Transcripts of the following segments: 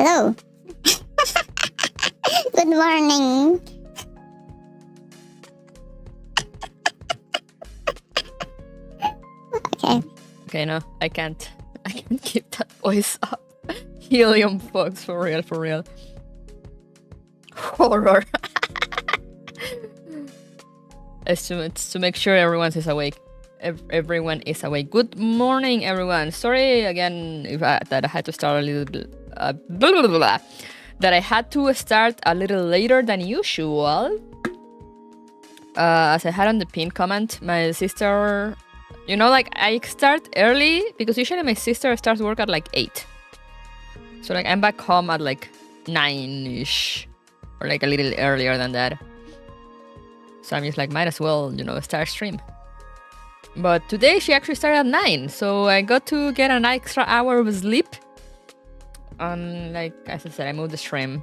Hello. Good morning. Okay. Okay, no, I can't keep that voice up. Helium fox, for real, for real. Horror. It's to make sure everyone is awake. Everyone is awake. Good morning, everyone. Sorry again that I had to start a little bit. Blah, blah, blah, blah. That I had to start a little later than usual. As I had on the pin comment, my sister, you know, like I start early because usually my sister starts work at like 8. So like I'm back home at like 9-ish or like a little earlier than that. So I'm just like, might as well, you know, start stream. But today she actually started at 9, so I got to get an extra hour of sleep. Like as I said, I moved the stream.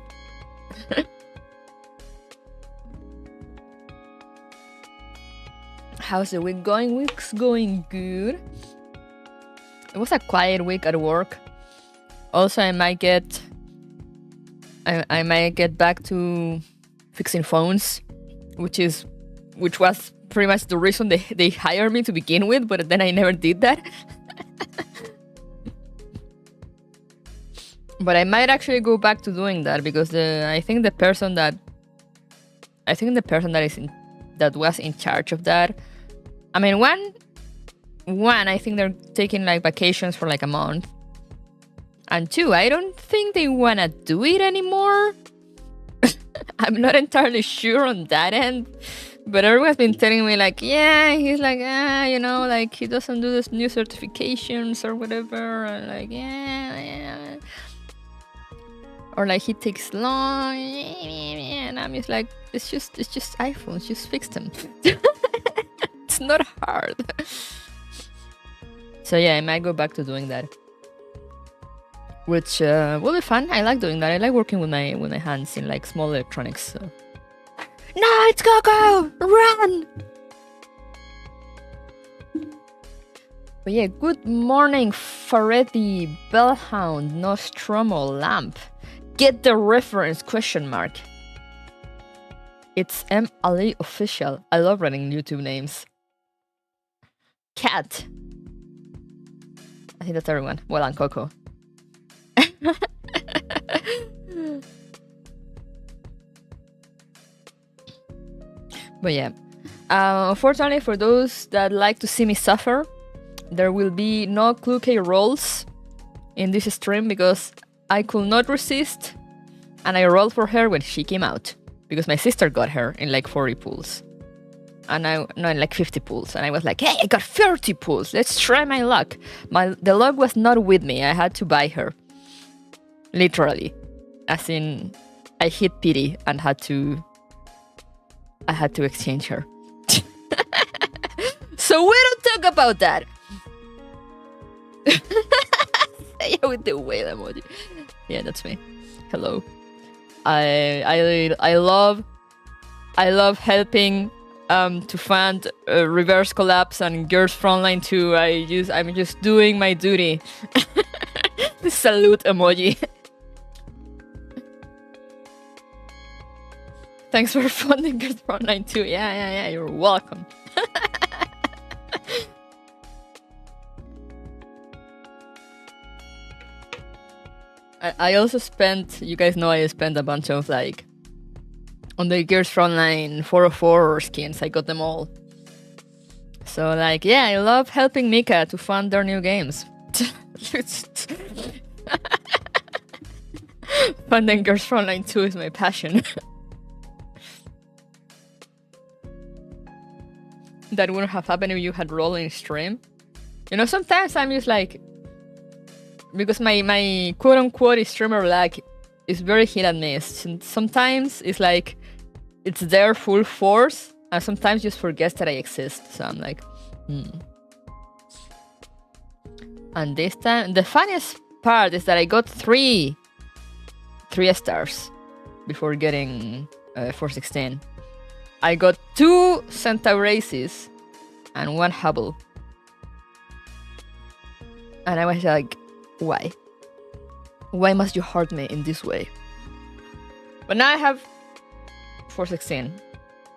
How's the week going? Week's going good. It was a quiet week at work. Also, I might get back to fixing phones, which was pretty much the reason they hired me to begin with, but then I never did that. But I might actually go back to doing that because I think the person that was in charge of that. I mean, one, I think they're taking like vacations for like a month, and 2, I don't think they wanna do it anymore. I'm not entirely sure on that end, but everyone's been telling me like, yeah, he's like, you know, like he doesn't do this new certifications or whatever, and like, yeah. Or like he takes long, and I'm just like, it's just iPhones, just fix them. It's not hard. So yeah, I might go back to doing that, which will be fun. I like doing that. I like working with my hands in like small electronics. So. No, it's Coco! Run! But yeah, good morning, Faretti, Bellhound, Nostromo, Lamp. Get the reference, question mark. It's M. Ali Official. I love running YouTube names. Cat. I think that's everyone. Well, and Coco. But yeah. Unfortunately, for those that like to see me suffer, there will be no Clue rolls in this stream because I could not resist, and I rolled for her when she came out because my sister got her in like 40 pulls, and in like 50 pulls, and I was like, hey, I got 30 pulls. Let's try my luck. The luck was not with me. I had to buy her, literally, as in I hit pity and I had to exchange her. So we don't talk about that. Yeah, with the whale emoji. Yeah, that's me. Hello. I love helping to fund Reverse Collapse and Girls Frontline 2. I'm just doing my duty. The salute emoji. Thanks for funding Girls Frontline 2. Yeah, you're welcome. I also spent, you guys know I spent a bunch of like, on the Gears Frontline 404 skins, I got them all. So like, yeah, I love helping Mika to fund their new games. Funding Gears Frontline 2 is my passion. That wouldn't have happened if you had rolled in stream. You know, sometimes I'm just like, because my quote-unquote streamer lag is very hit and miss. Sometimes it's like, it's there full force, and sometimes just forgets that I exist. So I'm like, And this time, the funniest part is that I got three stars before getting 416. I got 2 Centauraces and 1 Hubble. And I was like, why? Why must you hurt me in this way? But now I have 416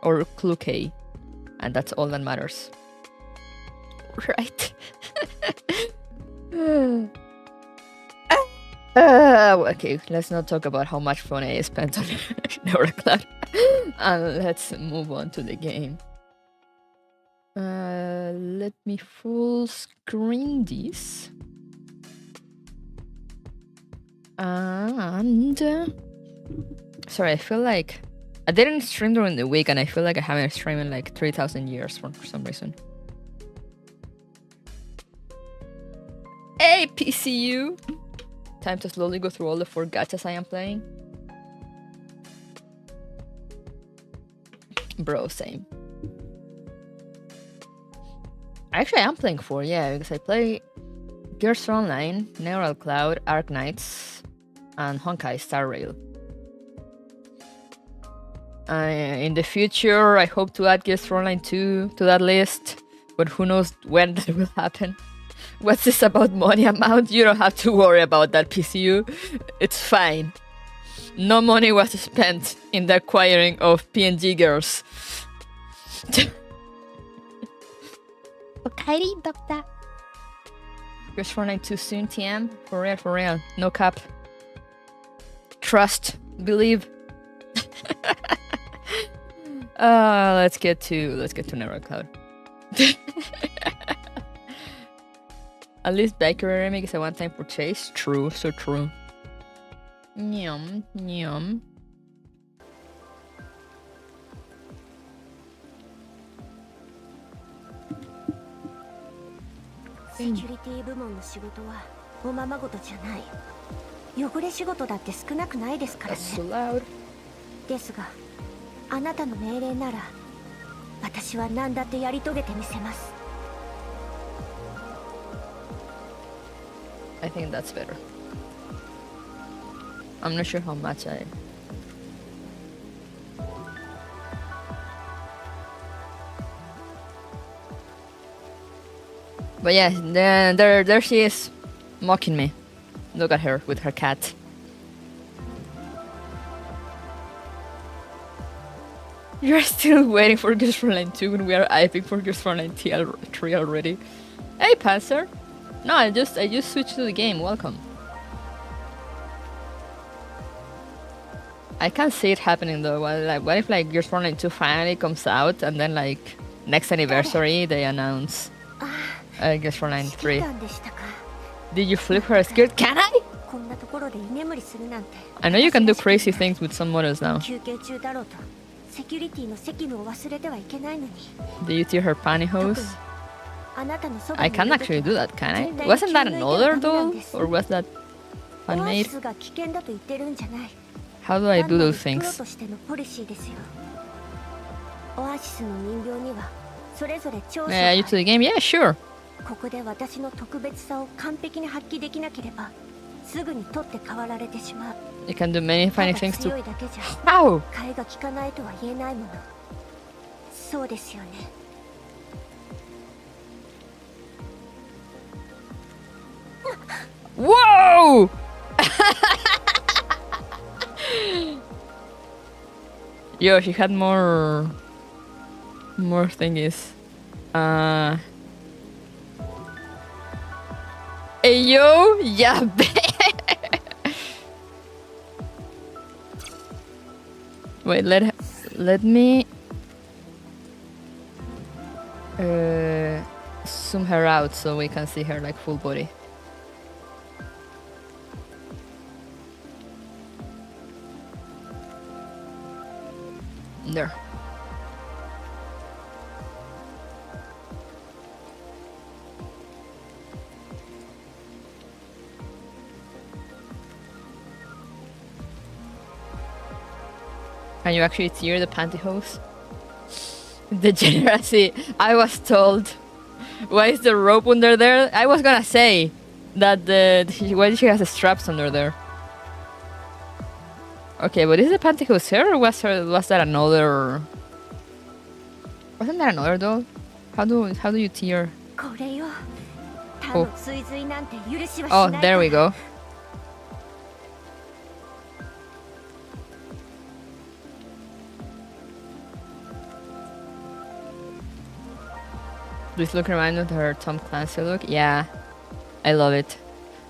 or clue K, and that's all that matters. Right. Okay, let's not talk about how much fun I spent on Neurocloud. And let's move on to the game. Let me full screen this. And sorry, I feel like I didn't stream during the week, and I feel like I haven't streamed in like 3,000 years for some reason. Hey, PCU! Time to slowly go through all the 4 gachas I am playing. Bro, same. Actually, I am playing 4, yeah, because I play Gears Frontline, Neurocloud, Arc Knights, and Honkai Star Rail. In the future, I hope to add Gears Frontline 2 to that list, but who knows when that will happen. What's this about money amount? You don't have to worry about that, PCU. It's fine. No money was spent in the acquiring of PNG girls. Okairi, doctor. Gears Frontline too soon, TM. For real. No cap. Trust. Believe. Let's get to Neurocloud. At least Bakery Remake is a one-time purchase. True, so true. Nyum, nyum. Security 部門の仕事はおままごとじゃない。汚れ仕事だって少なくないですからね。That's so loud. ですが、あなたの命令なら私は何だってやり遂げてみせます。I think that's better. I'm not sure how much I... But yeah, there she is, mocking me. Look at her with her cat. You're still waiting for Gears Frontline 2 when we are hyping for Gears Frontline 3 already. Hey, Panzer. No, I just switched to the game. Welcome. I can't see it happening though. Well, like, what if like Gears Frontline 2 finally comes out and then like next anniversary they announce Gears Frontline 3? Did you flip her skirt? Can I? I know you can do crazy things with some models now. Did you tear her pantyhose? I can actually do that, can I? Wasn't that another doll? Or was that fan-made? How do I do those things? Yeah, you to the game? Yeah, sure. You can do many funny things too. How? Whoa! Yo, she had more thingies. Hey yo, yeah. Wait, let me zoom her out so we can see her like full body. There. Can you actually tear the pantyhose? Degeneracy. I was told. Why is the rope under there? I was gonna say that why she has the straps under there. Okay, but is the pantyhose here or was that another? Wasn't that another doll? How do you tear? Oh, there we go. This look reminds me of her Tom Clancy look. Yeah, I love it.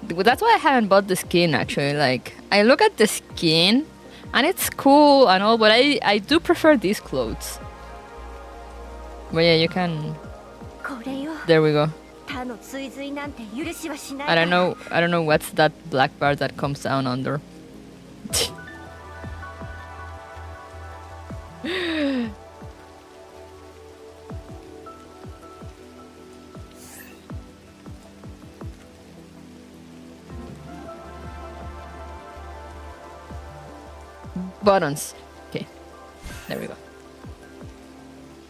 That's why I haven't bought the skin actually. Like, I look at the skin and it's cool and all, but I do prefer these clothes. But yeah, you can. There we go. I don't know what's that black bar that comes down under. Buttons. Okay, there we go.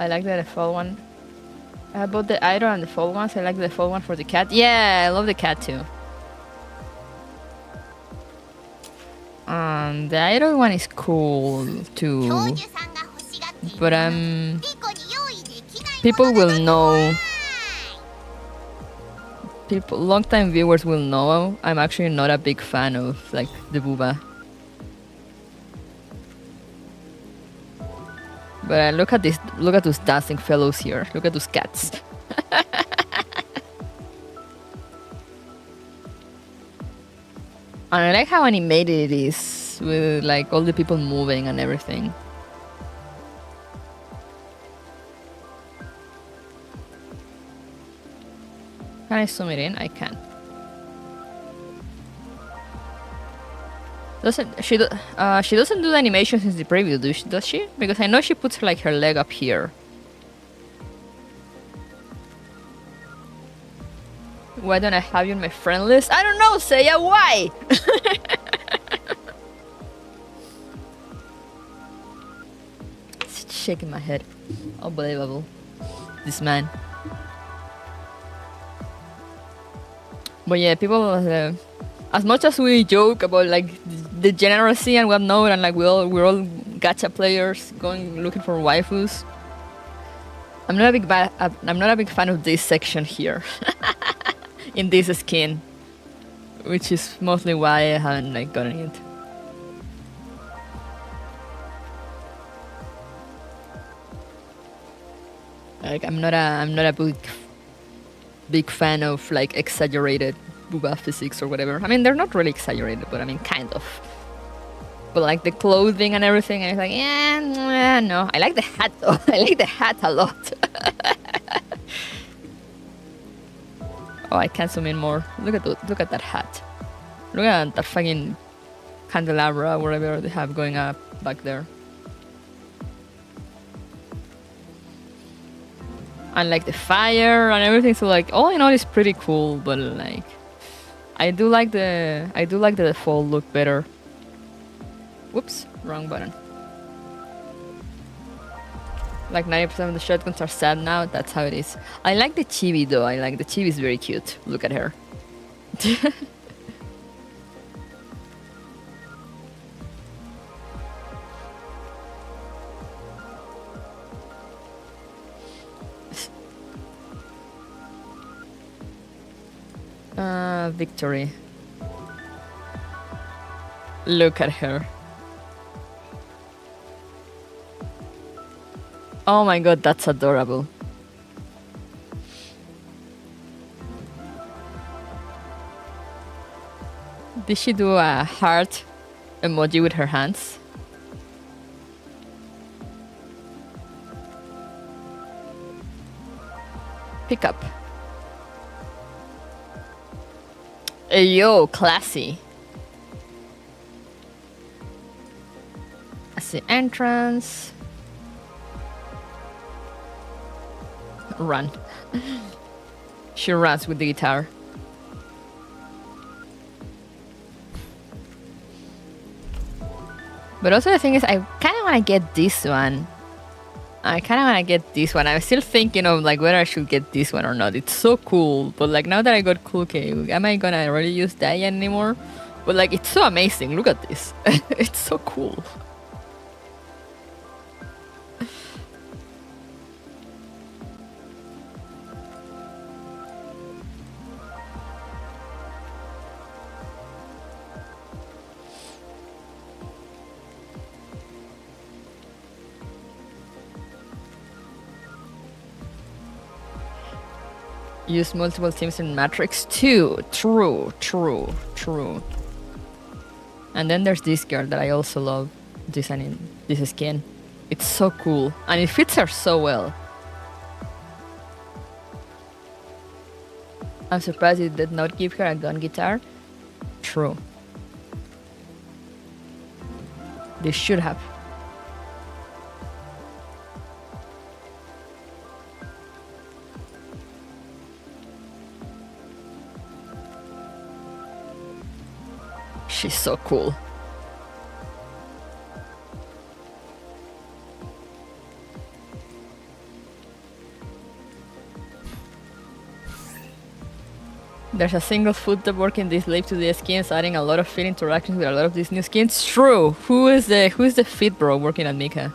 I like the default one. I bought the idol and the default ones. I like the default one for the cat. Yeah, I love the cat too. The idol one is cool too. But people will know. Long-time viewers will know I'm actually not a big fan of like the booba. But look at this! Look at those dancing fellows here. Look at those cats. And I like how animated it is with like all the people moving and everything. Can I zoom it in? I can. She doesn't do the animation since the preview, does she? Because I know she puts like her leg up here. Why don't I have you on my friend list? I don't know, Seiya, why? Shaking my head. Unbelievable. This man. But yeah, people, as much as we joke about like degeneracy and whatnot, and like we're all gacha players going looking for waifus, I'm not a big fan of this section here. In this skin, which is mostly why I haven't like gotten it. Like I'm not a big fan of like exaggerated booba physics or whatever. I mean, they're not really exaggerated, but I mean kind of. But like the clothing and everything, and it's like, yeah, no. I like the hat though. I like the hat a lot. Oh, I can't zoom in more. Look at that hat. Look at that fucking candelabra, whatever they have going up back there. And like the fire and everything. So like all in all, it's pretty cool. But like, I do like the default look better. Whoops, wrong button. Like 90% of the shotguns are sad now. That's how it is. I like the chibi though. I like the chibi is very cute. Look at her. Victory. Look at her. Oh my god, that's adorable. Did she do a heart emoji with her hands? Pick up. Hey, yo, classy. That's the entrance. Run. She runs with the guitar. But also the thing is, I kind of want to get this one. I'm still thinking of like whether I should get this one or not. It's so cool, but like now that I got Cool K, am I gonna really use that anymore? But like it's so amazing. Look at this. It's so cool. Use multiple teams in Matrix 2. True. And then there's this girl that I also love designing this skin. It's so cool. And it fits her so well. I'm surprised it did not give her a gun guitar. True. They should have. She's so cool. There's a single foot that working this lip to the skins, adding a lot of fit interactions with a lot of these new skins. True. Who is the fit bro working at Mika?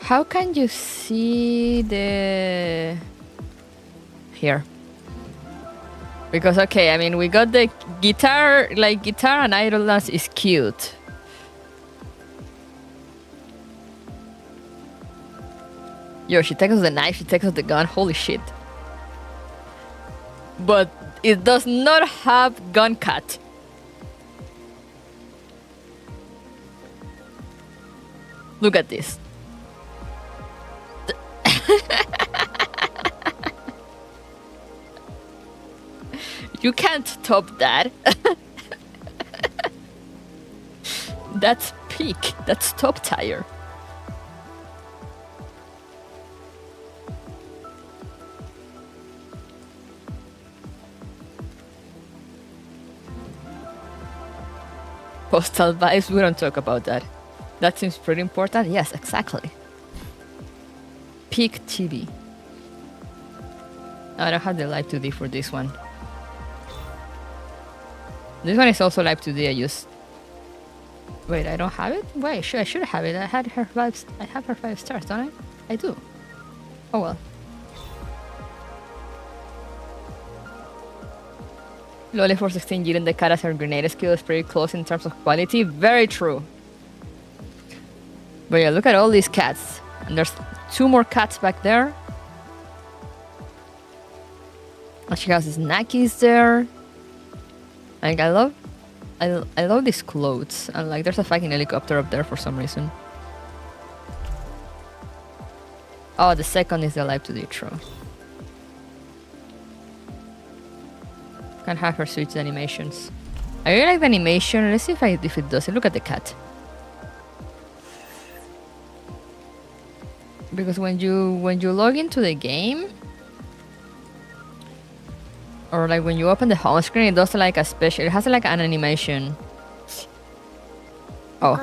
How can you see the here? Because okay, I mean we got the guitar, like guitar and idol dance is cute. Yo, she takes out the knife, she takes out the gun, holy shit. But it does not have gun cut. Look at this. You can't top that. That's peak. That's top tier. Postal vibes, we don't talk about that. That seems pretty important. Yes, exactly. Peak TV. I don't have the Live 2D for this one. This one is also Live 2D. I just... Wait, I don't have it? Wait, I should have it. I had her 5. I have her 5 stars, don't I? I do. Oh well. Loli 416 Jiren the cat as her grenade skill is pretty close in terms of quality. Very true. But yeah, look at all these cats. And there's 2 more cats back there. And she has his Nakis there. Like I love these clothes. And like there's a fucking helicopter up there for some reason. Oh, the second is the Live 2D, true. Can have her switch the animations. I really like the animation. Let's see if it does it. Look at the cat. Because when you log into the game, or like when you open the home screen, it does like a special. It has like an animation. Oh.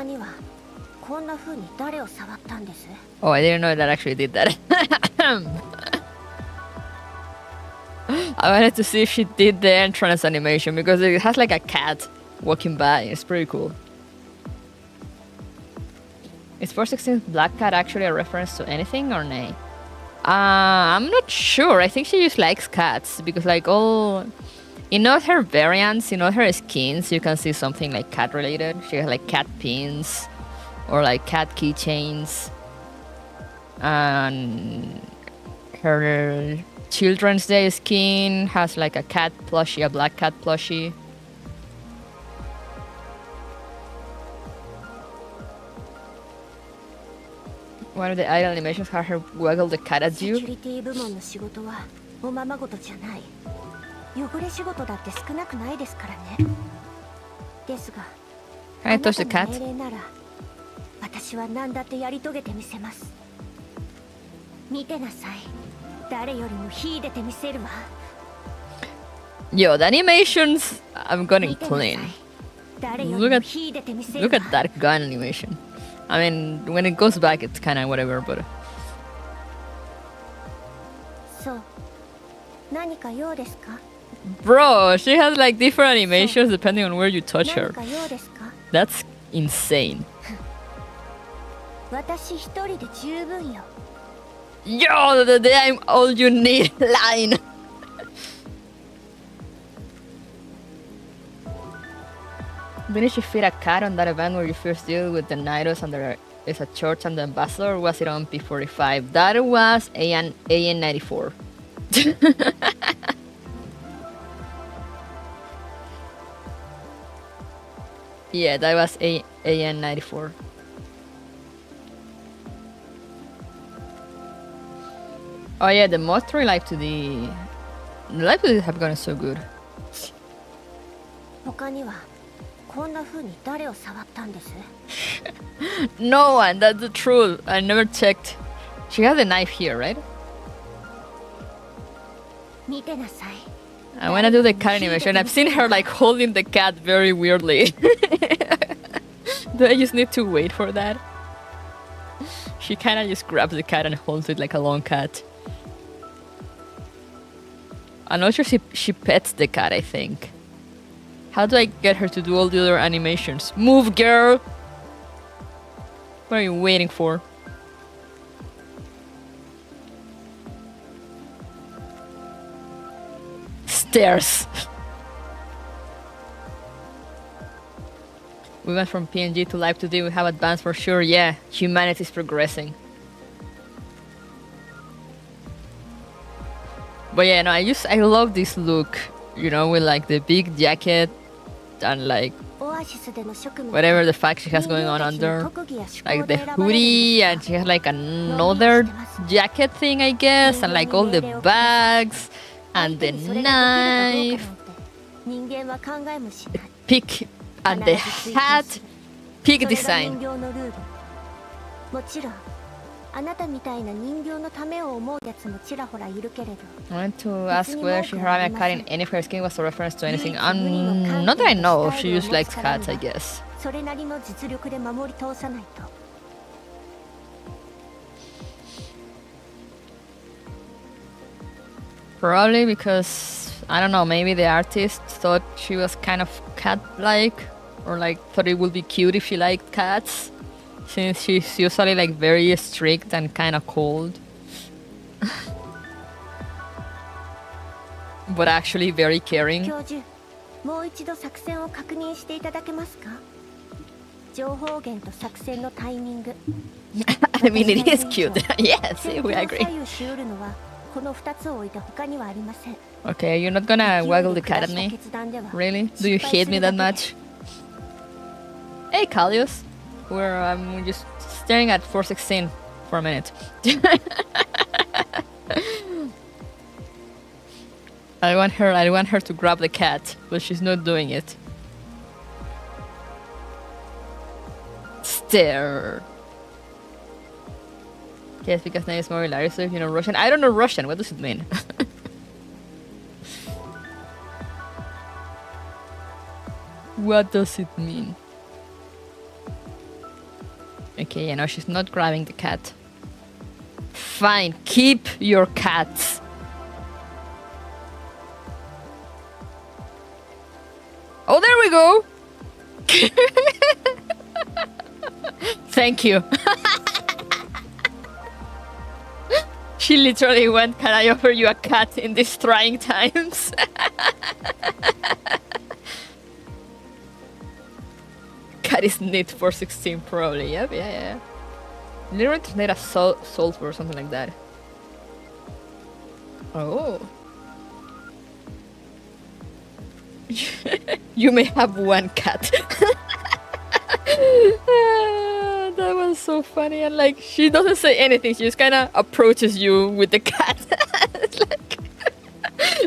Oh, I didn't know that actually did that. I wanted to see if she did the entrance animation because it has like a cat walking by. It's pretty cool. Is 416 Black Cat actually a reference to anything or nay? I'm not sure. I think she just likes cats because like all... In all her variants, in all her skins, you can see something like cat related. She has like cat pins or like cat keychains. And her Children's Day skin has like a cat plushie, a black cat plushie. One of the idle animations had her waggle the cat at you. Can I touch the cat? Yo, the animations, I'm going clean. Look at that gun animation. I mean, when it goes back, it's kind of whatever, but... Bro, she has like different animations depending on where you touch her. That's insane. Yo, the day I'm all you need line. Didn't she feed a cat on that event where you first deal with the Nairos and there is a church and the ambassador? Or was it on P45? That was AN94. Yeah, that was AN94. Oh yeah, the monster life to the life to the have gone so good. 他にはこんな風に誰を触ったんです？ No one, that's the truth. I never checked. She has a knife here, right? 見てなさい。 I wanna do the cat animation. I've seen her like holding the cat very weirdly. Do I just need to wait for that? She kinda just grabs the cat and holds it like a long cat. I'm not sure she pets the cat, I think. How do I get her to do all the other animations? Move, girl! What are you waiting for? Stairs! We went from PNG to live today. We have advanced for sure. Yeah, humanity is progressing. But yeah, no, I love this look. You know, with like the big jacket and like whatever the fuck she has going on under, like the hoodie, and she has like another jacket thing, I guess, and like all the bags and the knife, pick and the hat, pick design. I want to ask whether she had a cat in any of her skin was a reference to anything. Not that I know. She just likes cats, I guess. Probably because, I don't know, maybe the artist thought she was kind of cat-like, or like thought it would be cute if she liked cats. Since she's usually like very strict and kind of cold. But actually very caring. I mean, it is cute. Yes, we agree. Okay, you're not gonna waggle the cat at me? Really? Do you hate me that much? Hey, Callius. Where I'm just staring at 416 for a minute. I want her to grab the cat, but she's not doing it. Stare. Yes, because now it's more hilarious if you know Russian. I don't know Russian. What does it mean? What does it mean? Okay, you know, she's not grabbing the cat. Fine, keep your cats. Oh, there we go. Thank you. She literally went, can I offer you a cat in these trying times? Cat is knit for 16 probably. Yep, yeah. Literally need a sulfur or something like that. Oh. You may have one cat. That was so funny. And like, she doesn't say anything. She just kind of approaches you with the cat. It's like,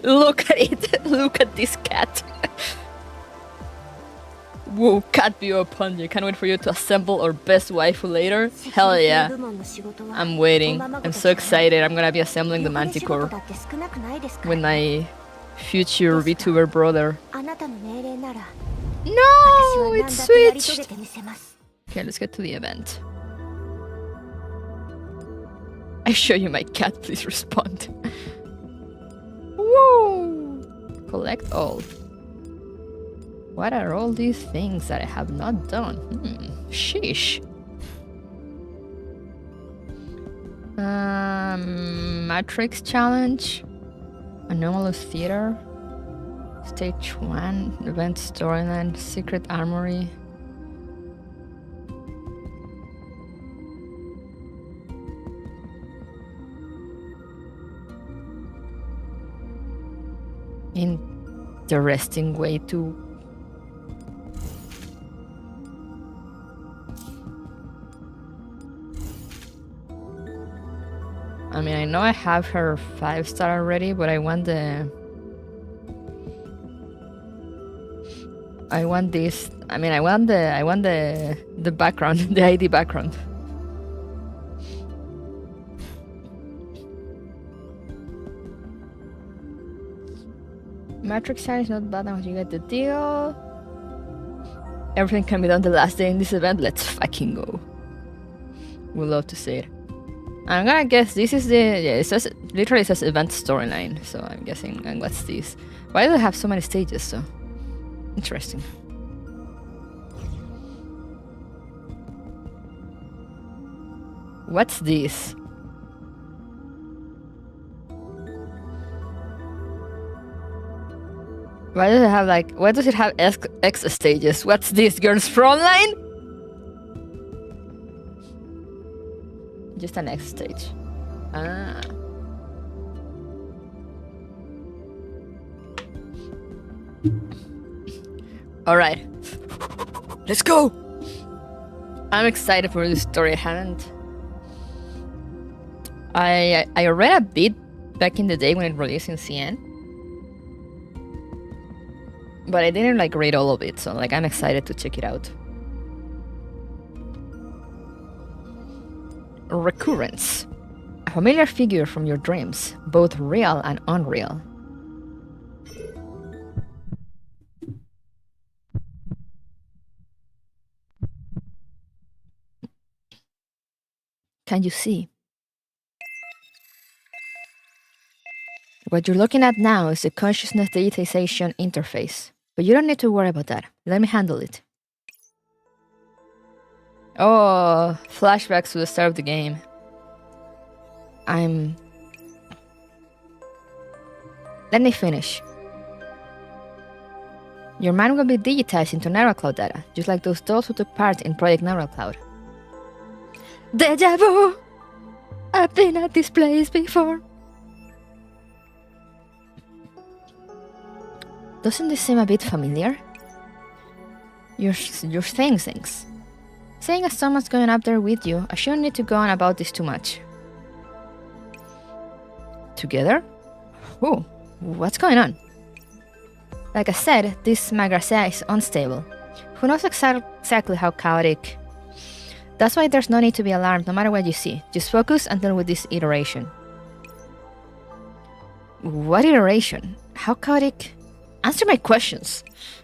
look at it. Look at this cat. Whoa, cat view upon you. Can't wait for you to assemble our best waifu later. Hell yeah. I'm waiting. I'm so excited. I'm gonna be assembling the Manticore with my future VTuber brother. No, it's switched. Okay, let's get to the event. I show you my cat, please respond. Whoa! Collect all. What are all these things that I have not done? Sheesh. Matrix challenge. Anomalous theater. Stage 1, event storyline, secret armory. Interesting way to... I mean, I know I have her 5-star already, but I want the... I want this. I mean, I want the background, the ID background. Matrix sign is not bad once you get the deal. Everything can be done the last day in this event. Let's fucking go. We'd love to see it. I'm gonna guess this is the... Yeah, it says... Literally says event storyline. So I'm guessing... And what's this? Why do they have so many stages, so... Interesting. What's this? Why does it have like... Why does it have X stages? What's this? Girls Frontline? Just an X stage. Ah. Alright. Let's go! I'm excited for this story. I haven't... I read a bit back in the day when it released in CN. But I didn't like read all of it, so like I'm excited to check it out. Recurrence. A familiar figure from your dreams, both real and unreal. Can you see? What you're looking at now is the consciousness digitization interface. But you don't need to worry about that. Let me handle it. Oh, flashbacks to the start of the game. Let me finish. Your mind will be digitized into Neural Cloud data, just like those dolls who took part in Project Neural Cloud. Deja vu! I've been at this place before. Doesn't this seem a bit familiar? You're saying things. Saying as someone's going up there with you, I shouldn't need to go on about this too much. Together? Who? What's going on? Like I said, this Magracia is unstable. Who knows exactly how chaotic? That's why there's no need to be alarmed no matter what you see. Just focus and deal with this iteration. What iteration? How chaotic? Answer my questions.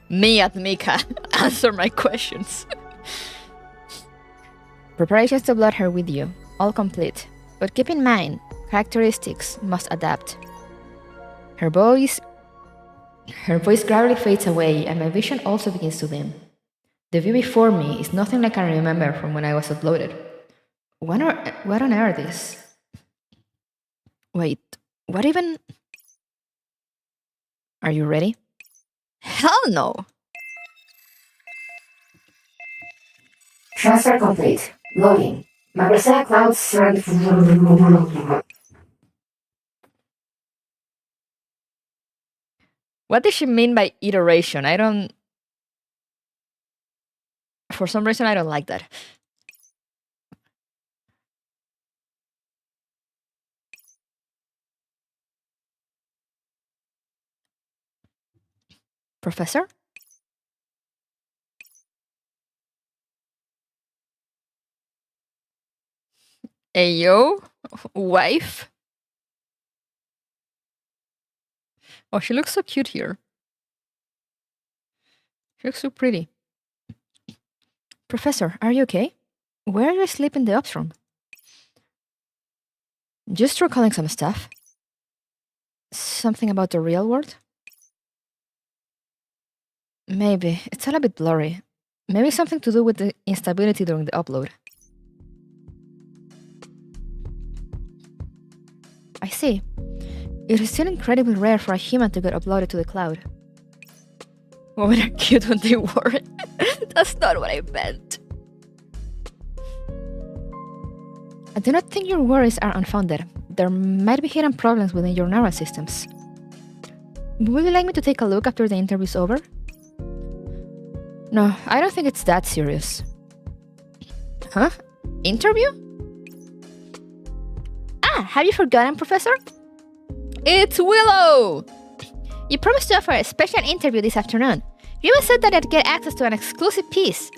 Me at Mika. Answer my questions. Preparations to blood her with you. All complete. But keep in mind, characteristics must adapt. Her voice gradually fades away and my vision also begins to dim. The view before me is nothing like I remember from when I was uploaded. What on earth is? Wait, what even? Are you ready? Hell no! Transfer complete. Loading. Magracia Cloud surrender. What does she mean by iteration? For some reason, I don't like that. Professor? Ayo, wife? Oh, she looks so cute here. She looks so pretty. Professor, are you okay? Where are you asleep in the ops room? Just recalling some stuff. Something about the real world? Maybe. It's all a bit blurry. Maybe something to do with the instability during the upload. I see. It is still incredibly rare for a human to get uploaded to the cloud. Women are cute when they worry. That's not what I meant. I do not think your worries are unfounded. There might be hidden problems within your nervous systems. Would you like me to take a look after the interview's over? No, I don't think it's that serious. Huh? Interview? Ah, have you forgotten, Professor? It's Willow! You promised to offer a special interview this afternoon. You even said that I'd get access to an exclusive piece.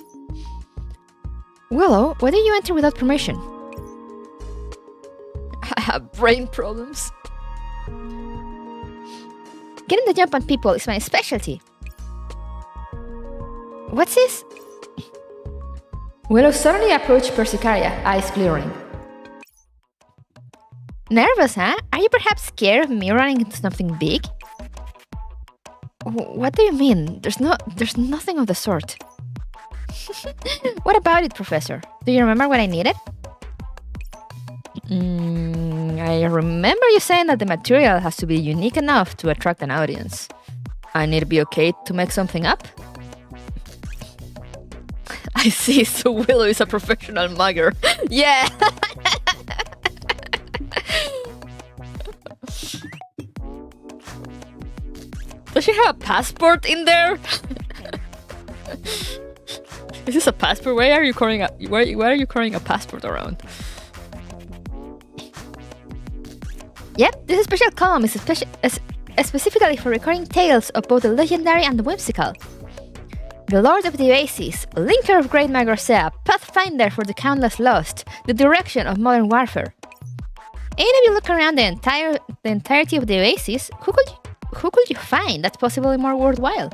Willow, why did you enter without permission? I have brain problems. Getting the jump on people is my specialty. What's this? Willow suddenly approached Persicaria, eyes glittering. Nervous, huh? Are you perhaps scared of me running into something big? What do you mean? There's nothing of the sort. What about it, Professor? Do you remember what I needed? I remember you saying that the material has to be unique enough to attract an audience. I need to be okay to make something up? I see, so Willow is a professional mugger. Yeah! Does she have a passport in there? Is this a passport? Why are you carrying a passport around? Yep, this special column is specifically for recording tales of both the legendary and the whimsical. The Lord of the Oasis, linker of Great Magrosea, pathfinder for the countless lost, the direction of modern warfare. And if you look around the entirety of the Oasis, who could you find that's possibly more worthwhile?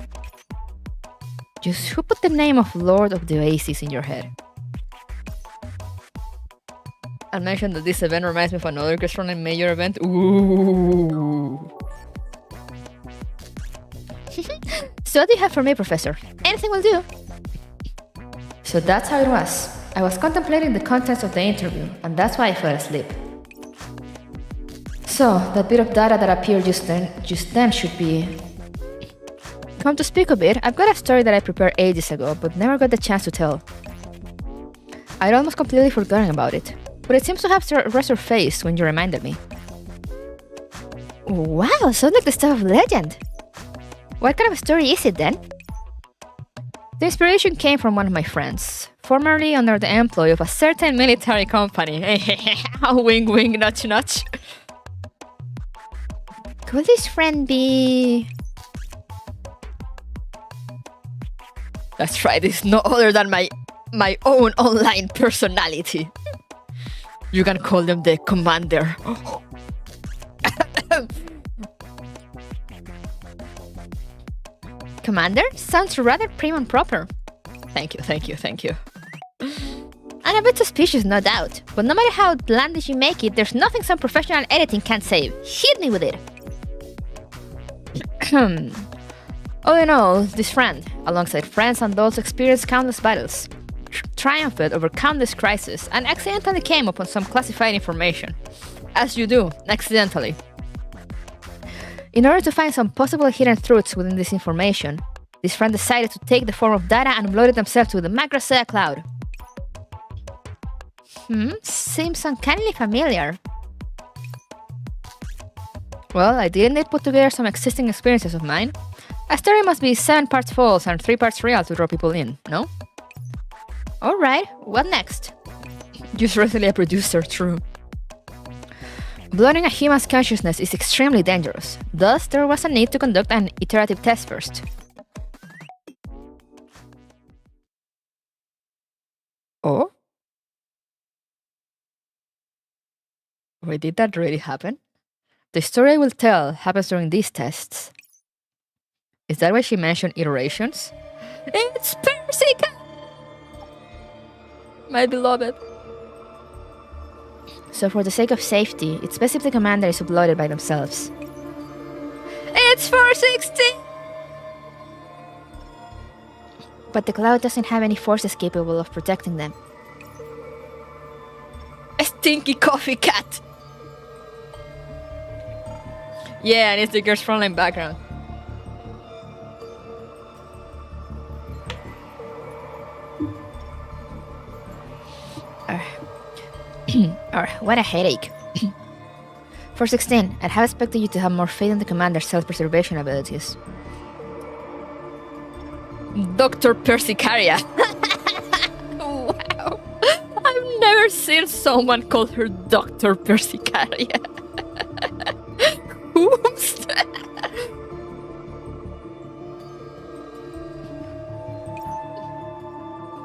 Just who put the name of Lord of the Oasis in your head? I'll mention that this event reminds me of another Frontline major event. Ooh. So what do you have for me, Professor? Anything will do. So that's how it was. I was contemplating the contents of the interview, and that's why I fell asleep. So, that bit of data that appeared just then should be... Come to speak of it, I've got a story that I prepared ages ago, but never got the chance to tell. I'd almost completely forgotten about it, but it seems to have resurfaced when you reminded me. Wow, sounds like the stuff of legend! What kind of a story is it then? The inspiration came from one of my friends, formerly under the employ of a certain military company. Wing wing, nudge nudge. Could this friend be... That's right, it's no other than my own online personality. You can call them the Commander. Commander? Sounds rather prim and proper. Thank you. And a bit suspicious, no doubt. But no matter how outlandish you make it, there's nothing some professional editing can't save. Hit me with it! All in all, this friend, alongside friends and those experienced countless battles, triumphed over countless crises and accidentally came upon some classified information. As you do, accidentally. In order to find some possible hidden truths within this information, this friend decided to take the form of data and upload it themselves to the Magrosea cloud. Seems uncannily familiar. Well, I did indeed put together some existing experiences of mine. A story must be 7 parts false and 3 parts real to draw people in, no? Alright, what next? Just recently a producer, true. Blurring a human's consciousness is extremely dangerous, thus there was a need to conduct an iterative test first. Oh? Wait, did that really happen? The story I will tell happens during these tests. Is that why she mentioned iterations? It's Persica! My beloved. So for the sake of safety, it's best if the commander is uploaded by themselves. It's 460! But the cloud doesn't have any forces capable of protecting them. A stinky coffee cat! Yeah, and it's the girl's Frontline background. What a headache. For 16, I'd have expected you to have more faith in the commander's self-preservation abilities. Dr. Persicaria. Wow. I've never seen someone call her Dr. Persicaria. Oops.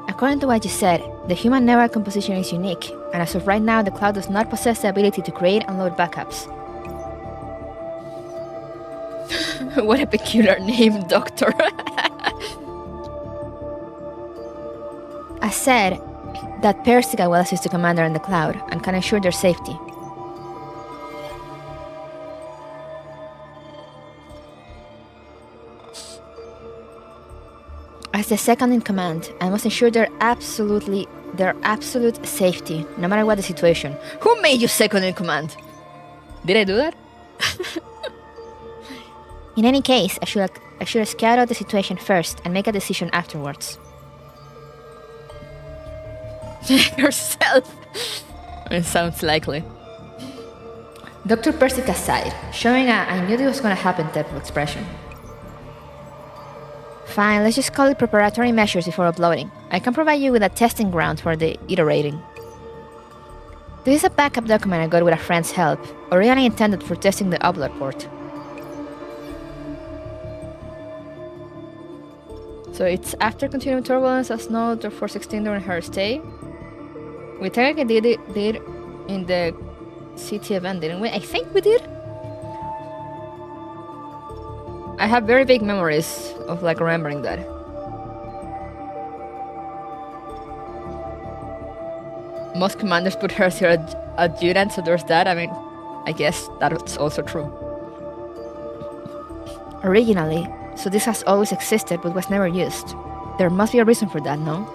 According to what you said, the human neural composition is unique, and as of right now, the cloud does not possess the ability to create and load backups. What a peculiar name, Doctor. I said that Persica will assist the commander in the cloud and can ensure their safety. As the second in command, I must ensure their absolute safety, no matter what the situation. Who made you second in command? Did I do that? In any case, I should scout out the situation first and make a decision afterwards. Yourself. It sounds likely. Dr. Persica sighed, showing a I knew this was going to happen type of expression. Fine, let's just call it preparatory measures before uploading. I can provide you with a testing ground for the iterating. This is a backup document I got with a friend's help, originally intended for testing the upload port. So it's after continuing turbulence as Node 416 during her stay. We technically did in the CT event, didn't we? I think we did. I have very vague memories of remembering that. Most commanders put hers here adjutant, so there's that. I mean, I guess that's also true. Originally, so this has always existed but was never used. There must be a reason for that, no?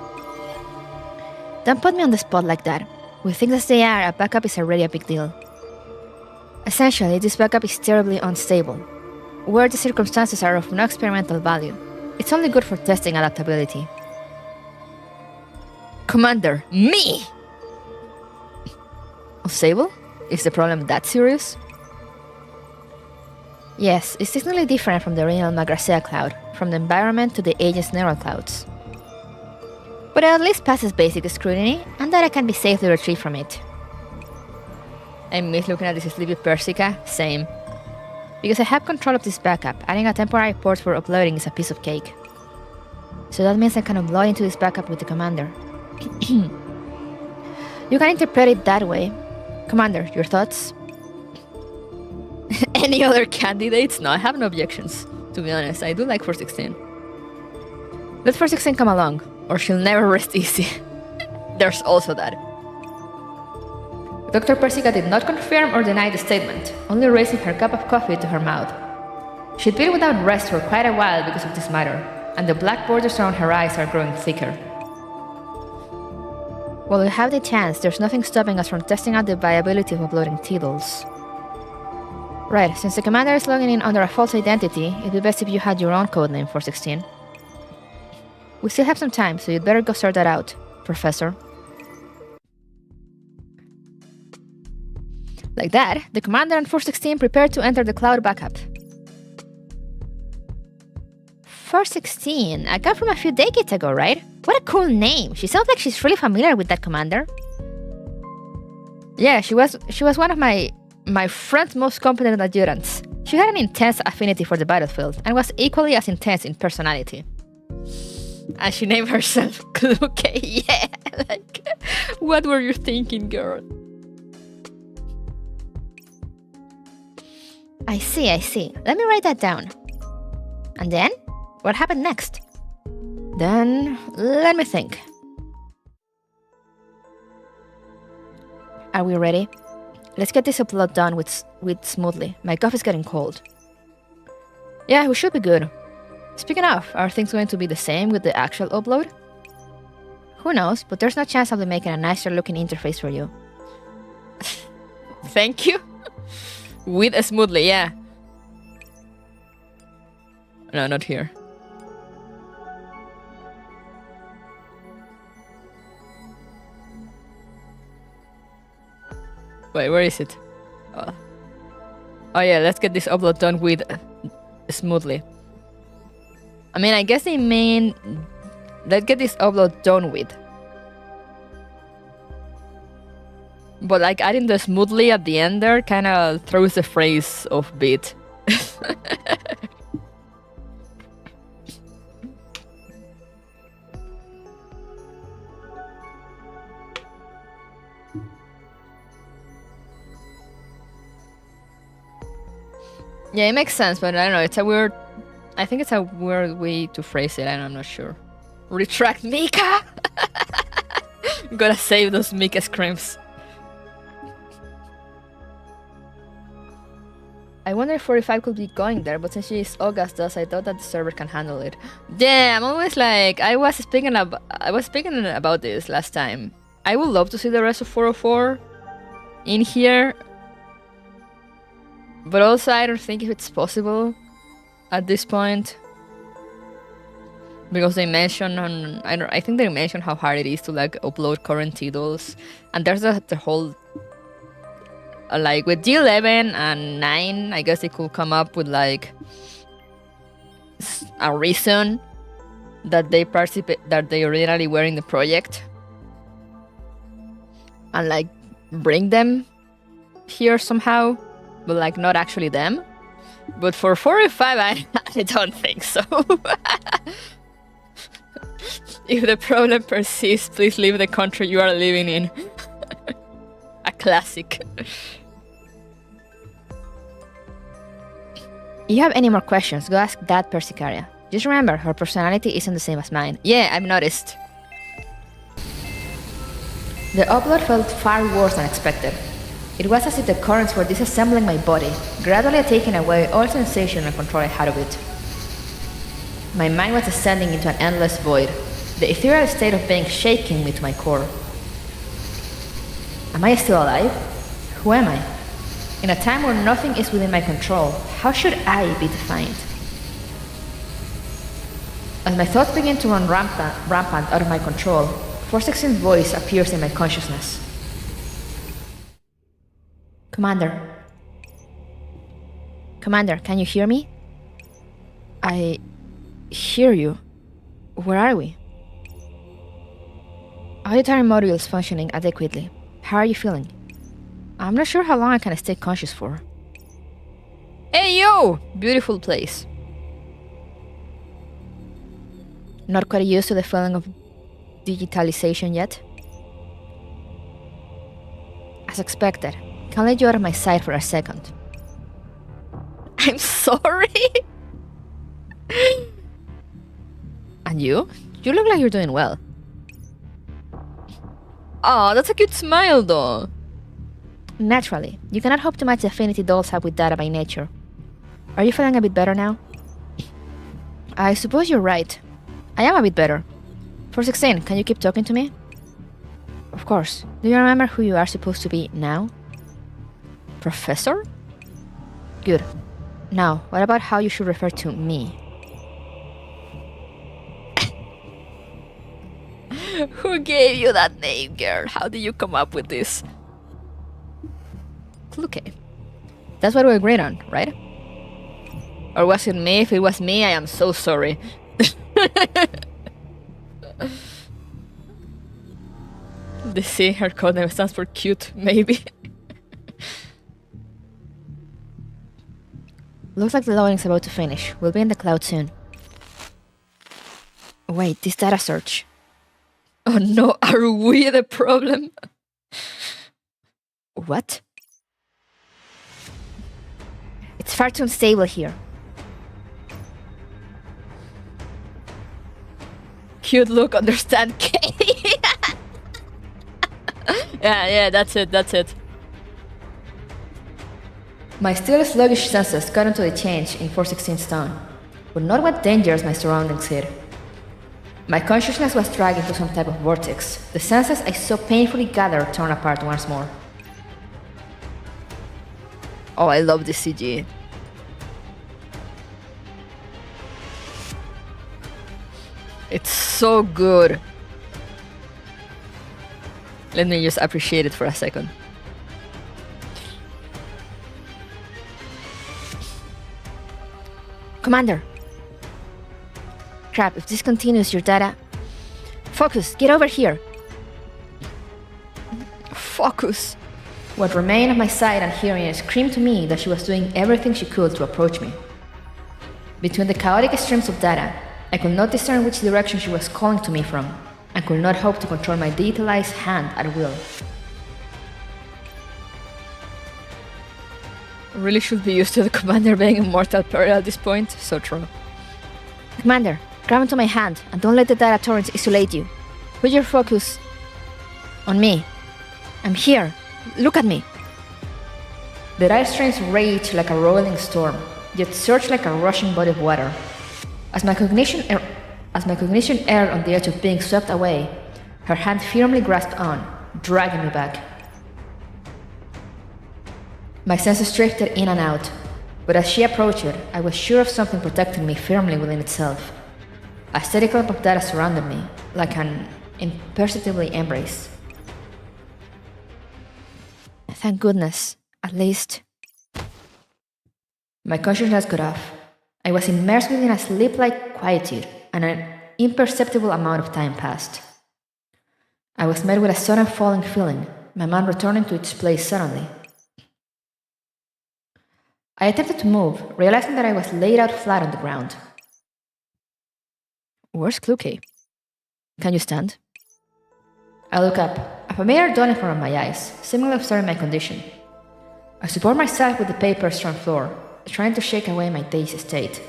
Don't put me on the spot like that. With things as they are, a backup is already a big deal. Essentially, this backup is terribly unstable. Where the circumstances are of no experimental value. It's only good for testing adaptability. Commander, me! Unstable? Is the problem that serious? Yes, it's technically different from the original Magrasea cloud, from the environment to the agent's neural clouds. But it at least passes basic scrutiny, and that I can be safely retrieved from it. I miss looking at this sleepy Persica, same. Because I have control of this backup, adding a temporary port for uploading is a piece of cake. So that means I can upload into this backup with the commander. You can interpret it that way. Commander, your thoughts? Any other candidates? No, I have no objections. To be honest, I do like 416. Let 416 come along, or she'll never rest easy. There's also that. Dr. Persica did not confirm or deny the statement, only raising her cup of coffee to her mouth. She'd been without rest for quite a while because of this matter, and the black borders around her eyes are growing thicker. While we have the chance, there's nothing stopping us from testing out the viability of uploading titles. Right, since the commander is logging in under a false identity, it'd be best if you had your own codename for 16. We still have some time, so you'd better go sort that out, Professor. Like that, the commander and 416 prepared to enter the cloud backup. 416? I got from a few decades ago, right? What a cool name! She sounds like she's really familiar with that commander. Yeah, she was one of my friend's most competent adjutants. She had an intense affinity for the battlefield and was equally as intense in personality. And she named herself Kluke. Yeah, what were you thinking, girl? I see. Let me write that down. And then? What happened next? Then, let me think. Are we ready? Let's get this upload done with smoothly. My coffee's getting cold. Yeah, we should be good. Speaking of, are things going to be the same with the actual upload? Who knows, but there's no chance I'll be making a nicer looking interface for you. Thank you. With a smoothly, yeah. No, not here. Wait, where is it? Oh yeah, let's get this upload done with smoothly. I mean, I guess they mean let's get this upload done with. But like adding the smoothly at the end there kind of throws the phrase off beat. Yeah, it makes sense, but I don't know, it's a weird... I think it's a weird way to phrase it, and I'm not sure. Retract Mika! Gotta save those Mika screams. I wonder if 45 could be going there, but since she is Augustus, I thought that the server can handle it. Yeah, I'm always like... I was speaking about this last time. I would love to see the rest of 404 in here. But also, I don't think if it's possible at this point, because they mention on I think they mentioned how hard it is to like upload current titles, and there's the whole like with G11 and 9, I guess they could come up with like a reason that they originally were in the project, and like bring them here somehow. But like not actually them. But for 45 I don't think so. If the problem persists, please leave the country you are living in. A classic. If you have any more questions, go ask that Persicaria. Just remember, her personality isn't the same as mine. Yeah, I've noticed. The upload felt far worse than expected. It was as if the currents were disassembling my body, gradually taking away all sensation and control I had of it. My mind was descending into an endless void, the ethereal state of being shaking me to my core. Am I still alive? Who am I? In a time where nothing is within my control, how should I be defined? As my thoughts begin to run rampant out of my control, 416's voice appears in my consciousness. Commander, can you hear me? I hear you. Where are we? Auditory modules functioning adequately. How are you feeling? I'm not sure how long I can stay conscious for. Hey yo! Beautiful place. Not quite used to the feeling of digitalization yet? As expected. Can't let you out of my sight for a second. I'm sorry. And you? You look like you're doing well. Oh, that's a cute smile though. Naturally, you cannot hope to match the affinity dolls have with data by nature. Are you feeling a bit better now? I suppose you're right. I am a bit better. 416, can you keep talking to me? Of course. Do you remember who you are supposed to be now? Professor? Good. Now, what about how you should refer to me? Who gave you that name, girl? How did you come up with this? Okay. That's what we agreed on, right? Or was it me? If it was me, I am so sorry. The C, her code name stands for cute, maybe. Looks like the loading's about to finish. We'll be in the cloud soon. Wait, this data search. Oh no, are we the problem? What? It's far too unstable here. Cute look, understand K. Yeah, that's it. My still sluggish senses got into a change in 416's tone, but not what dangers my surroundings hid. My consciousness was dragged into some type of vortex. The senses I so painfully gathered torn apart once more. Oh, I love this CG. It's so good. Let me just appreciate it for a second. Commander! Crap, if this continues, your data... Focus, get over here! Focus! What remained of my sight and hearing screamed to me that she was doing everything she could to approach me. Between the chaotic streams of data, I could not discern which direction she was calling to me from, and could not hope to control my detailized hand at will. Really should be used to the commander being in mortal peril at this point. So true. Commander, grab onto my hand and don't let the data torrents isolate you. Put your focus on me. I'm here. Look at me. The data streams raged like a rolling storm, yet surged like a rushing body of water. As my cognition erred on the edge of being swept away, her hand firmly grasped on, dragging me back. My senses drifted in and out, but as she approached it, I was sure of something protecting me firmly within itself. A steady clump of data surrounded me, like an imperceptible embrace. Thank goodness, at least. My consciousness got off. I was immersed within a sleep-like quietude, and an imperceptible amount of time passed. I was met with a sudden falling feeling, my mind returning to its place suddenly. I attempted to move, realizing that I was laid out flat on the ground. Where's Kluke? Can you stand? I look up, a familiar dawn in front of my eyes, seemingly observing my condition. I support myself with the paper-strewn floor, trying to shake away my dazed state.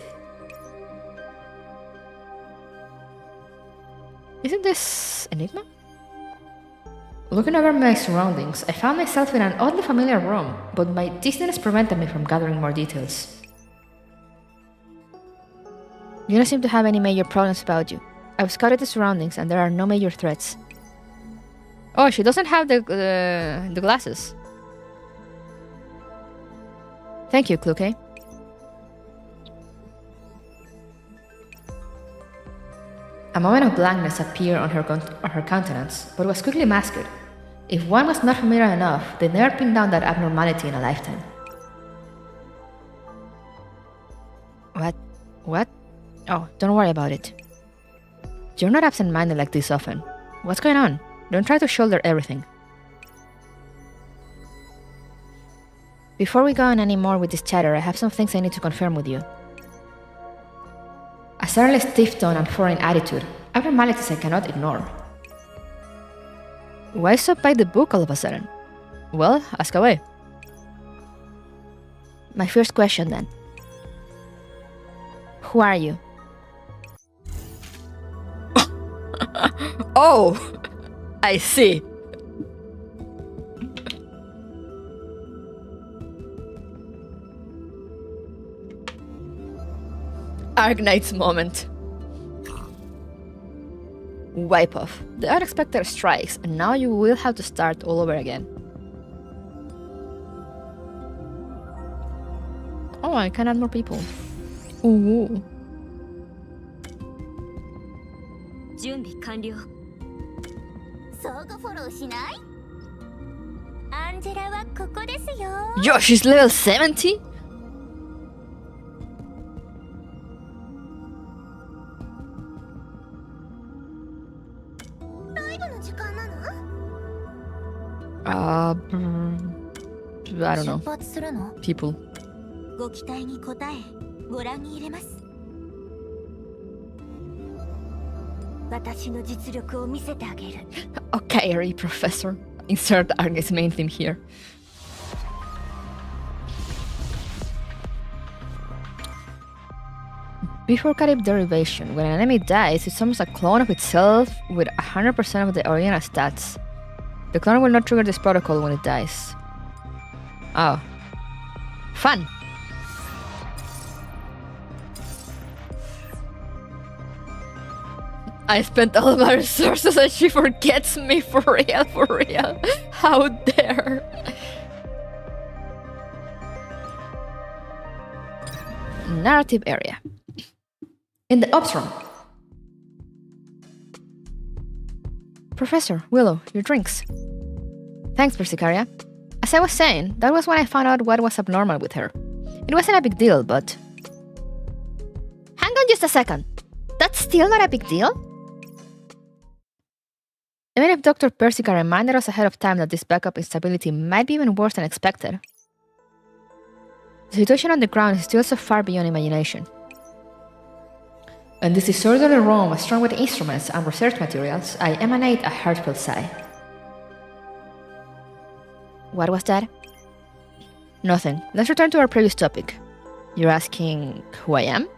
Isn't this Enigma? Looking over my surroundings, I found myself in an oddly familiar room, but my dizziness prevented me from gathering more details. You don't seem to have any major problems about you. I've scouted the surroundings and there are no major threats. Oh, she doesn't have the glasses. Thank you, Kluke. A moment of blankness appeared on her countenance, but was quickly masked. If one was not familiar enough, they never pinned down that abnormality in a lifetime. What? Oh, don't worry about it. You're not absent-minded like this often. What's going on? Don't try to shoulder everything. Before we go on any more with this chatter, I have some things I need to confirm with you. A certainly stiff tone and foreign attitude, abnormalities I cannot ignore. Why stop by the book all of a sudden? Well, ask away. My first question then. Who are you? Oh, I see. Arknight's moment. Wipe off. The unexpected strikes, and now you will have to start all over again. Oh, I can add more people. Ooh. 準備完了。相互フォローしない？アンジェラはここですよ。Yo, she's level 70? ライブの時間なの？ I don't know. 出発するの？ People. ご期待に応え、ご覧に入れます。私の実力を見せてあげる。Okay, Harry, Professor. Insert Arknight's main theme here. Before Carib derivation, when an enemy dies, it's almost a clone of itself with 100% of the original stats. The clone will not trigger this protocol when it dies. Oh. Fun! I spent all of my resources and she forgets me, for real, for real. How dare. Narrative area. In the ops room. Professor, Willow, your drinks. Thanks, Persicaria. As I was saying, that was when I found out what was abnormal with her. It wasn't a big deal, but... on just a second. That's still not a big deal? Even if Dr. Persica reminded us ahead of time that this backup instability might be even worse than expected, the situation on the ground is still so far beyond imagination. In this disorderly room, strung with instruments and research materials, I emanate a heartfelt sigh. What was that? Nothing. Let's return to our previous topic. You're asking who I am?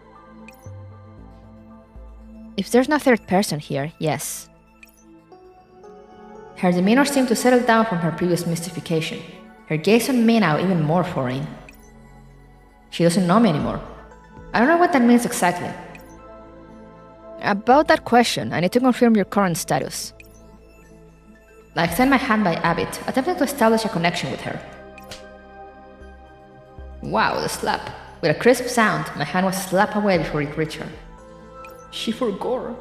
If there's no third person here, yes. Her demeanor seemed to settle down from her previous mystification. Her gaze on me now even more foreign. She doesn't know me anymore. I don't know what that means exactly. About that question, I need to confirm your current status. I extend my hand by habit, attempting to establish a connection with her. Wow, the slap. With a crisp sound, my hand was slapped away before it reached her. She forgot.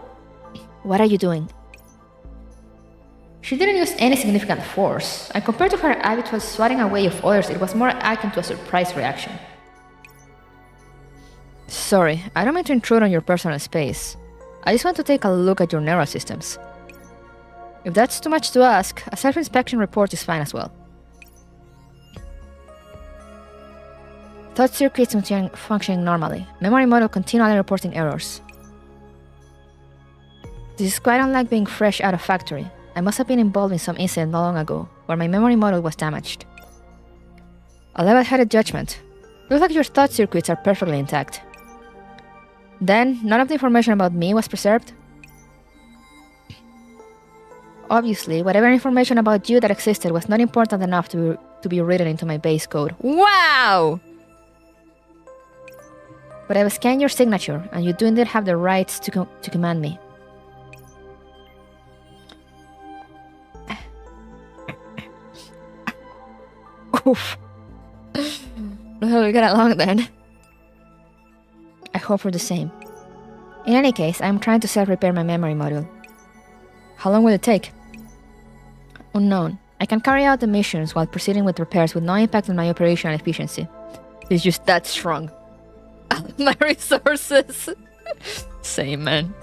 What are you doing? She didn't use any significant force, and compared to her habitual swatting away of others, it was more akin to a surprise reaction. Sorry, I don't mean to intrude on your personal space. I just want to take a look at your neural systems. If that's too much to ask, a self-inspection report is fine as well. Thought circuits functioning normally. Memory model continually reporting errors. This is quite unlike being fresh out of factory. I must have been involved in some incident not long ago, where my memory model was damaged. A level-headed judgment. Looks like your thought circuits are perfectly intact. Then, none of the information about me was preserved? Obviously, whatever information about you that existed was not important enough to be written into my base code. Wow! But I've scanned your signature, and you do indeed have the rights to command me. Oof. Know how we get along then. I hope we're the same. In any case, I'm trying to self-repair my memory module. How long will it take? Unknown. I can carry out the missions while proceeding with repairs with no impact on my operational efficiency. It's just that strong. My resources. Same, man.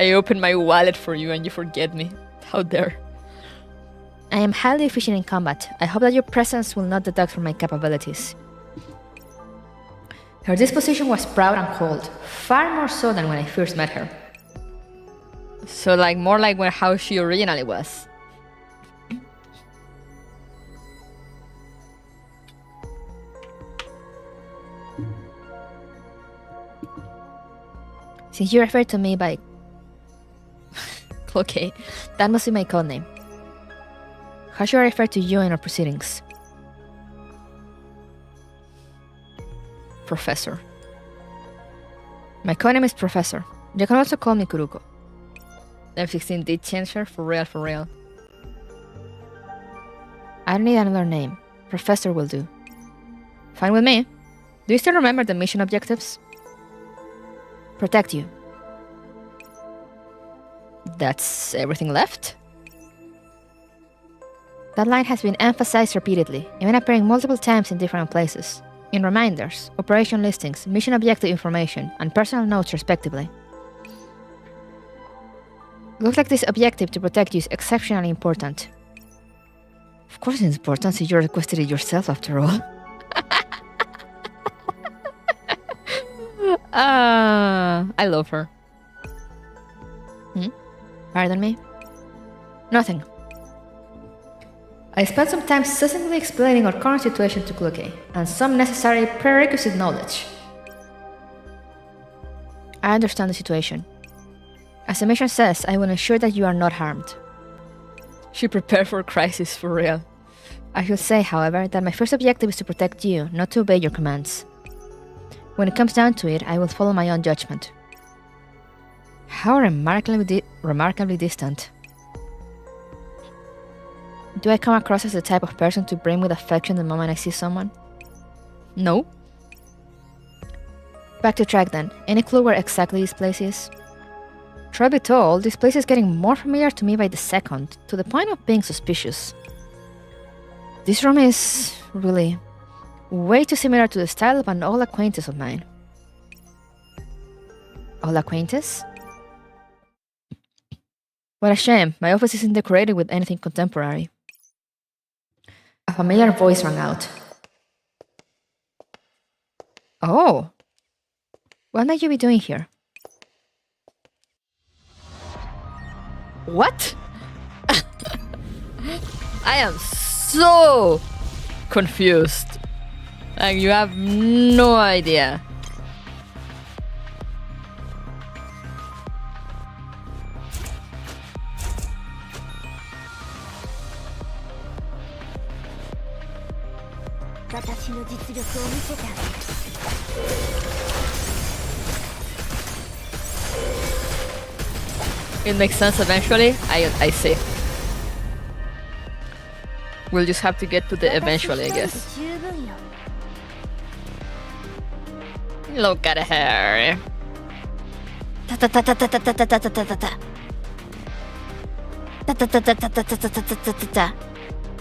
I open my wallet for you and you forget me. How dare. I am highly efficient in combat. I hope that your presence will not deduct from my capabilities. Her disposition was proud and cold, far more so than when I first met her. So more like how she originally was. Since you refer to me by... Okay, that must be my codename. How should I refer to you in our proceedings? Professor. My codename is Professor. You can also call me Kuruko. M16 did change her, for real, for real. I don't need another name. Professor will do. Fine with me. Do you still remember the mission objectives? Protect you. That's everything left? That line has been emphasized repeatedly, even appearing multiple times in different places. In reminders, operation listings, mission objective information, and personal notes respectively. Looks like this objective to protect you is exceptionally important. Of course it's important since you requested it yourself after all. I love her. Pardon me? Nothing. I spent some time succinctly explaining our current situation to Kluke, and some necessary prerequisite knowledge. I understand the situation. As the mission says, I will ensure that you are not harmed. She prepared for crisis for real. I should say, however, that my first objective is to protect you, not to obey your commands. When it comes down to it, I will follow my own judgment. How remarkably distant. Do I come across as the type of person to brim with affection the moment I see someone? No. Back to track then. Any clue where exactly this place is? Truth be told, this place is getting more familiar to me by the second, to the point of being suspicious. This room is really way too similar to the style of an old acquaintance of mine. Old acquaintance? What a shame. My office isn't decorated with anything contemporary. A familiar voice rang out. Oh. What might you be doing here? What? I am so confused. Like, you have no idea. It makes sense eventually, I see. We'll just have to get to the eventually, I guess. Look at her.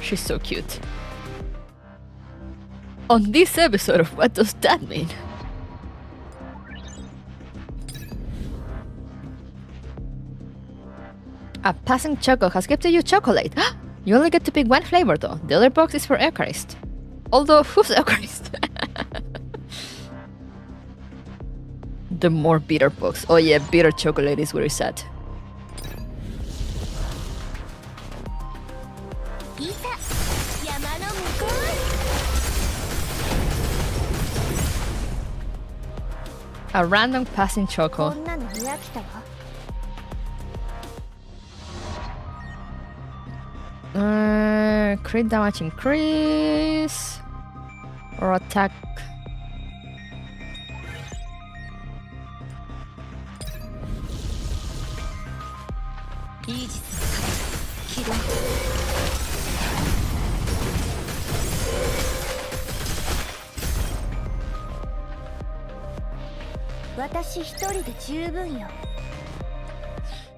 She's so cute. On this episode of What Does That Mean? A passing choco has gifted you chocolate. You only get to pick one flavor though. The other box is for Eucharist. Although, who's Eucharist? The more bitter box. Oh yeah, bitter chocolate is where it's at. A random passing choco. Crit damage increase or attack.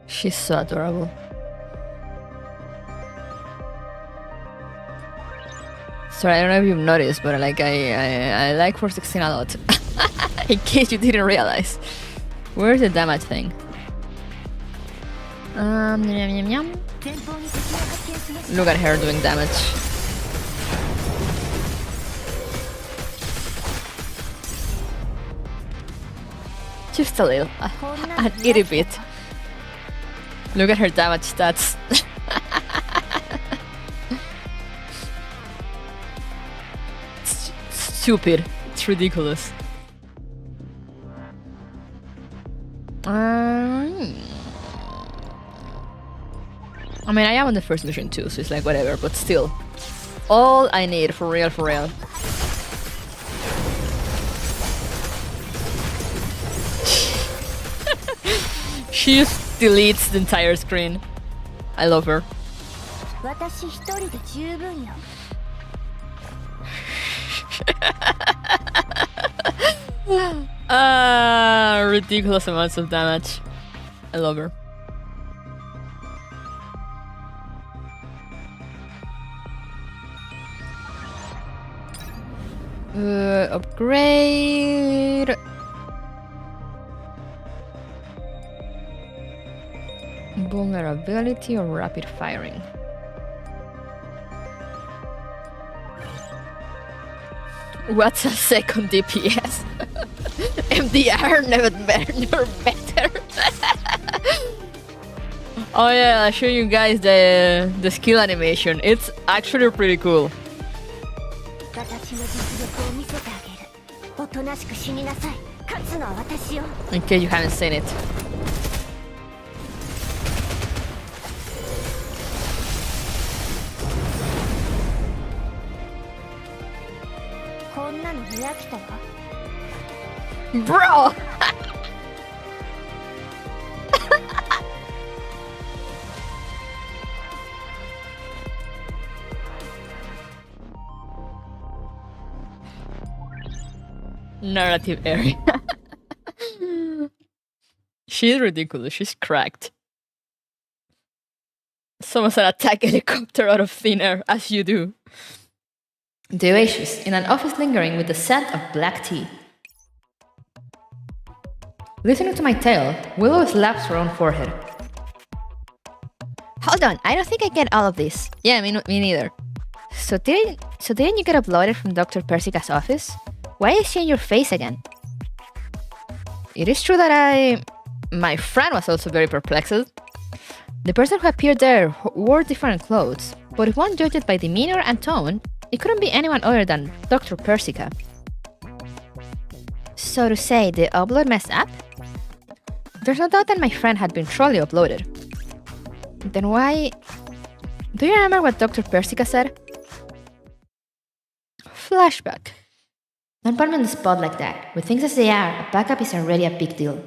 She's so adorable. Sorry, I don't know if you've noticed, but like I like 416 a lot. In case you didn't realize. Where's the damage thing? Yum, yum, yum. Look at her doing damage. Just a little, an itty bit. Look at her damage stats. Stupid. It's ridiculous. I mean, I am on the first mission too, so it's like whatever, but still. All I need, for real, for real. She just deletes the entire screen. I love her. Ridiculous amounts of damage. I love her. Upgrade. Vulnerability or rapid firing. What's a second DPS? MDR never better. Oh yeah, I'll show you guys the skill animation. It's actually pretty cool. In case you haven't seen it. Bro! Narrative area. She's ridiculous. She's cracked. Someone said attack helicopter out of thin air, as you do. The oasis, in an office lingering with the scent of black tea. Listening to my tale, Willow slaps her own forehead. Hold on, I don't think I get all of this. Yeah, me neither. So didn't you get uploaded from Dr. Persica's office? Why is she in your face again? It is true that my friend was also very perplexed. The person who appeared there wore different clothes, but if one judged by demeanor and tone, it couldn't be anyone other than Dr. Persica. So to say, the upload messed up? There's no doubt that my friend had been truly uploaded. Then why... Do you remember what Dr. Persica said? Flashback. Don't put me on the spot like that. With things as they are, a backup is already a big deal.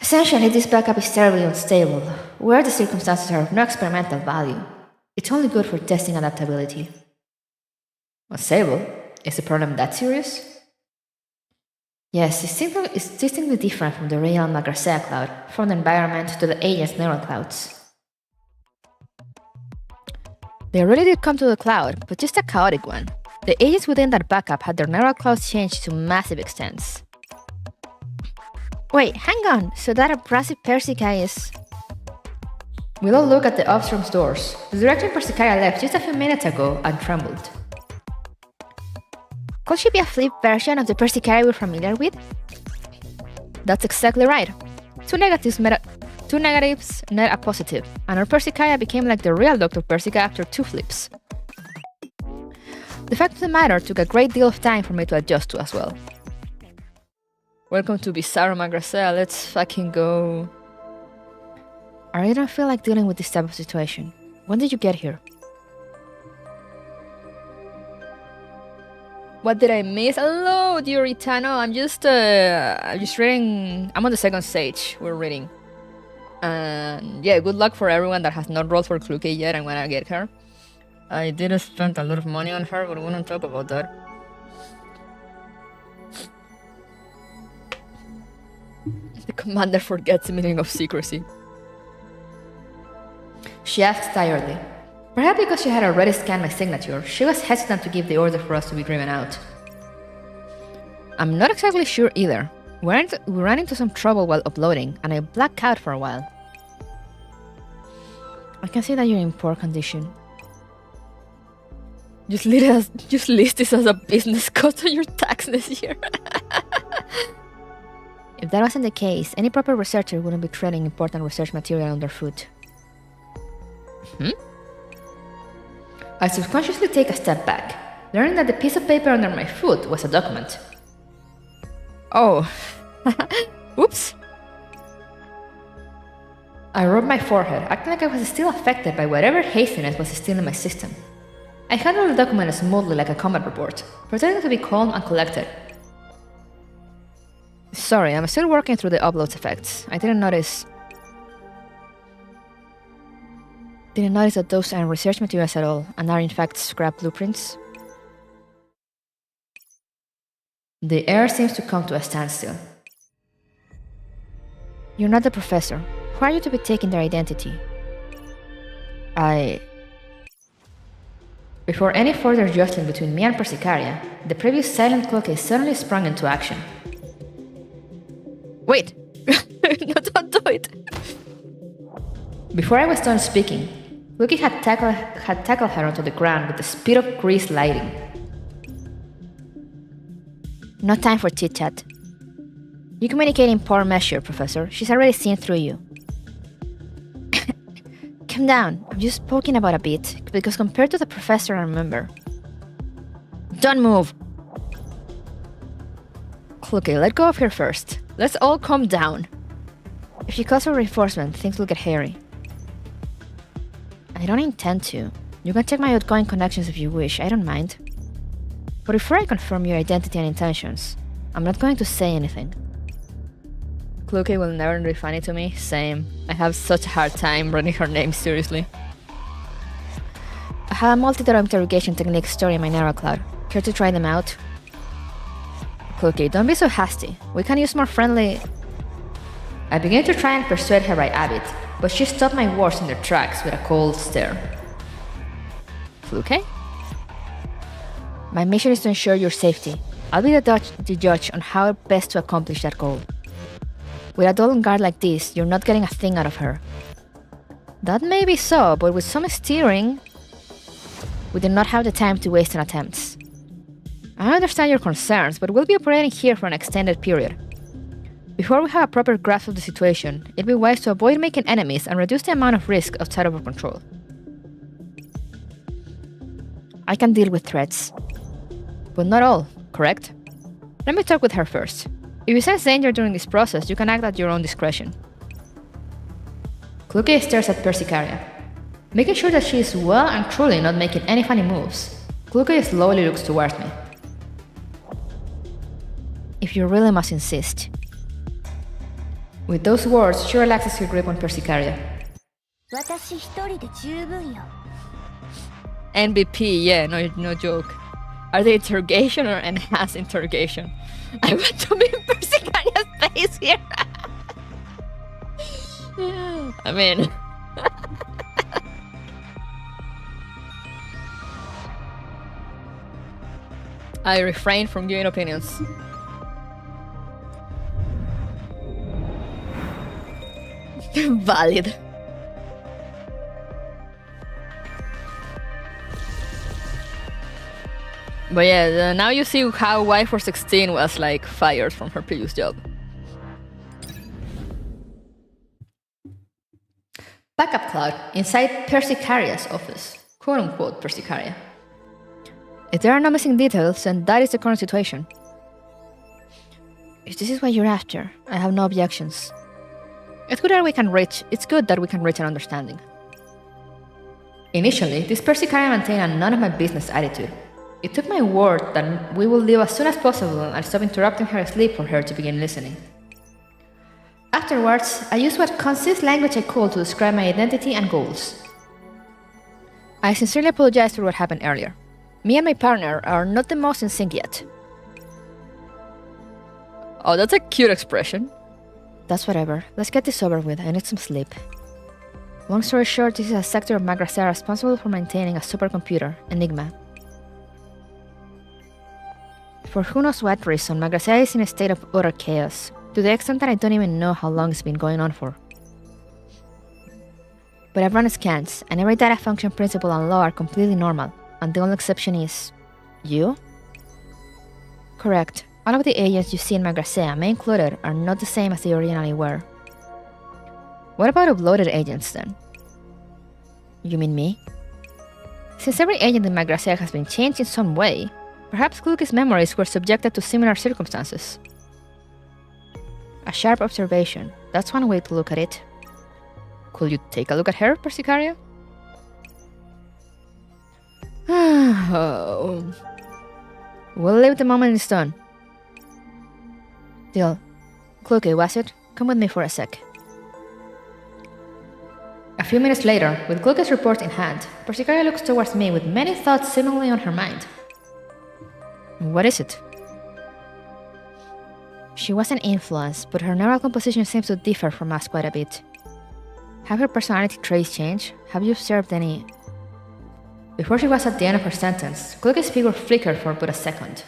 Essentially, this backup is terribly unstable, where the circumstances are of no experimental value. It's only good for testing adaptability. Unstable? Is the problem that serious? Yes, it's distinctly different from the real Magrasea cloud, from the environment to the agent's neural clouds. They really did come to the cloud, but just a chaotic one. The agents within that backup had their neural clouds changed to massive extents. Wait, hang on, so that abrasive Persica is... Willow looked at the ops room's doors. The director Persicaria left just a few minutes ago and trembled. Could she be a flipped version of the Persicaria we're familiar with? That's exactly right. Two negatives net a positive, and our Persicaria became like the real Dr. Persica after 2 flips. The fact of the matter took a great deal of time for me to adjust to as well. Welcome to Bizarro Magrasea, let's fucking go. I really don't feel like dealing with this type of situation. When did you get here? What did I miss? Hello, Dioritano. I'm just reading. I'm on the second stage. We're reading. And yeah, good luck for everyone that has not rolled for Kluke yet. I'm gonna get her. I did spend a lot of money on her, but we won't talk about that. The commander forgets the meaning of secrecy. She asked tiredly. Perhaps because she had already scanned my signature, she was hesitant to give the order for us to be driven out. I'm not exactly sure either. We ran into some trouble while uploading, and I blacked out for a while. I can see that you're in poor condition. Just list this as a business cost on your tax this year. If that wasn't the case, any proper researcher wouldn't be treading important research material underfoot. I subconsciously take a step back, learning that the piece of paper under my foot was a document. Oh. Oops. I rubbed my forehead, acting like I was still affected by whatever hastiness was still in my system. I handled the document smoothly like a combat report, pretending to be calm and collected. Sorry, I'm still working through the uploads effects. I didn't notice that those aren't research materials at all, and are in fact scrap blueprints. The air seems to come to a standstill. You're not the professor. Who are you to be taking their identity? Before any further jostling between me and Persicaria, the previous silent clock suddenly sprung into action. Wait! No, don't do it! Before I was done speaking, Lucky had tackled her onto the ground with the speed of grease lighting. No time for chit-chat. You communicate in poor measure, Professor. She's already seen through you. Calm down. I'm just poking about a bit, because compared to the Professor I remember... Don't move! Okay, let go of her first. Let's all calm down. If you call for reinforcement, things will get hairy. I don't intend to. You can check my outgoing connections if you wish, I don't mind. But before I confirm your identity and intentions, I'm not going to say anything. Kluke will never be funny to me, same. I have such a hard time running her name seriously. I have a multi-door interrogation technique stored in my neural cloud. Care to try them out? Kluke, don't be so hasty. We can use more friendly... I began to try and persuade her by habit, but she stopped my words in their tracks with a cold stare. Kluke? My mission is to ensure your safety. I'll be the judge on how best to accomplish that goal. With a dull guard like this, you're not getting a thing out of her. That may be so, but with some steering, we do not have the time to waste on attempts. I understand your concerns, but we'll be operating here for an extended period. Before we have a proper grasp of the situation, it'd be wise to avoid making enemies and reduce the amount of risk outside of our control. I can deal with threats. But not all, correct? Let me talk with her first. If you sense danger during this process, you can act at your own discretion. Kluke stares at Persicaria, making sure that she is well and truly not making any funny moves. Kluke slowly looks towards me. If you really must insist. With those words, she relaxes her grip on Persicaria. 私一人で十分よ。 NBP, yeah, no joke. Are they interrogation or enhanced interrogation? I want to be in Persicaria's face here. I mean... I refrain from giving opinions. Valid. But yeah, now you see how Y416 was like fired from her previous job. Backup cloud inside Persicaria's office. Quote-unquote Persicaria. If there are no missing details, then that is the current situation. If this is what you're after, I have no objections. It's good that we can reach an understanding. Initially, this Persicaria maintained a none-of-my-business attitude. It took my word that we will leave as soon as possible and stop interrupting her sleep for her to begin listening. Afterwards, I used what concise language I could to describe my identity and goals. I sincerely apologize for what happened earlier. Me and my partner are not the most in sync yet. Oh, that's a cute expression. That's whatever. Let's get this over with. I need some sleep. Long story short, this is a sector of Magrasea responsible for maintaining a supercomputer, Enigma. For who knows what reason, Magrasea is in a state of utter chaos, to the extent that I don't even know how long it's been going on for. But I've run scans, and every data function principle and law are completely normal, and the only exception is... you? Correct. All of the agents you see in Magrasea, me included, are not the same as they originally were. What about uploaded agents then? You mean me? Since every agent in Magrasea has been changed in some way, perhaps Kluke's memories were subjected to similar circumstances. A sharp observation. That's one way to look at it. Could you take a look at her, Persicaria? Oh. We'll leave the moment in stone. Deal. Kluke, was it? Come with me for a sec. A few minutes later, with Kluke's report in hand, Persicaria looks towards me with many thoughts seemingly on her mind. What is it? She was an influence, but her neural composition seems to differ from us quite a bit. Have her personality traits changed? Have you observed any... Before she was at the end of her sentence, Kluke's figure flickered for but a second.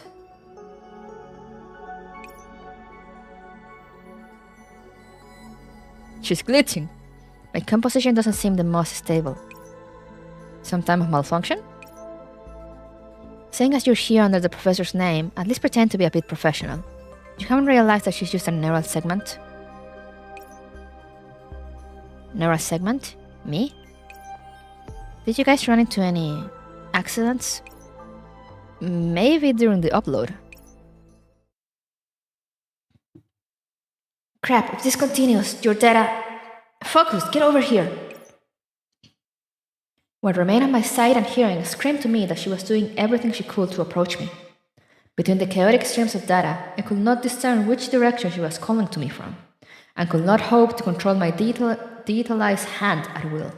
She's glitching. My composition doesn't seem the most stable. Some type of malfunction? Seeing as you're here under the professor's name, at least pretend to be a bit professional. You haven't realized that she's just a neural segment? Neural segment? Me? Did you guys run into any... accidents? Maybe during the upload. Crap, if this continues, your data... Focus, get over here! What remained on my sight and hearing screamed to me that she was doing everything she could to approach me. Between the chaotic streams of data, I could not discern which direction she was calling to me from, and could not hope to control my detailized hand at will.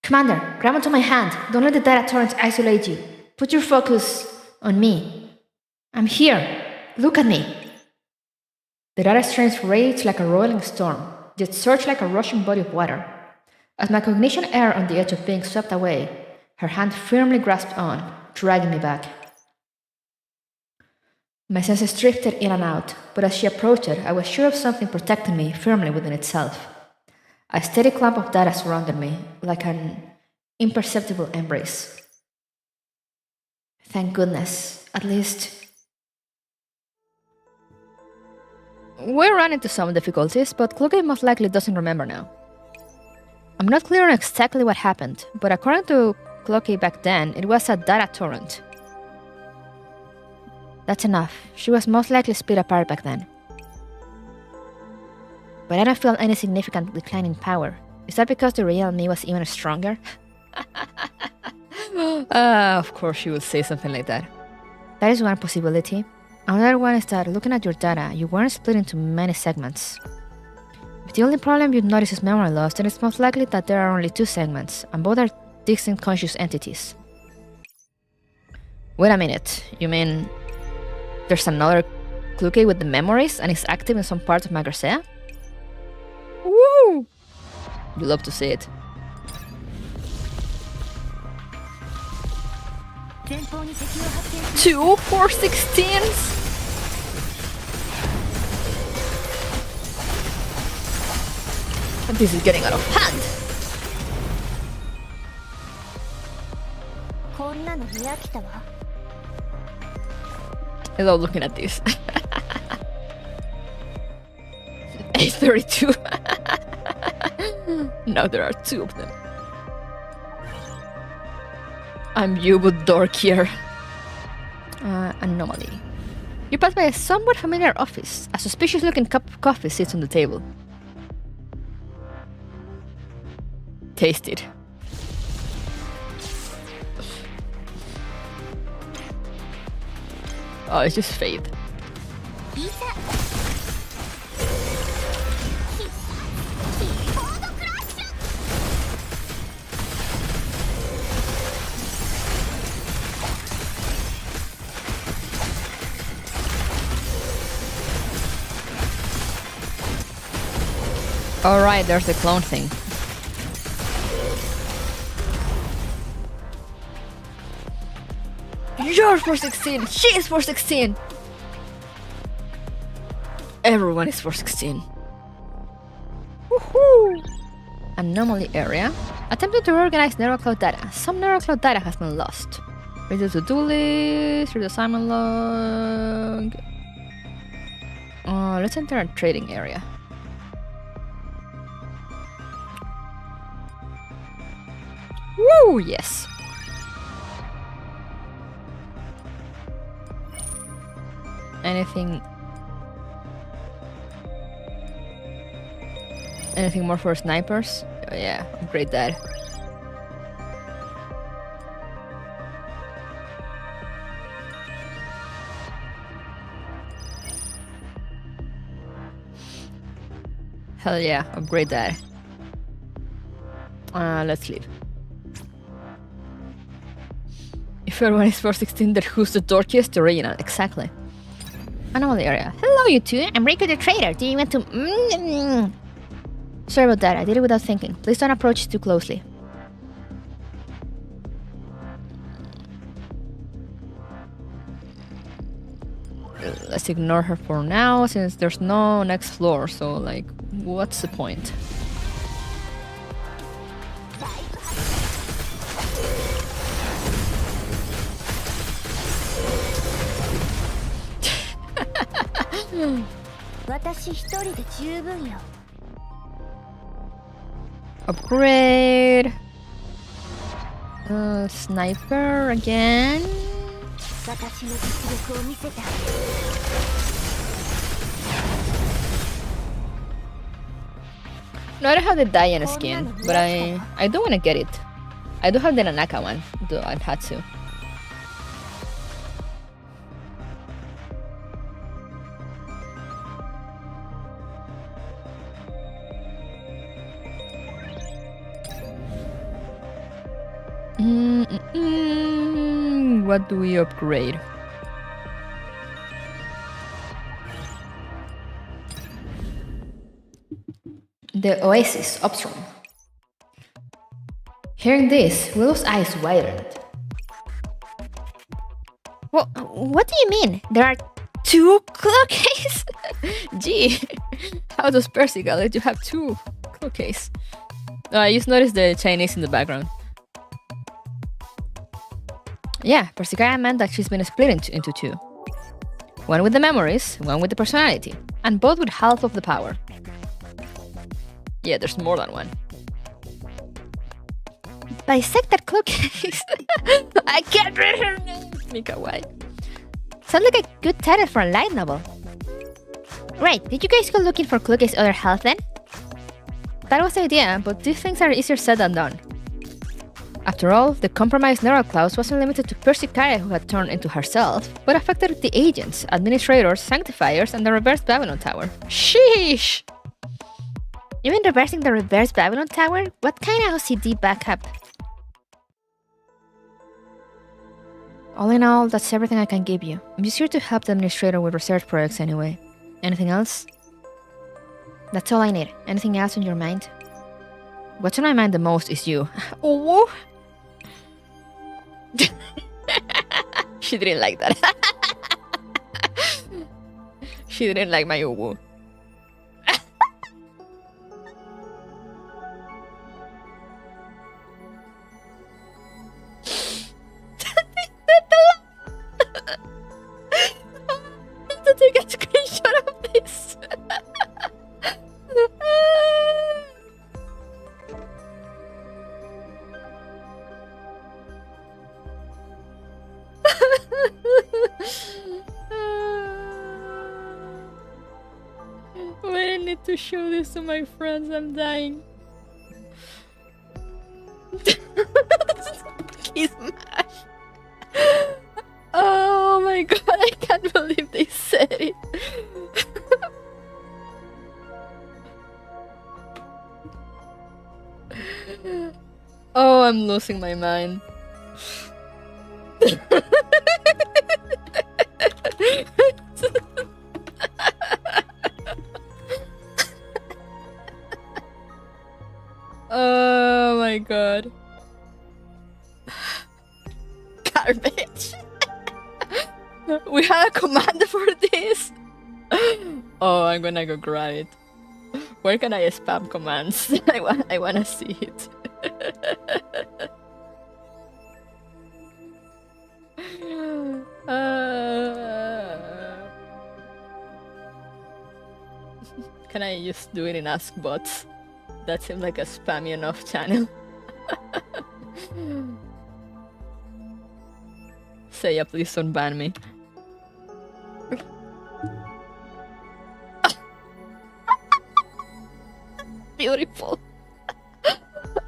Commander, grab onto my hand. Don't let the data torrents isolate you. Put your focus on me. I'm here. Look at me. The data streams raged like a rolling storm, yet surged like a rushing body of water. As my cognition erred on the edge of being swept away, her hand firmly grasped on, dragging me back. My senses drifted in and out, but as she approached it, I was sure of something protecting me firmly within itself. A steady clump of data surrounded me, like an imperceptible embrace. Thank goodness, at least. We ran into some difficulties, but Cloaky most likely doesn't remember now. I'm not clear on exactly what happened, but according to Cloaky back then, it was a data torrent. That's enough. She was most likely split apart back then. But I don't feel any significant decline in power. Is that because the real me was even stronger? Of course she would say something like that. That is one possibility. Another one is that looking at your data, you weren't split into many segments. If the only problem you'd notice is memory loss, then it's most likely that there are only 2 segments, and both are distinct conscious entities. Wait a minute, you mean there's another Cloaky with the memories and is active in some part of Magrosea? Woo! You love to see it. 2 416s? This is getting out of hand. I love looking at this. 832. Now there are 2 of them. I'm you, but dorkier. Anomaly. You pass by a somewhat familiar office. A suspicious-looking cup of coffee sits on the table. Taste it. Oh, it's just fade. Alright, there's the clone thing. You're 416! She is 416! Everyone is 416. Woohoo! Anomaly area. Attempting to organize NeuroCloud data. Some NeuroCloud data has been lost. Read the to-do list, read the assignment log. Let's enter a trading area. Woo! Yes. Anything more for snipers? Oh, yeah, upgrade that. Hell yeah, upgrade that. Let's leave. If everyone is 416, then who's the dorkiest? The original, exactly. Anomaly area. Hello, you two. I'm Rico the Trader. Do you want to... Sorry about that. I did it without thinking. Please don't approach too closely. Let's ignore her for now, since there's no next floor. So, like, what's the point? Upgrade. Sniper again. No, I don't have the Diana skin, but I do want to get it. I do have the Nanaka one, though I'd had to. What do we upgrade? The Oasis Upstream. Hearing this, Willow's eyes widened. What do you mean? There are 2 clockcase? Gee, how does Persica let you have 2 clockcase? No, I just noticed the Chinese in the background. Yeah, Persica meant that she's been split into 2. One with the memories, one with the personality, and both with half of the power. Yeah, there's more than one. Bisect that clockcase. I can't read her name. Mika, why? Sounds like a good title for a light novel. Right, did you guys go looking for Clookie's other half then? That was the idea, but these things are easier said than done. After all, the compromised neural clouds wasn't limited to Persica, who had turned into herself, but affected the agents, administrators, sanctifiers, and the reversed Babylon Tower. Sheesh! Even reversing the reverse Babylon Tower? What kind of OCD backup? All in all, that's everything I can give you. I'm just here to help the administrator with research projects anyway. Anything else? That's all I need. Anything else on your mind? What's on my mind the most is you. Oh! She didn't like that. She didn't like my uwu. To take a screenshot of this. Wait, I need to show this to my friends. I'm dying. Kiss mash. Oh my god, I can't believe they said it. Oh, I'm losing my mind. Oh my god. Garbage. We have a command for this. Oh, I'm gonna go grab it. Where can I spam commands? I wanna see it. Can I just do it in Ask Bots? That seems like a spammy enough channel. Say yeah, please don't ban me. Beautiful.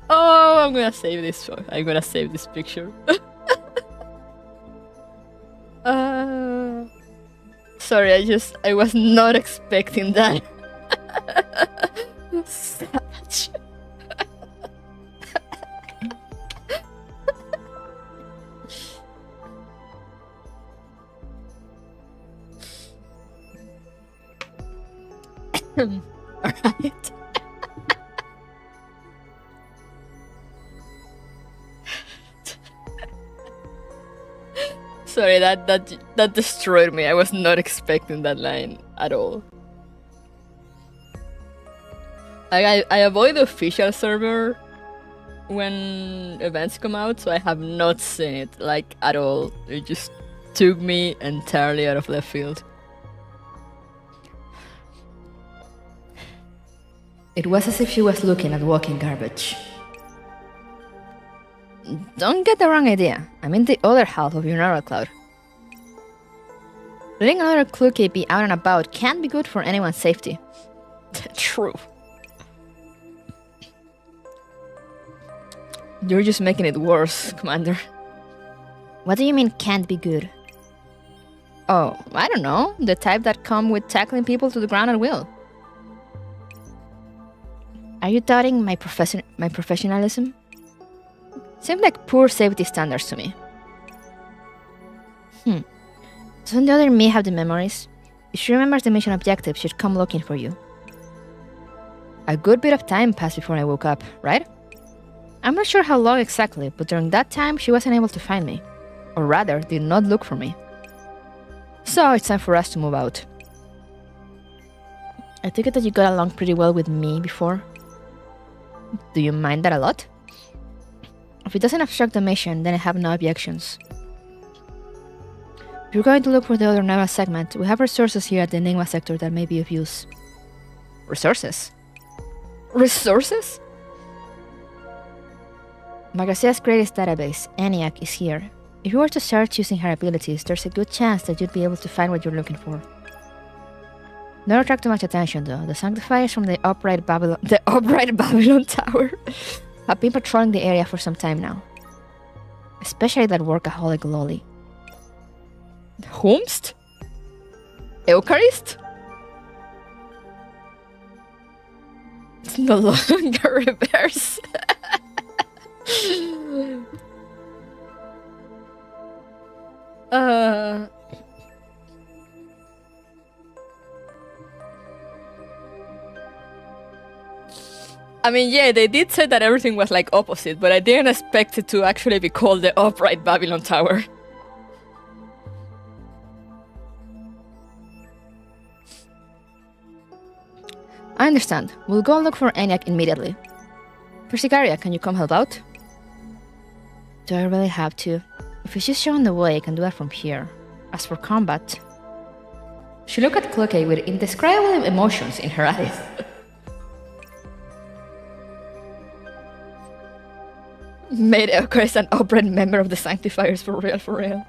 Oh, I'm gonna save this. I'm gonna save this picture. Sorry, I was not expecting that. Savage. Alright. Sorry, that destroyed me. I was not expecting that line at all. I avoid the official server when events come out, so I have not seen it, like, at all. It just took me entirely out of left field. It was as if she was looking at walking garbage. Don't get the wrong idea. I mean the other half of your neural cloud. Letting another Clookie be out and about can't be good for anyone's safety. True. You're just making it worse, Commander. What do you mean can't be good? Oh, I don't know. The type that come with tackling people to the ground at will. Are you doubting my professionalism? Seem like poor safety standards to me. Doesn't the other me have the memories? If she remembers the mission objective, she'd come looking for you. A good bit of time passed before I woke up, right? I'm not sure how long exactly, but during that time she wasn't able to find me. Or rather, did not look for me. So it's time for us to move out. I take it that you got along pretty well with me before. Do you mind that a lot? If it doesn't obstruct the mission, then I have no objections. If you're going to look for the other Neva segment, we have resources here at the Enigma sector that may be of use. Resources? Resources? Magasea's greatest database, ENIAC, is here. If you were to search using her abilities, there's a good chance that you'd be able to find what you're looking for. Don't attract too much attention though. The Sanctifiers from the upright Babylon Tower have been patrolling the area for some time now. Especially that workaholic lolly. Whomst? Eucharist? It's no longer reverse. I mean, yeah, they did say that everything was like opposite, but I didn't expect it to actually be called the upright Babylon Tower. I understand. We'll go look for ENIAC immediately. Persicaria, can you come help out? Do I really have to? If it's just showing the way, I can do that from here. As for combat... She looked at Cloakey with indescribable emotions in her eyes. Made Eucharist an upright member of the Sanctifiers for real.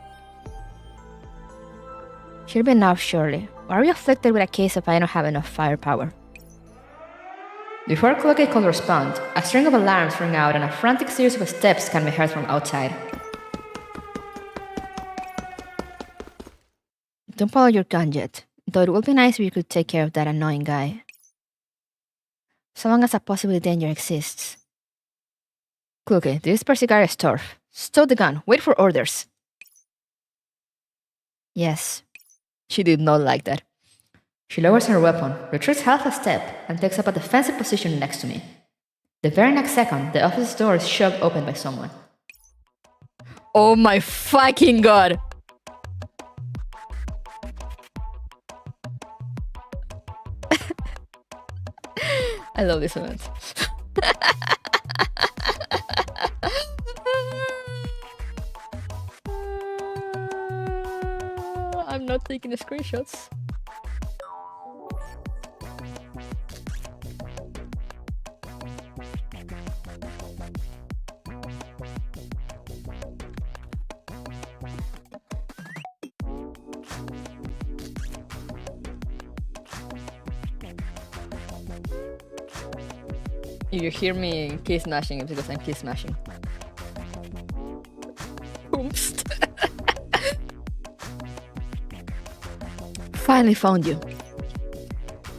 She'll be enough, surely. Or are you afflicted with a case of I don't have enough firepower? Before Cloakey could respond, a string of alarms rang out and a frantic series of steps can be heard from outside. Don't follow your gun yet, though it would be nice if you could take care of that annoying guy. So long as a possible danger exists. Cloakey, this is Persicaria's turf. Stow the gun, wait for orders. Yes. She did not like that. She lowers her weapon, retreats half a step, and takes up a defensive position next to me. The very next second, the office door is shoved open by someone. Oh my fucking god! I love this event. I'm not taking the screenshots. If you hear me key smashing, it's because I'm key smashing. Oops. Finally found you.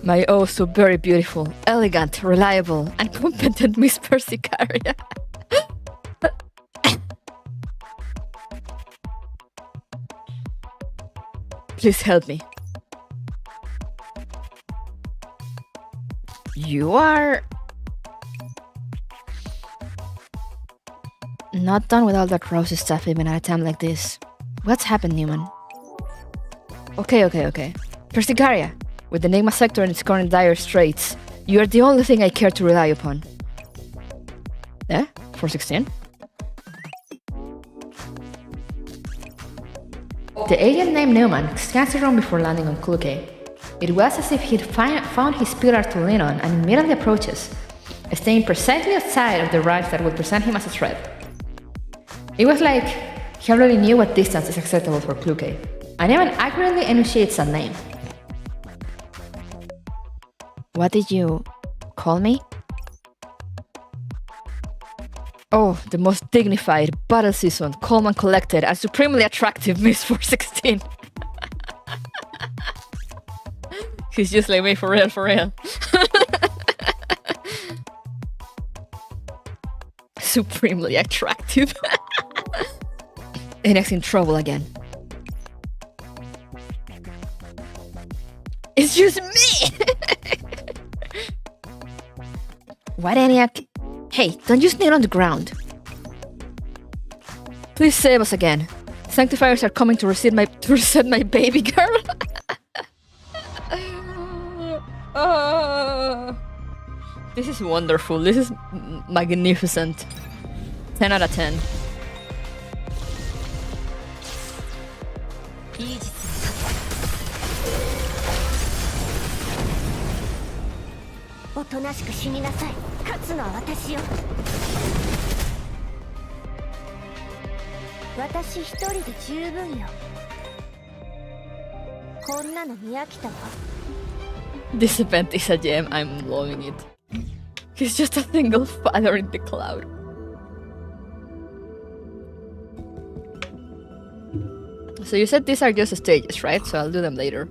My oh so very beautiful, elegant, reliable, and competent Miss Persicaria. Please help me. You are... Not done with all that rosy stuff even at a time like this. What's happened, Newman? Okay. Persicaria, with the Enigma sector in its current dire straits, you are the only thing I care to rely upon. Eh? 416? The agent named Newman scans the room before landing on Cloakey. It was as if he'd found his pillar to lean on and immediately approaches, staying precisely outside of the range that would present him as a threat. It was like he already knew what distance is acceptable for Cloakey, and even accurately enunciates a name. What did you... call me? Oh, the most dignified, battle-seasoned, calm and collected, and supremely attractive Miss 416. He's just like me, for real. Supremely attractive. Eniac's in trouble again. It's just me! What, ENIAC? Hey, don't just kneel on the ground. Please save us again. Sanctifiers are coming to reset my baby girl. This is wonderful. This is magnificent. 10 out of 10. This event is a gem. I'm loving it. He's just a single father in the cloud. So you said these are just stages, right? So I'll do them later.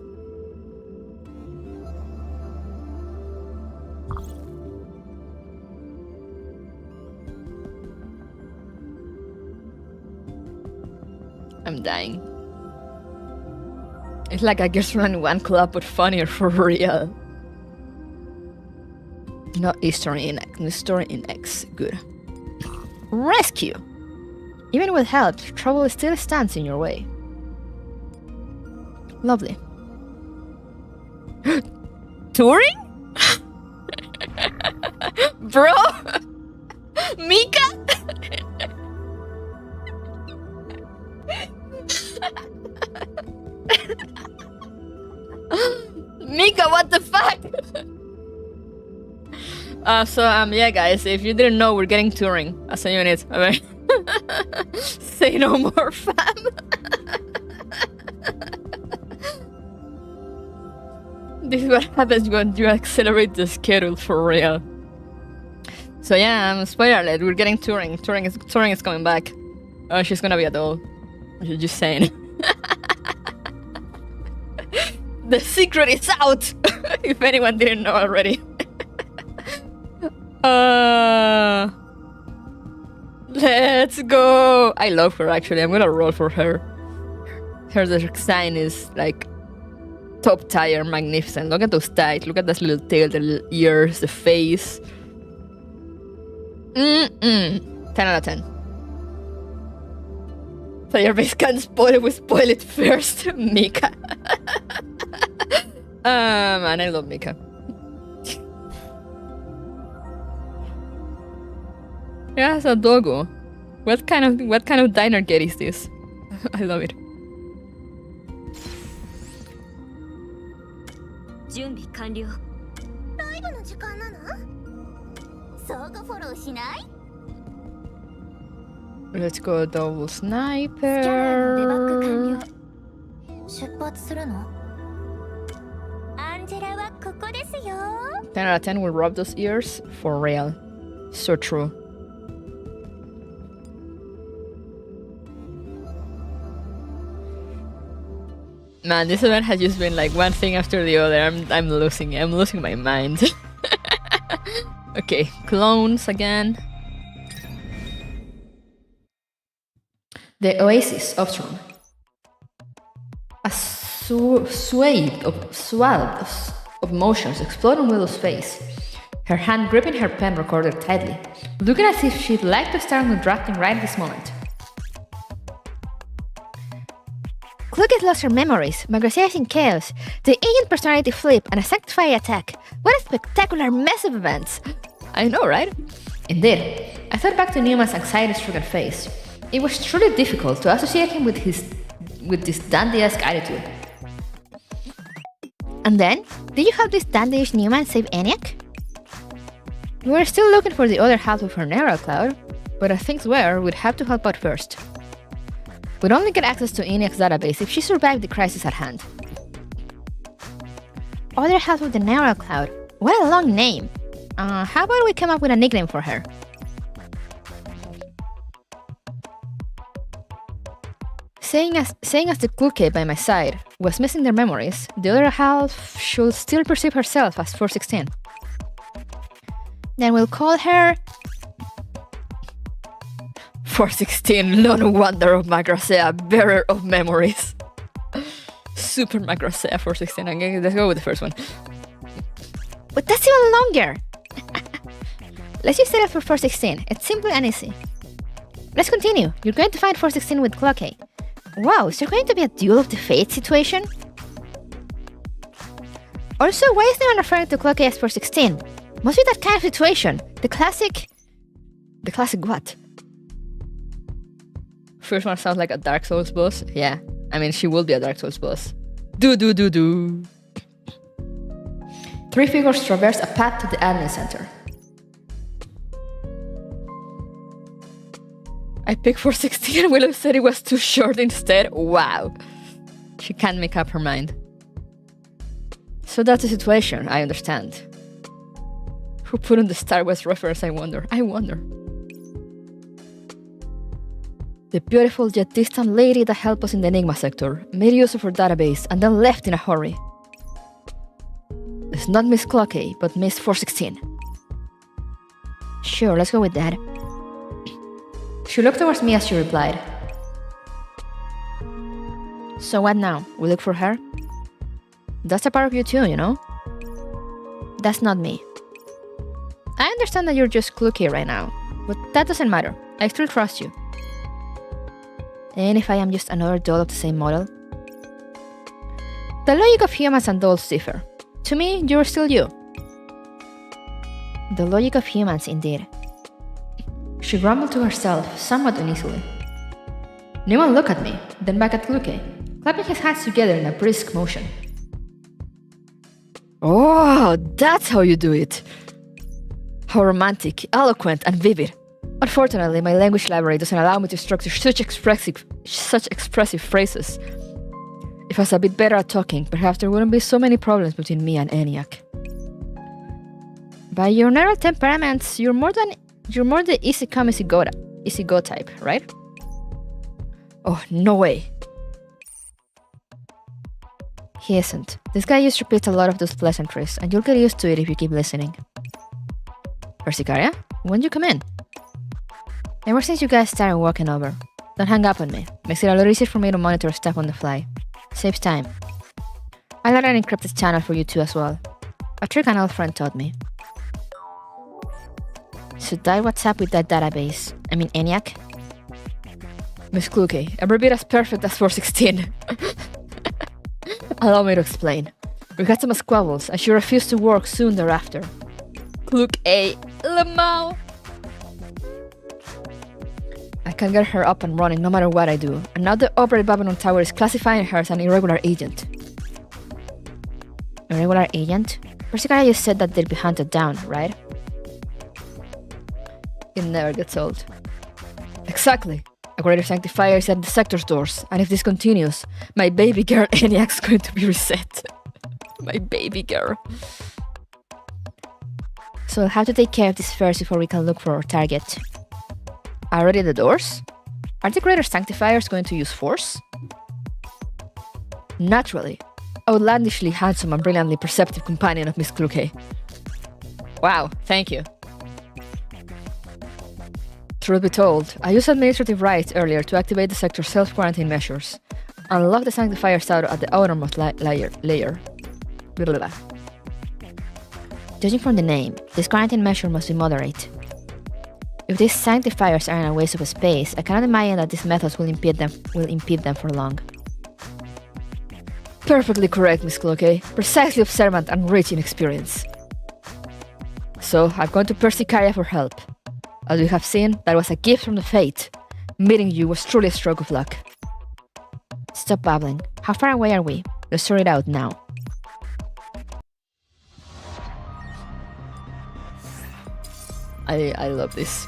I'm dying. It's like a Girls Run 1 club, but funnier for real. Not history in X. History in X. Good. Rescue! Even with help, trouble still stands in your way. Lovely. Touring? Bro? Mika? Mika, what the fuck? Yeah, guys, if you didn't know, we're getting touring as a unit. I mean, say no more, fam. This is what happens when you accelerate the schedule for real. So yeah, spoiler alert, we're getting touring. Touring is coming back. Oh, she's gonna be a doll. Just saying. The secret is out! If anyone didn't know already. Let's go! I love her, actually. I'm gonna roll for her. Her design is like top tier, magnificent. Look at those tights. Look at this little tail, the little ears, the face. 10 out of 10. Player base can't spoil it, we spoil it first. Mika. Man, I love Mika. Yeah, it's a doggo. What kind of diner get is this? I love it. Let's go double sniper. 10 out of 10 will rub those ears for real. So true. Man, this event has just been like one thing after the other. I'm losing my mind. Okay, clones again. The Oasis Option. A swathe of motions explode on Willow's face, her hand gripping her pen recorder tightly, looking as if she'd like to start on drafting right at this moment. Cluck has lost her memories, Magracia is in chaos, the agent personality flip, and a sanctify attack. What a spectacular mess of events! I know, right? Indeed. I thought back to Newman's anxiety-stricken face. It was truly difficult to associate him with this dandy-esque attitude. And then, did you help this dandyish Newman save ENIAC? We were still looking for the other half of her neural cloud, but as things were, we'd have to help out first. We'd only get access to ENIAC's database if she survived the crisis at hand. Other half of the neural cloud. What a long name! How about we come up with a nickname for her? Saying as the Kluke by my side was missing their memories, the other half should still perceive herself as 416. Then we'll call her 416, lone wonder of Magracea, bearer of memories. Super Magracea 416. Okay, let's go with the first one. But that's even longer! Let's just settle for 416. It's simple and easy. Let's continue. You're going to find 416 with Clockey. Wow, is there going to be a duel of the fate situation? Also, why is no one referring to Clock as 416? Must be that kind of situation. The classic what? First one sounds like a Dark Souls boss. Yeah, I mean, she will be a Dark Souls boss. Do. 3 figures traverse a path to the admin center. I picked 416 and Willow said it was too short instead. Wow. She can't make up her mind. So that's the situation, I understand. Who put in the Star Wars reference, I wonder. The beautiful yet distant lady that helped us in the Enigma sector made use of her database and then left in a hurry. It's not Miss Clocky, but Miss 416. Sure, let's go with that. She looked towards me as she replied. So what now? We look for her? That's a part of you too, you know? That's not me. I understand that you're just Clocky right now, but that doesn't matter. I still trust you. And if I am just another doll of the same model? The logic of humans and dolls differ. To me, you're still you. The logic of humans, indeed. She grumbled to herself, somewhat uneasily. Newman looked at me, then back at Luke, clapping his hands together in a brisk motion. Oh, that's how you do it. How romantic, eloquent, and vivid. Unfortunately, my language library doesn't allow me to structure such expressive phrases. If I was a bit better at talking, perhaps there wouldn't be so many problems between me and ENIAC. By your neural temperaments, you're more the easy come, easy go type, right? Oh, no way. He isn't. This guy just repeats a lot of those pleasantries, and you'll get used to it if you keep listening. Persicaria, when did you come in? Ever since you guys started walking over. Don't hang up on me. Makes it a lot easier for me to monitor stuff on the fly. Saves time. I let an encrypted channel for you too as well. A trick an old friend taught me. So that what's up with that database? I mean ENIAC? Miss Kluke, every bit as perfect as 416. Allow me to explain. We had some squabbles and she refused to work soon thereafter. Kluke, Lamau. I can get her up and running no matter what I do, and now the Opera Babylon Tower is classifying her as an irregular agent. Irregular agent? Persicaria just said that they'd be hunted down, right? It never gets old. Exactly. A greater sanctifier is at the sector's doors, and if this continues, my baby girl ENIAC's going to be reset. My baby girl. So we'll have to take care of this first before we can look for our target. Already at the doors? Are the greater sanctifiers going to use force? Naturally. Outlandishly handsome and brilliantly perceptive companion of Miss Kluke. Wow, thank you. Truth be told, I used administrative rights earlier to activate the sector's self-quarantine measures, and lock the sanctifiers out at the outermost layer. Blah. Judging from the name, this quarantine measure must be moderate. If these sanctifiers are in a waste of space, I cannot imagine that these methods will impede them for long. Perfectly correct, Miss Cloquet. Precisely observant and rich in experience. So, I've gone to Persicaria for help. As you have seen, that was a gift from the fate. Meeting you was truly a stroke of luck. Stop babbling. How far away are we? Let's sort it out now. I love this.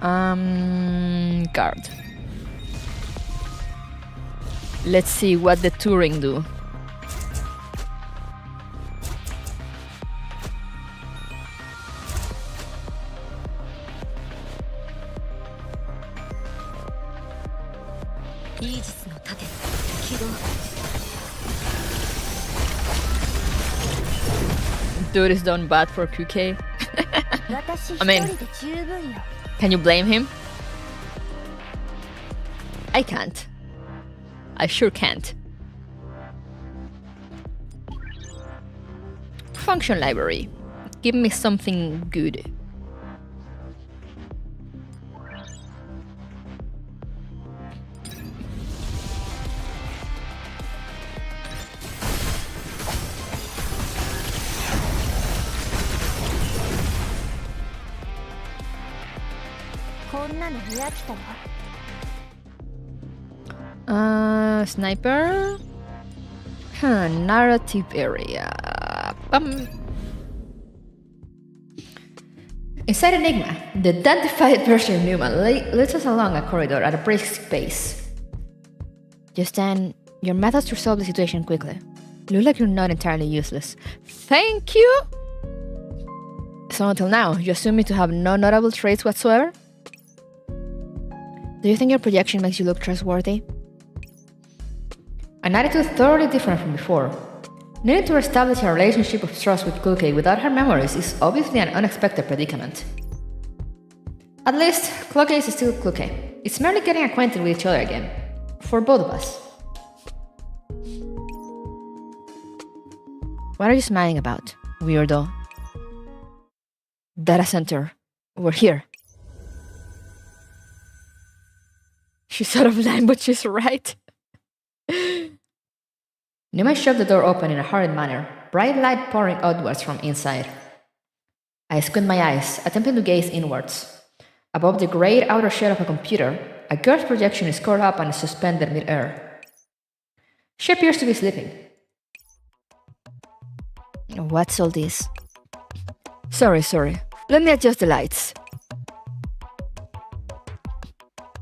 Guard. Let's see what the Turing do. Dude is done bad for QK. I mean, can you blame him? I can't. I sure can't. Function library. Give me something good. 女の部屋来たわ。 Sniper. Huh, narrative area. Inside Enigma, the identified version of Newman leads us along a corridor at a brisk pace. Just then, your methods to solve the situation quickly. Look like you're not entirely useless. Thank you. So until now, you assume me to have no notable traits whatsoever? Do you think your projection makes you look trustworthy? An attitude thoroughly different from before. Needing to establish a relationship of trust with Cookie without her memories is obviously an unexpected predicament. At least, Cookie is still Cookie. It's merely getting acquainted with each other again. For both of us. What are you smiling about, weirdo? Data center. We're here. She's out of line, but she's right. Newman shoved the door open in a hurried manner, bright light pouring outwards from inside. I squint my eyes, attempting to gaze inwards. Above the grey outer shell of a computer, a girl's projection is caught up and suspended mid-air. She appears to be sleeping. What's all this? Sorry. Let me adjust the lights.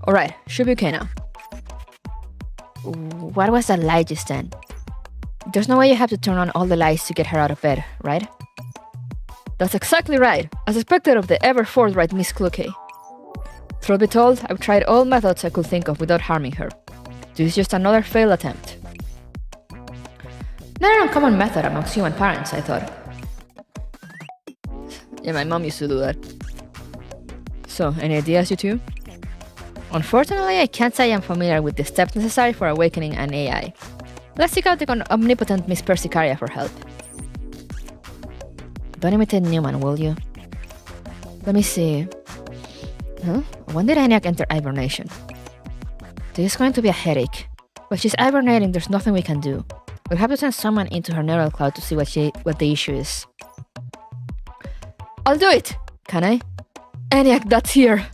Alright, should be okay now. What was that light just then? There's no way you have to turn on all the lights to get her out of bed, right? That's exactly right, as expected of the ever-forthright Miss Cloquet. Truth be told, I've tried all methods I could think of without harming her. This is just another failed attempt. Not an uncommon method amongst human parents, I thought. Yeah, my mom used to do that. So, any ideas, you two? Unfortunately, I can't say I'm familiar with the steps necessary for awakening an AI. Let's seek out the omnipotent Miss Persicaria for help. Don't imitate Newman, will you? Let me see. Huh? When did ENIAC enter hibernation? This is going to be a headache. While she's hibernating, there's nothing we can do. We'll have to send someone into her neural cloud to see what the issue is. I'll do it! Can I? ENIAC, that's here!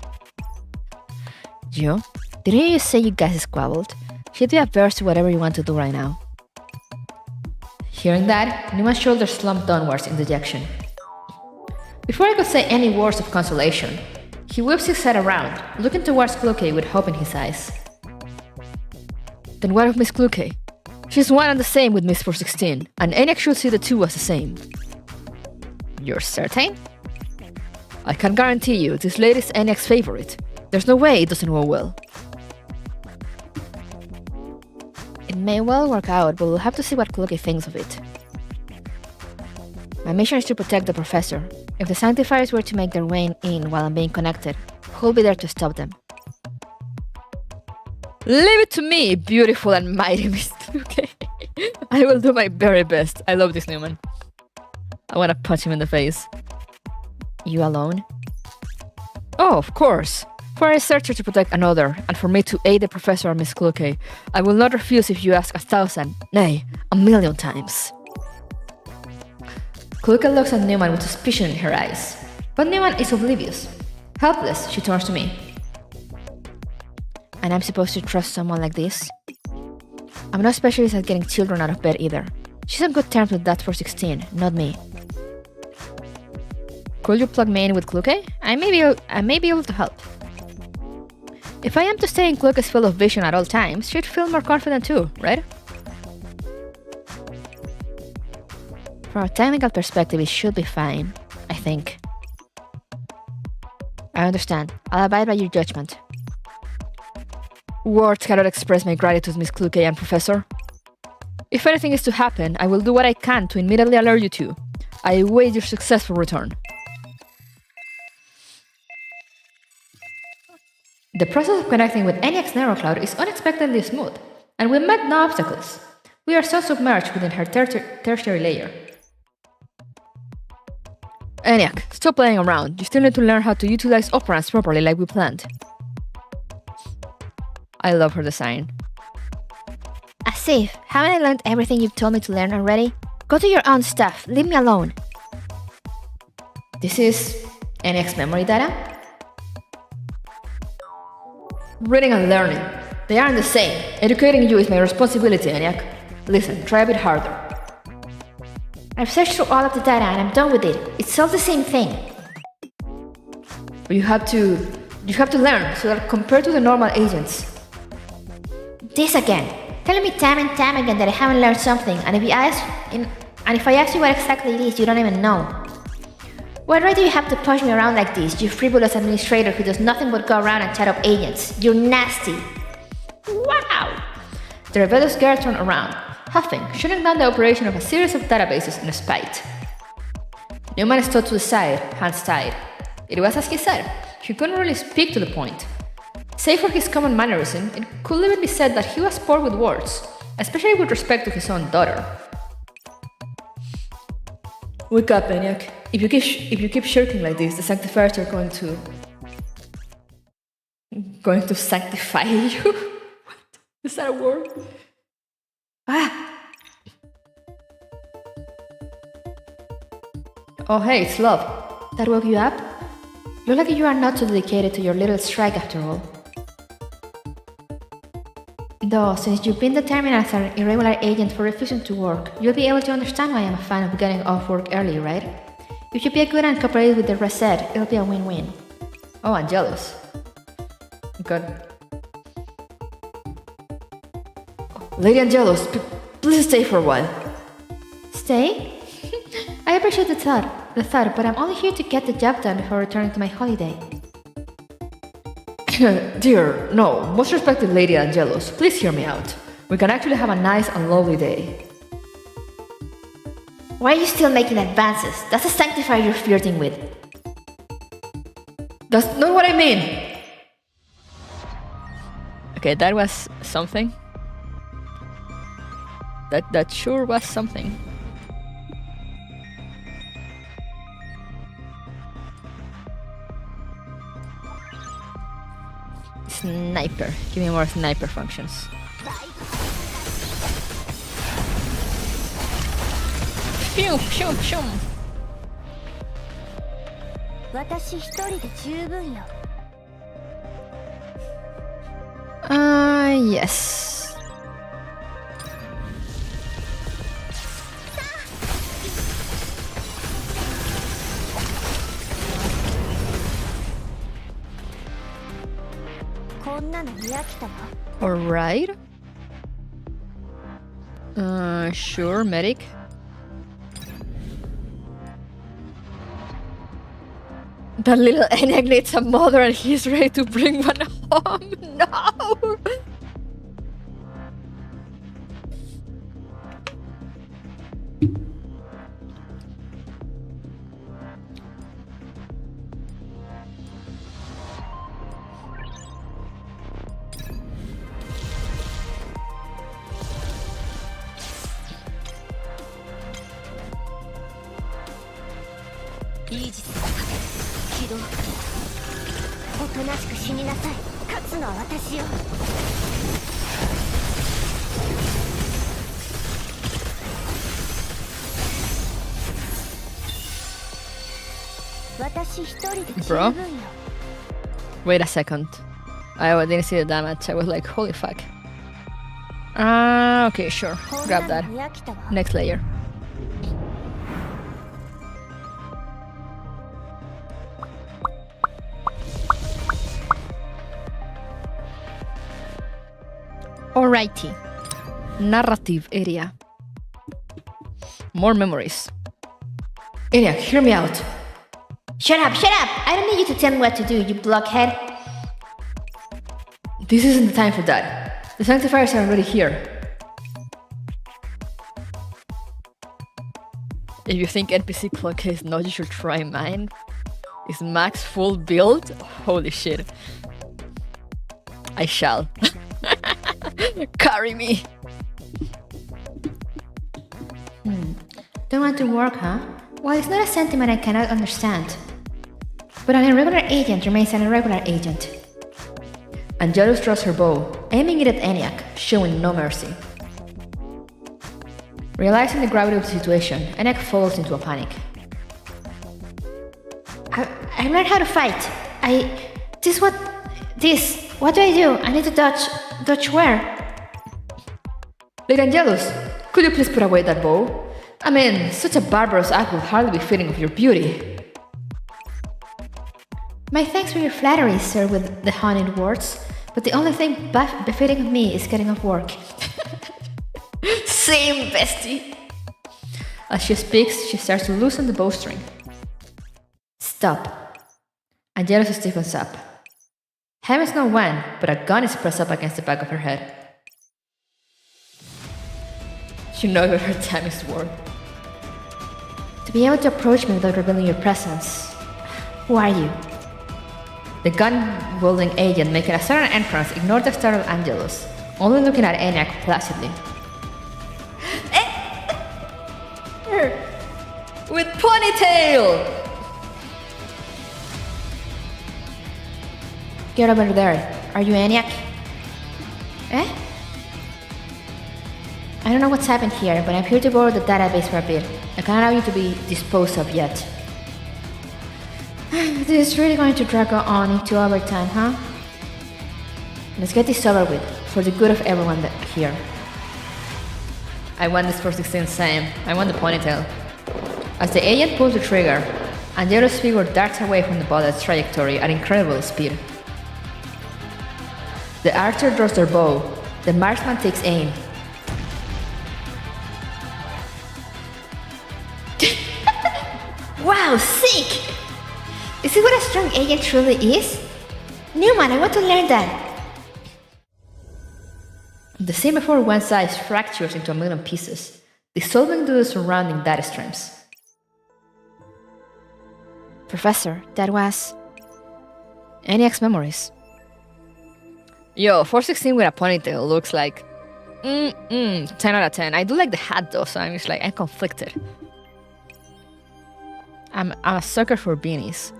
Gio, didn't you say you guys squabbled? She'd be averse to whatever you want to do right now. Hearing that, Newman's shoulders slumped downwards in dejection. Before I could say any words of consolation, he whips his head around, looking towards Cloquet with hope in his eyes. Then what of Miss Cloquet? She's one and the same with Miss 416, and ENIAC should see the two as the same. You're certain? I can guarantee you this lady's ENIAC's favorite. There's no way it doesn't go well. It may well work out, but we'll have to see what Cloquet thinks of it. My mission is to protect the professor. If the sanctifiers were to make their way in while I'm being connected, who'll be there to stop them? Leave it to me, beautiful and mighty Miss Cloquet. I will do my very best. I love this Newman. I want to punch him in the face. You alone? Oh, of course. For a researcher to protect another, and for me to aid the professor and Miss Cloquet, I will not refuse if you ask 1,000, nay, 1,000,000 times. Cloquet looks at Newman with suspicion in her eyes, but Newman is oblivious. Helpless, she turns to me. And I'm supposed to trust someone like this? I'm no specialist at getting children out of bed either. She's on good terms with that 416, not me. Could you plug me in with Cloquet? I may be able to help. If I am to stay in Cloquet's field of vision at all times, she'd feel more confident too, right? From a technical perspective, it should be fine, I think. I understand. I'll abide by your judgment. Words cannot express my gratitude, Miss Cloquet and Professor. If anything is to happen, I will do what I can to immediately alert you two. I await your successful return. The process of connecting with ENIAC's neural cloud is unexpectedly smooth, and we met no obstacles. We are so submerged within her tertiary layer. ENIAC, stop playing around. You still need to learn how to utilize operands properly like we planned. I love her design. Asif, haven't I learned everything you've told me to learn already? Go to your own stuff. Leave me alone. This is ENIAC's memory data? Reading and learning. They aren't the same. Educating you is my responsibility, Eniac. Listen, try a bit harder. I've searched through all of the data and I'm done with it. It's all the same thing. But you have to learn so that compared to the normal agents. This again. Telling me time and time again that I haven't learned something, and if I ask you what exactly it is, you don't even know. Why right do you have to push me around like this, you frivolous administrator who does nothing but go around and chat up agents? You're nasty. Wow! The rebellious girl turned around, huffing, shutting down the operation of a series of databases in spite. Newman stood to the side, hands tied. It was as he said, he couldn't really speak to the point. Save for his common mannerism, it could even be said that he was poor with words, especially with respect to his own daughter. Wake up, Eniac. If you keep shirking like this, the sanctifiers are going to sanctify you. What? Is that a word? Ah! Oh hey, it's Love. That woke you up? Look like you are not too dedicated to your little strike after all. Though, since you've been determined as an irregular agent for refusing to work, you'll be able to understand why I'm a fan of getting off work early, right? If you be good and cooperate with the reset, it'll be a win-win. Oh, I'm jealous. Good. Lady Angelos, please stay for a while. Stay? I appreciate the thought, but I'm only here to get the job done before returning to my holiday. Dear, no, most respected Lady Angelos, please hear me out. We can actually have a nice and lovely day. Why are you still making advances? That's a sanctifier you're flirting with. That's not what I mean! Okay, that was something. That sure was something. Sniper. Give me more sniper functions. Pew, pew, pew. 私一人で十分よ。Yes. Alright. Sure, medic. That little Eniac needs a mother and he's ready to bring one home. No! Bro? Wait a second. I didn't see the damage. I was like, holy fuck. Okay, sure. Grab that. Next layer. Alrighty. Narrative area. More memories. Eniac, hear me out. Shut up! I don't need you to tell me what to do, you blockhead. This isn't the time for that. The sanctifiers are already here. If you think NPC clock is not, you should try mine. Is max full build? Holy shit. I shall. Carry me. Don't want to work, huh? Well, it's not a sentiment I cannot understand. But an irregular agent remains an irregular agent. Angelus draws her bow, aiming it at Eniac, showing no mercy. Realizing the gravity of the situation, Eniac falls into a panic. I learned how to fight. This What do I do? I need to dodge. Dodge where? Lady Angelus, could you please put away that bow? I mean, such a barbarous act would hardly be fitting of your beauty. My thanks for your flattery, sir, with the honeyed words, but the only thing befitting of me is getting off work. Same, bestie! As she speaks, she starts to loosen the bowstring. Stop. Angelus stiffens up. Heavens know when, but a gun is pressed up against the back of her head. She knows what her time is worth. To be able to approach me without revealing your presence. Who are you? The gun-wielding agent making a sudden entrance ignored the startled Angelus, only looking at ENIAC placidly. With ponytail! Get over there. Are you ENIAC? Eh? I don't know what's happened here, but I'm here to borrow the database for a bit. I can't allow you to be disposed of yet. This is really going to drag on into overtime, huh? Let's get this over with, for the good of everyone here. I want this for 16 same. I want the ponytail. As the agent pulls the trigger, Angelus' figure darts away from the bullet's trajectory at incredible speed. The archer draws their bow. The marksman takes aim. Wow, sick! Is this what a strong agent truly is? Newman, I want to learn that. The scene before one's eyes fractures into a million pieces, dissolving to the surrounding data streams. Professor, that was... ENIAC's memories. Yo, 416 with a ponytail looks like... 10 out of 10. I do like the hat though, so I'm just like, I'm conflicted. I'm a sucker for beanies.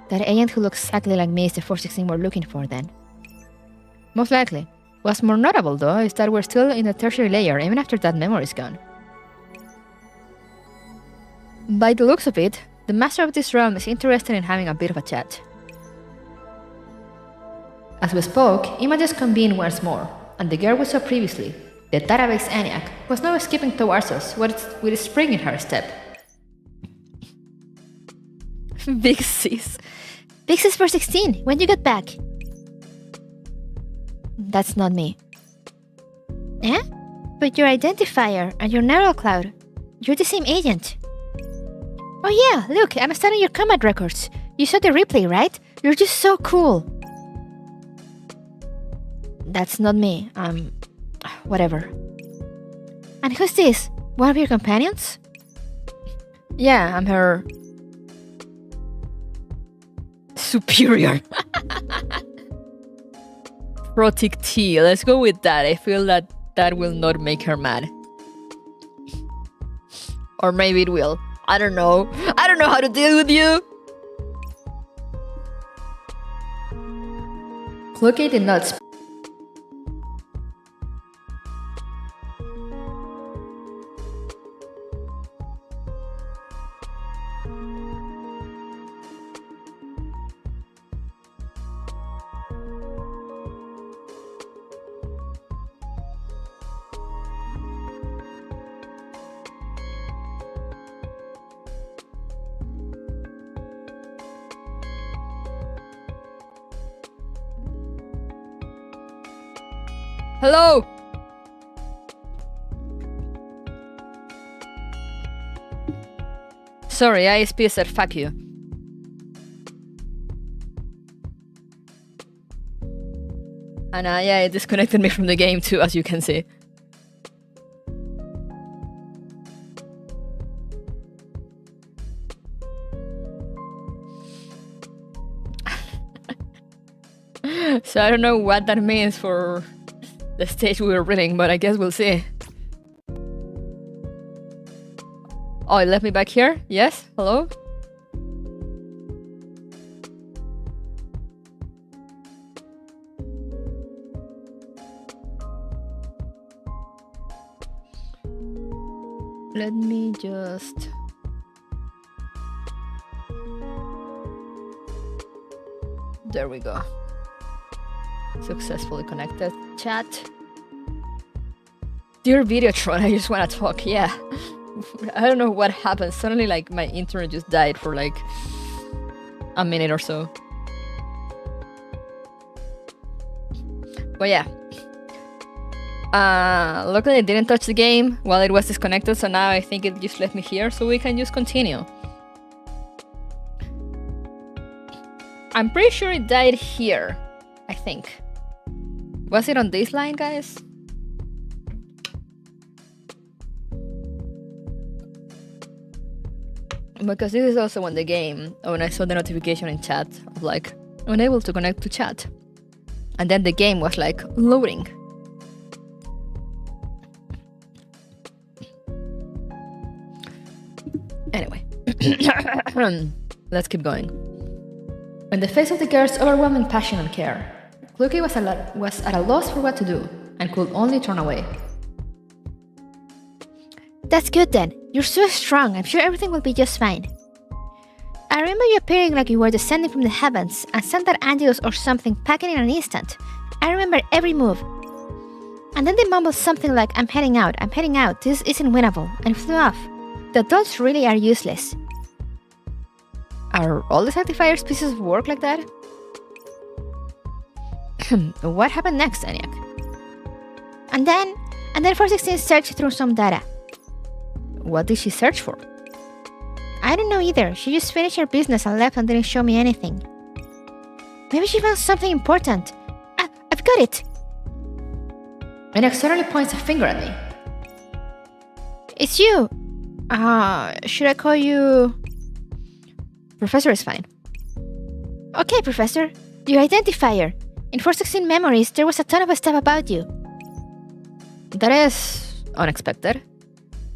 That agent who looks exactly like me is the 416 we're looking for then. Most likely. What's more notable though is that we're still in the tertiary layer even after that memory is gone. By the looks of it, the master of this realm is interested in having a bit of a chat. As we spoke, images convened once more, and the girl we saw previously, the database ENIAC, was now skipping towards us with a spring in her step. Big sis. Big sis 416, when you get back? That's not me. Eh? But your identifier and your neural cloud, you're the same agent. Oh yeah, look, I'm studying your combat records. You saw the replay, right? You're just so cool. That's not me. Whatever. And who's this? One of your companions? Yeah, I'm her... superior. Protic T, let's go with that. I feel that that will not make her mad. Or maybe it will. I don't know. I don't know how to deal with you. Cloaky did not speak. Hello! Sorry, ISP said fuck you. And yeah, it disconnected me from the game too, as you can see. So I don't know what that means for the stage we were reading, but I guess we'll see. Oh, it left me back here? Yes? Hello? Let me just... There we go. Successfully connected. Chat. Dear Videotron, I just want to talk. Yeah. I don't know what happened. Suddenly, like, my internet just died for like a minute or so. But yeah. Luckily I didn't touch the game while it was disconnected, so now I think it just left me here, so we can just continue. I'm pretty sure it died here, I think. Was it on this line, guys? Because this is also when the game, when I saw the notification in chat of like, unable to connect to chat. And then the game was like, loading. Anyway. Let's keep going. In the face of the girl's overwhelming passion and care, Kluki was at a loss for what to do, and could only turn away. That's good then. You're so strong. I'm sure everything will be just fine. I remember you appearing like you were descending from the heavens and sent that Angelus or something packing in an instant. I remember every move. And then they mumbled something like, I'm heading out, this isn't winnable, and flew off. The adults really are useless. Are all the Sanctifiers pieces of work like that? What happened next, Eniac? And then 416 searched through some data. What did she search for? I don't know either. She just finished her business and left and didn't show me anything. Maybe she found something important. I've got it! Eniac suddenly points a finger at me. It's you! Should I call you... Professor is fine. Okay, Professor. Your identifier. In 416 memories, there was a ton of stuff about you. That is unexpected.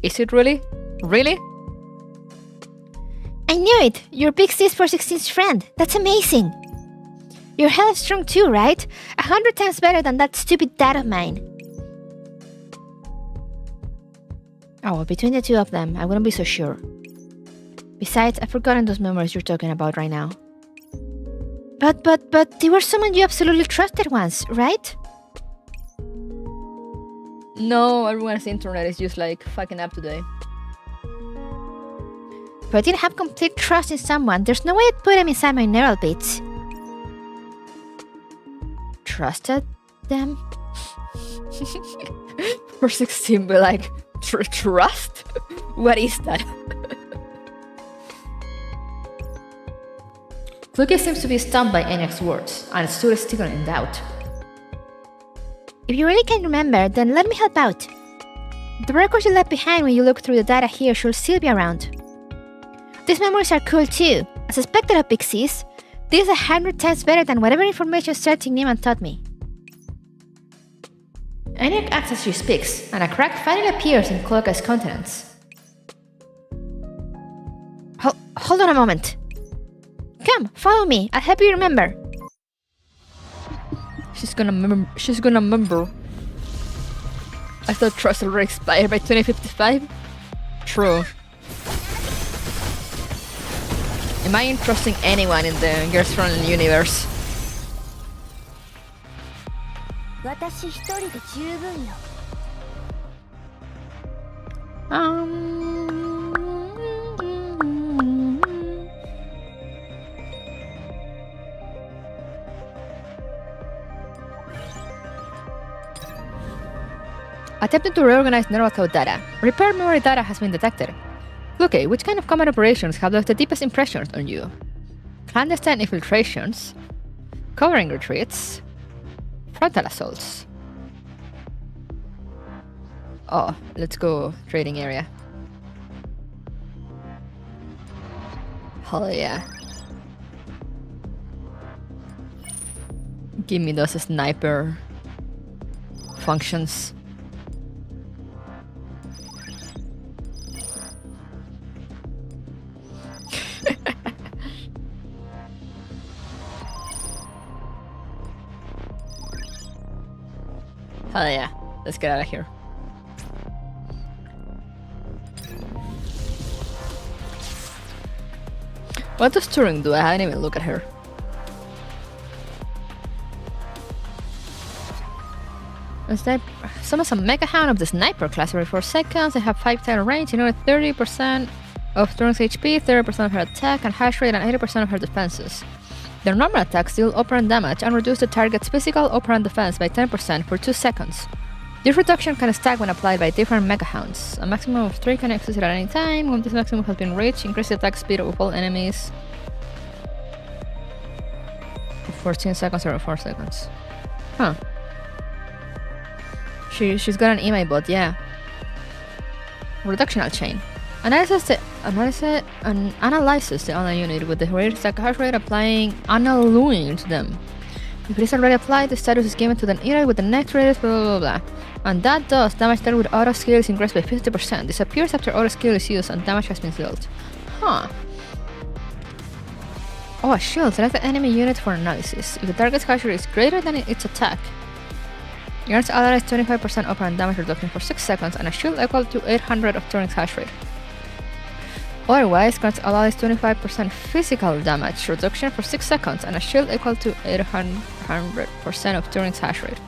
Is it really? Really? I knew it! You're Big Sis 416's friend. That's amazing! You're hella strong too, right? 100 times better than that stupid dad of mine. Oh, between the two of them, I wouldn't be so sure. Besides, I've forgotten those memories you're talking about right now. But they were someone you absolutely trusted once, right? No, everyone's internet is just like fucking up today. If I didn't have complete trust in someone, there's no way I'd put them inside my neural bits. Trusted them? 416 be like, trust? What is that? Kluki seems to be stunned by Eniac's words, and stood still in doubt. If you really can't remember, then let me help out. The records you left behind when you look through the data here should still be around. These memories are cool too. As expected of Big Sis, this is 100 times better than whatever information searching Neiman taught me. Eniac acts as she speaks, and a crack finally appears in Cloaca's countenance. Hold on a moment. Come, follow me. I'll help you remember. She's gonna remember. I thought trust already expired by 2055. True. Am I entrusting anyone in the Girls Frontline universe? Attempting to reorganize neural code data. Repair memory data has been detected. Okay, which kind of combat operations have left the deepest impressions on you? Clandestine infiltrations, covering retreats, frontal assaults. Oh, let's go trading area. Hell yeah. Give me those sniper functions. Hell yeah, let's get out of here. What does Turing do? I haven't even looked at her. Summons a Mecha Hound of the Sniper class every 4 seconds. They have 5 tile range, ignore 30% of Thorn's HP, 30% of her attack and hash rate, and 80% of her defenses. Their normal attacks deal operant damage and reduce the target's physical operant defense by 10% for 2 seconds. This reduction can stack when applied by different Mecha Hounds. A maximum of 3 can exist at any time. When this maximum has been reached, increase the attack speed of all enemies. 14 seconds or 4 seconds. Huh. She's got an email bot, yeah. Reductional chain. Analyzes the online unit with the greatest attack hash rate, applying Anomalous to them. If it is already applied, the status is given to the unit with the next greatest blah blah blah. And that does damage dealt with auto skill is increased by 50%. Disappears after auto skill is used and damage has been dealt. Huh. Oh, a shield. Select the enemy unit for analysis. If the target's hash rate is greater than its attack, grants allies 25% operant damage reduction for 6 seconds and a shield equal to 800 of Turing's hash rate. Otherwise, grants allies 25% physical damage reduction for 6 seconds and a shield equal to 800% of Turing's hash rate.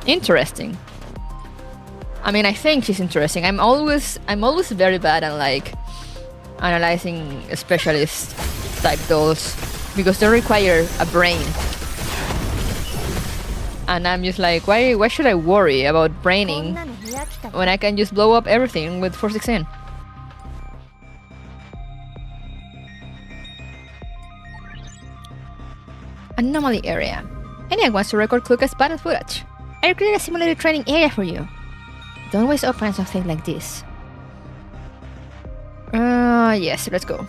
Interesting. I mean, I think she's interesting. I'm always very bad at like analyzing specialist type dolls because they require a brain. And I'm just like, why should I worry about braining when I can just blow up everything with 416? Anomaly area. Anyone wants to record Kluka's battle footage? I created a simulated training area for you. Don't waste operants on things like this. Yes, let's go.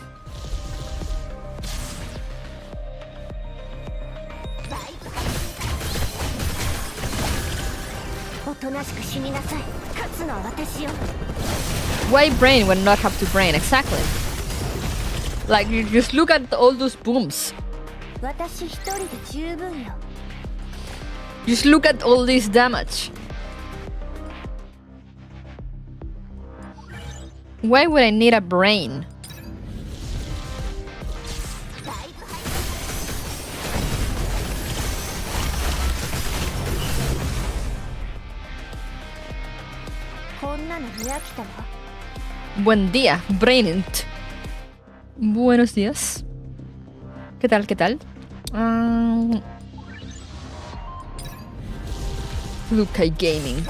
Why brain when not have to brain? Exactly. Like, you just look at all those booms. Just look at all this damage. Why would I need a brain? Buen día, Brainint. Buenos días. ¿Qué tal? ¿Qué tal? Luca Gaming.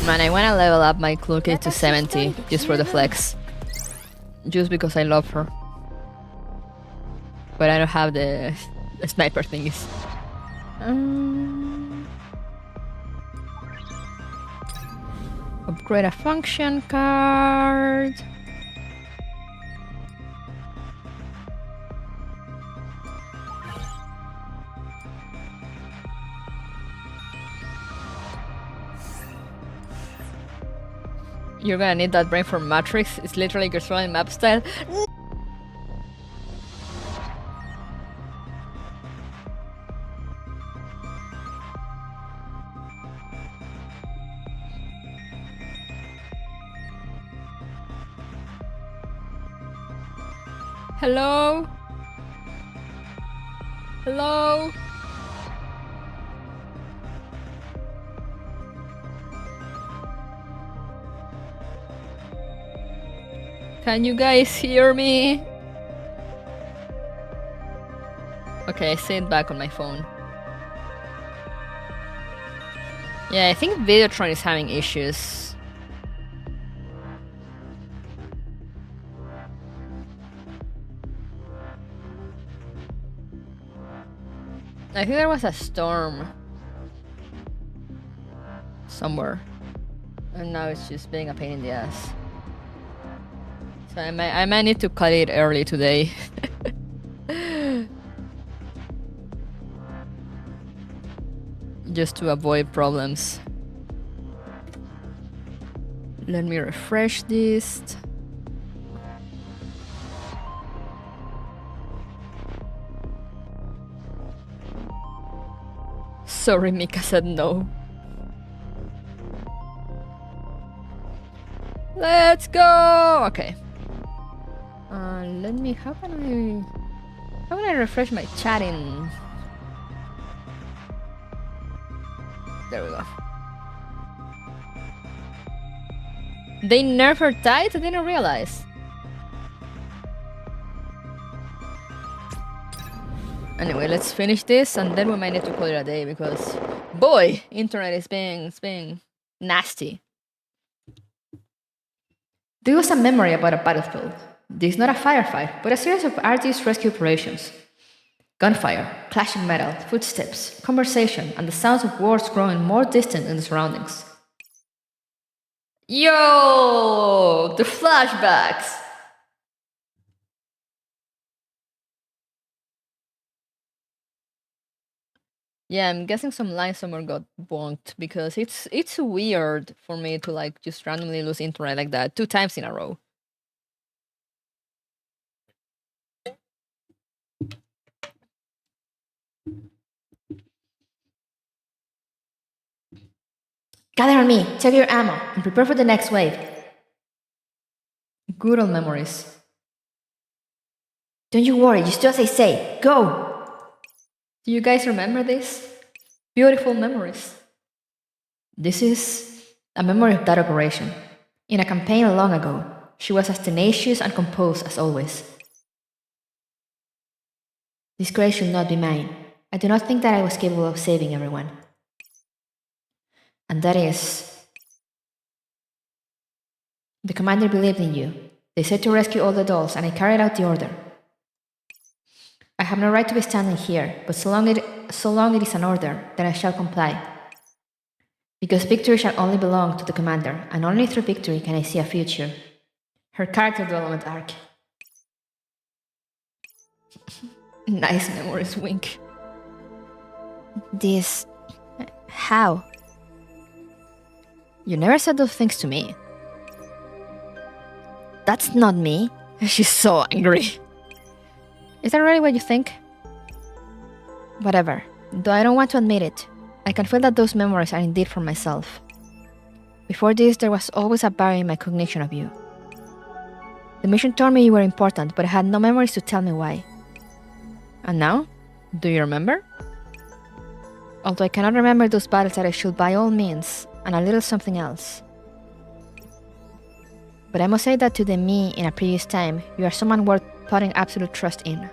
Man, I wanna level up my Kluke to 70 just for the flex. Just because I love her. But I don't have the sniper thingies. Upgrade a function card. You're gonna need that brain for Matrix. It's literally controlling map style. Hello? Hello? Can you guys hear me? Okay, I say it back on my phone. Yeah, I think Videotron is having issues. I think there was a storm somewhere, and now it's just being a pain in the ass. So I might need to cut it early today. Just to avoid problems. Let me refresh this. Sorry, Mika said no. Let's go! Okay. Let me... How can I... How can I refresh my chat in... There we go. They nerfed her tight? I didn't realize. Anyway, let's finish this and then we might need to call it a day because... Boy! Internet is being nasty. This was a memory about a battlefield. This is not a firefight, but a series of arduous rescue operations. Gunfire, clashing metal, footsteps, conversation, and the sounds of words growing more distant in the surroundings. Yo! The flashbacks! Yeah, I'm guessing some lines somewhere got bonked because it's weird for me to like just randomly lose internet like that 2 times in a row. Gather on me, check your ammo, and prepare for the next wave. Good old memories. Don't you worry, just do as I say. Go! Do you guys remember this? Beautiful memories. This is a memory of that operation. In a campaign long ago, she was as tenacious and composed as always. This grace should not be mine. I do not think that I was capable of saving everyone. And that is... The commander believed in you. They said to rescue all the dolls, and I carried out the order. I have no right to be standing here, but so long it is an order, then I shall comply. Because victory shall only belong to the commander, and only through victory can I see a future. Her character development arc. Nice memories, wink. This... How? You never said those things to me. That's not me. She's so angry. Is that really what you think? Whatever. Though I don't want to admit it, I can feel that those memories are indeed for myself. Before this, there was always a barrier in my cognition of you. The mission told me you were important, but I had no memories to tell me why. And now? Do you remember? Although I cannot remember those battles that I should by all means, and a little something else. But I must say that to the me in a previous time, you are someone worth putting absolute trust in.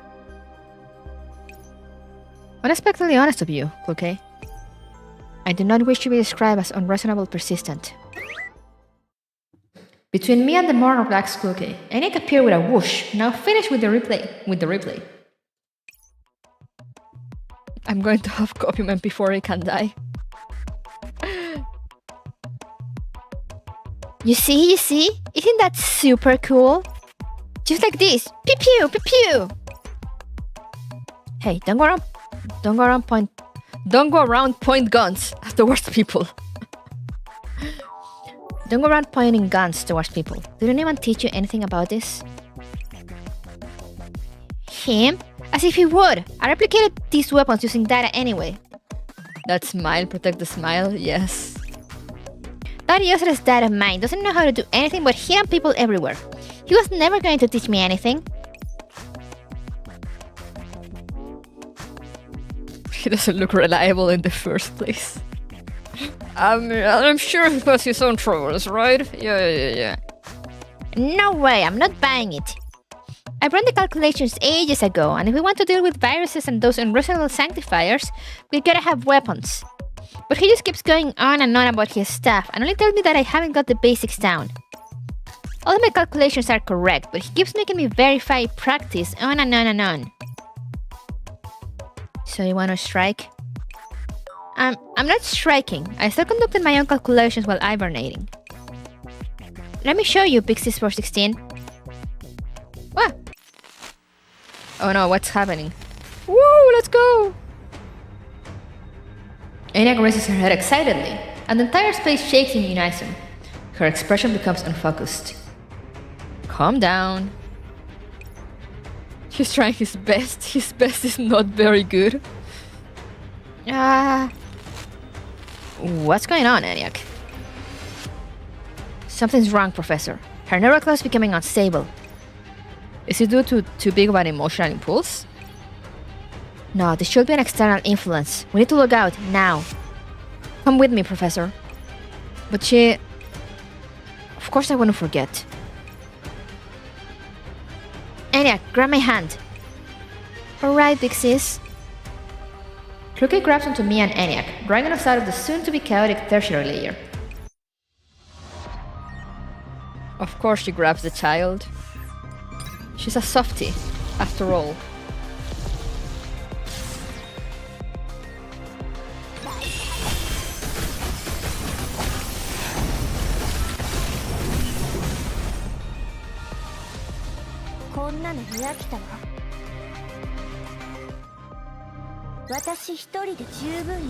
Unexpectedly honest of you, Cloquet. I do not wish to be described as unreasonable persistent. Between me and the Morn of Black's Cloquet, Enic appeared with a whoosh, now finished with the replay. I'm going to have Copyman before he can die. You see? Isn't that super cool? Just like this. Pew pew, pew pew. Hey, don't go around point guns towards people. Don't go around pointing guns towards people. Did anyone teach you anything about this? Him? As if he would. I replicated these weapons using data anyway. That smile, protect the smile, yes. That useless data of mine doesn't know how to do anything but hit on people everywhere. He was never going to teach me anything. He doesn't look reliable in the first place. I'm sure he has his own troubles, right? Yeah. No way, I'm not buying it. I ran the calculations ages ago, and if we want to deal with viruses and those unreasonable sanctifiers, we gotta have weapons. But he just keeps going on and on about his stuff, and only tells me that I haven't got the basics down. All of my calculations are correct, but he keeps making me verify practice on and on and on. So you want to strike? I'm not striking. I still conducted my own calculations while hibernating. Let me show you, Pixies 416. What? Oh no, what's happening? Woo, let's go! Enya raises her head excitedly, and the entire space shakes in unison. Her expression becomes unfocused. Calm down. He's trying his best. His best is not very good. What's going on, Eniac? Something's wrong, Professor. Her neural clock is becoming unstable. Is it due to too big of an emotional impulse? No, this should be an external influence. We need to look out, now. Come with me, Professor. But she... Of course I want to forget. Enya, grab my hand. Alright, big sis. Kluke grabs onto me and Eniac, dragging us out of the soon-to-be chaotic tertiary layer. Of course she grabs the child. She's a softie, after all.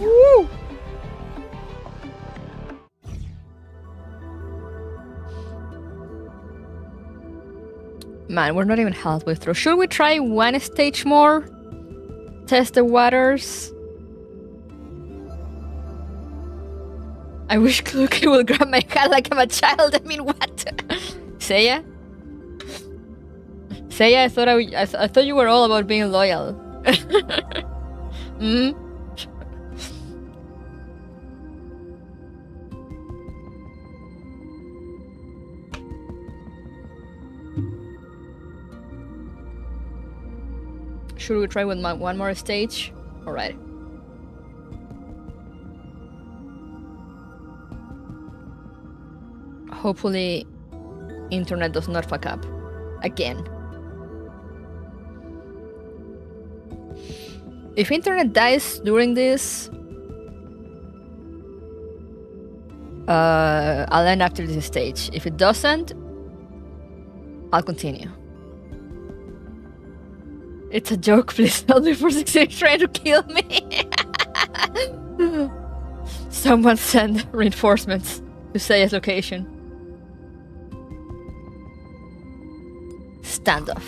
Woo! Man, we're not even halfway through. Should we try one stage more? Test the waters? I wish Kluke will grab my hand like I'm a child. I mean, what? Seiya? Seiya, I thought you were all about being loyal. Hmm? Should we try with one more stage? Alright. Hopefully, internet does not fuck up. Again. If internet dies during this, I'll end after this stage. If it doesn't, I'll continue. It's a joke, please tell me for 16 trying to kill me. Someone send reinforcements to Seiya's location. Standoff.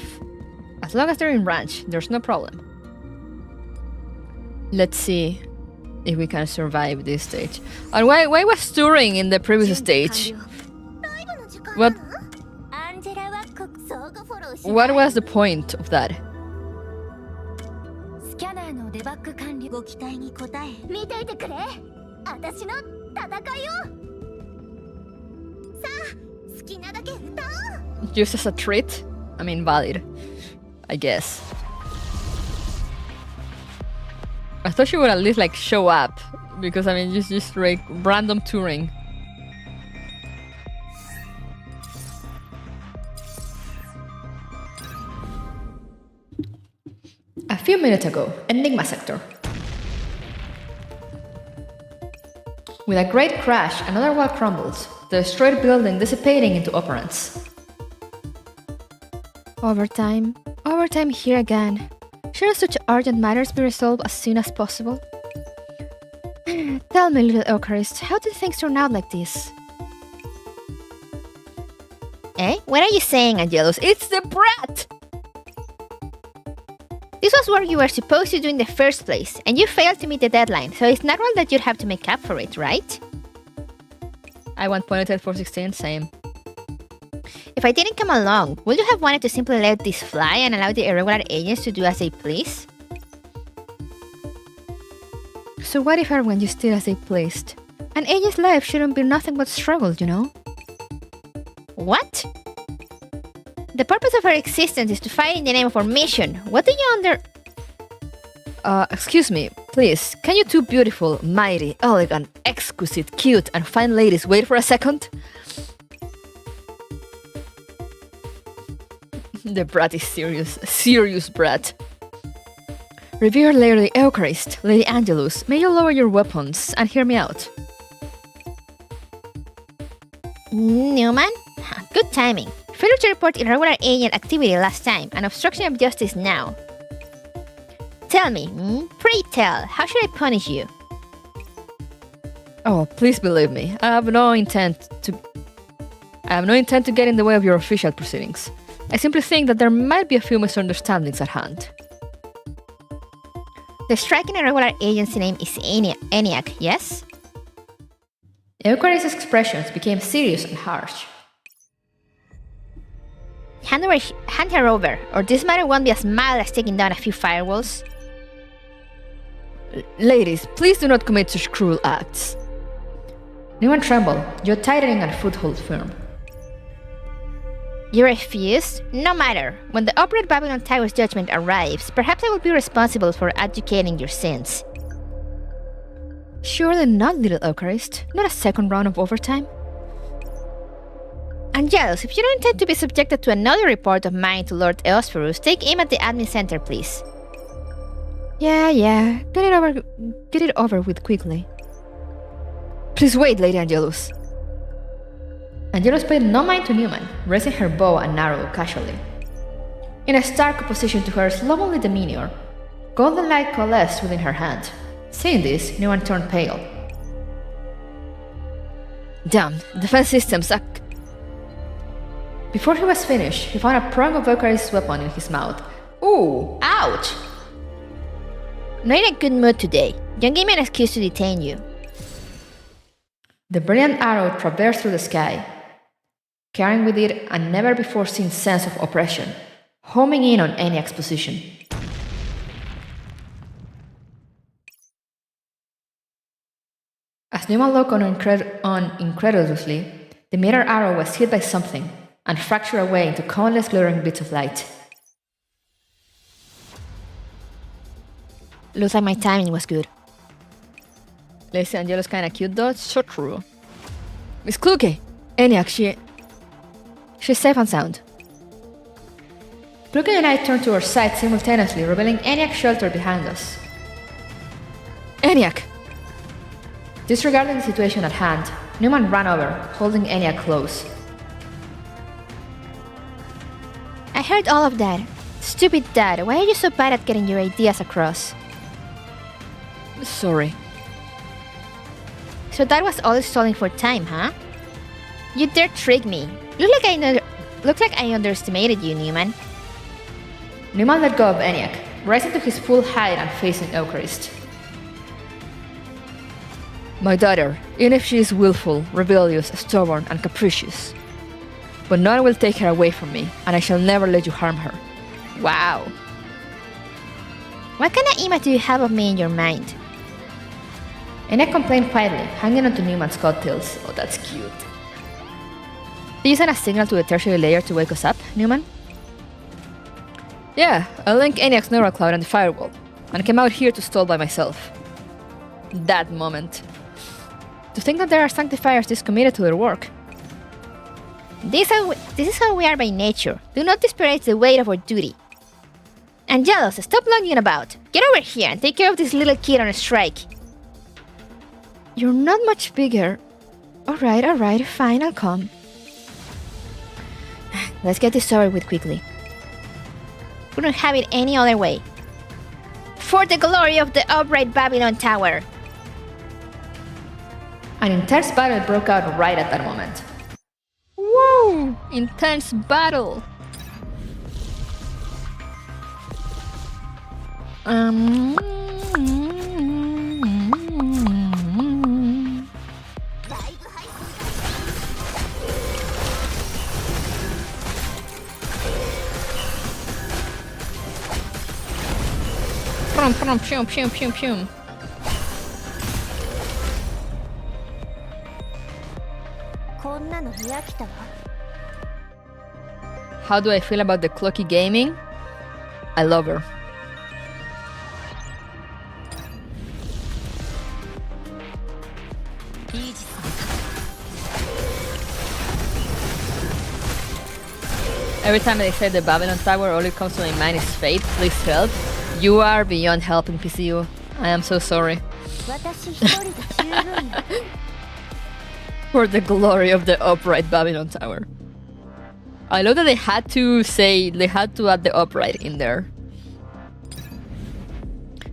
As long as they're in range, there's no problem. Let's see if we can survive this stage. And why was Turing in the previous stage? What was the point of that? Just as a treat? I mean, valid, I guess. I thought she would at least like show up, because I mean, just like random touring. A few minutes ago, Enigma sector. With a great crash, another wall crumbles, the destroyed building dissipating into operants. Overtime. Overtime here again. Shouldn't such urgent matters be resolved as soon as possible? Tell me, little Eucharist, how did things turn out like this? Eh? What are you saying, Angelus? It's the brat! This was what you were supposed to do in the first place, and you failed to meet the deadline, so it's natural that you'd have to make up for it, right? I want ponytail for 16, same. If I didn't come along, would you have wanted to simply let this fly and allow the irregular agents to do as they please? So what if everyone just did as they pleased? An agent's life shouldn't be nothing but struggle, you know? What? The purpose of our existence is to fight in the name of our mission. What do you Excuse me, please, can you two beautiful, mighty, elegant, exquisite, cute, and fine ladies wait for a second? The brat is serious brat. Revered Lady Eucharist, Lady Angelus, may you lower your weapons and hear me out. Newman? Good timing. Failure to report irregular agent activity last time and obstruction of justice now. Tell me, pray tell, how should I punish you? Oh, please believe me, I have no intent to get in the way of your official proceedings. I simply think that there might be a few misunderstandings at hand. The striking irregular agent's name is Eniac, yes? Eucharist's expressions became serious and harsh. Hand her over, or this matter won't be as mild as taking down a few firewalls. Ladies, please do not commit such cruel acts. Newman trembled, jaw tightening and foothold firm. You refused? No matter. When the upright Babylon Tower's judgment arrives, perhaps I will be responsible for adjudicating your sins. Surely not, little Eucharist. Not a second round of overtime. Angelus, if you don't intend to be subjected to another report of mine to Lord Eosphorus, take aim at the admin center, please. Yeah. Get it over with quickly. Please wait, Lady Angelus. Angelus paid no mind to Newman, raising her bow and arrow casually. In a stark opposition to her slovenly demeanor, golden light coalesced within her hand. Seeing this, Newman turned pale. Damn, defense systems suck. Before he was finished, he found a prong of Eucharist's weapon in his mouth. Ooh! Ouch! Not in a good mood today. Don't give me an excuse to detain you. The brilliant arrow traversed through the sky, carrying with it a never-before-seen sense of oppression, homing in on Eniac's position. As Newman looked on incredulously, the mirror arrow was hit by something and fractured away into countless glittering bits of light. Looks like my timing was good. Lady Angelus kinda cute though, it's so true. Miss Kluge! Eniac, She's safe and sound. Kluge and I turned to our side simultaneously, revealing Eniac shelter behind us. Eniac! Disregarding the situation at hand, Newman ran over, holding Eniac close. I heard all of that. Stupid Dad, why are you so bad at getting your ideas across? Sorry. So that was all stalling for time, huh? You dare trick me. Looks like I underestimated you, Newman. Newman let go of Eniac, rising to his full height and facing Eucharist. My daughter, even if she is willful, rebellious, stubborn, and capricious. But none will take her away from me, and I shall never let you harm her. Wow. What kind of image do you have of me in your mind? Eniac complained quietly, hanging onto Newman's coattails. Oh, that's cute. Did you send a signal to the tertiary layer to wake us up, Newman? Yeah, I linked Eniac's neural cloud and the firewall, and came out here to stall by myself. That moment. To think that there are sanctifiers this committed to their work. This is how we are by nature. Do not disparage the weight of our duty. Angelus, stop lunging about. Get over here and take care of this little kid on a strike. You're not much bigger. Alright, fine, I'll come. Let's get this over with quickly. We don't have it any other way. For the glory of the upright Babylon Tower! An intense battle broke out right at that moment. Woo! Intense battle! Pew, pew, pew, pew. How do I feel about the Cloaky Gaming? I love her. Every time they say the Babylon Tower, all it comes to my mind is fate. Please help. You are beyond helping, PCU. I am so sorry. For the glory of the upright Babylon Tower. I love that they had to add the upright in there.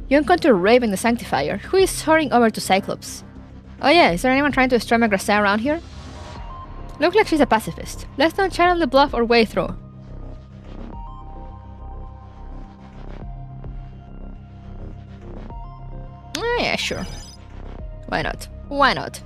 You encounter Raven the Sanctifier, who is hurrying over to Cyclops. Oh yeah, is there anyone trying to destroy my Grasa around here? Looks like she's a pacifist. Let's not channel the bluff or way through. Yeah, sure. Why not? Why not?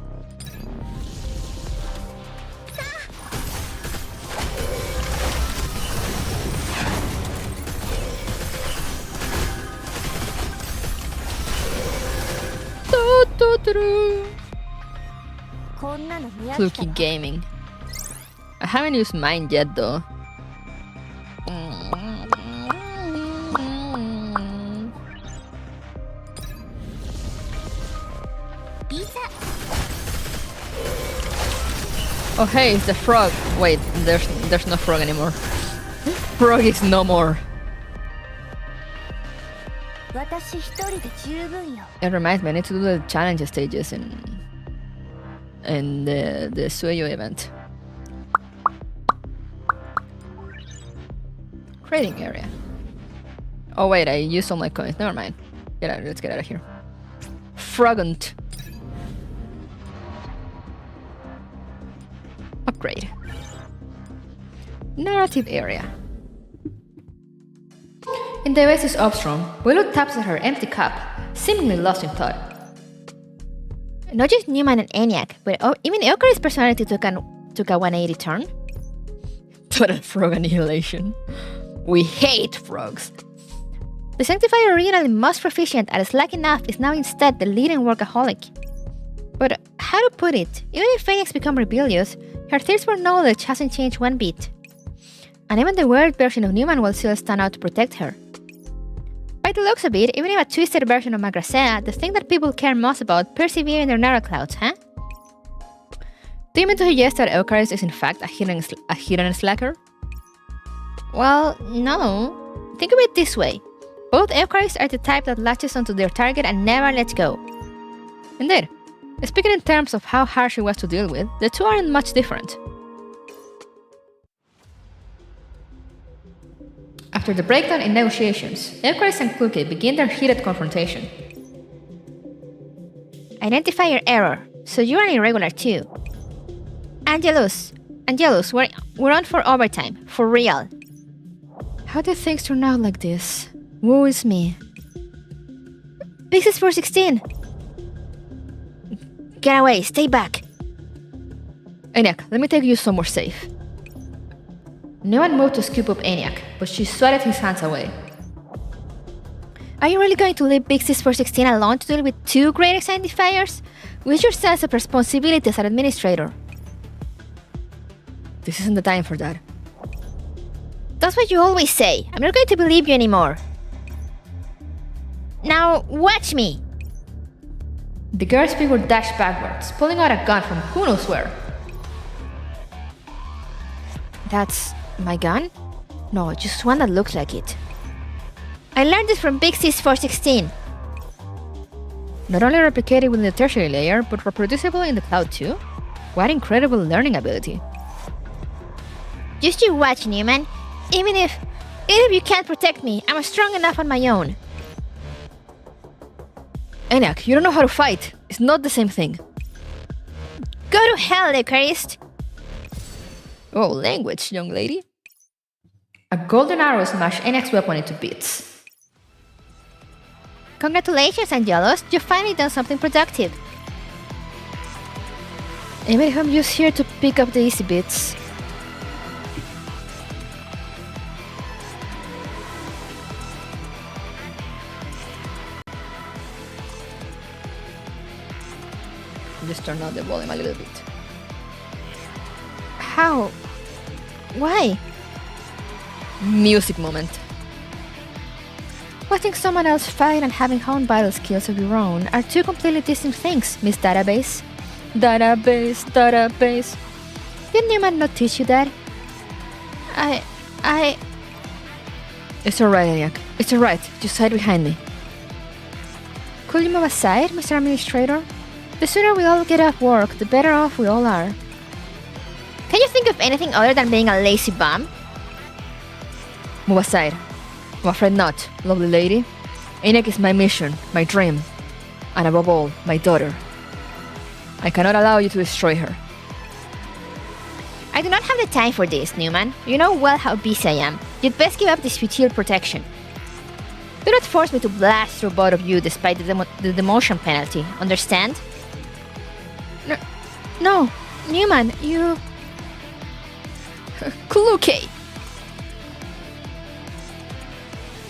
こんなの見飽きた Fluky Gaming. I haven't used mine yet though. Oh hey, it's the frog. Wait, there's no frog anymore. Frog is no more. 私一人で十分よ It reminds me, I need to do the challenge stages in the Sueyo event. Trading area. Oh wait, I used all my coins. Never mind. Let's get out of here. Frogant. Upgrade. Narrative area. In the oasis Obstrom, Willow taps at her empty cup, seemingly lost in thought. Not just Newman and ENIAC, but even Euchary's personality took a 180 turn. Total frog annihilation. We hate frogs. The Sanctifier, originally most proficient at slack enough, is now instead the leading workaholic. But how to put it, even if Phoenix become rebellious, her thirst for knowledge hasn't changed one bit. And even the weird version of Newman will still stand out to protect her. By the looks of it, even if a twisted version of Magrasea, the thing that people care most about, persevere in their narrow clouds, huh? Do you mean to suggest that Eucharis is in fact a hidden slacker? Well, no. Think of it this way. Both Eucharis are the type that latches onto their target and never lets go. Indeed. Speaking in terms of how hard she was to deal with, the two aren't much different. After the breakdown in negotiations, Eucharis and Kluke begin their heated confrontation. Identifier error, so you're an irregular too. Angelus, we're on for overtime, for real. How do things turn out like this? Woe is me. This is 416. Get away, stay back. ENIAC, let me take you somewhere safe. No one moved to scoop up ENIAC, but she swatted his hands away. Are you really going to leave Big Sis 416 alone to deal with two great identifiers? Where's your sense of responsibility as an administrator? This isn't the time for that. That's what you always say. I'm not going to believe you anymore. Now, watch me! The girl's figure dashed backwards, pulling out a gun from who knows where. That's my gun? No, just one that looks like it. I learned this from Big Sis 416. Not only replicated within the tertiary layer, but reproducible in the cloud too? What incredible learning ability. Just you watch, Newman. Even if you can't protect me, I'm strong enough on my own. ENIAC, you don't know how to fight. It's not the same thing. Go to hell, Eucharist! Oh, language, young lady. A golden arrow smashed ENIAC's weapon into bits. Congratulations, Angelus. You've finally done something productive. Maybe I'm just here to pick up the easy bits. Just turn down the volume a little bit. How? Why? Music moment. Watching someone else fight and having honed battle skills of your own are two completely distinct things, Miss Database. Database. Did Newman not teach you that? It's alright, ENIAC. It's alright. Just hide behind me. Could you move aside, Mr. Administrator? The sooner we all get off work, the better off we all are. Can you think of anything other than being a lazy bum? Move aside. I'm afraid not, lovely lady. ENIAC is my mission, my dream, and above all, my daughter. I cannot allow you to destroy her. I do not have the time for this, Newman. You know well how busy I am. You'd best give up this futile protection. Do not force me to blast through both of you despite the demotion penalty, understand? No, Newman, you... Kluke!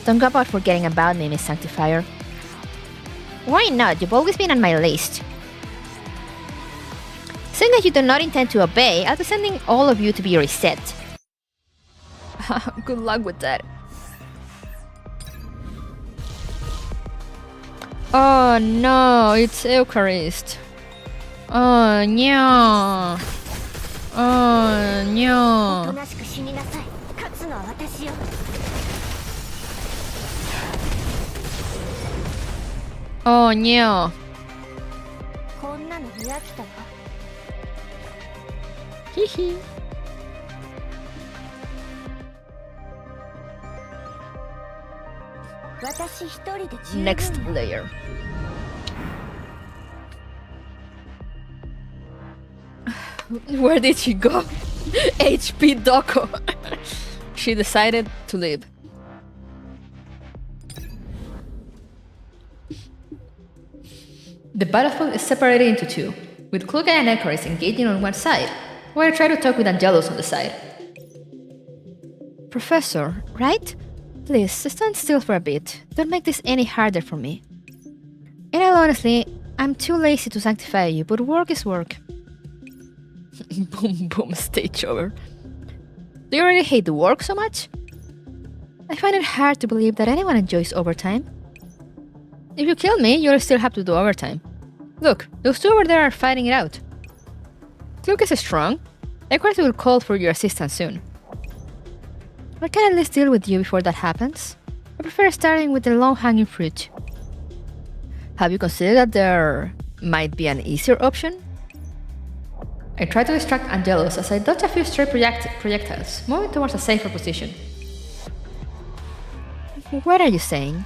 Don't go about forgetting about me, Miss Sanctifier. Why not? You've always been on my list. Seeing that you do not intend to obey, I'll be sending all of you to be reset. Good luck with that. Oh no, it's Eucharist. Oh no. Oh no. おとなしく死になさい。勝つのは私よ。Oh no. こんなの見飽きたわ。Hee hee. 私一人で十分。 Next layer. Where did she go? HP Doko. She decided to leave. The battlefield is separated into two, with Kluge and Icarus engaging on one side, while I try to talk with Angelus on the side. Professor, right? Please, stand still for a bit. Don't make this any harder for me. And honestly, I'm too lazy to sanctify you, but work is work. Boom boom stage over. Do you really hate the work so much? I find it hard to believe that anyone enjoys overtime. If you kill me, you'll still have to do overtime. Look, those two over there are fighting it out. Luke is strong. Icarus will call for your assistance soon. I can at least deal with you before that happens. I prefer starting with the low-hanging fruit. Have you considered that there might be an easier option? I try to distract Angelus as I dodge a few stray projectiles, moving towards a safer position. What are you saying?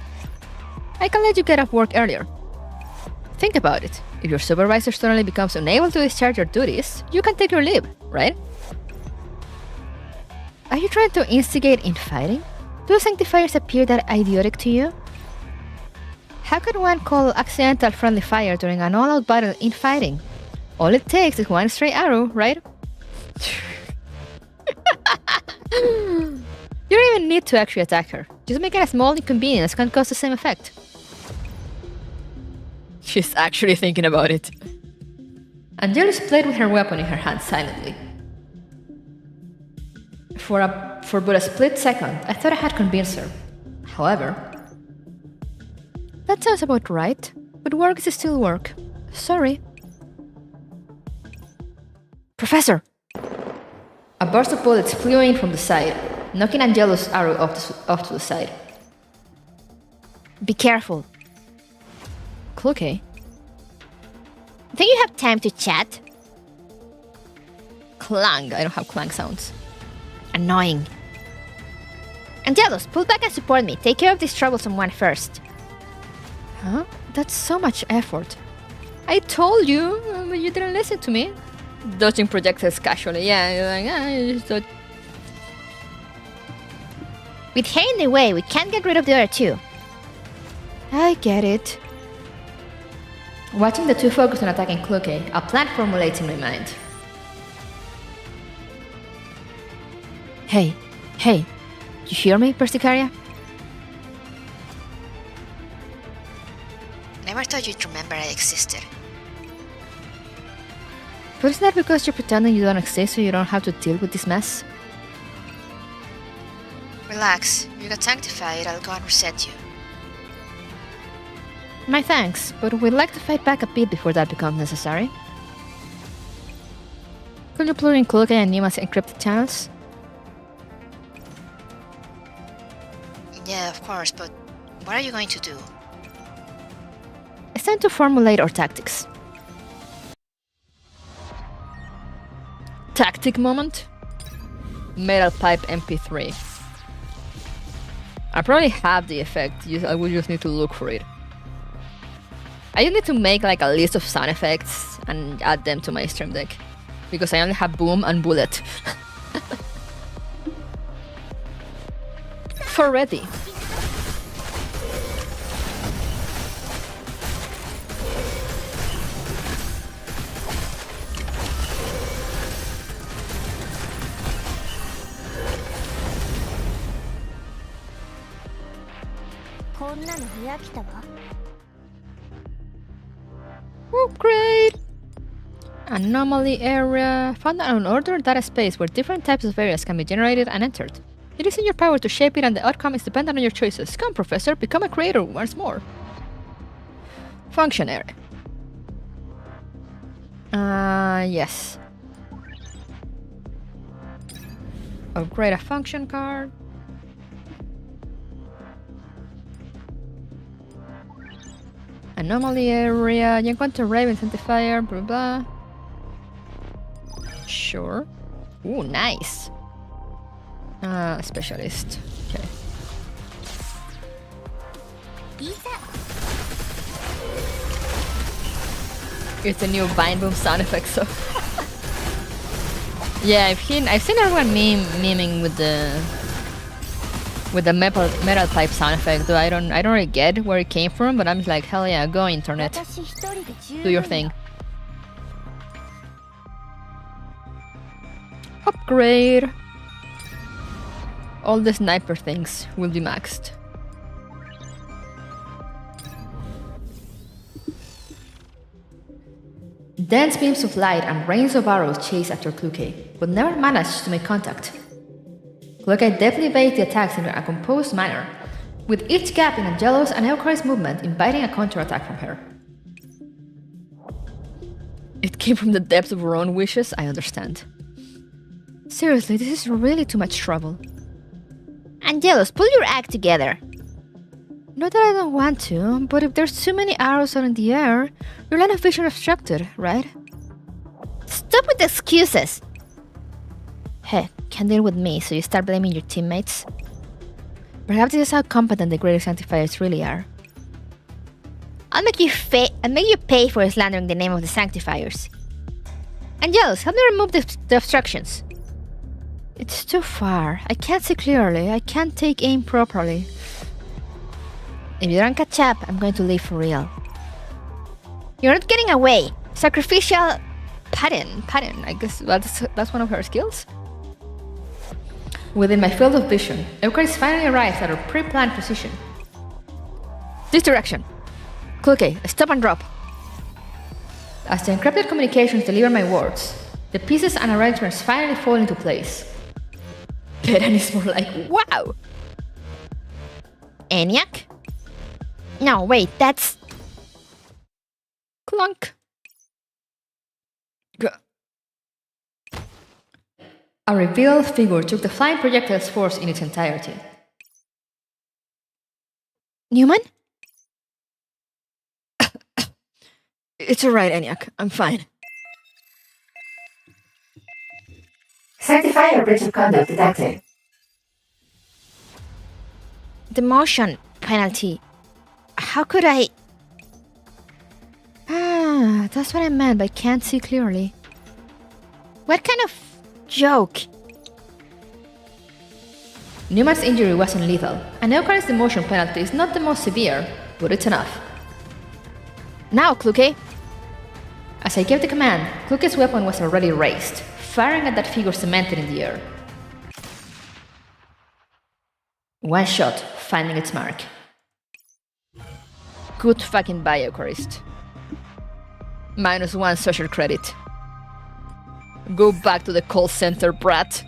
I can let you get off work earlier. Think about it. If your supervisor suddenly becomes unable to discharge your duties, you can take your leave, right? Are you trying to instigate infighting? Do sanctifiers appear that idiotic to you? How could one call accidental friendly fire during an all-out battle infighting? All it takes is one stray arrow, right? You don't even need to actually attack her. Just making a small inconvenience can cause the same effect. She's actually thinking about it. Angelus played with her weapon in her hand silently. For but a split second, I thought I had convinced her. However... That sounds about right, but work is still work. Sorry. Professor! A burst of bullets flew in from the side, knocking Angelus' arrow off to the side. Be careful. Okay. Think you have time to chat? Clang. I don't have clang sounds. Annoying. Angelus, pull back and support me. Take care of this troublesome one first. Huh? That's so much effort. I told you, but you didn't listen to me. Dodging projectiles casually. Yeah, you're like, you just dodge. With her in the way, we can't get rid of the other two. I get it. Watching the two focus on attacking Kluge, a plan formulates in my mind. Hey, you hear me, Persicaria? Never thought you'd remember I existed. But isn't that because you're pretending you don't exist so you don't have to deal with this mess? Relax, you got sanctified, I'll go and reset you. My thanks, but we'd like to fight back a bit before that becomes necessary. Could you plug in Kluge and Nima's encrypted channels? Yeah, of course, but what are you going to do? It's time to formulate our tactics. Tactic moment? Metal Pipe MP3. I probably have the effect, I would just need to look for it. I just need to make like a list of sound effects and add them to my stream deck. Because I only have boom and bullet. For ready. Oh, great! Anomaly area. Found an unordered data space where different types of areas can be generated and entered. It is in your power to shape it and the outcome is dependent on your choices. Come, Professor, become a creator once more. Function area. Yes. Upgrade a function card. Anomaly area. You encounter Raven Identifier, blah blah. Sure. Ooh, nice. Specialist. Okay. It's a new Vine Boom sound effect, so. Yeah, I've seen everyone memeing with the metal pipe sound effect. Though I don't really get where it came from, but I'm just like, hell yeah, go internet, do your thing. Upgrade. All the sniper things will be maxed. Dense beams of light and rains of arrows chase after Kluke, but never managed to make contact. Kluke deftly evades the attacks in a composed manner, with each gap in Angelos and Eucharist's movement inviting a counterattack from her. It came from the depths of her own wishes, I understand. Seriously, this is really too much trouble. Angelos, pull your act together. Not that I don't want to, but if there's too many arrows out in the air, your line of vision obstructed, right? Stop with the excuses! Heck, can't deal with me, so you start blaming your teammates? Perhaps this is how competent the greater sanctifiers really are. I'll make you pay for slandering the name of the sanctifiers. Angelos, help me remove the obstructions. It's too far. I can't see clearly. I can't take aim properly. If you don't catch up, I'm going to leave for real. You're not getting away. Sacrificial pattern. I guess that's one of her skills. Within my field of vision, Eucharist finally arrives at her pre-planned position. This direction. Kluke, stop and drop. As the encrypted communications deliver my words, the pieces and arrangements finally fall into place. Karen is more like, wow! ENIAC? No, wait, that's... Clunk. A revealed figure took the flying projectile's force in its entirety. Newman? It's alright, ENIAC. I'm fine. Sanctifier breach of conduct detected. Demotion penalty. How could I... Ah, that's what I meant, but I can't see clearly. What kind of joke? Newman's injury wasn't lethal, and Eucharist's demotion penalty is not the most severe, but it's enough. Now, Kluke. As I gave the command, Kluke's weapon was already raised, firing at that figure cemented in the air. One shot, finding its mark. Good fucking buy, Eucharist. -1 social credit. Go back to the call center, brat.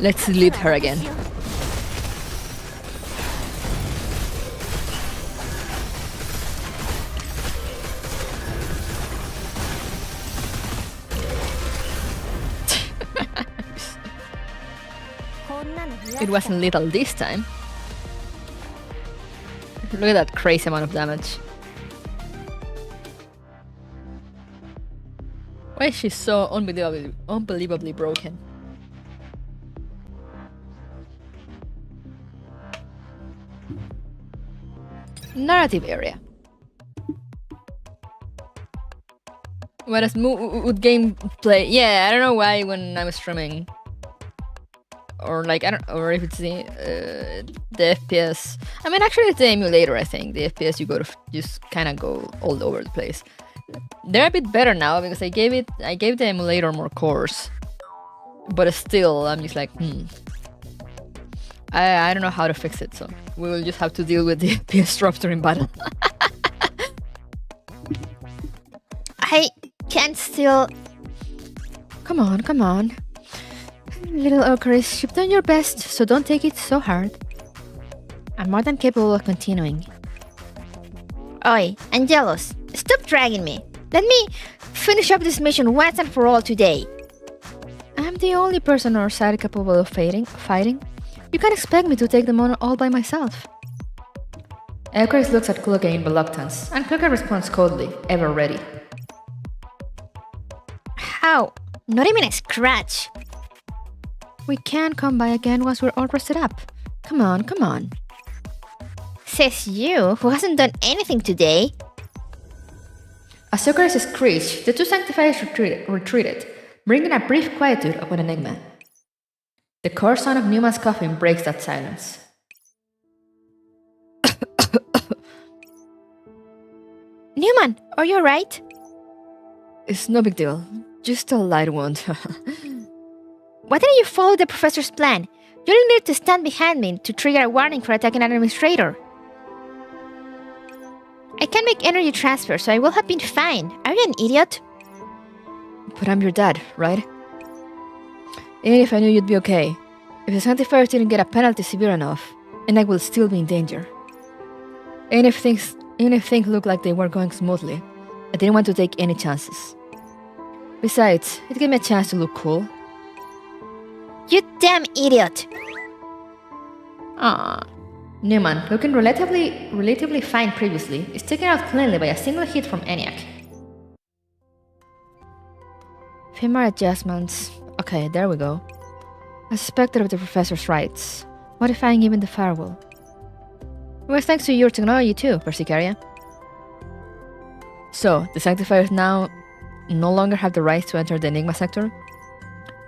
Let's lead her again. It wasn't lethal this time. Look at that crazy amount of damage. Why is she so unbelievably broken? Narrative area. What a smooth gameplay. Yeah, I don't know why when I was streaming, or like or if it's the FPS. I mean, actually, it's the emulator. I think the FPS you go to just kind of go all over the place. They're a bit better now because I gave the emulator more cores, but still, I'm just like, I don't know how to fix it, so we will just have to deal with the PS disruptor in battle. I can't still. Come on. Little Ocaris, you've done your best, so don't take it so hard. I'm more than capable of continuing. Oi, Angelos, stop dragging me. Let me finish up this mission once and for all today. I'm the only person on our side capable of fighting. You can't expect me to take them on all by myself. Ocaris looks at Kluge in reluctance, and Kluge responds coldly, ever ready. How? Not even a scratch. We can come by again once we're all rested up. Come on. Says you, who hasn't done anything today. As Ocaris screeched, the two sanctifiers retreated, bringing a brief quietude upon Enigma. The coarse sound of Newman's coughing breaks that silence. Newman, are you alright? It's no big deal. Just a light wound. Why didn't you follow the professor's plan? You only needed to stand behind me to trigger a warning for attacking an administrator. I can make energy transfer, so I will have been fine. Are you an idiot? But I'm your dad, right? Even if I knew you'd be okay, if the Sanctifiers didn't get a penalty severe enough, and I will still be in danger. Even if things looked like they were going smoothly, I didn't want to take any chances. Besides, it gave me a chance to look cool. You damn idiot! Ah, Newman, looking relatively fine previously, is taken out cleanly by a single hit from ENIAC. Few more adjustments. Okay, there we go. I suspected of the professor's rights, modifying even the firewall. It was thanks to your technology too, Persicaria. So, the Sanctifiers now no longer have the right to enter the Enigma sector?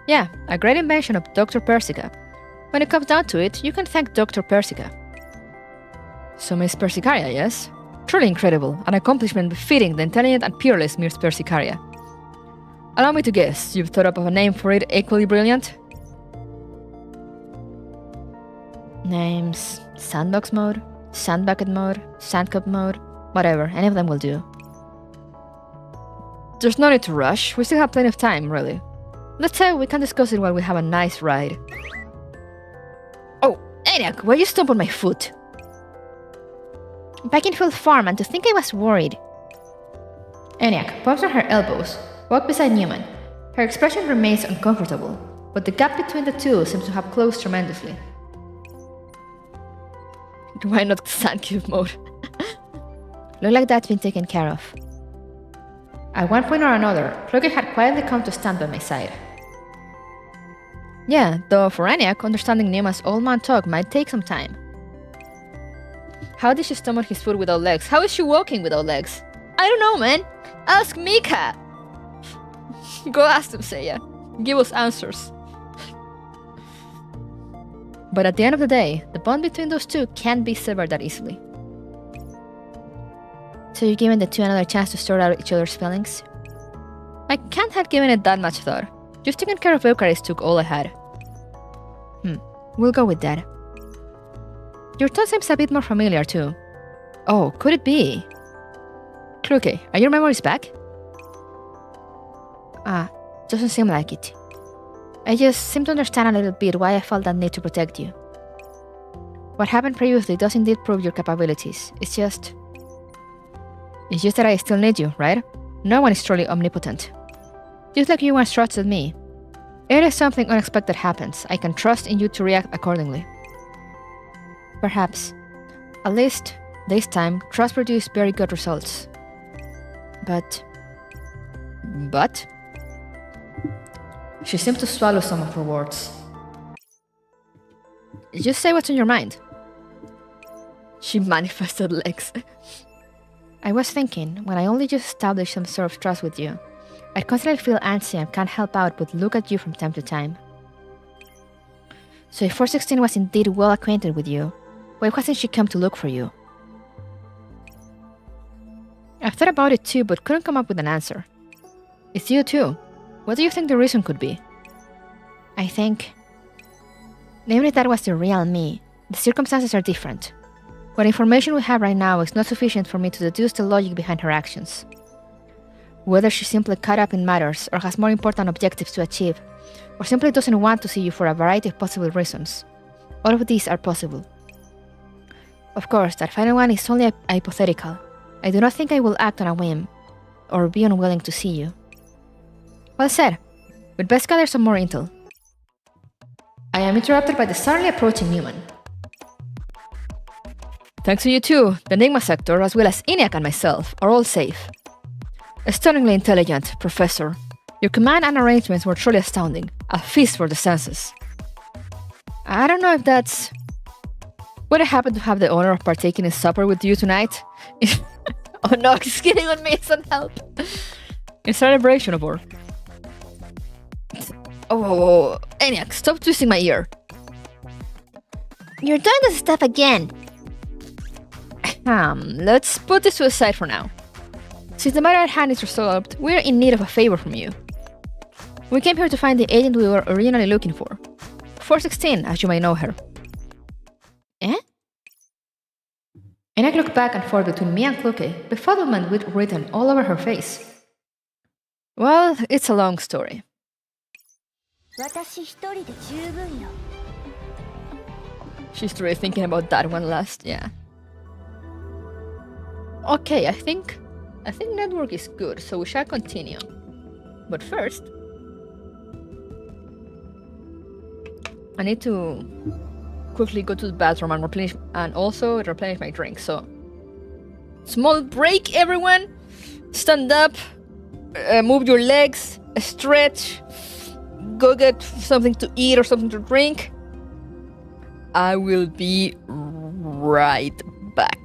Yeah, a great invention of Dr. Persica. When it comes down to it, you can thank Dr. Persica. So Miss Persicaria, yes? Truly incredible, an accomplishment befitting the intelligent and peerless Miss Persicaria. Allow me to guess, you've thought up of a name for it equally brilliant? Names... Sandbox mode, Sandbucket mode, Sandcup mode, whatever, any of them will do. There's no need to rush, we still have plenty of time, really. Let's say we can discuss it while we have a nice ride. Oh, ENIAC, why you stomp on my foot? Back in full form, and to think I was worried. ENIAC pumps on her elbows, walks beside Newman. Her expression remains uncomfortable, but the gap between the two seems to have closed tremendously. Why not Sandcube mode? Look like that's been taken care of. At one point or another, Plucky had quietly come to stand by my side. Yeah, though for ENIAC, understanding Newman's old man talk might take some time. How did she stomach his foot without legs? How is she walking without legs? I don't know, man. Ask Mika. Go ask them, Seiya. Give us answers. But at the end of the day, the bond between those two can't be severed that easily. So you're giving the two another chance to sort out each other's feelings? I can't have given it that much thought. Just taking care of Eucharis took all I had. We'll go with that. Your tone seems a bit more familiar too. Oh, could it be? Kluge, are your memories back? Doesn't seem like it. I just seem to understand a little bit why I felt that need to protect you. What happened previously does indeed prove your capabilities. It's just that I still need you, right? No one is truly omnipotent. Just like you once trusted me. Even if something unexpected happens, I can trust in you to react accordingly. Perhaps. At least, this time, trust produced very good results. But? She seemed to swallow some of her words. Just say what's on your mind. She manifested legs. I was thinking, when I only just established some sort of trust with you, I constantly feel antsy and can't help out but look at you from time to time. So if 416 was indeed well acquainted with you, why hasn't she come to look for you? I've thought about it too, but couldn't come up with an answer. It's you too. What do you think the reason could be? I think Even if that was the real me, the circumstances are different. What information we have right now is not sufficient for me to deduce the logic behind her actions. Whether she's simply caught up in matters or has more important objectives to achieve, or simply doesn't want to see you for a variety of possible reasons. All of these are possible. Of course, that final one is only hypothetical. I do not think I will act on a whim, or be unwilling to see you. Well said. We'd best gather some more intel. I am interrupted by the suddenly approaching Newman. Thanks to you too, the Enigma sector, as well as ENIAC and myself, are all safe. Stunningly intelligent, Professor. Your command and arrangements were truly astounding. A feast for the senses. I don't know if that's... Would I happen to have the honor of partaking in supper with you tonight? Oh no, he's kidding on me, some help. In celebration of our... Oh, ENIAC, stop twisting my ear. You're doing this stuff again. Let's put this to the side for now. Since the matter at hand is resolved, we're in need of a favor from you. We came here to find the agent we were originally looking for. 416, as you may know her. Eh? ENIAC looked back and forth between me and Cloque, befuddlement written all over her face. Well, it's a long story. 私一人で十分よ。 She's really thinking about that one last, yeah. Okay, I think network is good, so we shall continue. But first, I need to quickly go to the bathroom and replenish my drink. So, small break, everyone. Stand up, move your legs, stretch, go get something to eat or something to drink. I will be right back.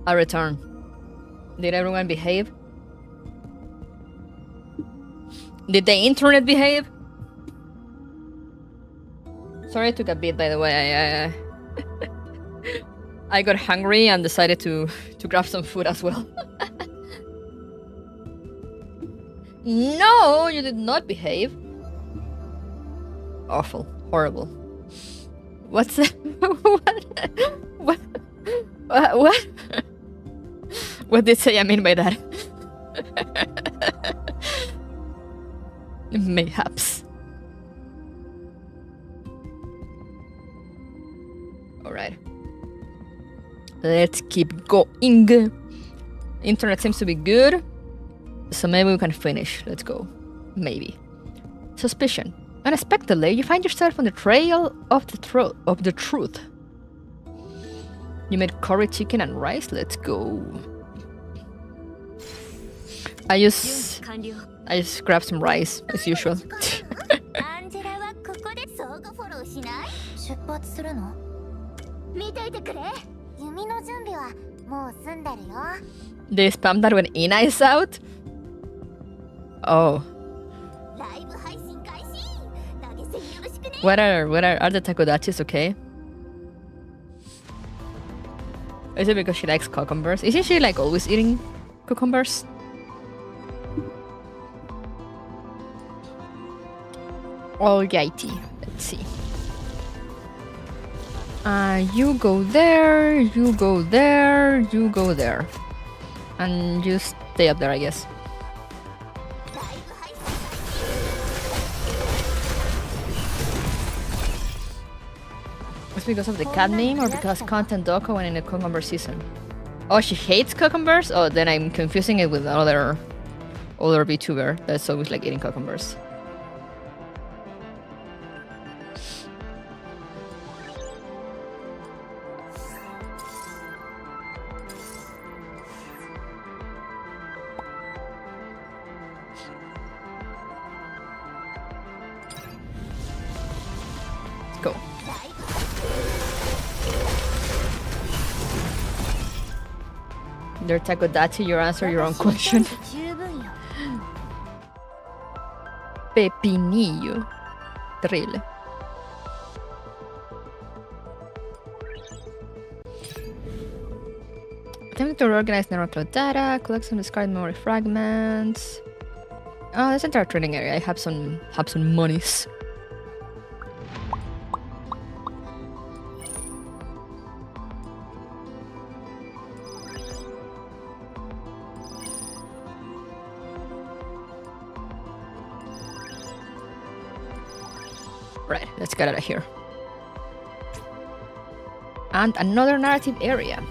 A return. Did everyone behave? Did the internet behave? Sorry I took a bit, by the way. I got hungry and decided to grab some food as well. No, you did not behave. Awful. Horrible. What's that? What? What? What did say I mean by that? Mayhaps. Alright. Let's keep going. Internet seems to be good. So maybe we can finish. Let's go. Maybe. Suspicion. Unexpectedly, you find yourself on the trail of the truth. You made curry chicken and rice? Let's go. I just grabbed some rice, as usual. アンジェラはここで相互フォローしない？出発するの？見ていてくれ。弓の準備はもう済んでるよ。 They spam that when Ina is out? Oh. ライブ配信開始。投げ銭よろしくね。 What are the takodachis okay? Is it because she likes cucumbers? Isn't she like always eating cucumbers? Alrighty, let's see. You go there, you go there, you go there. And you stay up there, I guess. It's because of the cat name or because content Doko went in the cucumber season? Oh, she hates cucumbers? Oh, then I'm confusing it with another older VTuber that's always like eating cucumbers. Go. Dear Takodachi, you answer your own question. Pepinillo. Terrible. Attempt to reorganize neural data, collect some discarded memory fragments. Oh, that's entire trading area. I have some monies. Right, let's get out of here. And another narrative area.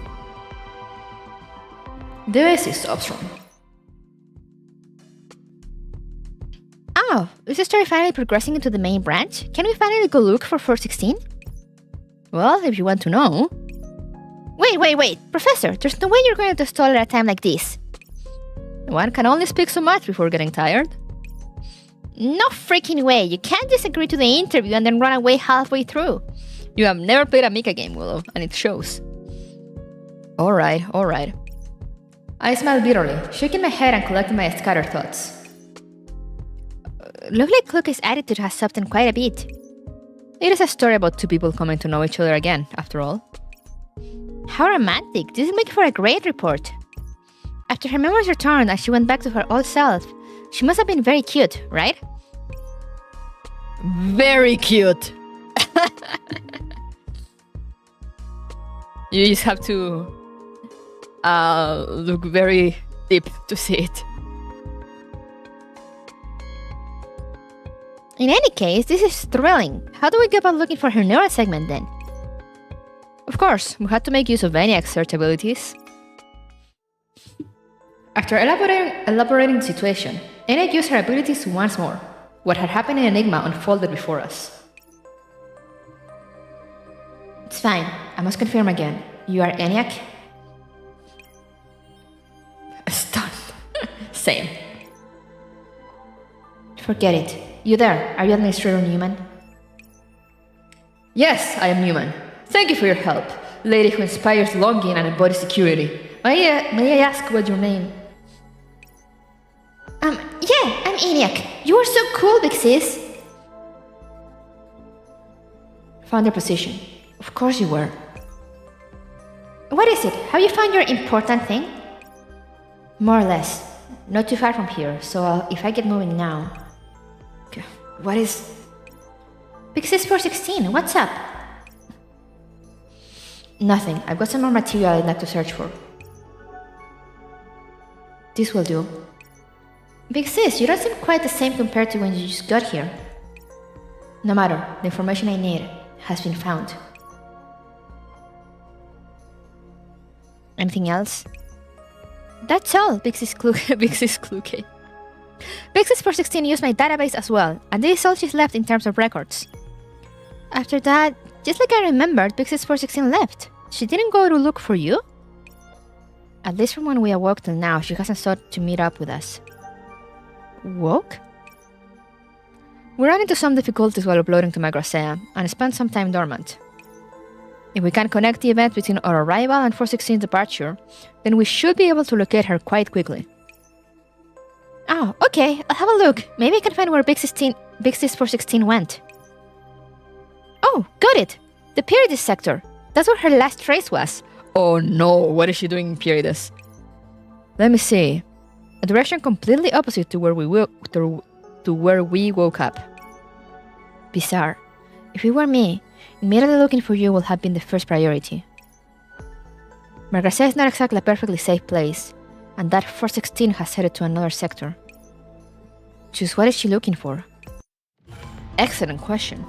The basis option. Oh, is the story finally progressing into the main branch? Can we finally go look for 416? Well, if you want to know. Wait! Professor, there's no way you're going to stall at a time like this. One can only speak so much before getting tired. No freaking way. You can't just agree to the interview and then run away halfway through. You have never played a Mika game, Willow, and it shows. Alright. I smiled bitterly, shaking my head and collecting my scattered thoughts. Looks like Kluke's attitude has softened quite a bit. It is a story about two people coming to know each other again, after all. How romantic. This will make for a great report. After her memories returned and she went back to her old self, she must have been very cute, right? Very cute! You just have to look very deep to see it. In any case, this is thrilling. How do we go about looking for her neural segment then? Of course, we had to make use of ENIAC's search abilities. After elaborating the situation, ENIAC used her abilities once more. What had happened in Enigma unfolded before us. It's fine. I must confirm again. You are ENIAC? Stunned. Same. Forget it. You there? Are you Administrator Newman? Yes, I am Newman. Thank you for your help, lady who inspires longing and embodies security. May I ask what your name? Yeah, I'm Eniac. You are so cool, big sis. Found your position. Of course you were. What is it? Have you found your important thing? More or less. Not too far from here, so if I get moving now... Okay, what is... Big sis 416, what's up? Nothing. I've got some more material I'd like to search for. This will do. Big sis, you don't seem quite the same compared to when you just got here. No matter, the information I need has been found. Anything else? That's all, Big sis Kluke. Big sis 416 used my database as well, and this is all she's left in terms of records. After that, just like I remembered, Big sis 416 left. She didn't go to look for you? At least from when we awoke till now, she hasn't sought to meet up with us. Woke? We ran into some difficulties while uploading to Magrasea, and spent some time dormant. If we can connect the event between our arrival and 416's departure, then we should be able to locate her quite quickly. Oh, okay, I'll have a look. Maybe I can find where Big sis 416 went. Oh, got it! The Pyridus sector. That's where her last trace was. Oh no, what is she doing in Pyridus? Let me see. A direction completely opposite to where we woke up. Bizarre. If it were me, immediately looking for you would have been the first priority. Magrasea is not exactly a perfectly safe place, and that 416 has headed to another sector. Just what is she looking for? Excellent question.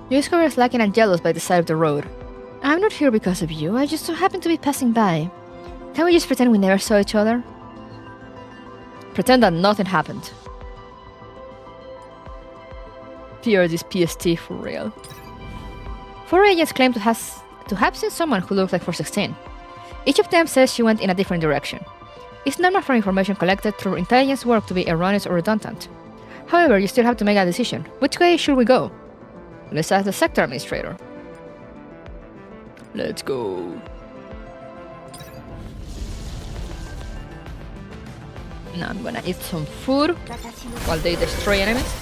You discovered Slacking and Jealous by the side of the road. I'm not here because of you, I just so happened to be passing by. Can we just pretend we never saw each other? Pretend that nothing happened. Fear this PST for real. 4 agents claim to have seen someone who looks like 416. Each of them says she went in a different direction. It's normal for information collected through intelligence work to be erroneous or redundant. However, you still have to make a decision. Which way should we go? Let's ask the sector administrator. Let's go. Now I'm gonna eat some food while they destroy enemies.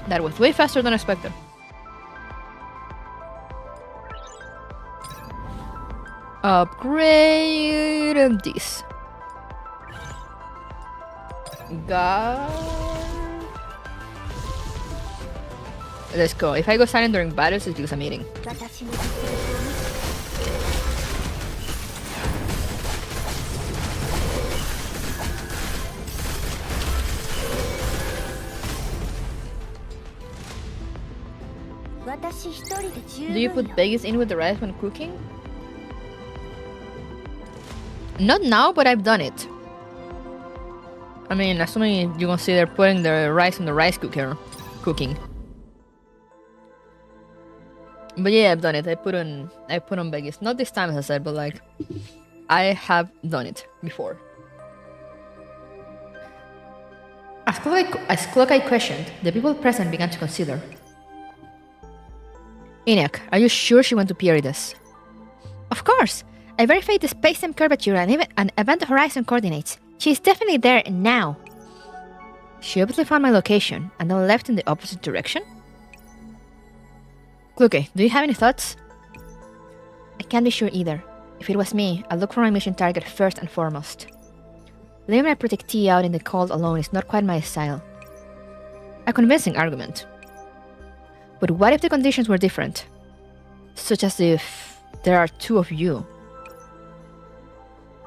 That was way faster than expected. Upgrade this. Let's go. If I go silent during battles, it's because I'm eating. Do you put veggies in with the rice when cooking? Not now, but I've done it. I mean, assuming you consider putting the rice in the rice cooker cooking. But yeah, I've done it. I put on veggies. Not this time, as I said, but like I have done it before. As Cloak questioned, the people present began to consider. Eniac, are you sure she went to Pyridus? Of course! I verified the space-time curvature and event horizon coordinates. She's definitely there now. She obviously found my location and then left in the opposite direction? Kluke, do you have any thoughts? I can't be sure either. If it was me, I'd look for my mission target first and foremost. Leaving my protectee out in the cold alone is not quite my style. A convincing argument. But what if the conditions were different? Such as if there are 2 of you.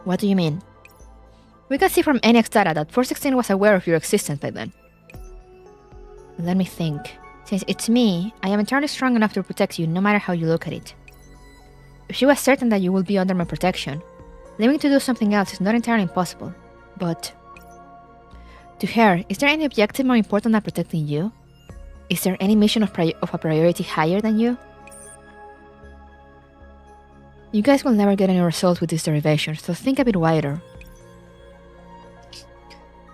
What do you mean? We can see from Eniac's data that 416 was aware of your existence by then. Let me think. Since it's me, I am entirely strong enough to protect you no matter how you look at it. If she was certain that you will be under my protection, leaving to do something else is not entirely impossible. But to her, is there any objective more important than protecting you? Is there any mission of a priority higher than you? You guys will never get any results with this derivation, so think a bit wider.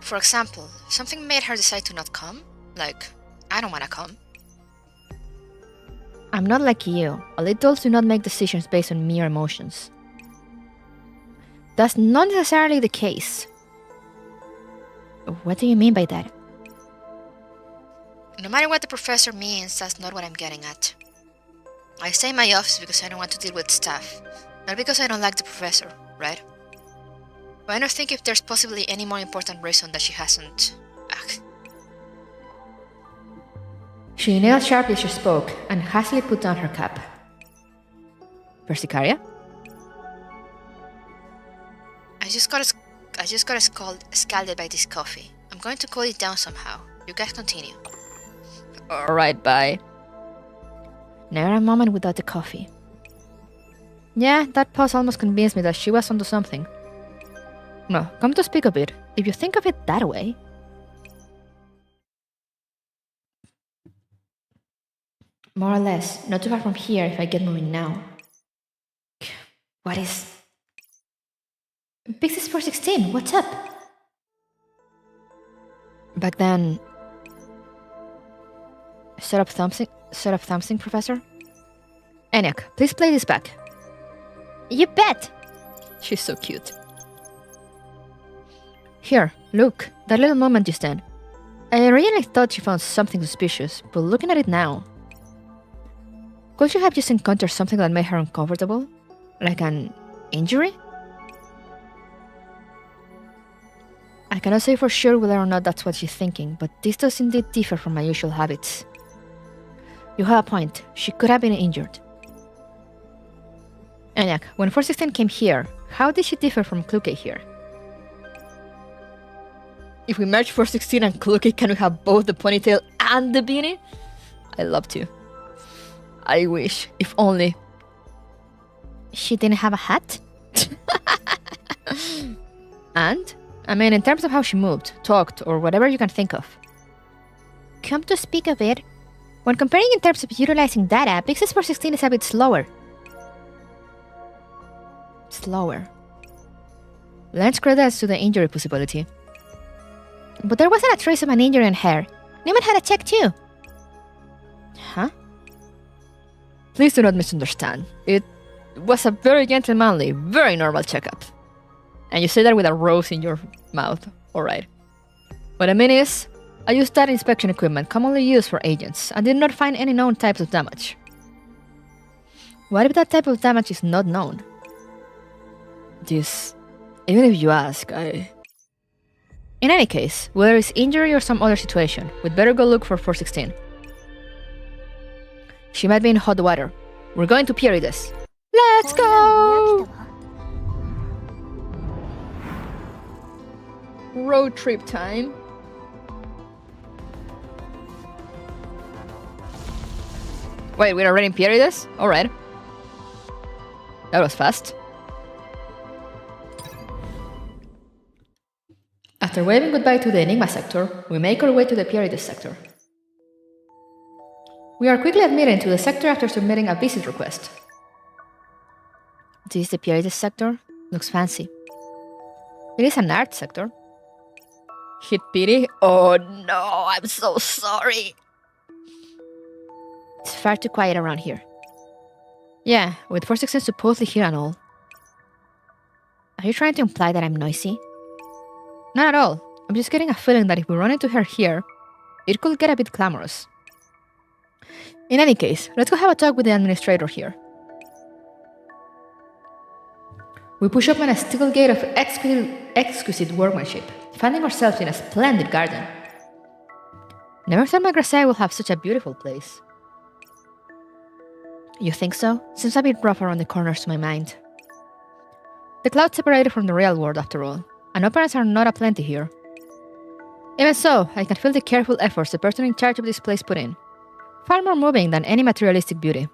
For example, something made her decide to not come? Like, I don't wanna come. I'm not like you. Adults do not make decisions based on mere emotions. That's not necessarily the case. What do you mean by that? No matter what the professor means, that's not what I'm getting at. I stay in my office because I don't want to deal with staff, not because I don't like the professor, right? But I don't think if there's possibly any more important reason that she hasn't... She inhaled sharply as she spoke and hastily put down her cap. Persicaria? I just got scalded by this coffee. I'm going to cool it down somehow. You guys continue. Alright, bye. Never a moment without the coffee. Yeah, that pause almost convinced me that she was onto something. No, come to speak of it, if you think of it that way. More or less, not too far from here if I get moving now. What is... Pixis 416, what's up? Back then... Shut up thumbsing, Professor? Eniac, please play this back. You bet! She's so cute. Here, look, that little moment just then. I originally thought she found something suspicious, but looking at it now... Could you have just encountered something that made her uncomfortable? Like an injury? I cannot say for sure whether or not that's what she's thinking, but this does indeed differ from my usual habits. You have a point. She could have been injured. Eniac, when 416 came here, how did she differ from Kluke here? If we merge 416 and Kluke, can we have both the ponytail and the beanie? I'd love to. I wish, if only. She didn't have a hat? And? I mean, in terms of how she moved, talked, or whatever you can think of. Come to speak of it, when comparing in terms of utilizing data, Pixis 416 is a bit slower. Slower. Lends credits to the injury possibility. But there wasn't a trace of an injury on her. Newman had a check too. Huh? Please do not misunderstand. It was a very gentlemanly, very normal checkup. And you say that with a rose in your mouth. Alright. What I mean is, I used that inspection equipment commonly used for agents and did not find any known types of damage. What if that type of damage is not known? This... Even if you ask, I... In any case, whether it's injury or some other situation, we'd better go look for 416. She might be in hot water. We're going to Pierides. Let's go! Road trip time. Wait, we're already in Pierides? Alright. That was fast. After waving goodbye to the Enigma sector, we make our way to the Pierides sector. We are quickly admitted to the sector after submitting a visit request. This is the Pierides sector? Looks fancy. It is an art sector. Hit pity? Oh no, I'm so sorry. It's far too quiet around here. Yeah, with 416 supposedly here and all. Are you trying to imply that I'm noisy? Not at all. I'm just getting a feeling that if we run into her here, it could get a bit clamorous. In any case, let's go have a talk with the administrator here. We push open a steel gate of exquisite workmanship, finding ourselves in a splendid garden. Never thought Magrasai will have such a beautiful place. You think so? Seems a bit rough around the corners to my mind. The clouds separated from the real world after all, and operas are not aplenty here. Even so, I can feel the careful efforts the person in charge of this place put in. Far more moving than any materialistic beauty.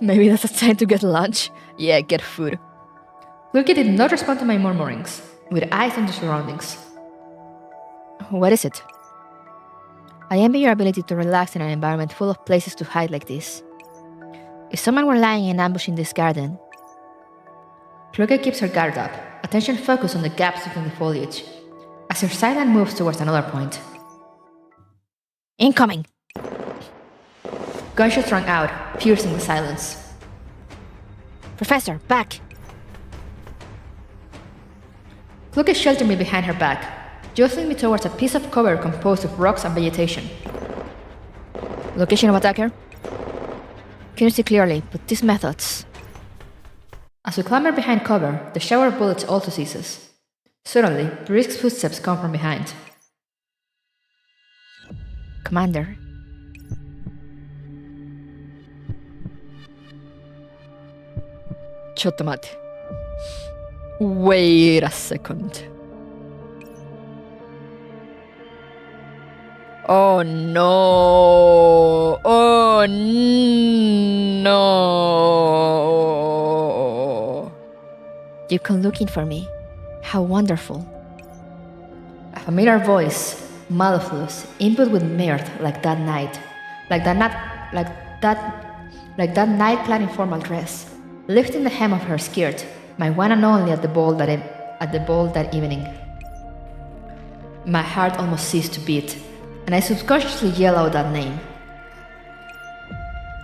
Maybe that's a time to get lunch? Yeah, get food. Luki did not respond to my murmurings, with eyes on the surroundings. What is it? I envy your ability to relax in an environment full of places to hide like this. If someone were lying in ambush in this garden... Kluge keeps her guard up, a attention focused on the gaps between the foliage, as her sideline moves towards another point. Incoming! Gunshots rang out, piercing the silence. Professor, back! Kluke sheltered me behind her back, jostling me towards a piece of cover composed of rocks and vegetation. Location of attacker? Can you see clearly, but these methods... As we clamber behind cover, the shower of bullets also ceases. Suddenly, brisk footsteps come from behind. Commander. Chotomate. Wait a second. Oh no! Oh no! You come looking for me. How wonderful. A familiar voice, mellifluous, imbued with mirth, like that night, like that night clad in formal dress, lifting the hem of her skirt, my one and only at the ball that evening. My heart almost ceased to beat, and I subconsciously yelled out that name.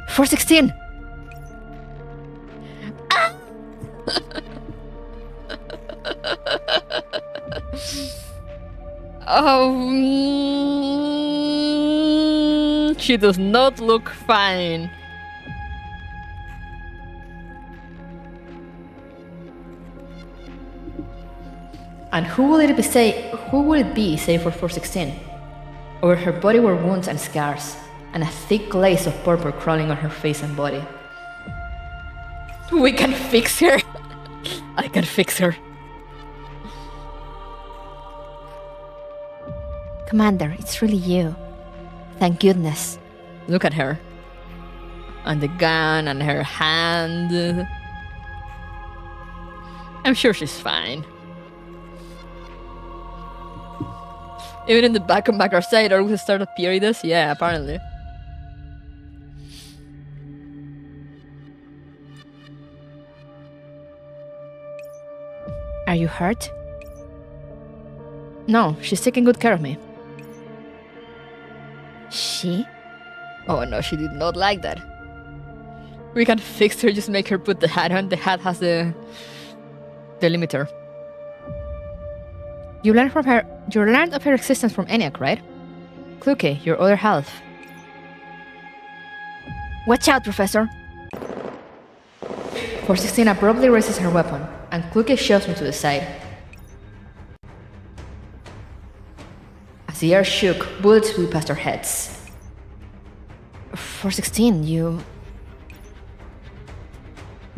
416! She does not look fine. And who would it be save for 416? Over her body were wounds and scars, and a thick glaze of purple crawling on her face and body. We can fix her. I can fix her. Commander, it's really you. Thank goodness. Look at her. And the gun and her hand. I'm sure she's fine. Even in the back of our side, are we gonna start a period? Yeah, apparently. Are you hurt? No, she's taking good care of me. She? Oh no, she did not like that. We can fix her, just make her put the hat on. The hat has the limiter. You learned of her existence from ENIAC, right? Kluke, your other half. Watch out, Professor! 416 abruptly raises her weapon, and Kluke shoves me to the side. As the air shook, bullets flew past our heads. 416, you...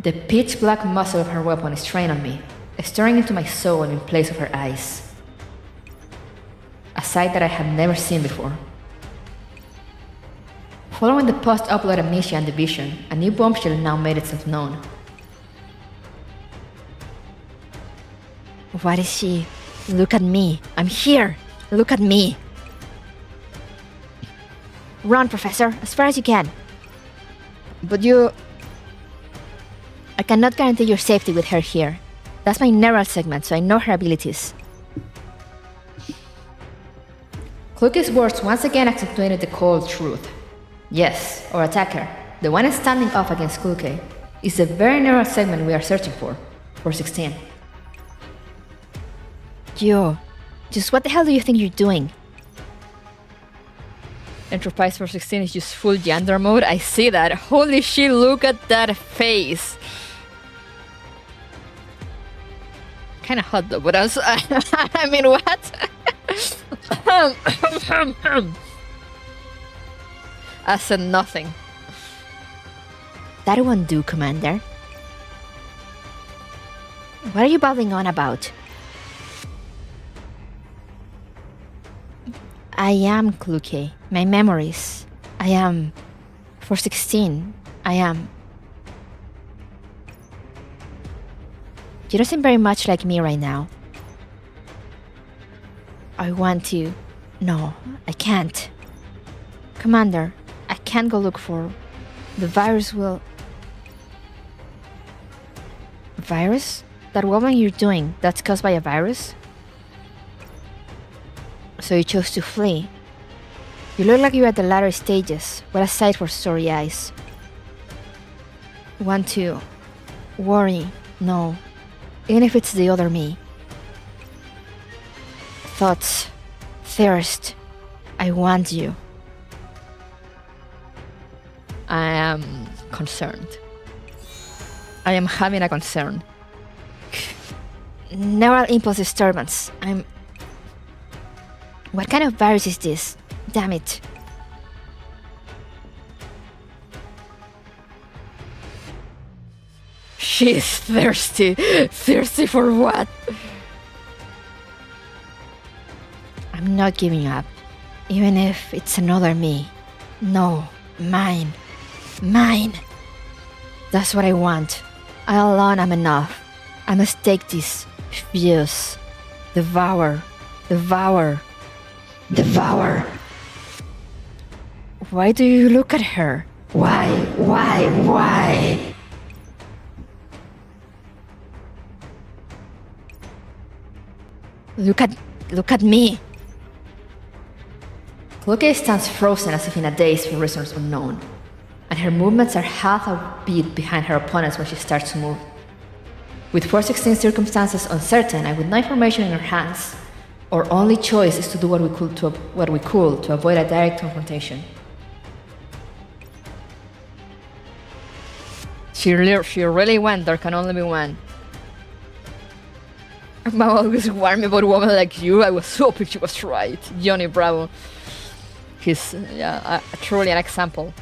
The pitch-black muzzle of her weapon is trained on me, staring into my soul in place of her eyes. A sight that I had never seen before. Following the post-upload amnesia and division, a new bombshell now made itself known. What is she? Look at me. I'm here. Look at me. Run, Professor, as far as you can. But you... I cannot guarantee your safety with her here. That's my neural segment, so I know her abilities. Kluke's words once again accentuated the cold truth. Yes, our attacker, the one standing off against Kluke, is the very neural segment we are searching for 16. Yo, just what the hell do you think you're doing? Enterprise 416 is just full Yandar mode. I see that. Holy shit, look at that face. Kinda hot though, but I mean, what? I said nothing. That won't do, Commander. What are you babbling on about? I am Kluke. My memories. I am 416. I am... You don't seem very much like me right now. I want to... No, I can't. Commander, I can't go look for... The virus will... Virus? that woman you're doing, that's caused by a virus? So you chose to flee. You look like you're at the latter stages. What a sight for sorry eyes. Want to worry? No. Even if it's the other me. Thoughts. Thirst. I want you. I am concerned. I am having a concern. Neural impulse disturbance. What kind of virus is this? Damn it. She's thirsty. Thirsty for what? I'm not giving up. Even if it's another me. No. Mine. Mine. That's what I want. I alone am enough. I must take this. Fuse. Devour. Devour. Devour. Why do you look at her? Why? Look at me. Chloe stands frozen as if in a daze for reasons unknown, and her movements are half a beat behind her opponents when she starts to move. With 416 circumstances uncertain and with no information in her hands, our only choice is to do what we could to avoid a direct confrontation. She really went. There can only be one. Mom always warned me about a woman like you. I was hoping she was right. Johnny Bravo. He's truly an example.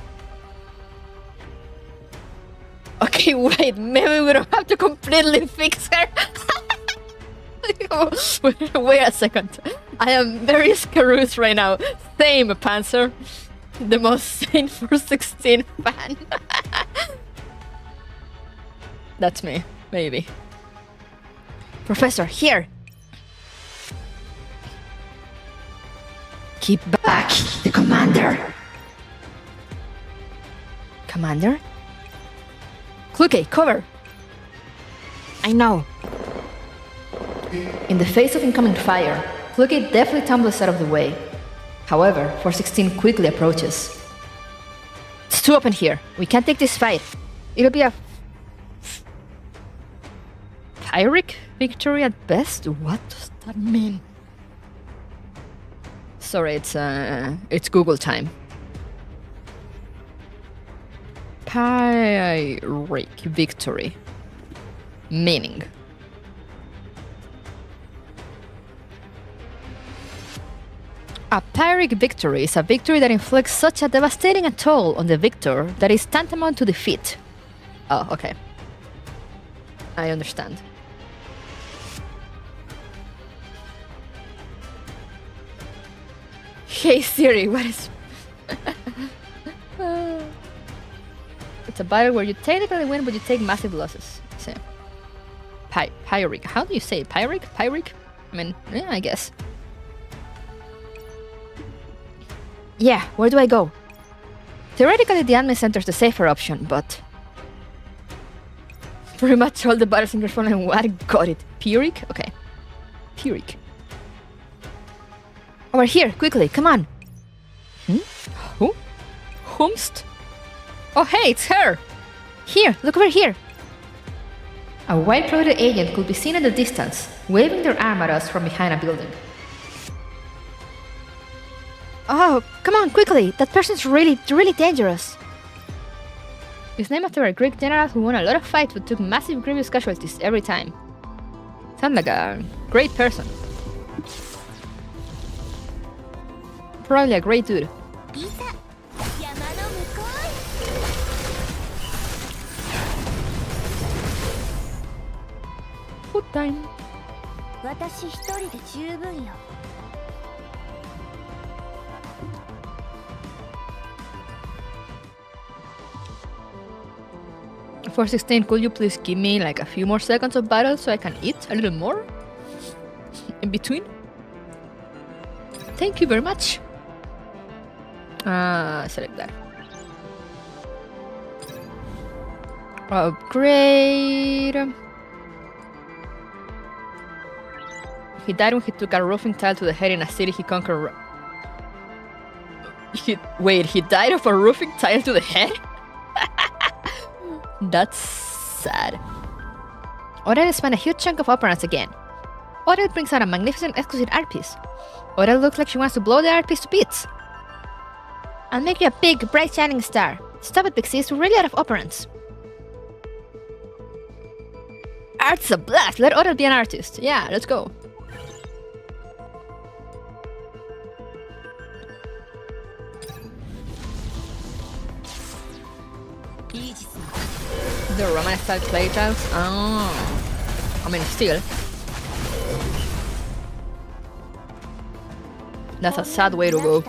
Okay, wait. Maybe we don't have to completely fix her. Wait a second. I am very screwed right now. Same, Panzer. The most sane 416 fan. That's me, maybe. Professor, here! Keep back the commander. Commander? Kluke, cover! I know. In the face of incoming fire, Chloe definitely tumbles out of the way. However, 416 quickly approaches. It's too open here. We can't take this fight. It'll be a Pyrrhic victory at best? What does that mean? Sorry, it's Google time. Pyrrhic victory. Meaning. A Pyrrhic victory is a victory that inflicts such a devastating toll on the victor that is tantamount to defeat. Oh, okay. I understand. Hey Siri, what is... It's a battle where you technically win, but you take massive losses. So, Pyrrhic. How do you say it? Pyrrhic? Pyrrhic? I mean, yeah, I guess. Yeah, where do I go? Theoretically, the admin center is the safer option, but... Pretty much all the battles in Frontline 1 got it. Pyrrhic? Okay. Pyrrhic. Over here, quickly, come on! Who? Whomst? Oh hey, it's her! Here, look over here! A white-clothed agent could be seen in the distance, waving their arm at us from behind a building. Oh, come on, quickly! That person's really dangerous! It's named after a Greek general who won a lot of fights but took massive grievous casualties every time. Sounds like a great person. Probably a great dude. Food time. For 16, could you please give me like a few more seconds of battle so I can eat a little more in between? Thank you very much. Select that. Upgrade. He died when he took a roofing tile to the head in a city he conquered. Wait, he died of a roofing tile to the head? That's sad. Odell spent a huge chunk of operance again. Odell brings out a magnificent exquisite art piece. Odell looks like she wants to blow the art piece to bits. I'll make you a big, bright shining star. Stop it, Pixies, we're really out of operance. Art's a blast! Let Odell be an artist. Yeah, let's go. The Roman style clay tiles? Oh. I mean, still. That's a sad way to go.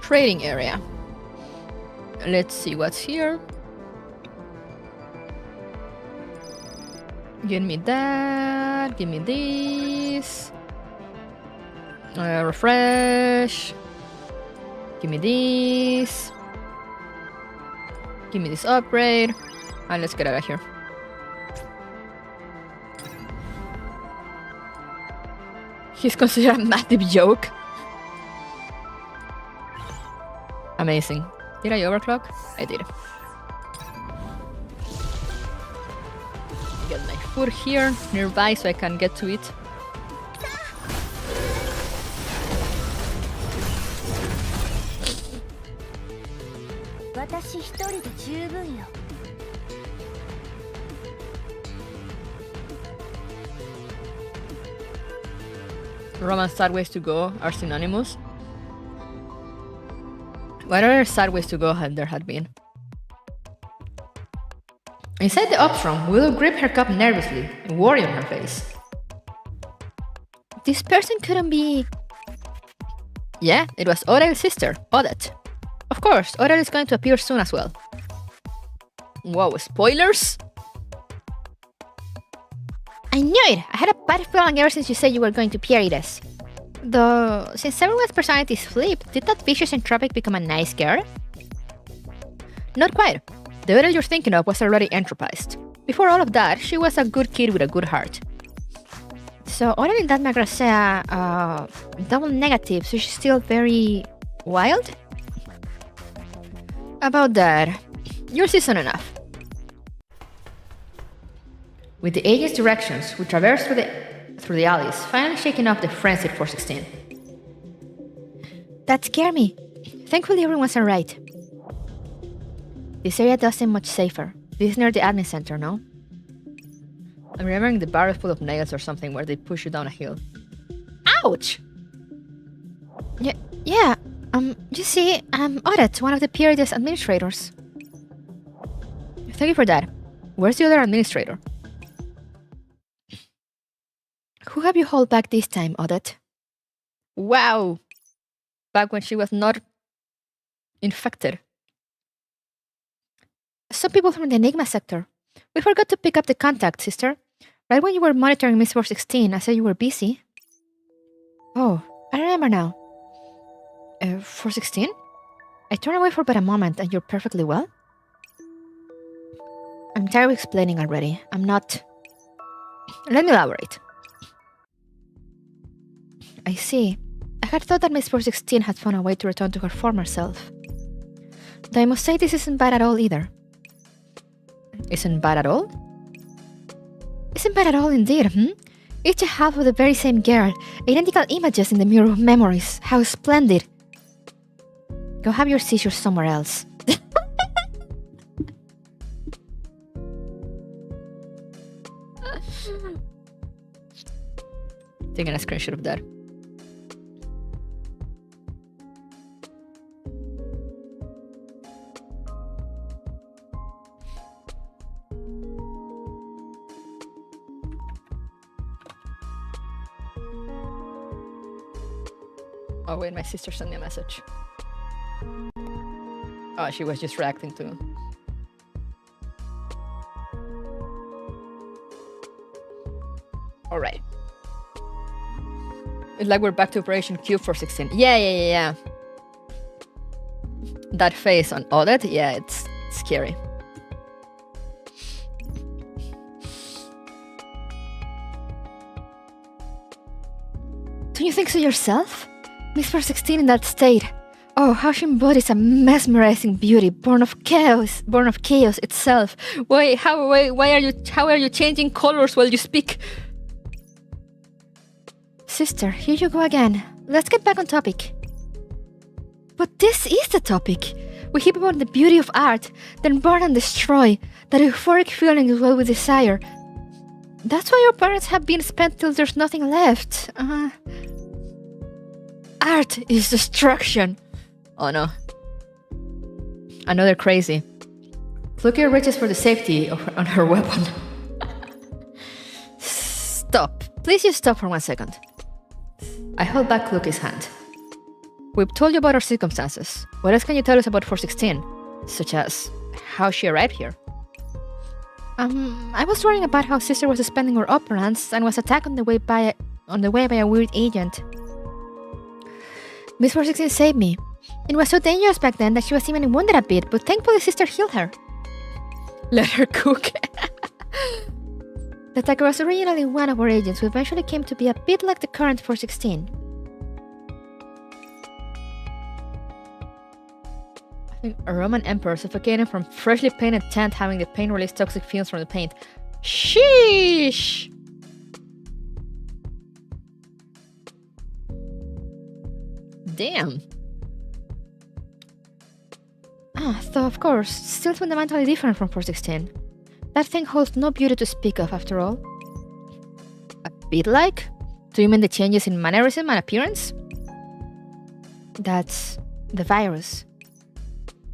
Trading area. Let's see what's here. Give me that. Give me this. Refresh. Give me this. Give me this upgrade. And let's get out of here. He's considered a massive joke. Amazing. Did I overclock? I did. Get my food here nearby so I can get to it. Roman sad ways to go are synonymous. What other sad ways to go had there had been? Inside the ops room, Willow gripped her cup nervously, worry on her face. This person couldn't be... Yeah, it was Odell's sister, Odette. Of course, Odell is going to appear soon as well. Wow, spoilers? I knew it! I had a bad feeling ever since you said you were going to Pierides. Though, since everyone's personalities flipped, did that vicious entropic become a nice girl? Not quite. The Odell you're thinking of was already entropized. Before all of that, she was a good kid with a good heart. So Odell in that Magrosea, double negative, so she's still very... wild? About that, you're seasoned enough. With the agent's directions, we traversed through the alleys, finally shaking off the frenzied 416. That scared me. Thankfully everyone's alright. This area does seem much safer. This is near the admin center, no? I'm remembering the barrel full of nails or something where they push you down a hill. Ouch! Yeah, you see, I'm Odette, one of the Pierides administrators. Thank you for that. Where's the other administrator? Who have you held back this time, Odette? Wow! Back when she was not infected. Some people from the Enigma sector. We forgot to pick up the contact, sister. Right when you were monitoring Miss 416, I said you were busy. Oh, I remember now. 416? I turned away for but a moment and you're perfectly well? I'm tired of explaining already. I'm not... Let me elaborate. I see. I had thought that Miss 416 had found a way to return to her former self. Though I must say this isn't bad at all either. Isn't bad at all? Isn't bad at all indeed, Each a half of the very same girl, identical images in the mirror of memories. How splendid! Go have your seizures somewhere else. Taking a screenshot of that. Oh wait, my sister sent me a message. Oh, she was just reacting to... Alright. It's like we're back to Operation Cube for 16. Yeah. That face on Odette, yeah, it's scary. Don't you think so yourself? Miss 416 in that state. Oh, how she embodies a mesmerizing beauty, born of chaos itself. How are you changing colors while you speak? Sister, here you go again. Let's get back on topic. But this is the topic. We heap about the beauty of art, then burn and destroy. That euphoric feeling is what we desire. That's why your parents have been spent till there's nothing left. Art is destruction. Oh no. Another crazy. Fluky reaches for the safety on her weapon. Stop. Please just stop for 1 second. I hold back Fluky's hand. We've told you about our circumstances. What else can you tell us about 416? Such as how she arrived here. I was worrying about how Sister was spending her operands and was attacked on the way by a weird agent. Miss 416 saved me. It was so dangerous back then that she was even wounded a bit, but thankfully Sister healed her. Let her cook. The attacker was originally one of our agents who eventually came to be a bit like the current 416. I think a Roman emperor suffocating from freshly painted tent having the paint release toxic fumes from the paint. Sheesh! Damn. Though of course, still fundamentally different from 416. That thing holds no beauty to speak of after all. A bit like? Do you mean the changes in mannerism and appearance? That's the virus.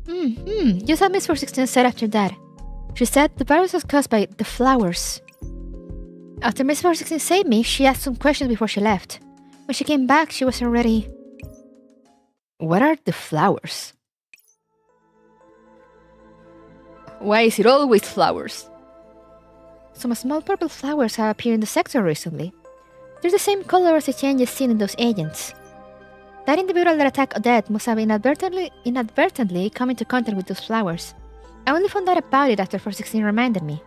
Just what Miss 416 said after that. She said the virus was caused by the flowers. After Miss 416 saved me, she asked some questions before she left. When she came back, she was already... What are the flowers? Why is it always flowers? Some small purple flowers have appeared in the sector recently. They're the same color as the changes seen in those agents. That individual that attacked Odette must have inadvertently come into contact with those flowers. I only found out about it after 416 reminded me.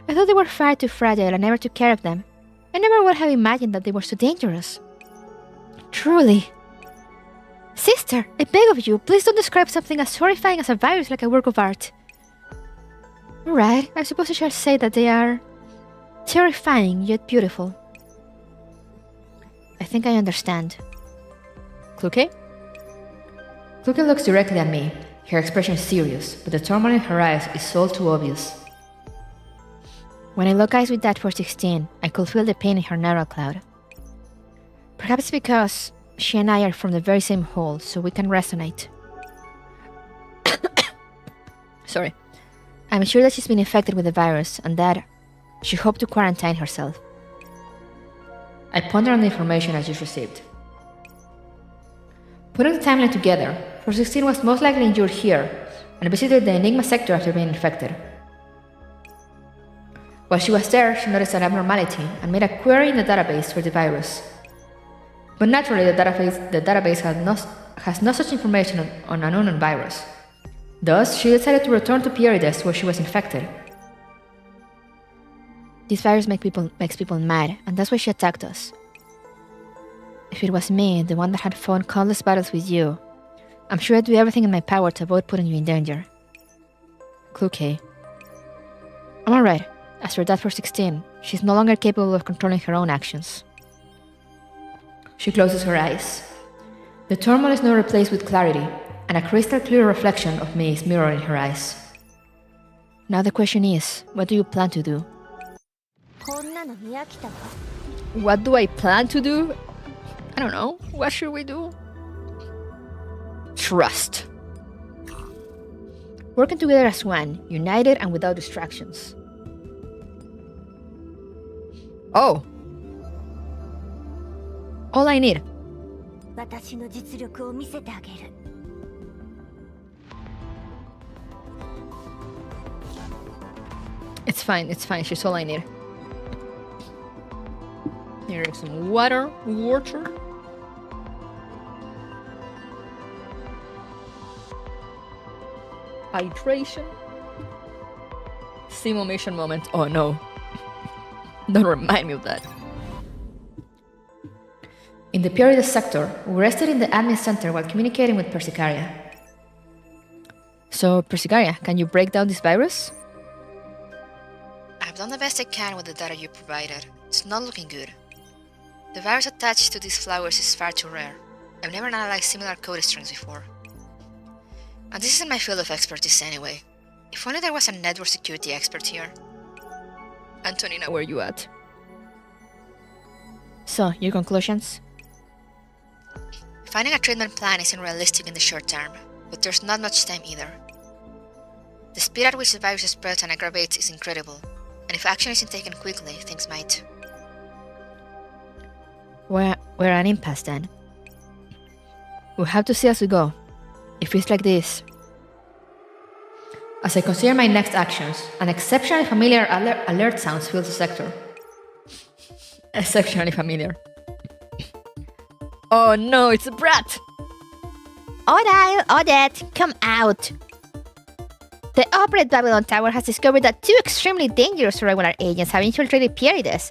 I thought they were far too fragile and never took care of them. I never would have imagined that they were so dangerous. Truly. Sister, I beg of you, please don't describe something as horrifying as a virus like a work of art. Alright, I suppose I shall say that they are... terrifying yet beautiful. I think I understand. Kluke? Kluke looks directly at me. Her expression is serious, but the turmoil in her eyes is all too obvious. When I lock eyes with that 416, I could feel the pain in her narrow cloud. Perhaps because she and I are from the very same hole, so we can resonate. Sorry. I'm sure that she's been infected with the virus, and that she hoped to quarantine herself. I ponder on the information I just received. Putting the timeline together, 416 was most likely injured here, and visited the Enigma sector after being infected. While she was there, she noticed an abnormality and made a query in the database for the virus. But naturally, the database has no such information on an unknown virus. Thus, she decided to return to Pierides, where she was infected. This virus makes people mad, and that's why she attacked us. If it was me, the one that had fought countless battles with you, I'm sure I'd do everything in my power to avoid putting you in danger. Kluke. I'm alright. As for that 416, she's no longer capable of controlling her own actions. She closes her eyes. The turmoil is now replaced with clarity, and a crystal clear reflection of me is mirrored in her eyes. Now the question is, what do you plan to do? What do I plan to do? I don't know. What should we do? Trust. Working together as one, united and without distractions. Oh. All I need. It's fine, she's all I need. Here, drink some water. Hydration. Simulation moment. Oh no. Don't remind me of that. In the Purity sector, we rested in the admin center while communicating with Persicaria. So, Persicaria, can you break down this virus? I've done the best I can with the data you provided. It's not looking good. The virus attached to these flowers is far too rare. I've never analyzed similar code strings before. And this isn't my field of expertise anyway. If only there was a network security expert here. Antonina, where you at? So, your conclusions? Finding a treatment plan isn't realistic in the short term, but there's not much time either. The speed at which the virus spreads and aggravates is incredible, and if action isn't taken quickly, things might. We're at an impasse then. We'll have to see as we go. If it's like this. As I consider my next actions, an exceptionally familiar alert sounds fills the sector. Exceptionally familiar. Oh no, it's a brat! Odette, come out! The Operate Babylon Tower has discovered that two extremely dangerous regular agents have infiltrated Pierides,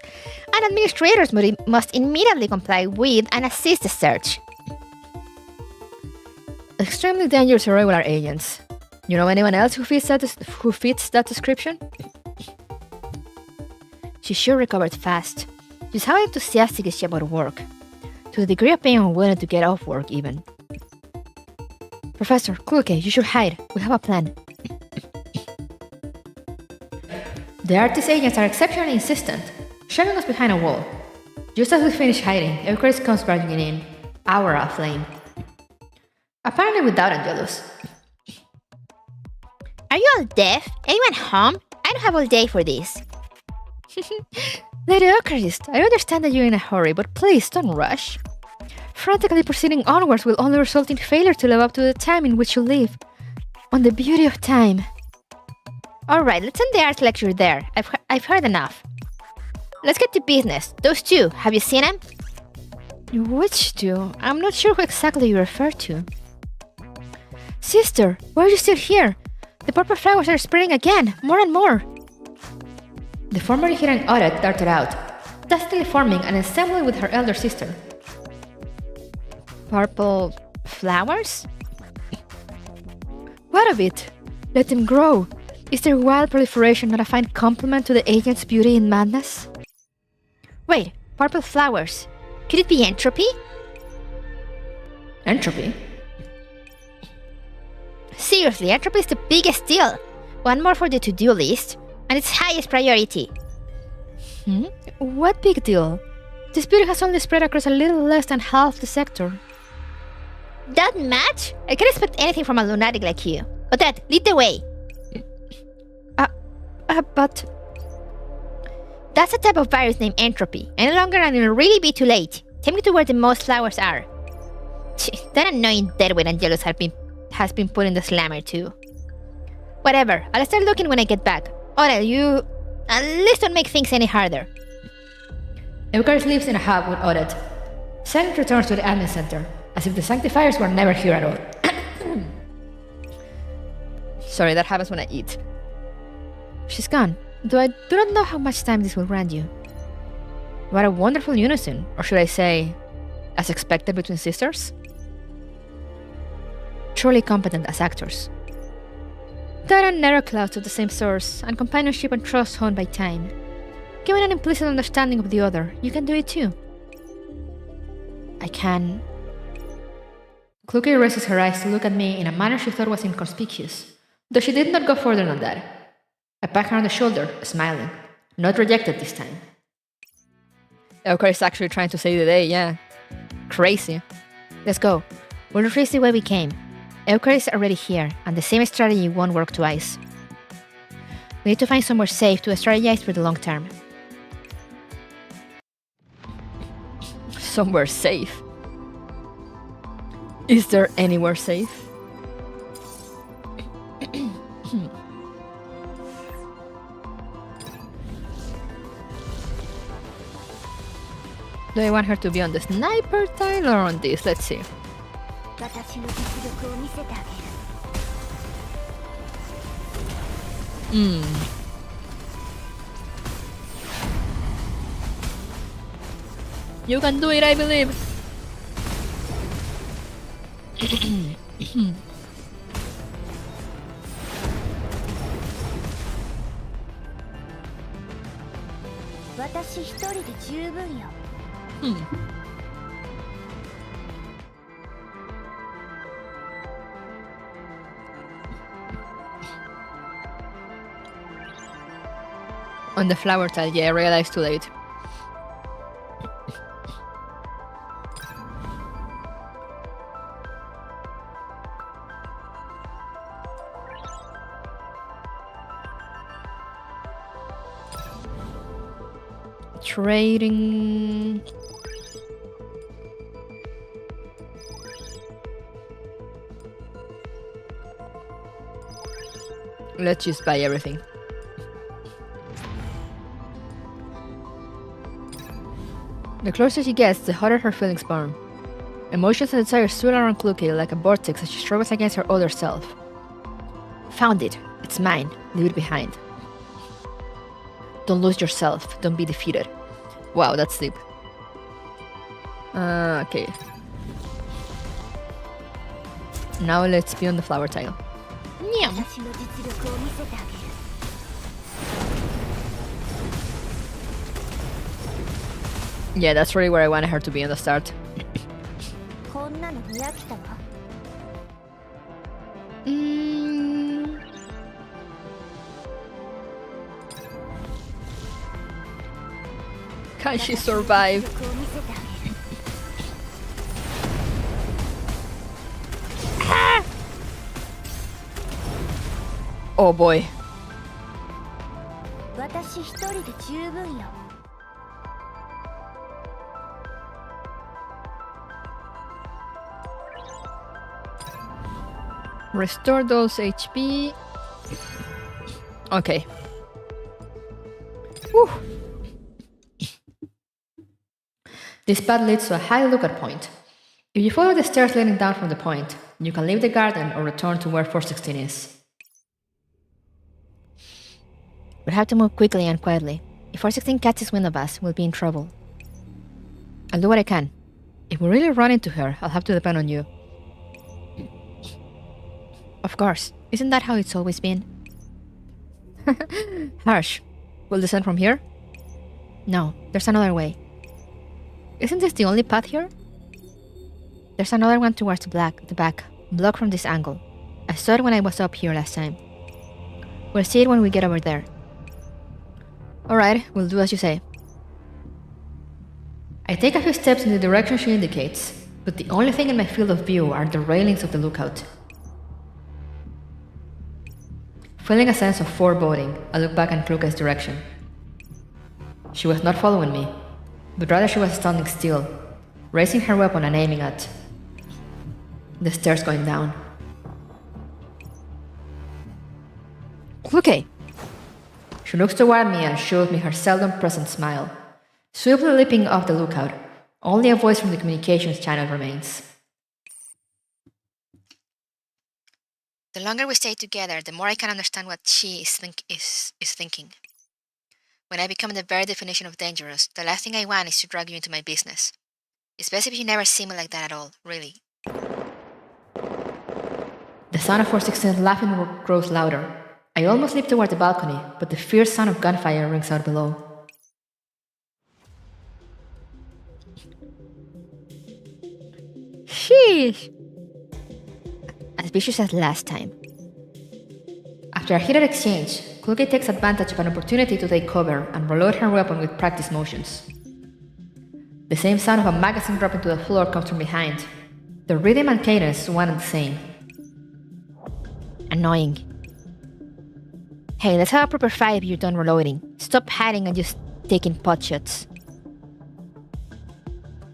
and administrators must immediately comply with and assist the search. Extremely dangerous irregular agents. You know anyone else who fits that description? She sure recovered fast. Just how enthusiastic is she about work? To the degree of being unwilling to get off work, even. Professor, Kluke, you should hide. We have a plan. The artist agents are exceptionally insistent, shoving us behind a wall. Just as we finish hiding, Eucharist comes barging in, aura aflame. Apparently without Angelus. Are you all deaf? Anyone home? I don't have all day for this. Lady Eucharist, I understand that you're in a hurry, but please don't rush. Frantically proceeding onwards will only result in failure to live up to the time in which you live. On the beauty of time. Alright, let's end the art lecture there. I've heard enough. Let's get to business. Those two, have you seen them? Which two? I'm not sure who exactly you refer to. Sister, why are you still here? The purple flowers are spreading again, more and more. The formerly hidden Odette darted out, tacitly forming an assembly with her elder sister. Purple flowers? What of it? Let them grow. Is their wild proliferation not a fine complement to the agent's beauty and madness? Wait, purple flowers. Could it be entropy? Entropy? Seriously, entropy is the biggest deal. One more for the to-do list, and its highest priority. What big deal? This beauty has only spread across a little less than half the sector. That much? I can't expect anything from a lunatic like you. Odette, lead the way. But... That's a type of virus named entropy. Any longer and it'll really be too late. Take me to where the most flowers are. That annoying deadweight Angelus has been put in the slammer too. Whatever, I'll start looking when I get back. Odette, you... at least don't make things any harder. Eucharist lives in a hub with Odette. Silent returns to the admin center, as if the sanctifiers were never here at all. Sorry, that happens when I eat. She's gone. Though I do not know how much time this will grant you. What a wonderful unison, or should I say, as expected between sisters? Truly competent as actors. There are narrow clouds of the same source, and companionship and trust honed by time. Given an implicit understanding of the other, you can do it too. I can... Kluke raises her eyes to look at me in a manner she thought was inconspicuous, though she did not go further than that. I pat her on the shoulder, smiling. Not rejected this time. Eucharist is actually trying to save the day, yeah. Crazy. Let's go. We'll retrace the way we came. Eucharist is already here, and the same strategy won't work twice. We need to find somewhere safe to strategize for the long term. Somewhere safe? Is there anywhere safe? Do I want her to be on the sniper tile or on this? Let's see. 私の実力を見せてあげる You can do it, I believe. 私一人で十分よ On the flower tile, yeah, I realized too late. Trading. Let's just buy everything. The closer she gets, the hotter her feelings burn. Emotions and desires swirl around Kluki like a vortex as she struggles against her other self. Found it. It's mine. Leave it behind. Don't lose yourself. Don't be defeated. Wow, that's deep. Okay. Now let's be on the flower tile. 私の実力を見せてあげる Yeah, that's really where I wanted her to be in the start. こんなのに飽きたわ Can she survive? 実力を見せてあげる Oh boy. 私一人で十分よ Restore those HP. Okay. Whew. This path leads to a high lookout point. If you follow the stairs leading down from the point, you can leave the garden or return to where 416 is. We'll have to move quickly and quietly. If 416 catches wind of us, we'll be in trouble. I'll do what I can. If we really run into her, I'll have to depend on you. Of course. Isn't that how it's always been? Harsh. We'll descend from here? No, there's another way. Isn't this the only path here? There's another one towards the back, blocked from this angle. I saw it when I was up here last time. We'll see it when we get over there. Alright, we'll do as you say. I take a few steps in the direction she indicates, but the only thing in my field of view are the railings of the lookout. Feeling a sense of foreboding, I look back in Kluka's direction. She was not following me, but rather she was standing still, raising her weapon and aiming at the stairs going down. Kluke! She looks toward me and shows me her seldom present smile. Swiftly leaping off the lookout, only a voice from the communications channel remains. The longer we stay together, the more I can understand what she is thinking. When I become the very definition of dangerous, the last thing I want is to drag you into my business. It's best if you never see me like that at all, really. The sound of 416 laughing grows louder. I almost leap toward the balcony, but the fierce sound of gunfire rings out below. Sheesh! As vicious as last time. After a heated exchange, Kluge takes advantage of an opportunity to take cover and reload her weapon with practice motions. The same sound of a magazine dropping to the floor comes from behind. The rhythm and cadence one and the same. Annoying. Hey, let's have a proper fight if you're done reloading. Stop hiding and just taking pot shots.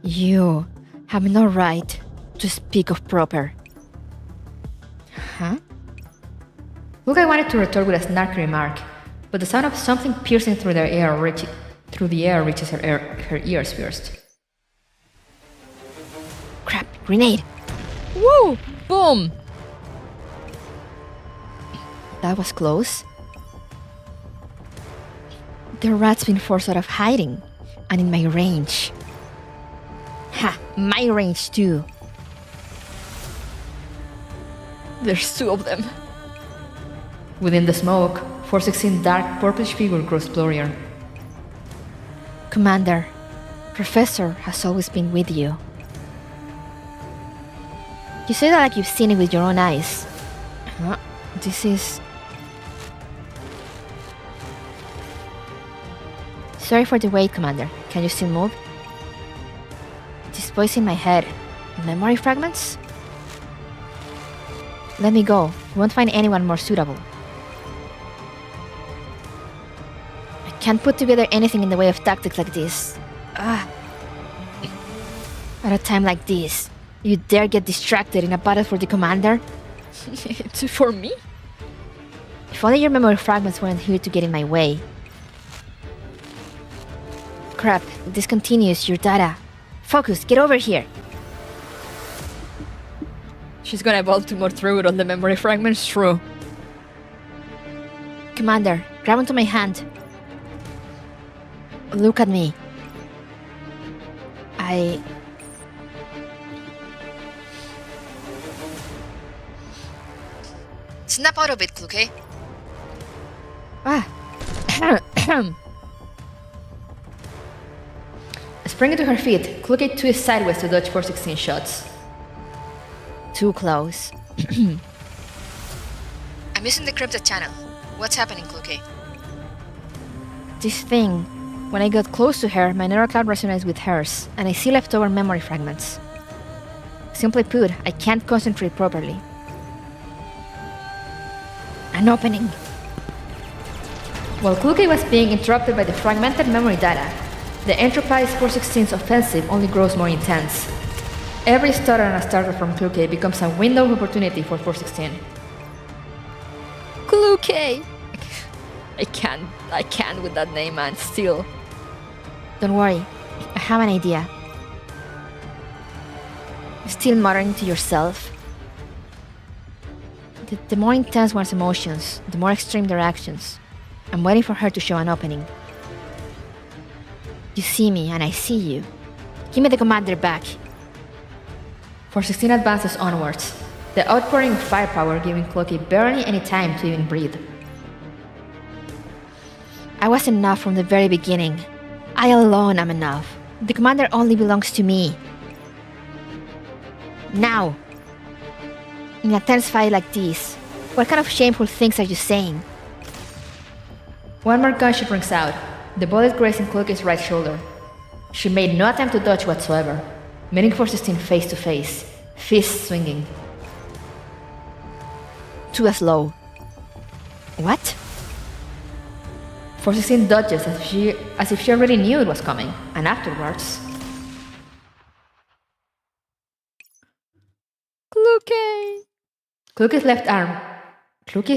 You have no right to speak of proper. Huh? Look, I wanted to retort with a snarky remark, but the sound of something piercing through the air reaches her ears first. Grenade! Woo! Boom! That was close. The rat's been forced out of hiding, and in my range. Ha! My range too. There's two of them. Within the smoke, 416 dark purplish figure grows blurrier. Commander, Professor has always been with you. You say that like you've seen it with your own eyes. Huh? This is... Sorry for the wait, Commander. Can you still move? This voice in my head. Memory fragments? Let me go. We won't find anyone more suitable. I can't put together anything in the way of tactics like this. At a time like this, you dare get distracted in a battle for the Commander? It's for me? If only your memory fragments weren't here to get in my way. Crap, if this continues, your data. Focus, get over here. She's gonna Baltimore through it on the memory fragments, true. Commander, grab onto my hand. Look at me. Snap out of it, Kluke. Springing to her feet, Kluke twists sideways to dodge 416 shots. Too close. I'm using the crypted channel. What's happening, Kluke? This thing, when I got close to her, my neural cloud resonates with hers, and I see leftover memory fragments. Simply put, I can't concentrate properly. An opening. While Kluke was being interrupted by the fragmented memory data, the Enterprise 416's offensive only grows more intense. Every stutter and a starter from Kluke becomes a window of opportunity for 416. Kluke! I can't with that name, man, still. Don't worry, I have an idea. Still muttering to yourself? The more intense one's emotions, the more extreme their actions. I'm waiting for her to show an opening. You see me, and I see you. Give me the Commander back. 416 advances onwards, the outpouring of firepower giving Cloaky barely any time to even breathe. I was enough from the very beginning. I alone am enough. The Commander only belongs to me. Now! In a tense fight like this, what kind of shameful things are you saying? One more gunshot rings out, the bullet grazing Cloaky's right shoulder. She made no attempt to dodge whatsoever, meeting 416 face to face, fists swinging. Too slow. What? 416 dodges as if she already knew it was coming, and afterwards... Kluke! Kluke's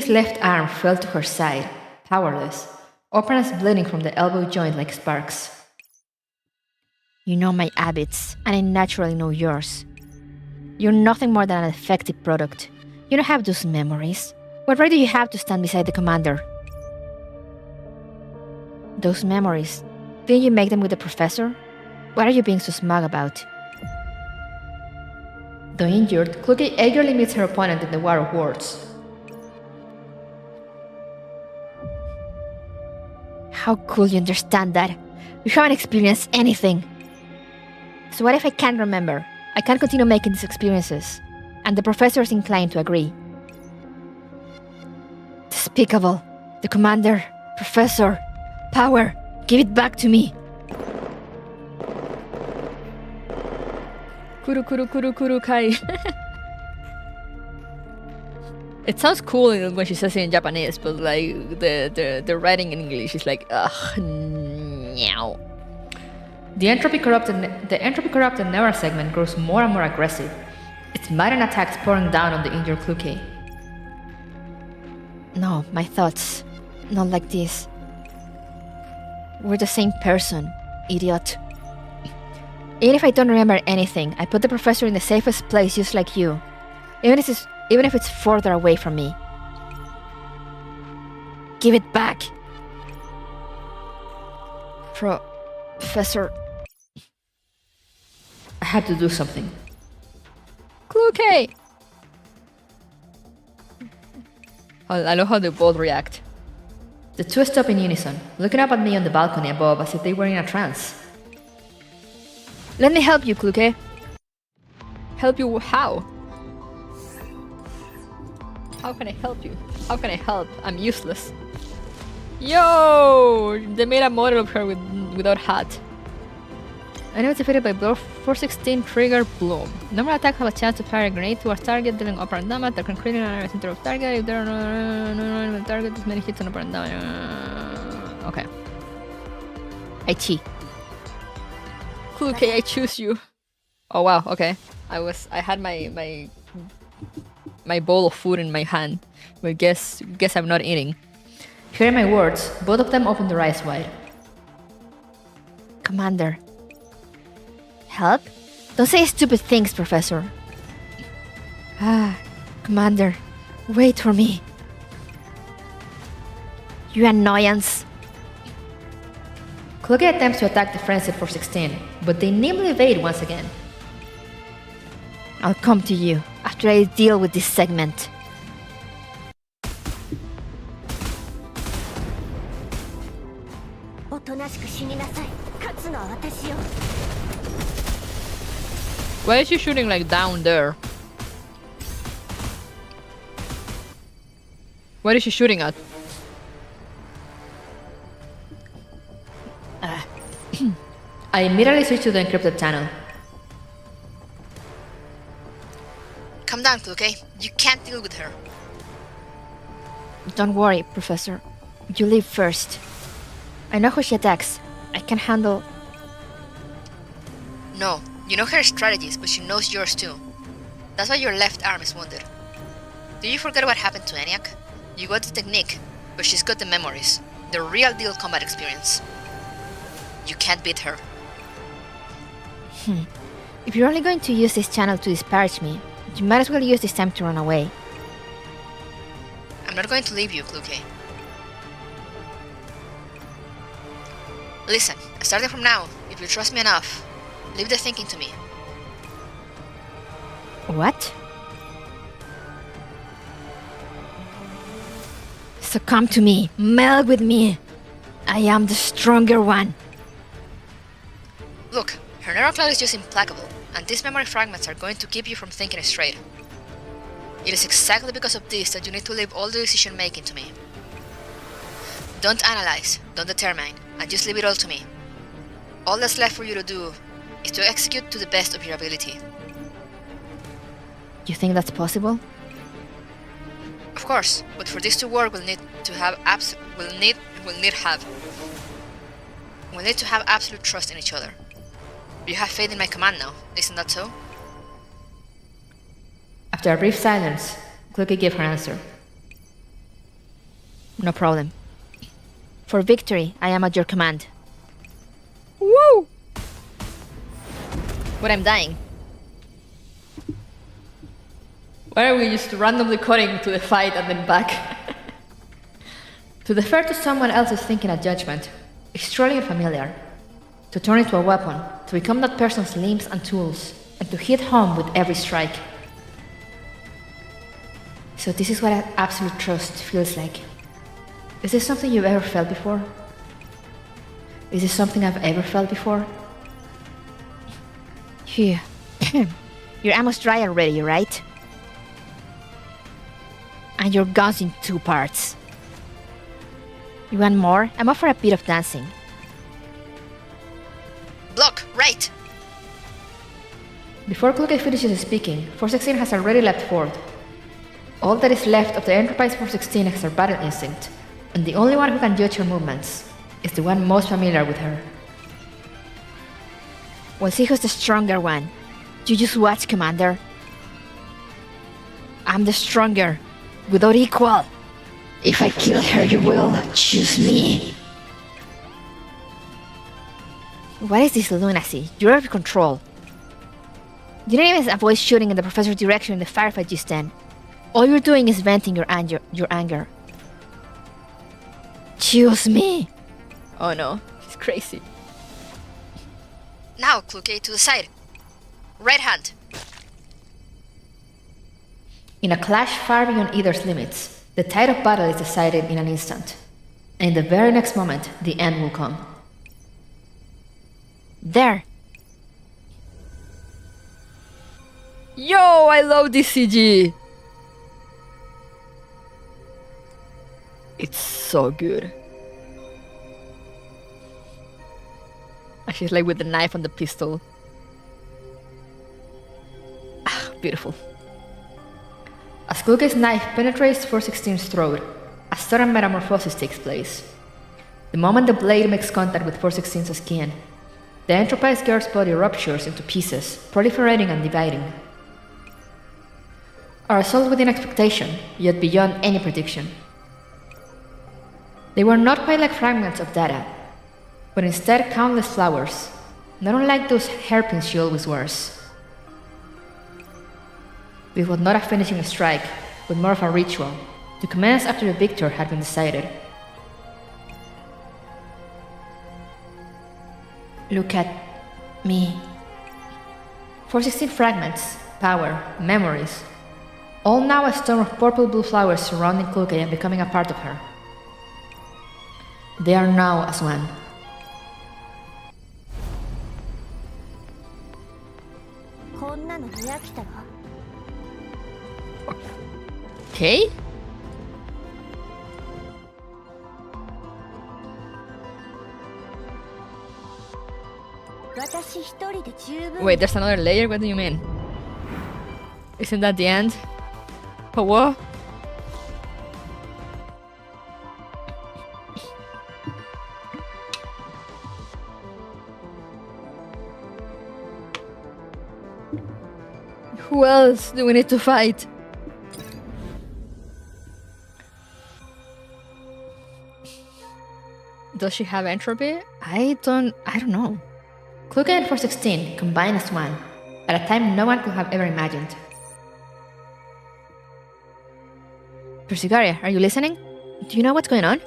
left arm fell to her side, powerless, openness bleeding from the elbow joint like sparks. You know my habits, and I naturally know yours. You're nothing more than an defective product. You don't have those memories. What right do you have to stand beside the Commander? Those memories, didn't you make them with the Professor? What are you being so smug about? Though injured, Kluke eagerly meets her opponent in the war of words. How could you understand that? You haven't experienced anything. So what if I can't remember? I can't continue making these experiences. And the Professor is inclined to agree. Despicable. The Commander, Professor, power, give it back to me. Kuru kai. It sounds cool when she says it in Japanese, but like the writing in English is like ugh, meow. The entropy corrupted neural segment grows more and more aggressive, its maddened attacks pouring down on the injured Kluke. No, my thoughts, not like this. We're the same person, idiot. Even if I don't remember anything, I put the professor in the safest place just like you. Even if it's further away from me. Give it back! Professor... I have to do something. Kluke! I love how they both react. The two stop in unison, looking up at me on the balcony above as if they were in a trance. Let me help you, Kluke. Help you how? How can I help you? How can I help? I'm useless. Yo! They made a model of her without hat. Enemies defeated by blow 416 trigger bloom. Number of attacks have a chance to fire a grenade towards target, dealing operant damage. That can create an area center of target. If there are no target, this many hits on operant damage. Okay. I cheat. Kluke, I choose you. Oh wow. Okay. I had my bowl of food in my hand. But guess I'm not eating. Hearing my words, both of them opened their eyes wide. Commander. Help? Don't say stupid things, Professor. Commander, wait for me. You annoyance. Kluge attempts to attack the frenzied 416, but they nimbly evade once again. I'll come to you after I deal with this segment. Why is she shooting like down there? What is she shooting at? I immediately switched to the encrypted channel. Calm down, Kluke. You can't deal with her. Don't worry, Professor. You leave first. I know how she attacks. I can handle... No, you know her strategies, but she knows yours too. That's why your left arm is wounded. Do you forget what happened to ENIAC? You got the technique, but she's got the memories. The real deal combat experience. You can't beat her. If you're only going to use this channel to disparage me, you might as well use this time to run away. I'm not going to leave you, Kluke. Listen, starting from now, if you trust me enough, leave the thinking to me. What? Succumb to me. Meld with me. I am the stronger one. Look, her neural cloud is just implacable, and these memory fragments are going to keep you from thinking straight. It is exactly because of this that you need to leave all the decision making to me. Don't analyze, don't determine, and just leave it all to me. All that's left for you to do is to execute to the best of your ability. You think that's possible? Of course, but for this to work, we'll need to have absolute trust in each other. You have faith in my command now, isn't that so? After a brief silence, Kluge gave her answer. No problem. For victory, I am at your command. Woo! But I'm dying. Why are we just randomly cutting to the fight and then back? To defer to someone else's thinking and judgment is truly unfamiliar. To turn into a weapon, to become that person's limbs and tools, and to hit home with every strike. So this is what absolute trust feels like. Is this something you've ever felt before? Is this something I've ever felt before? Here. Your ammo's dry already, right? And your gun's in 2 parts. You want more? I'm up for a bit of dancing. Block, right! Before Kluge finishes speaking, 416 has already leapt forward. All that is left of the Enterprise 416 has her battle instinct, and the only one who can judge her movements is the one most familiar with her. We'll see who's the stronger one. You just watch, Commander. I'm the stronger, without equal. If I kill her, you will choose me. What is this lunacy? You're out of control. You didn't even avoid shooting in the professor's direction in the firefight just then. All you're doing is venting your anger. Choose me! Oh no, she's crazy. Now, Kluke, to the side. Right hand. In a clash far beyond either's limits, the tide of battle is decided in an instant. And in the very next moment, the end will come. There! Yo, I love this CG. It's so good. And she's like with the knife on the pistol. Ah, beautiful. As Kluge's knife penetrates 416's throat, a sudden metamorphosis takes place. The moment the blade makes contact with 416's skin, the entropized girl's body ruptures into pieces, proliferating and dividing. A result within expectation, yet beyond any prediction. They were not quite like fragments of data, but instead countless flowers, not unlike those hairpins she always wears. This was not a finishing strike, but more of a ritual, to commence after the victor had been decided. Look at me. 416 fragments, power, memories, all now a storm of purple-blue flowers surrounding Kluge and becoming a part of her. They are now as one. Okay. Wait, there's another layer? What do you mean? Isn't that the end? Oh, what? Who else do we need to fight? Does she have entropy? I don't know. Kluge and 416 combined as one, at a time no one could have ever imagined. Persigaria, are you listening? Do you know what's going on?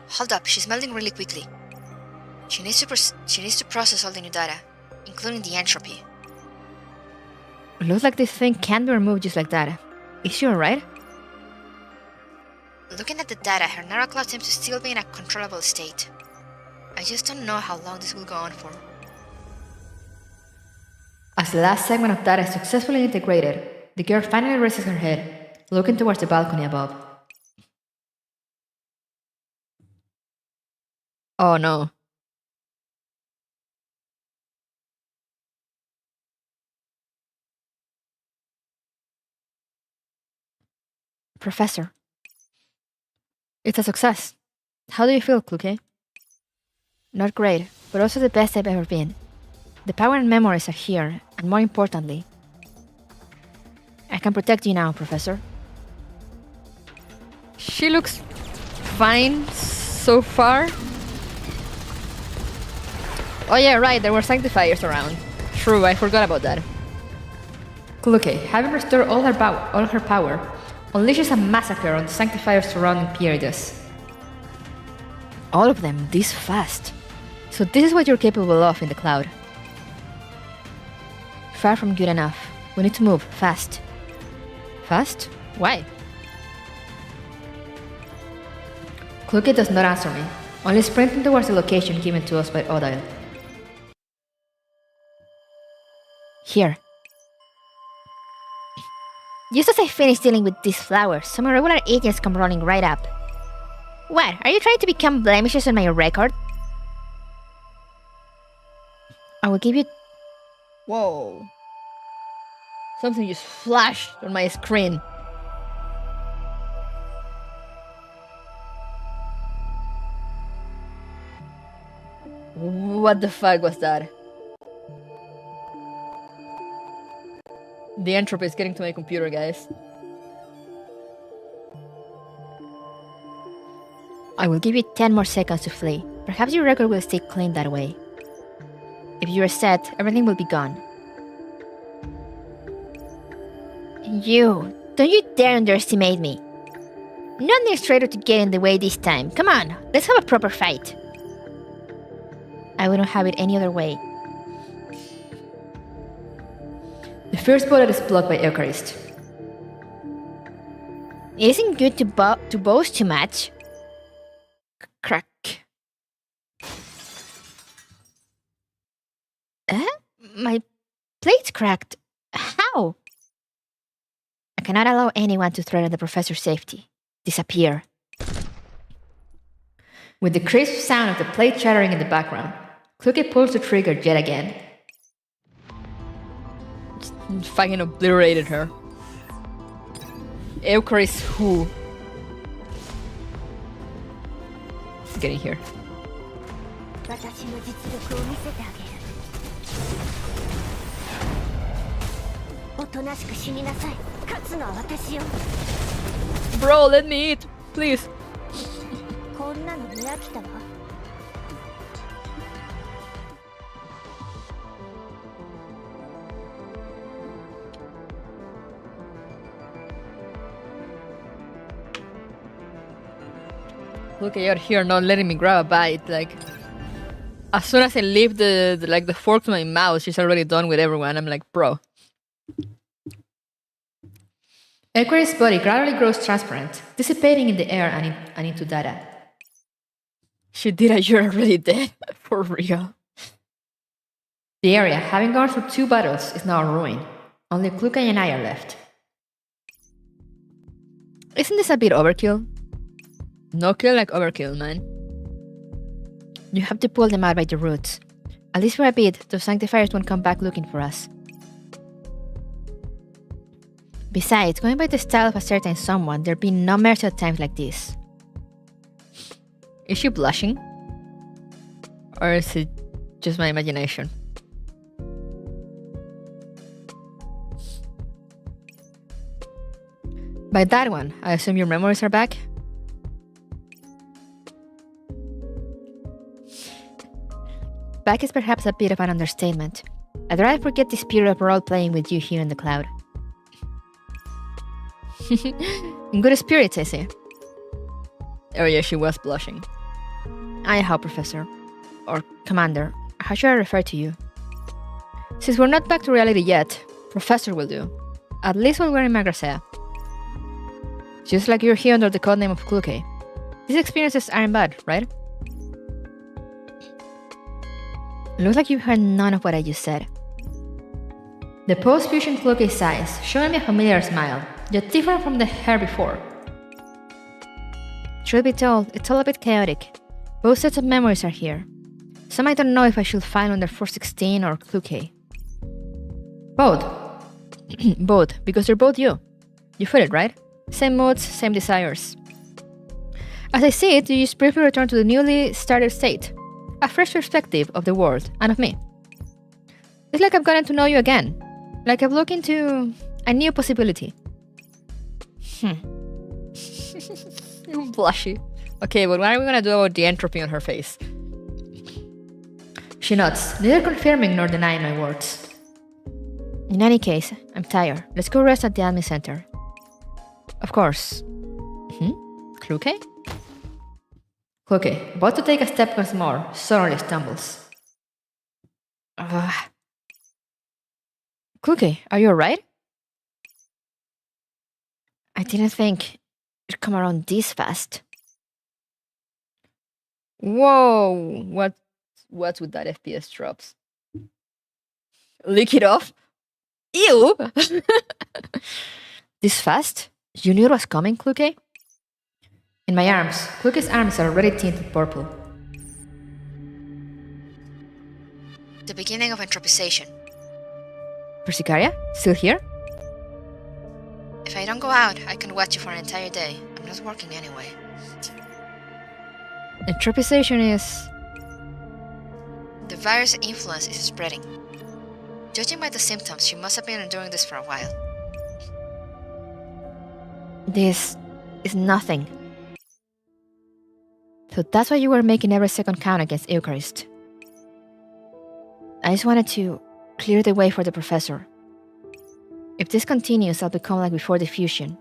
Hold up, she's melting really quickly. She needs to process all the new data, including the entropy. It looks like this thing can't be removed just like that. Is she alright? Looking at the data, her neural cloud seems to still be in a controllable state. I just don't know how long this will go on for. As the last segment of data is successfully integrated, the girl finally raises her head, looking towards the balcony above. Oh no. Professor. It's a success. How do you feel, Kluge? Not great, but also the best I've ever been. The power and memories are here, and more importantly, I can protect you now, Professor. She looks fine so far. Oh yeah, right, there were sanctifiers around. True, I forgot about that. Kluge, having restored all her power, unleashes a massacre on the sanctifiers surrounding Pierides. All of them this fast. So this is what you're capable of in the cloud. Far from good enough. We need to move fast. Fast? Why? Kluge does not answer me, only sprinting towards the location given to us by Odile. Here. Just as I finish dealing with these flowers, some irregular agents come running right up. What? Are you trying to become blemishes on my record? I will give you... Whoa. Something just flashed on my screen. What the fuck was that? The entropy is getting to my computer, guys. I will give you 10 more seconds to flee. Perhaps your record will stay clean that way. If you reset, everything will be gone. You! Don't you dare underestimate me! No administrator to get in the way this time. Come on, let's have a proper fight. I wouldn't have it any other way. The first bullet is blocked by Eucharist. It isn't good to boast too much. Crack. My plate's cracked. How? I cannot allow anyone to threaten the professor's safety. Disappear. With the crisp sound of the plate shattering in the background, Kluke pulls the trigger yet again. Fucking obliterated her. Eucharist who? Get in here. Bro, let me eat, please. Look at you out here not letting me grab a bite. Like, as soon as I leave the fork to my mouth, she's already done with everyone. I'm like, bro. Eucharist's body gradually grows transparent, dissipating in the air and into data. She did a you're already dead. For real. The area, having gone through 2 battles, is now a ruin. Only Kluke and I are left. Isn't this a bit overkill? No kill like overkill, man. You have to pull them out by the roots. At least for a bit, those sanctifiers won't come back looking for us. Besides, going by the style of a certain someone, there'd be no mercy at times like this. Is she blushing? Or is it just my imagination? By that one, I assume your memories are back? Back is perhaps a bit of an understatement. I'd rather forget this period of role-playing with you here in the cloud. In good spirits, I see. Oh yeah, she was blushing. Anyhow, Professor. Or Commander. How should I refer to you? Since we're not back to reality yet, Professor will do. At least while we're in Magrasea. Just like you're here under the codename of Kluke. These experiences aren't bad, right? Looks like you heard none of what I just said. The post-fusion Kluke sighs, showing me a familiar smile, yet different from the hair before. Truth be told, it's all a bit chaotic. Both sets of memories are here. Some I don't know if I should file under 416 or Kluke. Both. Both, because they're both you. You feel it, right? Same moods, same desires. As I see it, you just briefly return to the newly started state. A fresh perspective of the world and of me. It's like I've gotten to know you again. Like I've looked into a new possibility. Blushy. Okay, but what are we gonna do about the entropy on her face? She nods, neither confirming nor denying my words. In any case, I'm tired. Let's go rest at the admin center. Of course. Kluke? Kluke, about to take a step once more, suddenly stumbles. Kluke, are you alright? I didn't think it'd come around this fast. Whoa, what's with that FPS drops? Lick it off? Ew! This fast? You knew it was coming, Kluke? In my arms, Kluke's arms are already tinted purple. The beginning of entropization. Persicaria? Still here? If I don't go out, I can watch you for an entire day. I'm not working anyway. Entropization is... The virus influence is spreading. Judging by the symptoms, she must have been enduring this for a while. This is nothing. So that's why you were making every second count against Eucharist. I just wanted to clear the way for the professor. If this continues, I'll become like before the fusion.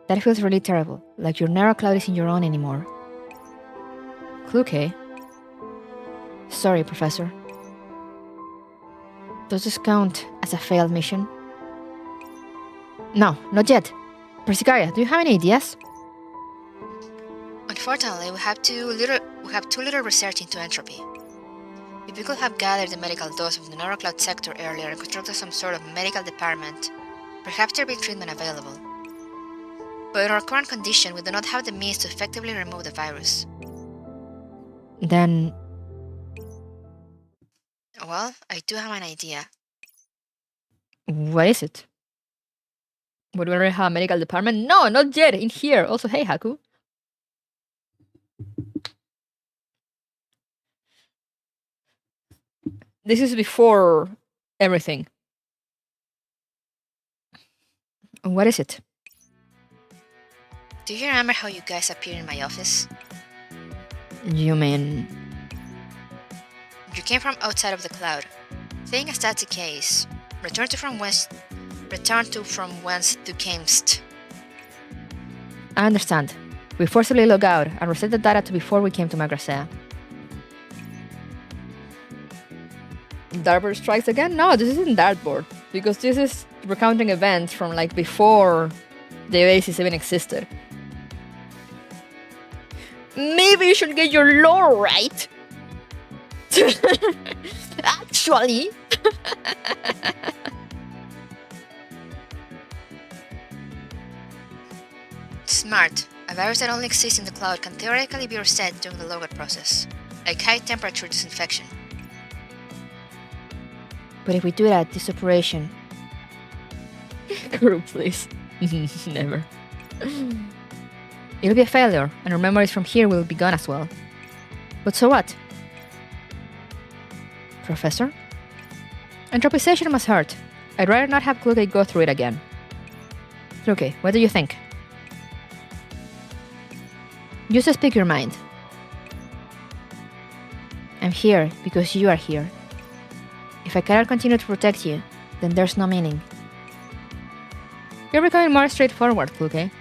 That feels really terrible, like your narrow cloud isn't your own anymore. Kluke? Sorry, Professor. Does this count as a failed mission? No, not yet. Persicaria, do you have any ideas? Unfortunately, we have too little research into entropy. If we could have gathered the medical dose of the neurocloud sector earlier and constructed some sort of medical department, perhaps there'd be treatment available. But in our current condition, we do not have the means to effectively remove the virus. Then... Well, I do have an idea. What is it? Would we already have a medical department? No, not yet. In here. Also, hey, Haku. This is before everything. What is it? Do you remember how you guys appeared in my office? You mean... You came from outside of the cloud. Seeing as that's the case, return to from whence you camest. I understand. We forcibly log out and reset the data to before we came to Magrasea. Dartboard strikes again? No, this isn't Dartboard. Because this is recounting events from like before the Oasis even existed. Maybe you should get your lore right. Actually. Smart. A virus that only exists in the cloud can theoretically be reset during the logout process, like high temperature disinfection. But if we do that, this operation... Crew, please. Never. It'll be a failure, and our memories from here will be gone as well. But so what? Professor? Anthropization must hurt. I'd rather not have Kluge go through it again. Kluge, what do you think? Just speak your mind. I'm here because you are here. If I cannot continue to protect you, then there's no meaning. You're becoming more straightforward, Kluge.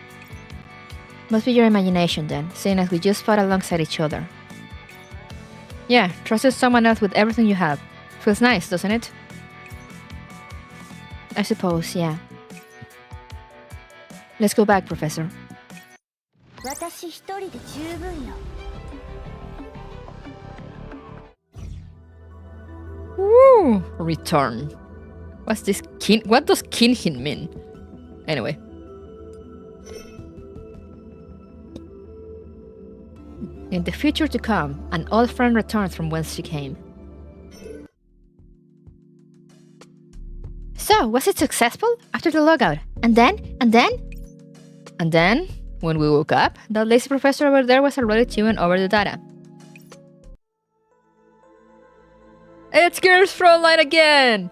Must be your imagination then, seeing as we just fought alongside each other. Yeah, trusted someone else with everything you have. Feels nice, doesn't it? I suppose, yeah. Let's go back, Professor. 私一人で十分よ。Woo! Return. What's this what does Kinhin mean? Anyway. In the future to come, an old friend returns from whence she came. So, was it successful after the logout? And then? And then, when we woke up, that lazy professor over there was already chewing over the data. It's Gears Frontline again!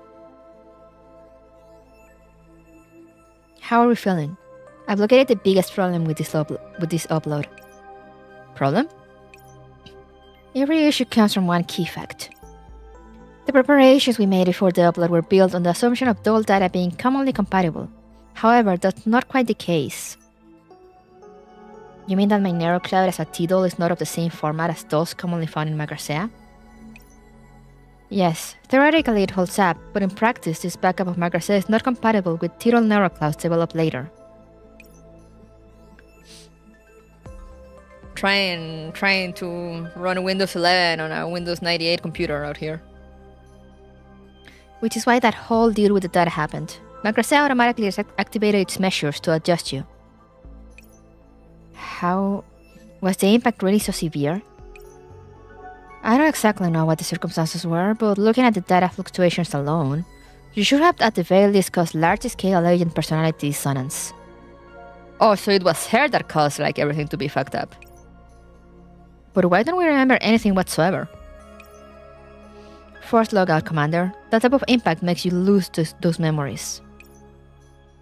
How are we feeling? I've located the biggest problem with this upload. Problem? Every issue comes from one key fact. The preparations we made before the upload were built on the assumption of dual data being commonly compatible. However, that's not quite the case. You mean that my narrow cloud as a T-doll is not of the same format as those commonly found in Magrasea? Yes, theoretically it holds up, but in practice this backup of Magrasea is not compatible with T-doll narrow clouds developed later. Trying to run Windows 11 on a Windows 98 computer out here. Which is why that whole deal with the data happened. Magrasea automatically activated its measures to adjust you. How... was the impact really so severe? I don't exactly know what the circumstances were, but looking at the data fluctuations alone, you should have at the very least caused large-scale agent personality dissonance. Oh, so it was her that caused like everything to be fucked up. But why don't we remember anything whatsoever? Forced logout, Commander. That type of impact makes you lose those memories.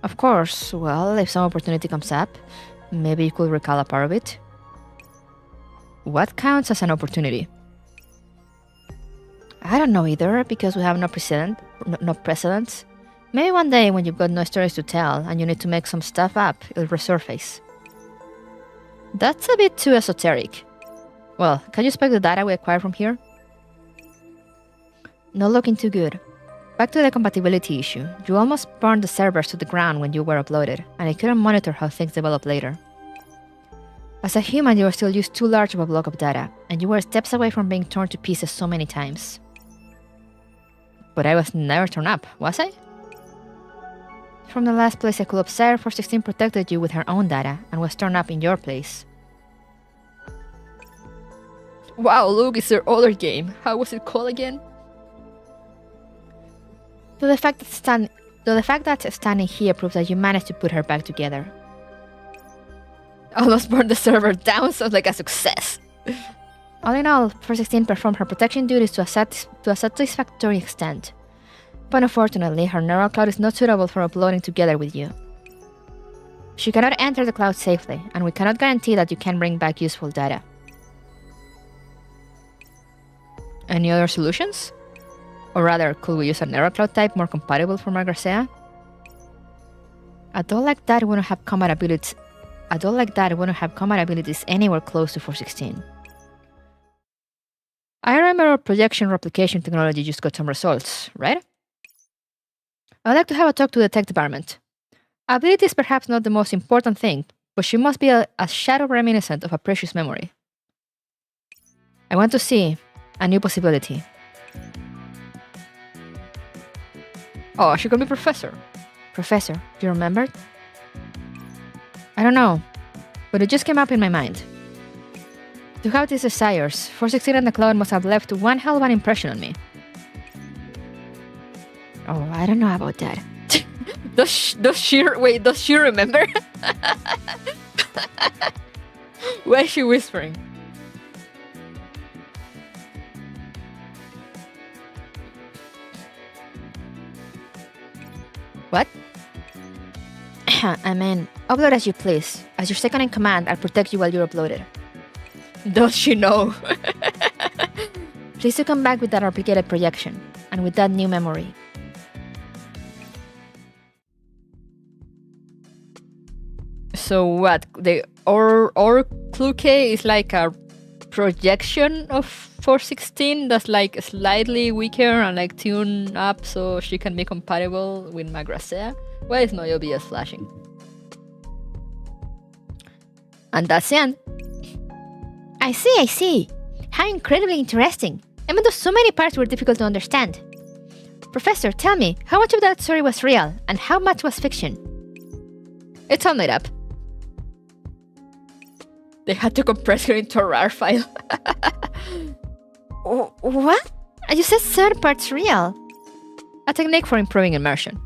Of course, well, if some opportunity comes up, maybe you could recall a part of it. What counts as an opportunity? I don't know either, because we have no precedents. Maybe one day when you've got no stories to tell and you need to make some stuff up, it'll resurface. That's a bit too esoteric. Well, can you spec the data we acquired from here? Not looking too good. Back to the compatibility issue. You almost burned the servers to the ground when you were uploaded, and I couldn't monitor how things develop later. As a human, you were still used too large of a block of data, and you were steps away from being torn to pieces so many times. But I was never torn up, was I? From the last place I could observe, 416 protected you with her own data, and was torn up in your place. Wow, look, it's their other game. How was it called again? Though the fact that standing here proves that you managed to put her back together. Almost burned the server down, sounds like a success. All in all, 416 performed her protection duties to a satisfactory extent. But unfortunately, her neural cloud is not suitable for uploading together with you. She cannot enter the cloud safely, and we cannot guarantee that you can bring back useful data. Any other solutions? Or rather, could we use a neural cloud type more compatible for Magrasea? A doll like that wouldn't have combat abilities anywhere close to 416. I remember our projection replication technology just got some results, right? I'd like to have a talk to the tech department. Ability is perhaps not the most important thing, but she must be a shadow reminiscent of a precious memory. I want to see a new possibility. Oh, she could be Professor. Professor, do you remember? I don't know, but it just came up in my mind. To have these desires, 416 and the cloud must have left one hell of an impression on me. Oh, I don't know about that. Does she remember? Why is she whispering? What? I mean, upload as you please. As your second in command, I'll protect you while you're uploaded. Does she know? Please to come back with that replicated projection, and with that new memory. So what? The or clue K is like a projection of 416 that's like slightly weaker and like tuned up so she can be compatible with Magrasea. Why is no OBS flashing? And that's the end. I see. How incredibly interesting. Even though so many parts were difficult to understand. Professor, tell me, how much of that story was real, and how much was fiction? It's all made up. They had to compress her into a RAR file. What? You said certain parts real. A technique for improving immersion.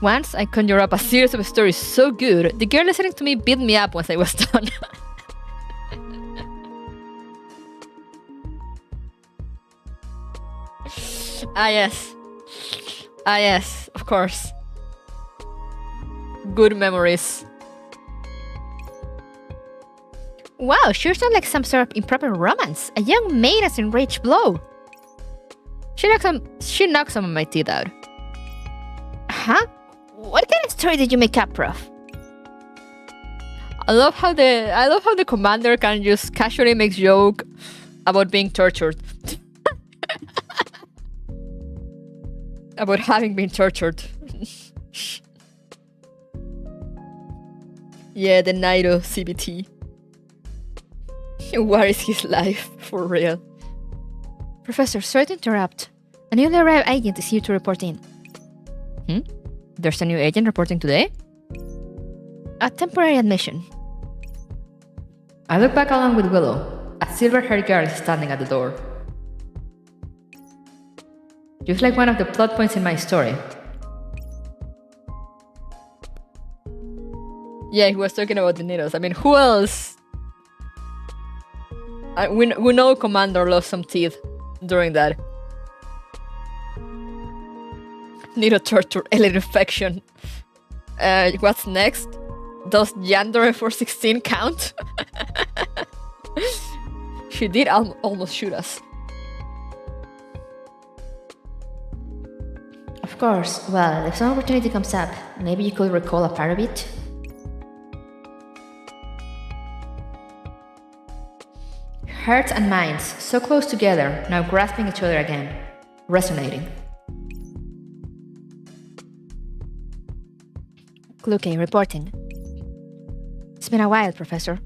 Once, I conjured up a series of stories so good, the girl listening to me beat me up once I was done. Ah yes, of course. Good memories. Wow, sure sounds like some sort of improper romance. A young maid as enraged blow. She knocked some of my teeth out. Huh? What kind of story did you make up, Prof? I love how the commander can just casually make joke about being tortured. About having been tortured. Yeah, the Nairo CBT. What is his life, for real? Professor, sorry to interrupt. A newly arrived agent is here to report in. There's a new agent reporting today? A temporary admission. I look back along with Willow. A silver-haired girl is standing at the door. Just like one of the plot points in my story. Yeah, he was talking about the needles. I mean, who else? We know Commander lost some teeth during that. Needle torture, alien infection. What's next? Does Yandere 416 count? She did almost shoot us. Of course, well, if some opportunity comes up, maybe you could recall a part of it? Hearts and minds, so close together, now grasping each other again, resonating. Kluke reporting. It's been a while, Professor.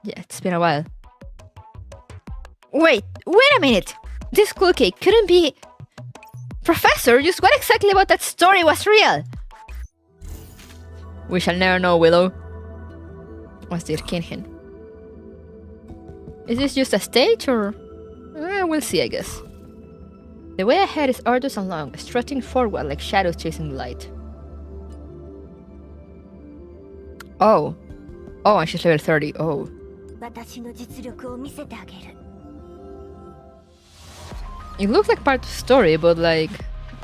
Yeah, it's been a while. Wait a minute! This Kluke couldn't be... Professor, just what exactly about that story was real? We shall never know, Willow. What's this, Kinhin? Is this just a stage, or...? We'll see, I guess. The way ahead is arduous and long, strutting forward like shadows chasing the light. Oh, and she's level 30. Oh. 私の実力を見せてあげる It looks like part of the story, but like...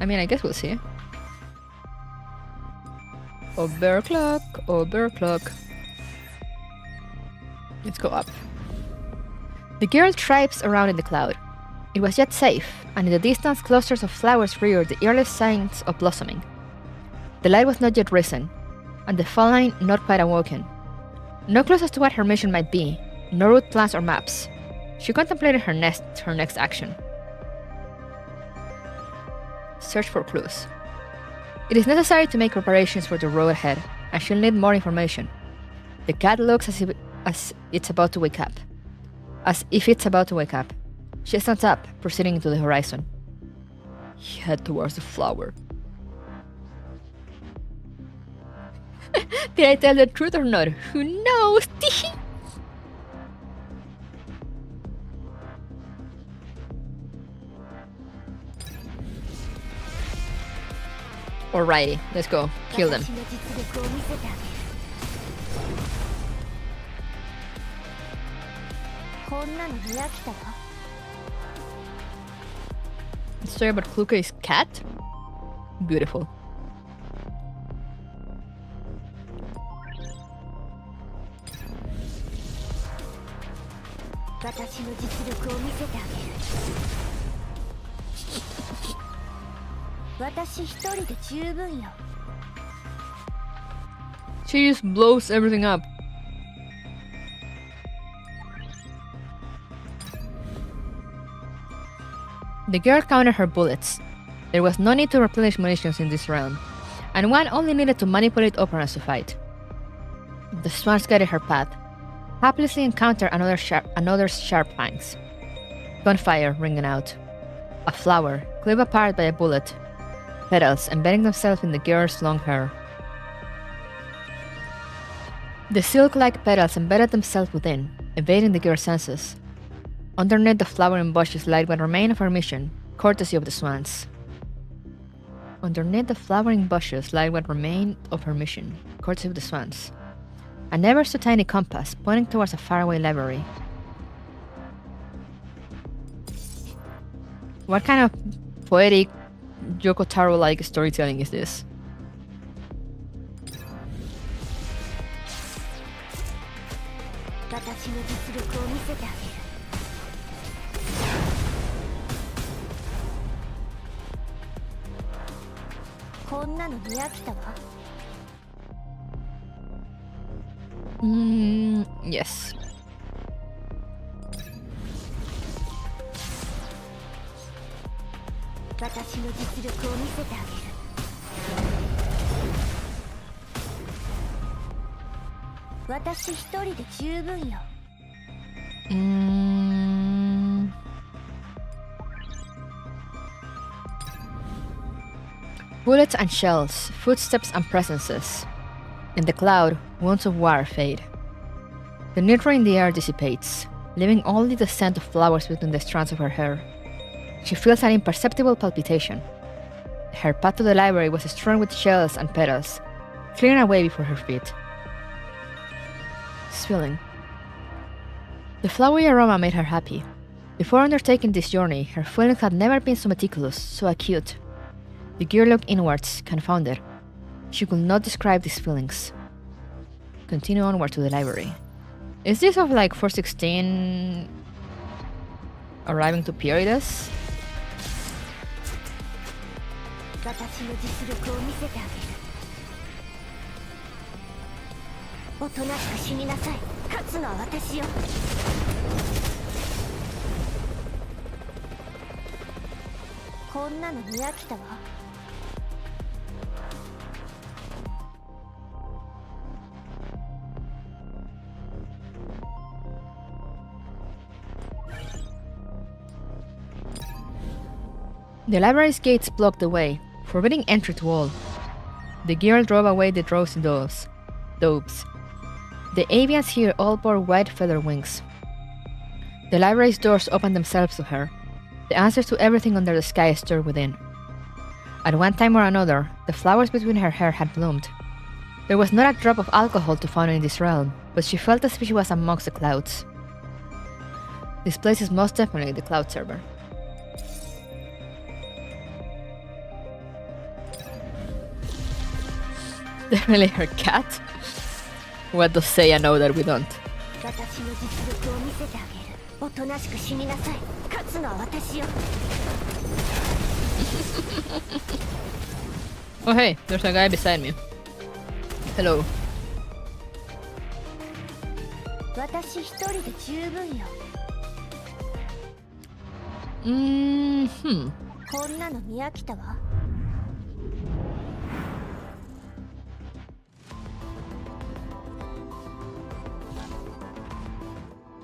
I mean, I guess we'll see. Overclock. Let's go up. The girl tripes around in the cloud. It was yet safe, and in the distance clusters of flowers reared the earliest signs of blossoming. The light was not yet risen, and the falling not quite awoken. No clues as to what her mission might be, no route plans or maps. She contemplated her next action. Search for clues. It is necessary to make preparations for the road ahead, and she'll need more information. The cat looks as if it's about to wake up. She stands up, proceeding into the horizon. Head towards the flower. Did I tell the truth or not? Who knows? Alrighty, let's go. Kill them. 私の実力を見せてあげるこんなのに飽きたわ The story about Kluke's cat? Beautiful. She just blows everything up. The girl counted her bullets. There was no need to replenish munitions in this realm, and one only needed to manipulate operants to fight. The swans guided her path, haplessly encountered another sharp fangs. Gunfire ringing out. A flower, clipped apart by a bullet, petals embedding themselves in the girl's long hair. The silk-like petals embedded themselves within, evading the girl's senses. Underneath the flowering bushes lied what remained of her mission, courtesy of the swans. Underneath the flowering bushes lied what remained of her mission, courtesy of the swans. An ever so tiny compass pointing towards a faraway library. What kind of poetic, Yoko Taro-like storytelling is this? Yes. Bullets and shells, footsteps and presences. In the cloud, wounds of war fade. The nitro in the air dissipates, leaving only the scent of flowers between the strands of her hair. She feels an imperceptible palpitation. Her path to the library was strewn with shells and petals, clearing a way before her feet. Swilling. The flowery aroma made her happy. Before undertaking this journey, her feelings had never been so meticulous, so acute. The girl looked inwards, confounded. She could not describe these feelings. Continue onward to the library. Is this of like 416 arriving to Pyridas? 私の実力を見せてあげる。おとなしく死になさい。勝つのは私よ。こんなの見飽きたわ。The library's gates blocked the way, forbidding entry to all. The girl drove away the drowsy doves. The avians here all bore white feather wings. The library's doors opened themselves to her. The answers to everything under the sky stirred within. At one time or another, the flowers between her hair had bloomed. There was not a drop of alcohol to find in this realm, but she felt as if she was amongst the clouds. This place is most definitely the cloud server. Definitely her cat? What does Seiya know that we don't? 私の実力を見せてあげる。おとなしく死になさい。勝つのは私よ。Oh hey, there's a guy beside me. Hello. 私一人で十分よ。こんなの見飽きたわ。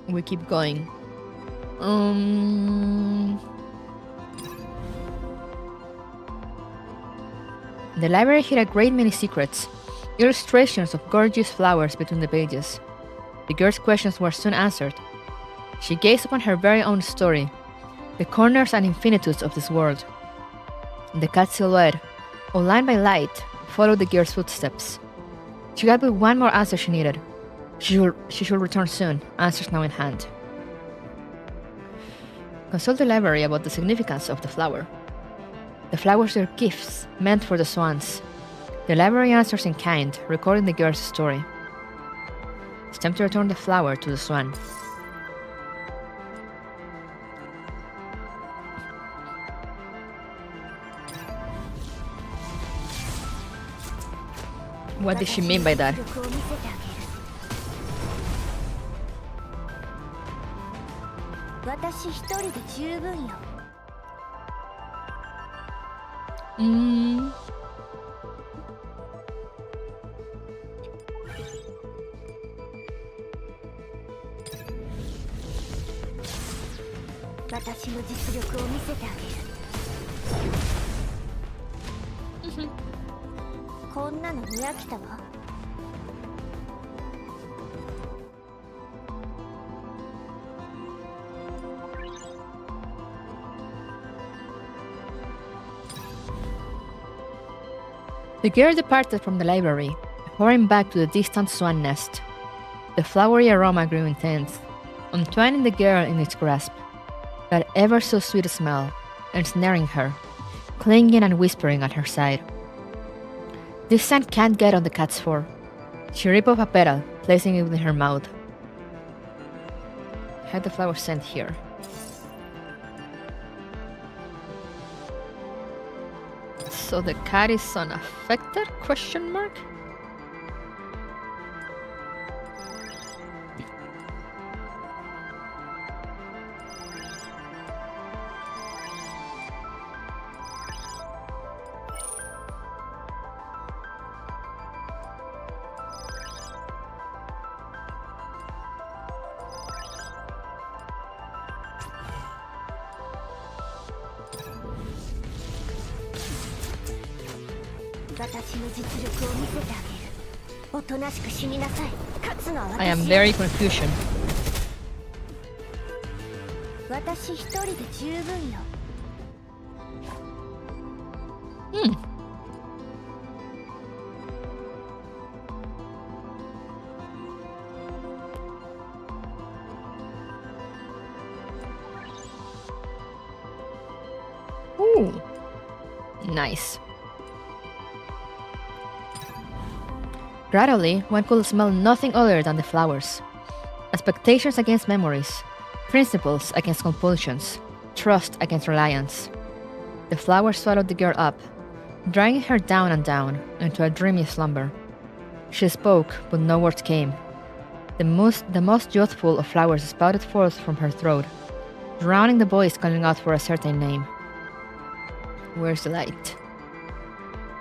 We keep going. The library hid a great many secrets, illustrations of gorgeous flowers between the pages. The girl's questions were soon answered. She gazed upon her very own story, the corners and infinitudes of this world. The cat's silhouette, outlined by light, followed the girl's footsteps. She got but one more answer she needed. She should return soon, answers now in hand. Consult the library about the significance of the flower. The flowers are gifts meant for the swans. The library answers in kind, recording the girl's story. It's time to return the flower to the swan. What did she mean by that? 私一人で十分よ。私の実力を見せてあげる。こんなの見飽きたわ。The girl departed from the library, hurrying back to the distant swan nest. The flowery aroma grew intense, untwining the girl in its grasp. That ever so sweet smell, ensnaring her, clinging and whispering at her side. This scent can't get on the cat's fur. She ripped off a petal, placing it within her mouth. Hide the flower scent here. So the cat is unaffected? Question mark? I am very confusion. 私一人で十分よ。Ooh, nice. Gradually, one could smell nothing other than the flowers. Expectations against memories. Principles against compulsions. Trust against reliance. The flower swallowed the girl up, dragging her down and down into a dreamy slumber. She spoke, but no words came. The most youthful of flowers spouted forth from her throat, drowning the voice calling out for a certain name. Where's the light?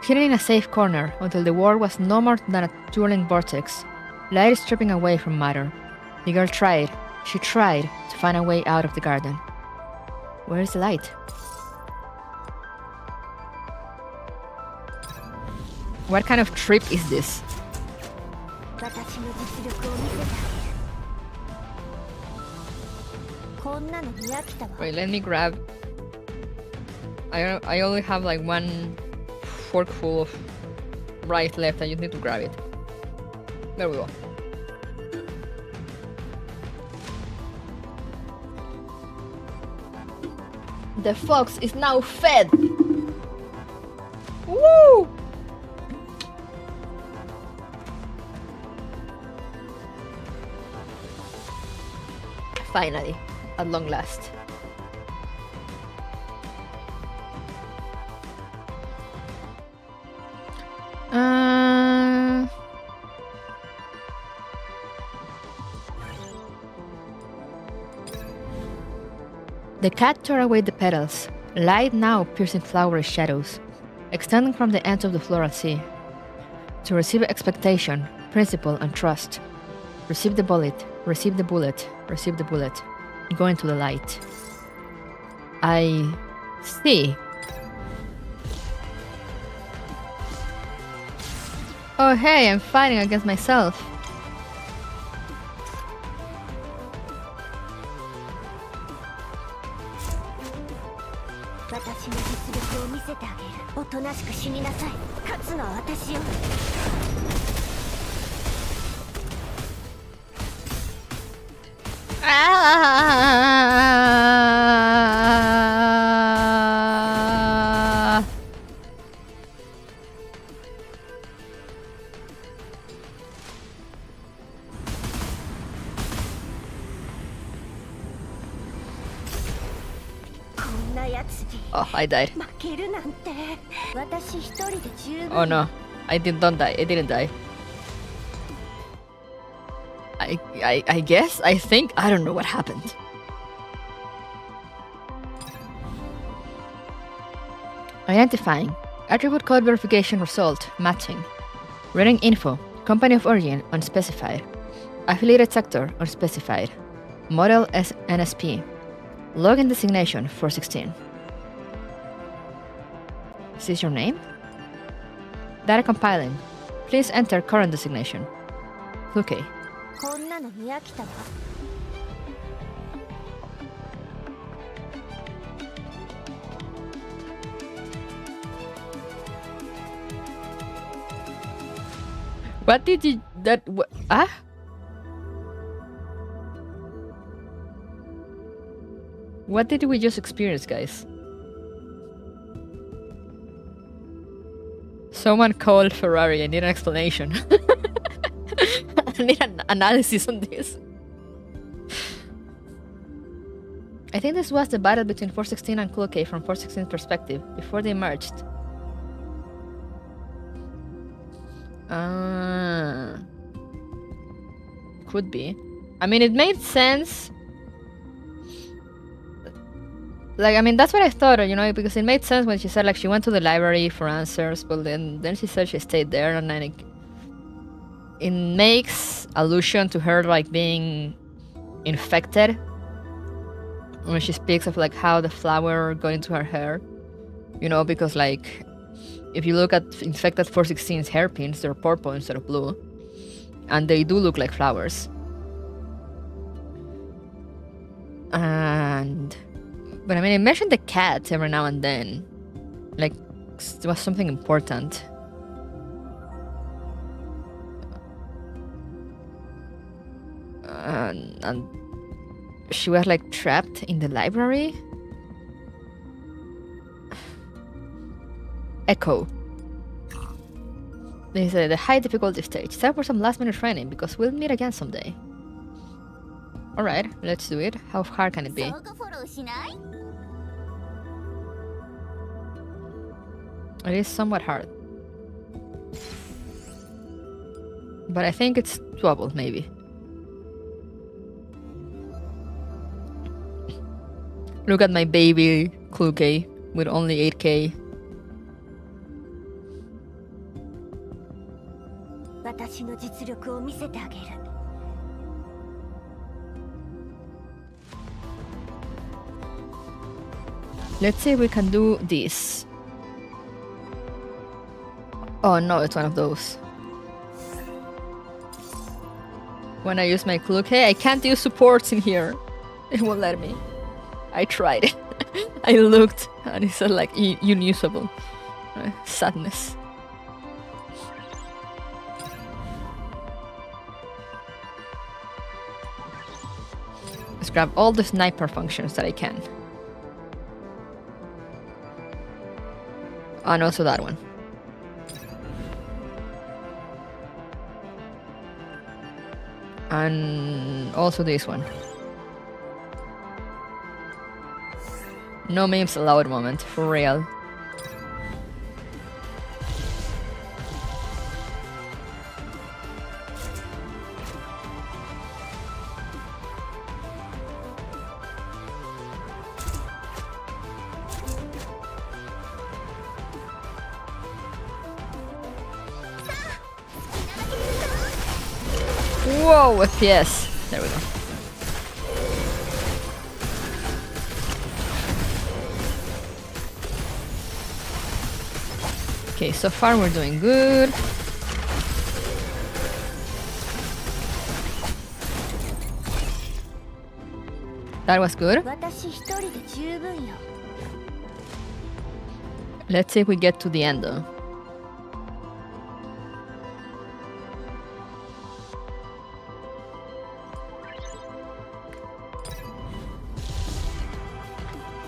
Hidden in a safe corner until the world was no more than a twirling vortex, light stripping away from matter. The girl tried, she tried to find a way out of the garden. Where is the light? What kind of trip is this? 私の実力を見せてあげる。こんなの見飽きたわ。 Wait, let me grab. I only have like one forkful of rice left. I just need to grab it. There we go. The fox is now fed! Woo! Finally, at long last. The cat tore away the petals, light now piercing flowery shadows, extending from the ends of the floral sea. To receive expectation, principle, and trust. Receive the bullet, receive the bullet, receive the bullet. Go into the light. I see. Oh hey, I'm fighting against myself. Oh, I died. Oh no, I didn't die. I didn't die. I guess? I think? I don't know what happened. Identifying. Attribute code verification result. Matching. Reading info. Company of origin. Unspecified. Affiliated sector. Unspecified. Model NSP. Login designation. 416. Is this your name? Data compiling. Please enter current designation. Okay. What did you... that... What did we just experience, guys? Someone called Ferrari. I need an explanation. I need an analysis on this. I think this was the battle between 416 and Cool K from 416's perspective, before they merged. Could be. I mean, it made sense. Like, I mean, that's what I thought, you know, because it made sense when she said, like, she went to the library for answers, but then she said she stayed there, and then it makes allusion to her, like, being infected when she speaks of, like, how the flower got into her hair, you know, because, like, if you look at infected 416's hairpins, they're purple instead of blue, and they do look like flowers. But I mean, it mentioned the cat every now and then, like it was something important. And she was like trapped in the library. Echo. This is the high difficulty stage. Time for some last minute training because we'll meet again someday. Alright, let's do it. How hard can it be? 相互フォローしない？ It is somewhat hard. But I think it's doable, maybe. Look at my baby Kluke with only 8k. 私の実力を見せてあげる。 Let's see if we can do this. Oh no, it's one of those. When I use my Kluke, I can't use supports in here. It won't let me. I tried. I looked and it said like unusable. Sadness. Let's grab all the sniper functions that I can. And also that one. And also this one. No memes allowed moment, for real. Whoa, FPS. There we go. Okay, so far we're doing good. That was good. 私一人で十分よ。 Let's see if we get to the end though.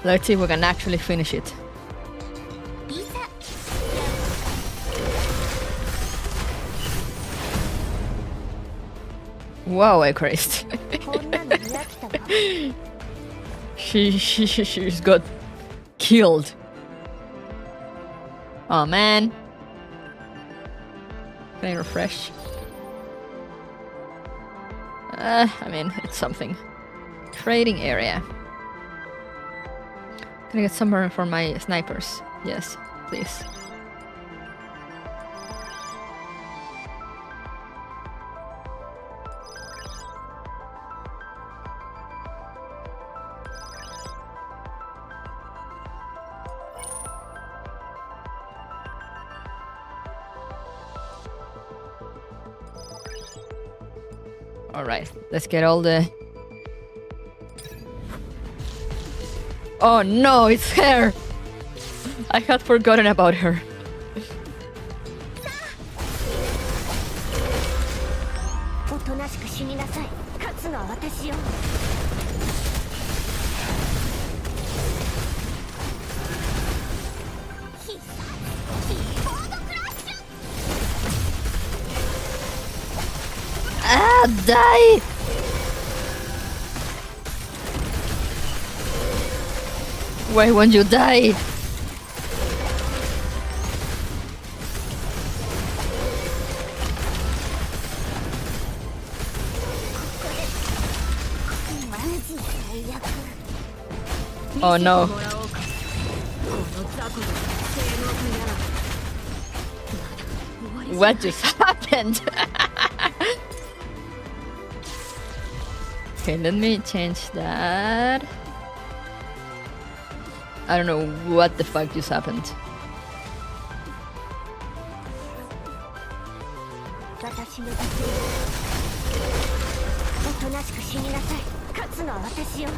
Let's see if we can actually finish it. いざ。 Wow, I crazed. こんなの見飽きたわ。 She's got killed. Oh man. Can I refresh? I mean, it's something. Trading area. Can I get somewhere for my snipers? Yes, please. Alright, let's get all the... Oh no, it's her! I had forgotten about her. おとなしく死になさい。勝つのは私よ。 Ah, die! Why won't you die? Oh no. What just happened? Okay, let me change that. I don't know what the fuck just happened. 私の実力。おとなしく死になさい。勝つのは私よ。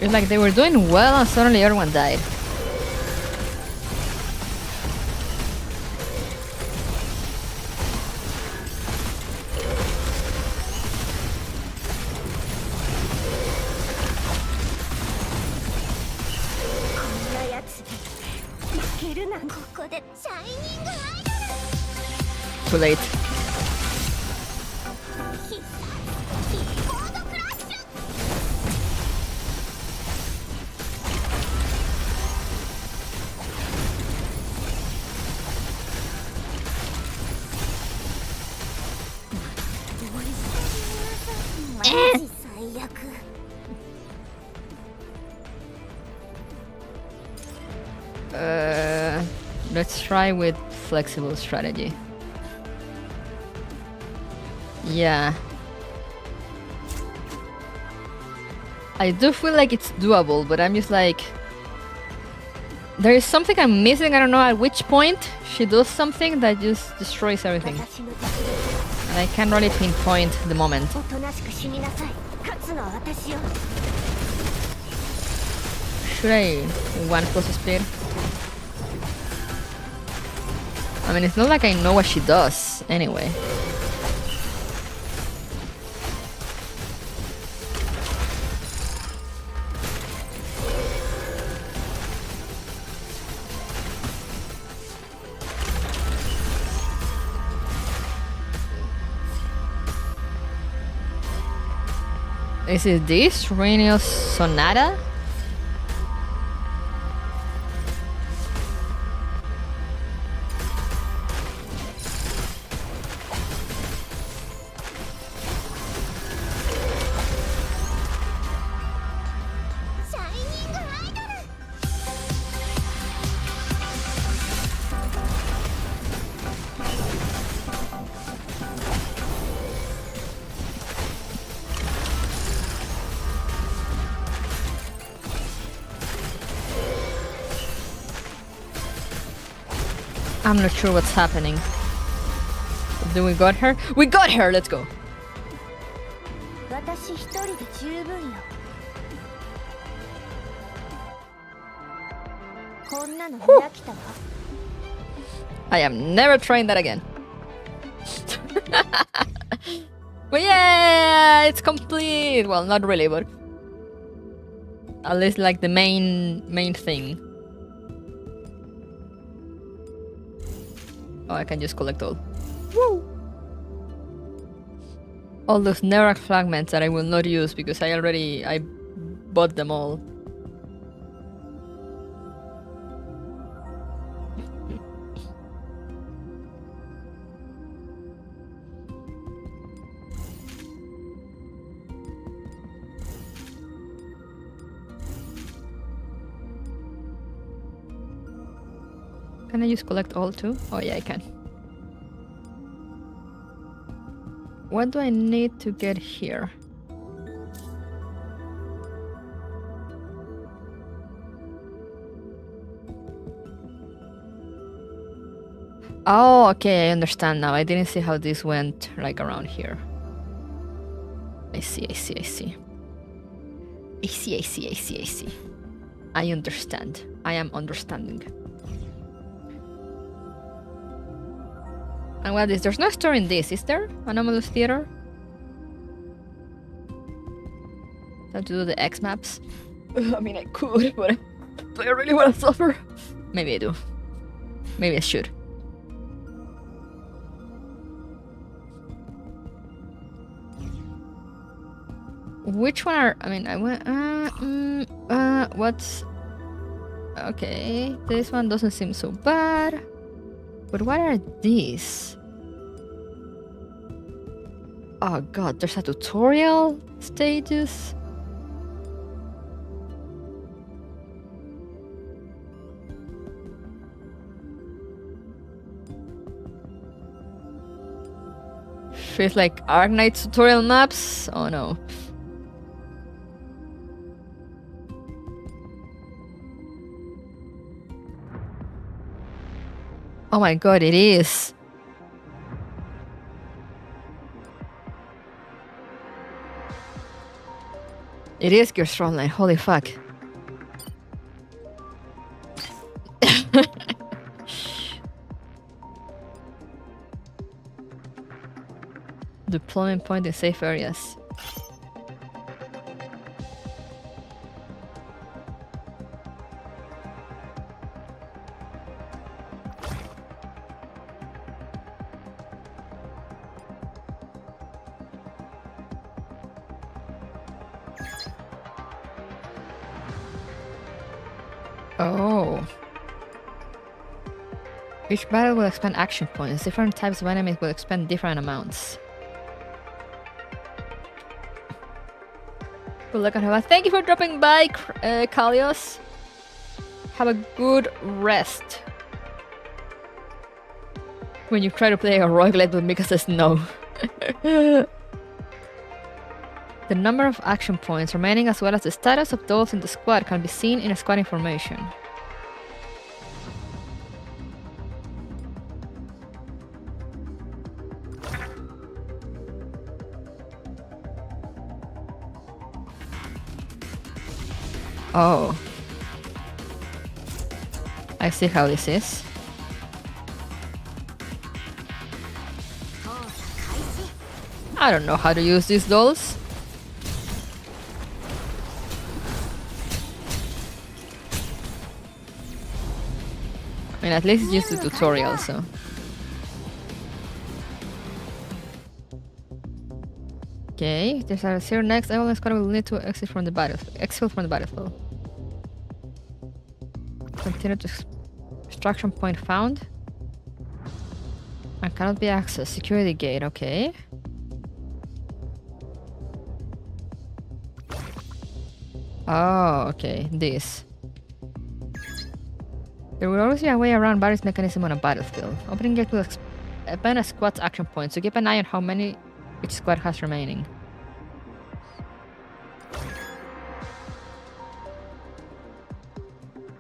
It's like they were doing well and suddenly everyone died. Too late. Let's try with flexible strategy. Yeah. I do feel like it's doable, but I'm just like... There is something I'm missing, I don't know at which point she does something that just destroys everything. And I can't really pinpoint the moment. Should I one close speed? I mean, it's not like I know what she does, anyway. Is it this? Rainier Sonata? I'm not sure what's happening. Do we got her? We got her! Let's go! Whew. I am never trying that again. But yeah, it's complete! Well, not really, but... At least like the main thing. Oh, I can just collect all. Woo! All those Nerak fragments that I will not use because I bought them all. Can I just collect all too? Oh yeah, I can. What do I need to get here? Oh, okay, I understand now. I didn't see how this went like around here. I see. I understand. I am understanding. And what is there's no store in this, is there? Anomalous Theater? Have to do the X maps? I mean, I could, but do I really want to suffer? Maybe I do. Maybe I should. Which one are... I mean, I went... what's... Okay, this one doesn't seem so bad. But what are these? Oh god, there's a tutorial stages. Feels like Arknight tutorial maps. Oh no. Oh my god, it is. It is Gears Frontline, holy fuck. Deployment point in safe areas. Oh. Each battle will expend action points. Different types of enemies will expend different amounts. Good luck and have a thank you for dropping by, Kalios. Have a good rest. When you try to play a roguelite, but Mika says no. The number of action points remaining as well as the status of those in the squad can be seen in a squad information. Oh. I see how this is. I don't know how to use these dolls. I mean, at least it's just a tutorial, so. Okay, there's a zero next. Everyone squad will need to exit from the battlefield. Continue to extraction point found. And cannot be accessed. Security gate, okay. Oh, okay, this. There will always be a way around Barry's mechanism on a battlefield. Opening gate will expand a squad's action points, so keep an eye on how many each squad has remaining.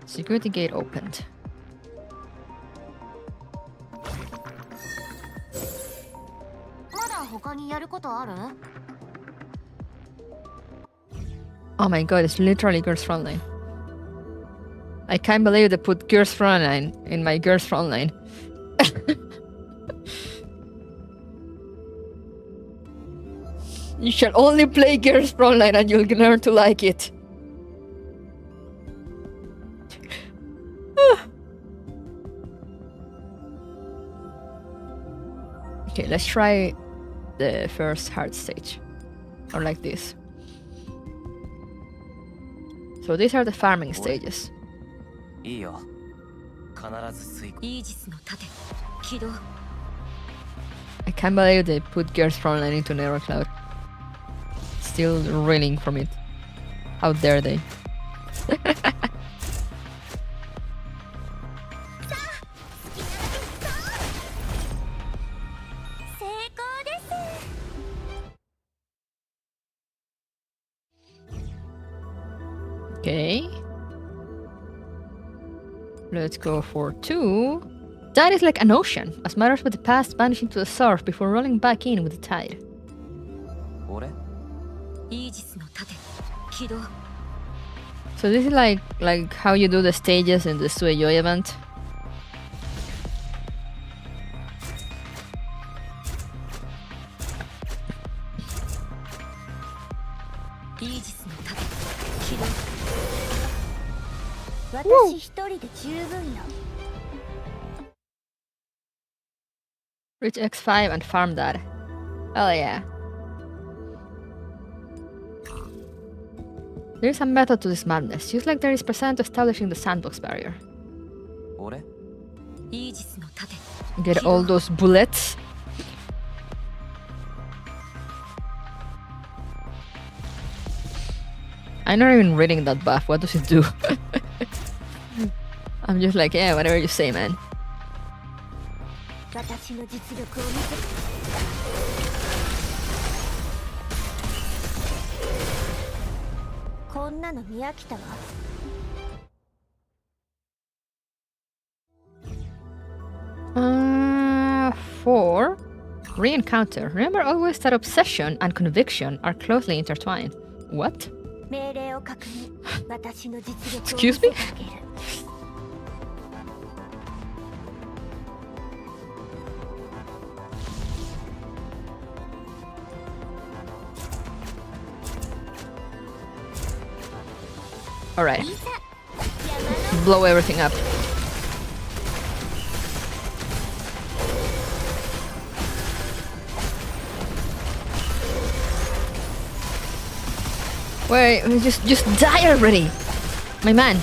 Security gate opened. Oh my god, it's literally Girls Frontline. I can't believe they put Girls Frontline in my Girls Frontline. You shall only play Girls Frontline and you'll learn to like it. Okay, let's try the first hard stage. Or like this. So these are the farming stages. I can't believe they put Girls Frontline into Nero Cloud. Still reeling from it. How dare they? Okay. Let's go for 2. That is like an ocean, as matters with the past vanish into the surf before rolling back in with the tide. So this is like how you do the stages in the Sueyoy event. Woo. Reach X5 and farm that. Oh yeah. There is a method to this madness, just like there is percent establishing the sandbox barrier. Get all those bullets. I'm not even reading that buff. What does it do? I'm just like, yeah, whatever you say, man. Four. Re-encounter. Remember always that obsession and conviction are closely intertwined. What? Excuse me? Alright. Blow everything up. Wait, just die already! My man.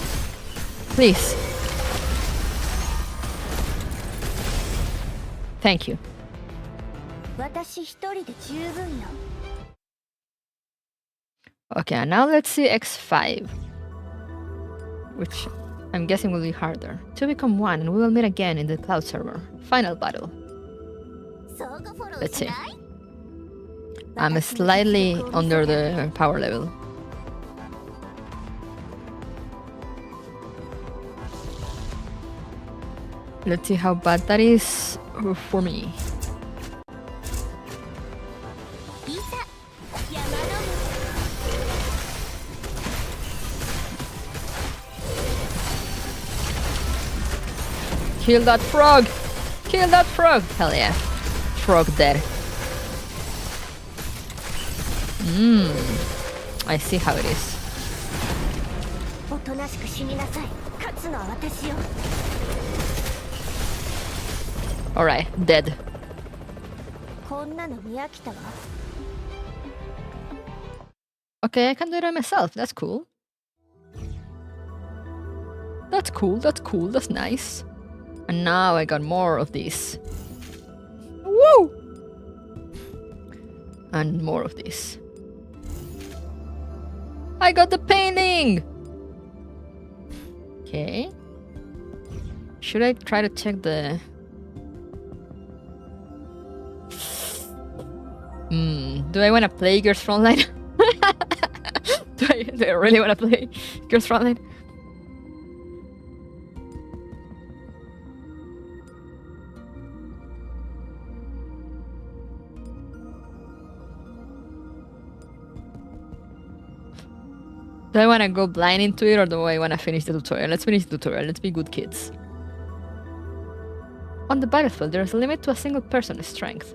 Please. Thank you. 私一人で十分よ。 Okay, and now let's see X5. Which I'm guessing will be harder. Two become one, and we will meet again in the cloud server. Final battle. 相互フォロー Let's し see. ない I'm slightly under the power level. Let's see how bad that is for me. いざ山の Kill that frog! Kill that frog! Hell yeah. Frog dead. I see how it is. おとなしく死になさい。勝つのは私よ。 Alright, dead. こんなの見飽きたわ。 Okay, I can do it myself. That's cool. That's cool, that's cool, that's nice. And now I got more of these. Woo! And more of these. I got the painting! Okay. Should I try to check the... Do I want to play Girls Frontline? do I really want to play Girls Frontline? Do I want to go blind into it, or do I want to finish the tutorial? Let's finish the tutorial. Let's be good kids. On the battlefield, there is a limit to a single person's strength.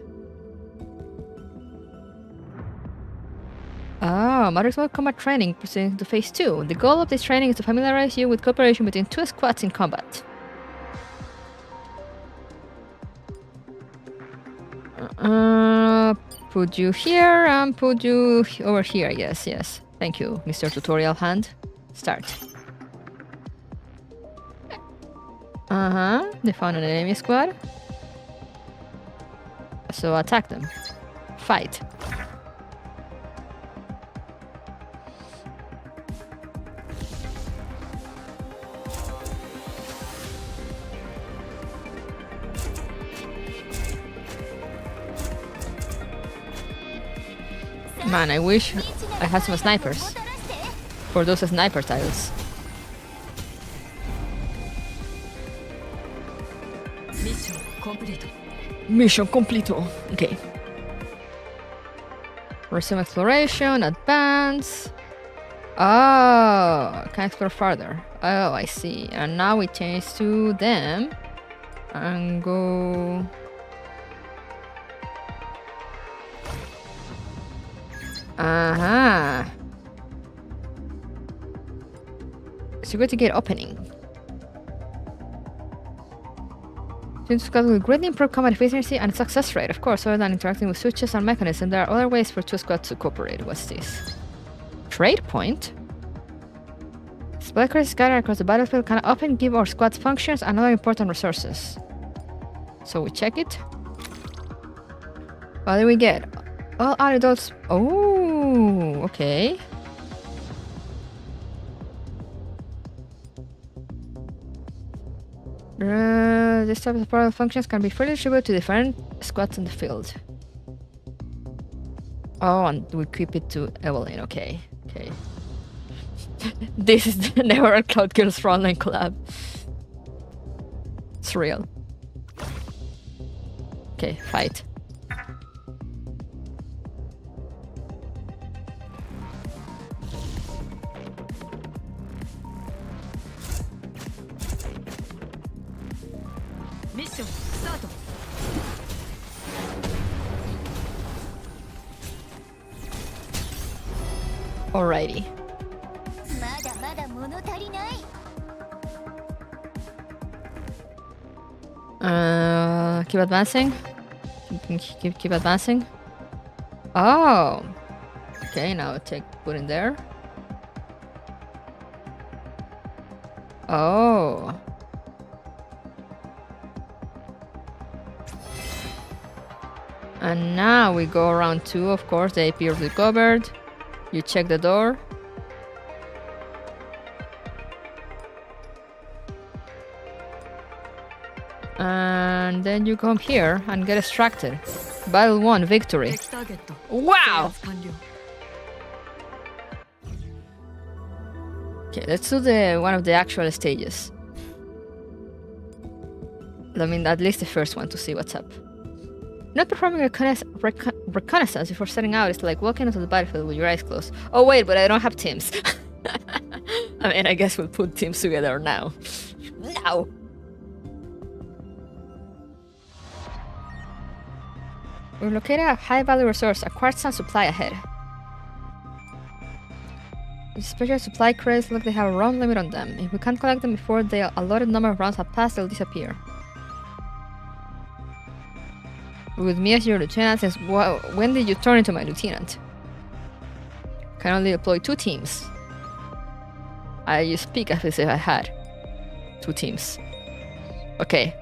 Ah, Motorsport Combat Training proceeding to Phase 2. The goal of this training is to familiarize you with cooperation between two squads in combat. Put you here and put you over here, yes. Thank you, Mr. Tutorial Hand. Start. They found an enemy squad. So attack them. Fight. Man, I wish I had some snipers for those sniper tiles. Mission completo. Okay. Resume exploration, advance. Oh, can explore further. Oh, I see. And now we change to them and go. So we're going to get opening. Since squad will greatly improve combat efficiency and success rate, of course, other than interacting with switches and mechanisms, there are other ways for two squads to cooperate. What's this? Trade point? Spell credits scattered across the battlefield can often give our squad's functions and other important resources. So we check it. What do we get? All adults. Oh, okay. This type of product functions can be freely distributed to different squads in the field. Oh, and we keep it to Evelyn. Okay. This is the Never Cloud Girls Frontline collab. It's real. Okay, fight. Mission start. Alrighty. Keep advancing. Keep advancing. Oh. Okay, now put in there. Oh. And now we go around 2, of course, the AP is recovered. You check the door. And then you come here and get extracted. Battle 1, victory. Wow! Okay, let's do one of the actual stages. I mean, at least the first one to see what's up. Not performing reconnaissance before setting out is like walking into the battlefield with your eyes closed. Oh wait, but I don't have teams. I mean, I guess we'll put teams together now. Now! We're located at a high-value resource, a quartz and supply ahead. The special supply crates look like they have a round limit on them. If we can't collect them before the allotted number of rounds have passed, they'll disappear. With me as your lieutenant, since when did you turn into my lieutenant? Can only deploy 2 teams. You speak as if I had 2 teams. Okay,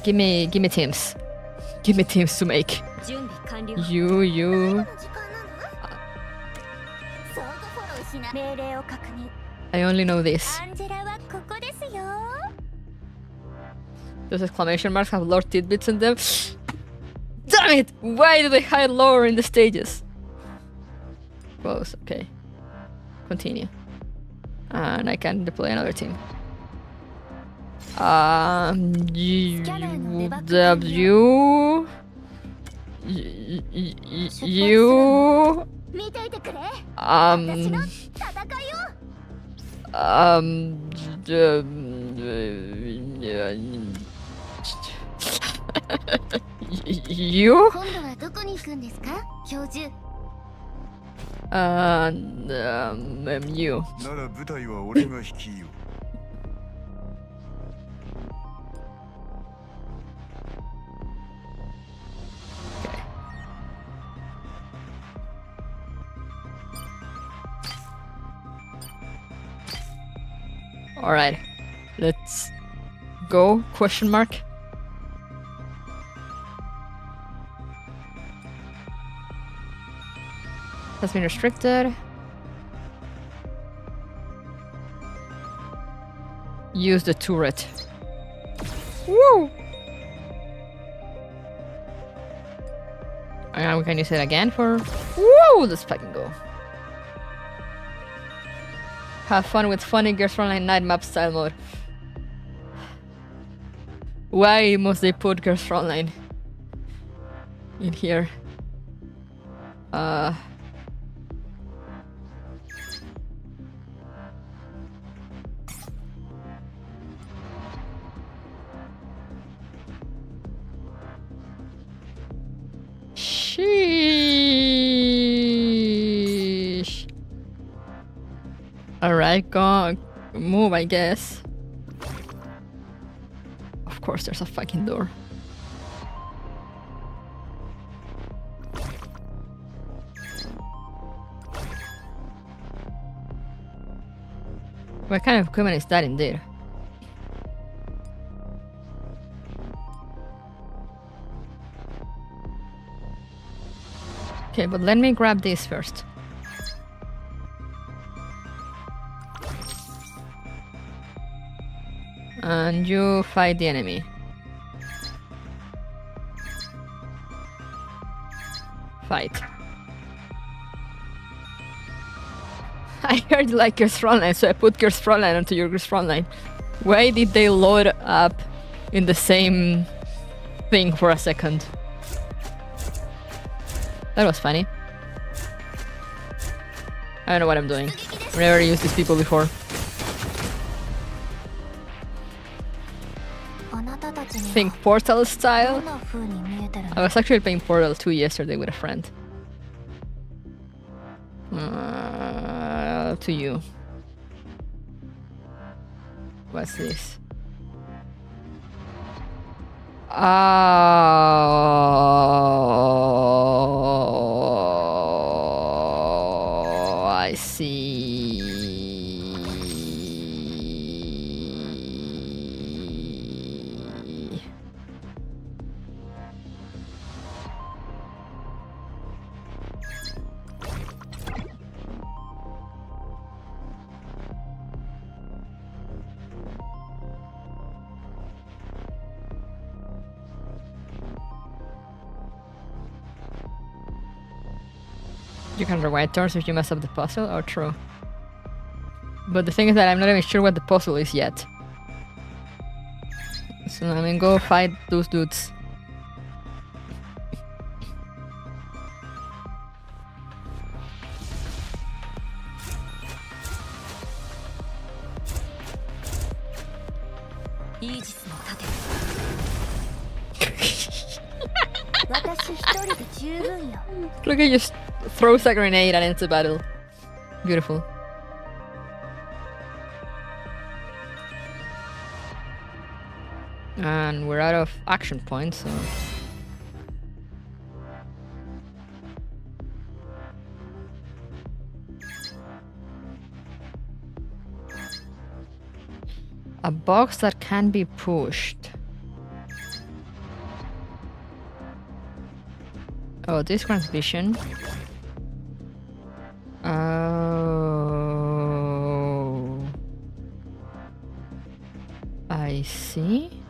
give me teams. Give me teams to make. You. I only know this. Those exclamation marks have lore tidbits in them. Damn it! Why do they hide lore in the stages? Close, okay. Continue. And I can deploy another team. You. You? You. Okay. All right, let's go, question mark. Has been restricted. Use the turret. Woo! And we can use it again for... Woo! Let's fucking go. Have fun with funny Gears Frontline night map style mode. Why must they put Gears Frontline in here? Sheesh. Alright, go move, I guess. Of course, there's a fucking door. What kind of equipment is that indeed? Okay, but let me grab this first. And you fight the enemy. Fight. I heard you like Gears Frontline, so I put Gears Frontline onto your Gears Frontline. Why did they load up in the same thing for a second? That was funny. I don't know what I'm doing. I've never used these people before. Think Portal style? I was actually playing Portal 2 yesterday with a friend. To you. What's this? Oh, I see. You can rewind turns if you mess up the puzzle. Oh, true. But the thing is that I'm not even sure what the puzzle is yet. So I mean, go fight those dudes. Look at just throws a grenade and ends the battle. Beautiful. And we're out of action points, so... A box that can be pushed. Oh, this grants vision. Oh... I see.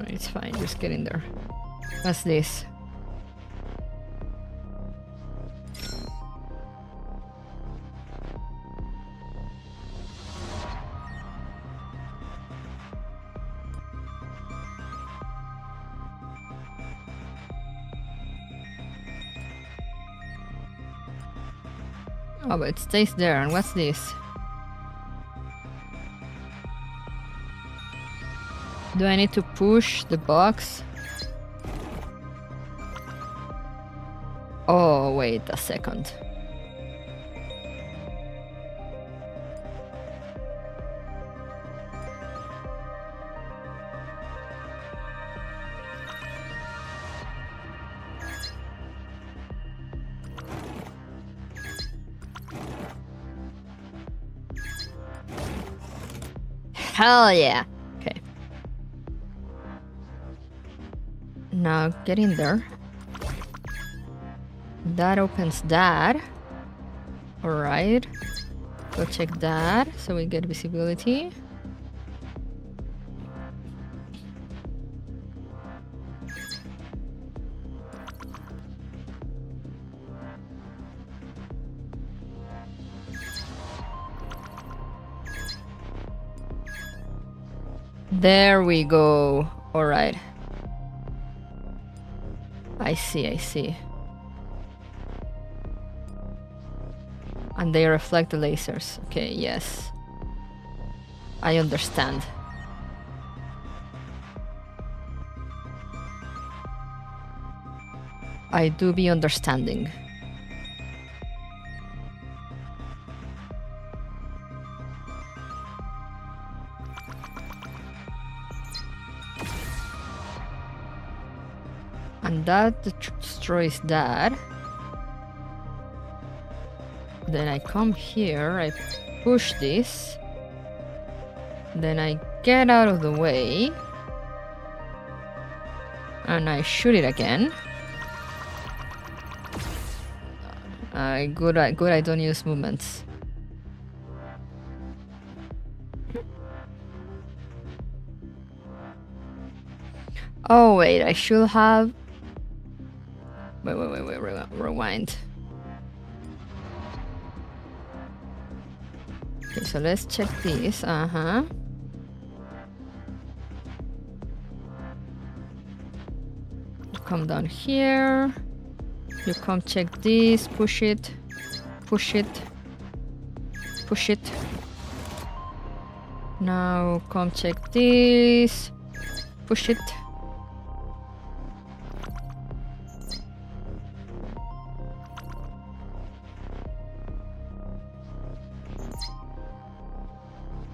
It's fine, just get in there. What's this? Oh, but it stays there. And what's this? Do I need to push the box? Oh, wait a second. Hell yeah. Okay. Now get in there. That opens that. Alright. Go check that so we get visibility. There we go. Alright. I see, I see. And they reflect the lasers. Okay, yes. I understand. I do be understanding. And that destroys that. Then I come here, I push this. Then I get out of the way. And I shoot it again. Good I don't use movements. Oh wait, I should have... Wait, rewind. Okay, so let's check this. You come down here. You come check this, push it, push it, push it. Now come check this, push it.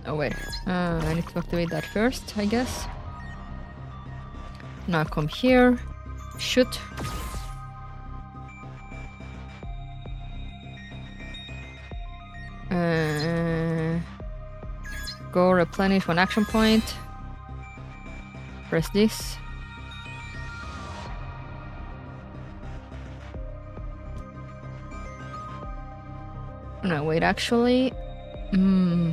Oh wait, I need to activate that first, I guess. Now come here, shoot. Go replenish one action point. Press this. No, wait, actually, Hmm.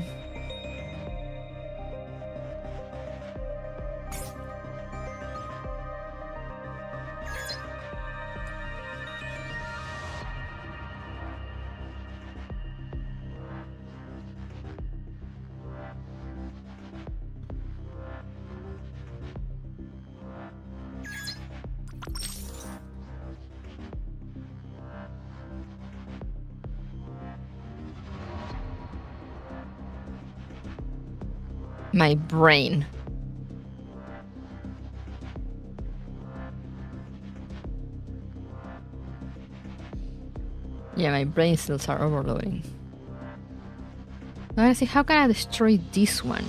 My brain. Yeah, my brain cells are overloading. Let's see, how can I destroy this one?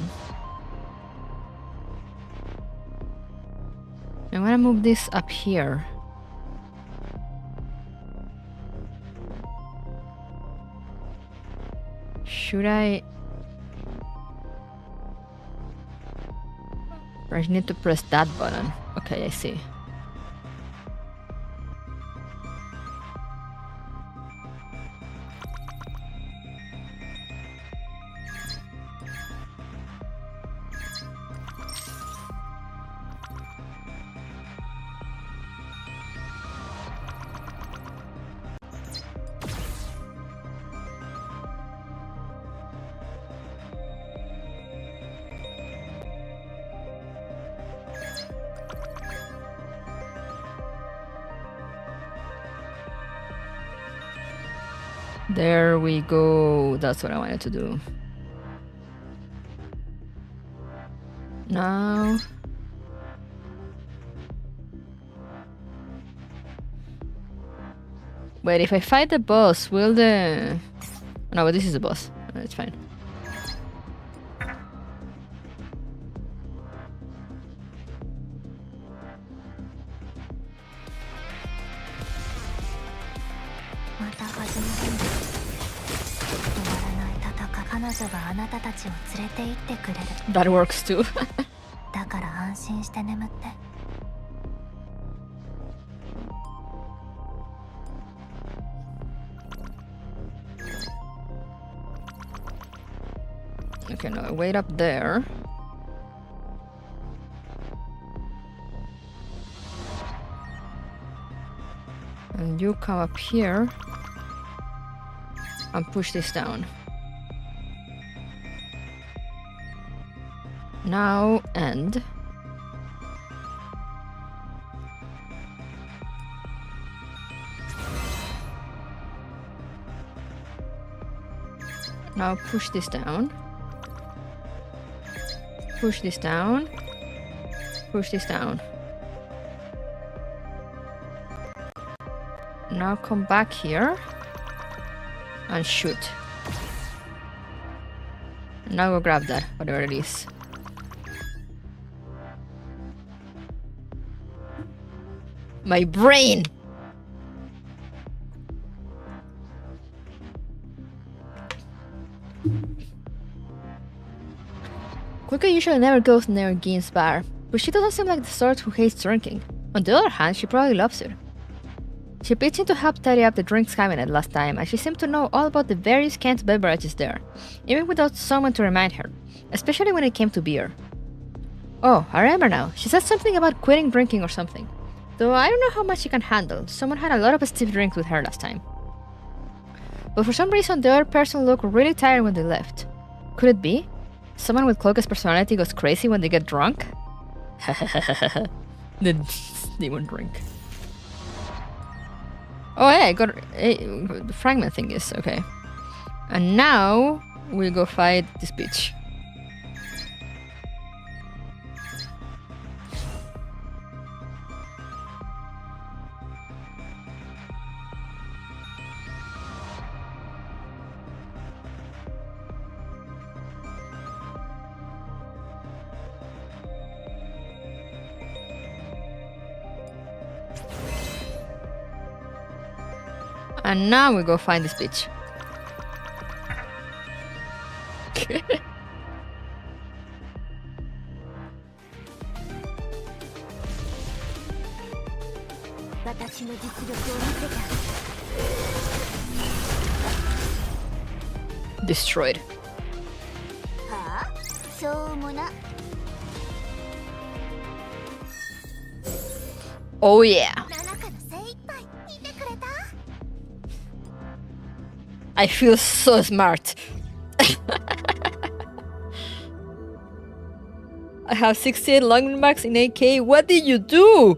I want to move this up here. Should I? I need to press that button. Okay, I see. There we go. That's what I wanted to do. Now... Wait, if I fight the boss, will the... No, but this is the boss. It's fine. That works too. Okay, now wait up there. And you come up here and push this down. Now end. Now push this down. Push this down. Push this down. Now come back here and shoot. Now go grab that, whatever it is. My brain! Quicker usually never goes near Gin's bar, but she doesn't seem like the sort who hates drinking. On the other hand, she probably loves it. She pitched in to help tidy up the drinks cabinet last time, and she seemed to know all about the various canned beverages there, even without someone to remind her, especially when it came to beer. Oh, I remember now. She said something about quitting drinking or something. Though I don't know how much she can handle. Someone had a lot of stiff drinks with her last time. But for some reason, the other person looked really tired when they left. Could it be? Someone with Cloak's personality goes crazy when they get drunk? The demon drink. Oh yeah, I got the fragment thing is okay. And now we go fight this bitch. And now we go find this bitch. Destroyed. しょうもな。 Oh yeah. 7日の精一杯見てくれた？ I feel so smart. I have 68 long max in AK. What did you do?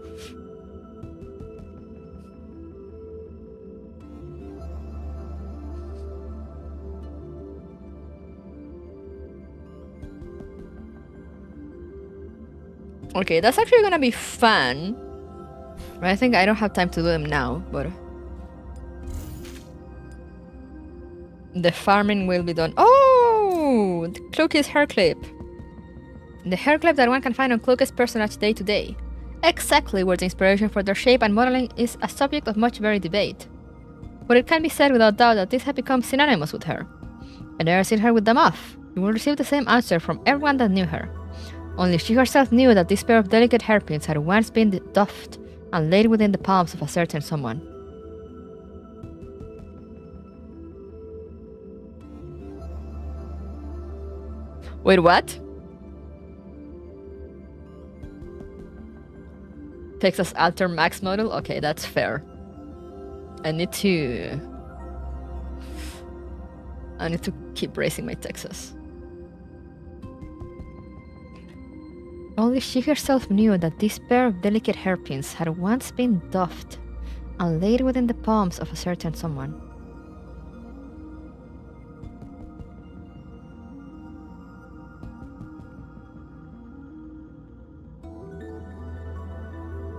Okay, that's actually gonna be fun. I think I don't have time to do them now, but the farming will be done. Oh, the Cloakie's hair clip. The hair clip that one can find on Cloakie's personage day to day. Exactly where the inspiration for their shape and modeling is a subject of much varied debate. But it can be said without doubt that these have become synonymous with her. And ever seen her with them off, you will receive the same answer from everyone that knew her. Only she herself knew that this pair of delicate hairpins had once been doffed and laid within the palms of a certain someone. Wait, what? Texas Alter Max model? Okay, that's fair. I need to keep raising my Texas. Only she herself knew that this pair of delicate hairpins had once been doffed and laid within the palms of a certain someone.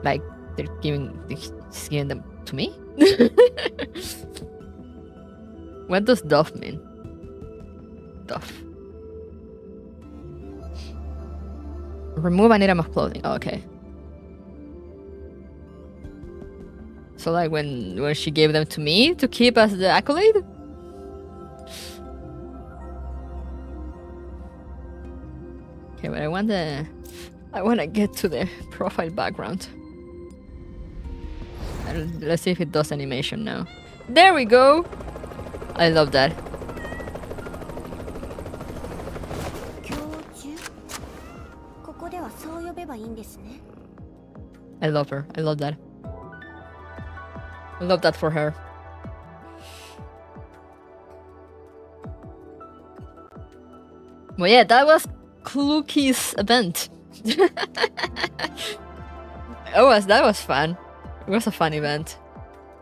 Like, she's giving them to me? What does doff mean? Doff. Remove an item of clothing. Oh, okay. So like when she gave them to me to keep as the accolade? Okay, but I want to get to the profile background. Let's see if it does animation now. There we go! I love that. I love her. I love that. I love that for her. Well, yeah, that was Klukie's event. That was fun. It was a fun event.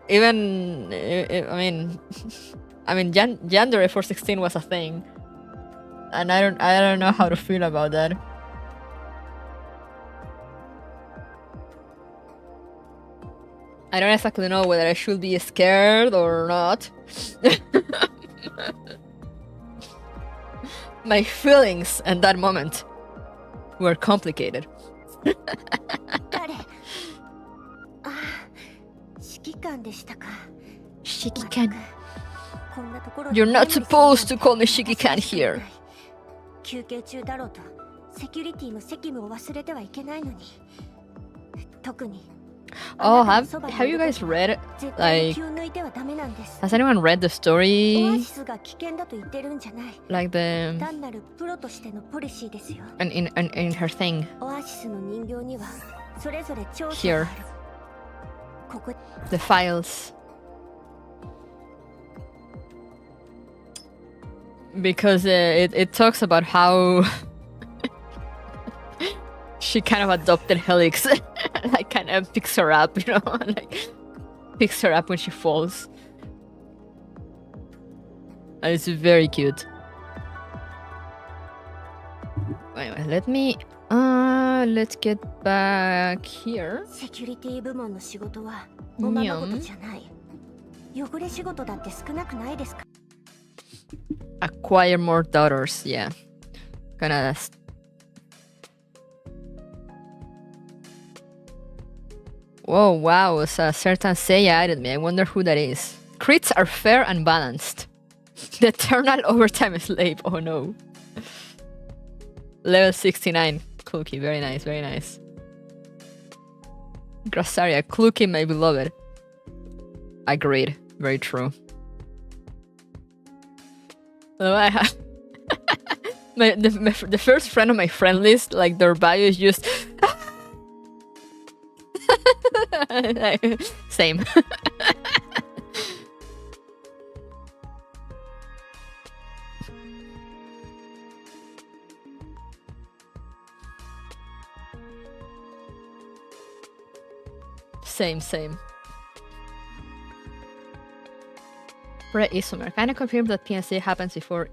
Even, I mean, January 416 was a thing, and I don't know how to feel about that. I don't exactly know whether I should be scared or not. My feelings in that moment were complicated. Shikikan. You're not supposed to call me Shikikan here. Oh, have you guys read, like, has anyone read the story, like in her thing here, the files, because it talks about how she kind of adopted Helix, like kind of picks her up, you know, like picks her up when she falls. And it's very cute. Anyway, let's get back here. Acquire more daughters, yeah. Kinda. Whoa, wow, it's a certain Seiya added me. I wonder who that is. Crits are fair and balanced. The eternal overtime slave, oh no. Level 69, Klukie, very nice, very nice. Grassaria, Klukie, my beloved. Agreed, very true. Oh, The first friend on my friend list, like their bio is just same. Same. Pre-isomer. Kinda confirmed that PNC happened before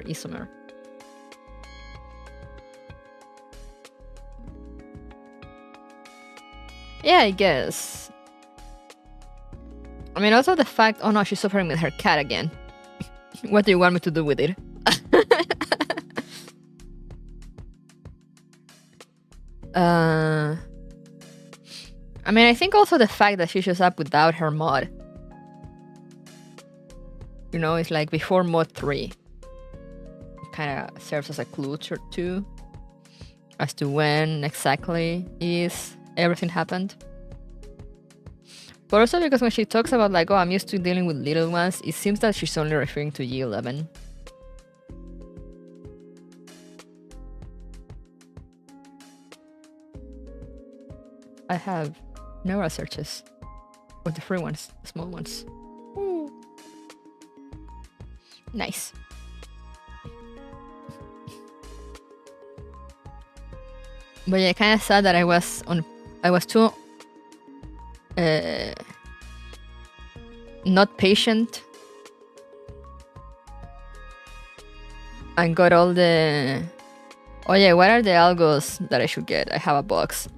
isomer. Yeah, I guess. I mean, also the fact... Oh no, she's suffering with her cat again. What do you want me to do with it? I mean, I think also the fact that she shows up without her mod. You know, it's like before mod 3. Kind of serves as a clue too. As to when exactly everything happened. But also because when she talks about like, oh, I'm used to dealing with little ones, it seems that she's only referring to G11. I have neural searches. With the free ones, the small ones. Ooh. Nice. But yeah, kind of sad that I was too not patient and got all the... Oh yeah, what are the algos that I should get? I have a box.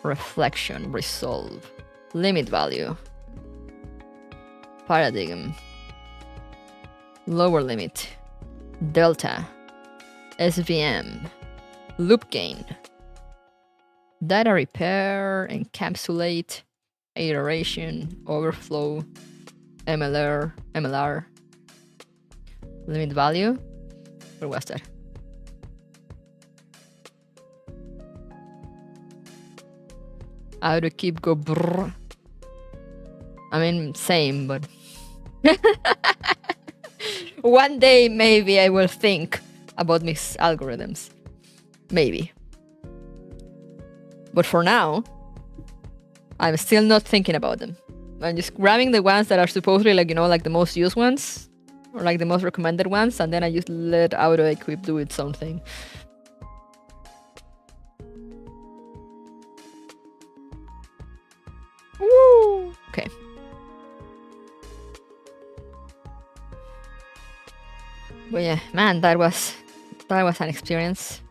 Reflection, resolve, limit value, paradigm, lower limit, delta, SVM, loop gain, data repair, encapsulate, iteration, overflow, MLR, limit value. Where was that? How to keep go brrr. I mean, same, but one day maybe I will think about these algorithms. Maybe. But for now, I'm still not thinking about them. I'm just grabbing the ones that are supposedly like, you know, like the most used ones or like the most recommended ones, and then I just let auto equip do its own thing. Woo! Okay. But yeah, man, that was an experience.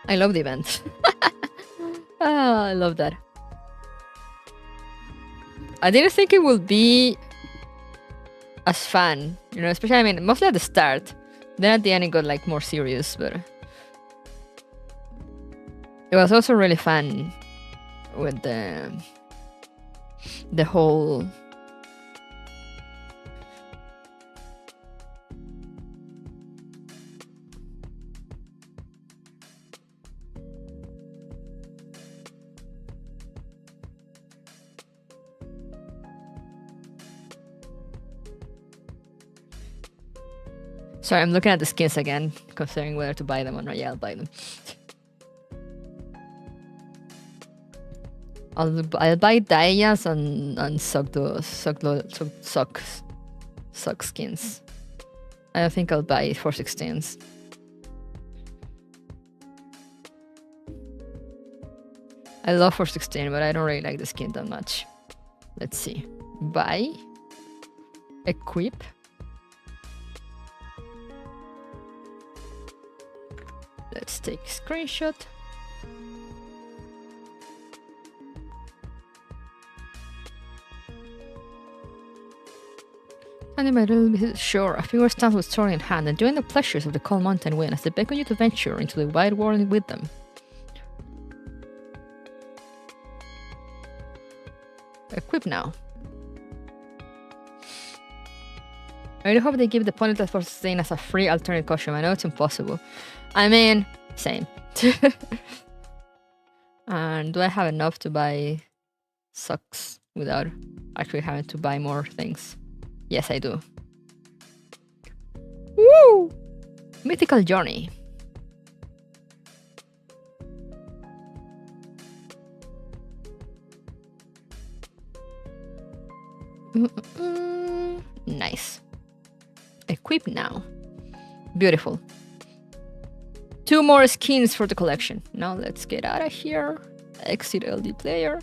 I love the event. I love that. I didn't think it would be as fun, you know, especially, I mean, mostly at the start. Then at the end it got like more serious, but it was also really fun with the whole Sorry, I'm looking at the skins again, considering whether to buy them or not. Yeah, I'll buy them. I'll buy Daias and Suck skins. I don't think I'll buy 416s. I love 416, but I don't really like the skin that much. Let's see. Buy. Equip. Let's take a screenshot. And my little bit sure, a figure stands with sword in hand, enjoying the pleasures of the cold mountain wind as they beckon you to venture into the wide world with them. Equip now. I really hope they give the Pointless for Sustain as a free alternate costume. I know it's impossible. I mean, same. And do I have enough to buy socks without actually having to buy more things? Yes, I do. Woo! Mythical Journey. Nice. Equip now. Beautiful. 2 more skins for the collection. Now let's get out of here. Exit LD player.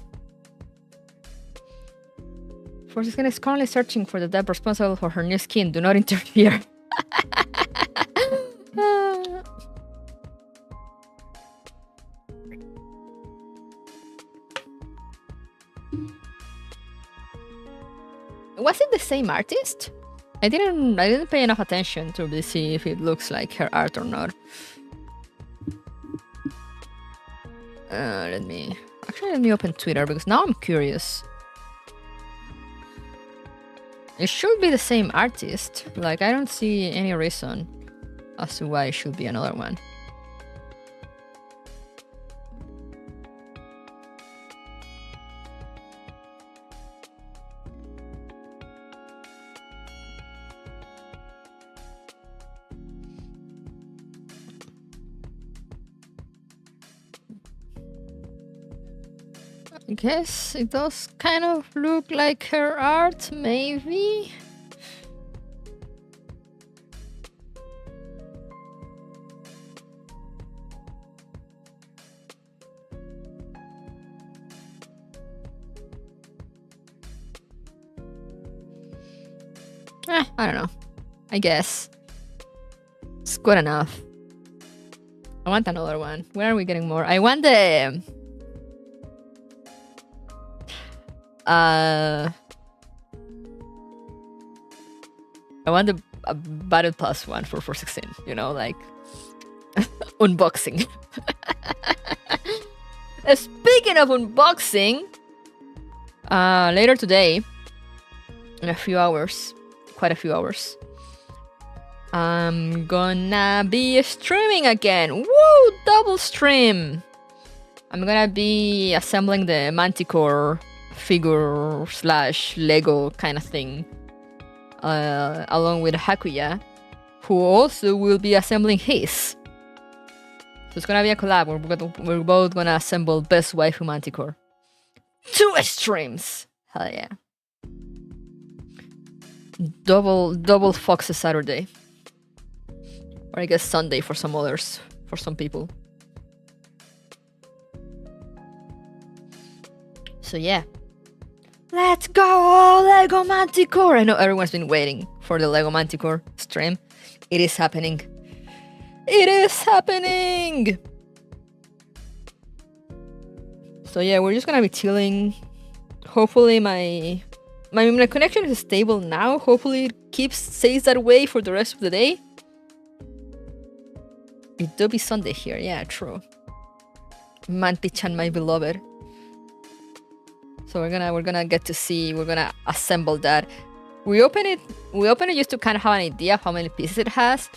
Force Skin is currently searching for the dev responsible for her new skin. Do not interfere. Was it the same artist? I didn't pay enough attention to really see if it looks like her art or not. Let me open Twitter because now I'm curious. It should be the same artist. Like, I don't see any reason as to why it should be another one. I guess it does kind of look like her art, maybe? I don't know. I guess. It's good enough. I want another one. Where are we getting more? I want the... I want a Battle Pass one for 416, you know, like unboxing. Speaking of unboxing, later today, in a few hours, quite a few hours, I'm gonna be streaming again. Woo! Double stream! I'm gonna be assembling the Manticore figure / Lego kind of thing, along with Hakuya, who also will be assembling his. So it's gonna be a collab. We're both gonna assemble Best Waifu Manticore. 2 streams! Hell yeah. Double Foxes Saturday. Or I guess Sunday for some others, for some people. So yeah. Let's go, Lego Manticore! I know everyone's been waiting for the Lego Manticore stream. It is happening. It is happening! So yeah, we're just gonna be chilling. Hopefully my connection is stable now. Hopefully it stays that way for the rest of the day. It do be Sunday here, yeah, true. Manti-chan, my beloved. So we're gonna get to see, we're gonna assemble that. We open it just to kind of have an idea of how many pieces it has.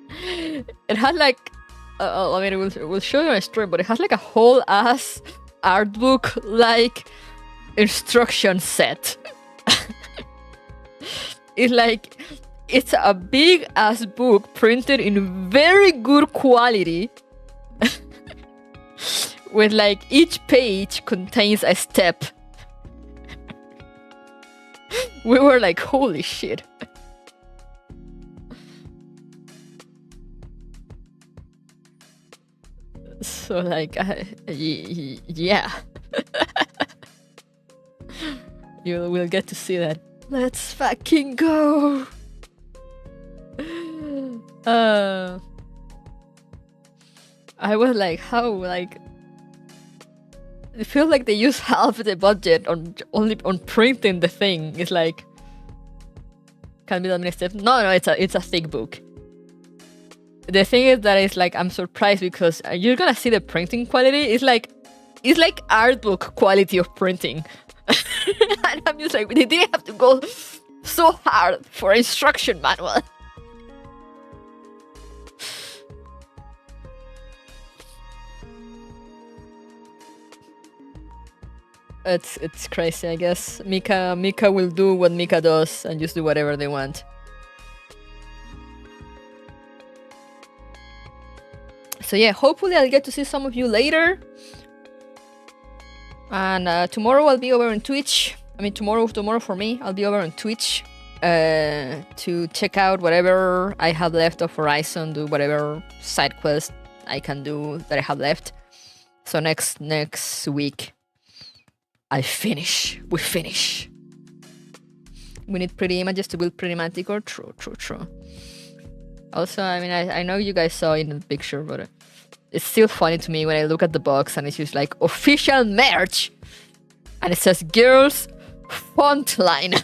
It had like, I mean, it will show you a story, but it has like a whole ass art book like instruction set. It's a big ass book printed in very good quality. With like each page contains a step. We were like, holy shit. So like, yeah. You will get to see that. Let's fucking go. I was like, how, like, it feels like they use half the budget only on printing the thing. It's like, can be that many steps? No, it's a thick book. The thing is that it's like, I'm surprised because you're gonna see the printing quality. It's like art book quality of printing. And I'm just like, they didn't have to go so hard for instruction manual. It's crazy, I guess. Mika will do what Mika does and just do whatever they want. So yeah, hopefully I'll get to see some of you later. And tomorrow I'll be over on Twitch. I mean, tomorrow for me, I'll be over on Twitch to check out whatever I have left of Horizon, do whatever side quest I can do that I have left. So next week, we finish. We need pretty images to build pretty Manticore. True. Also, I mean, I know you guys saw it in the picture, but it's still funny to me when I look at the box and it's just like official merch, and it says girls Frontline.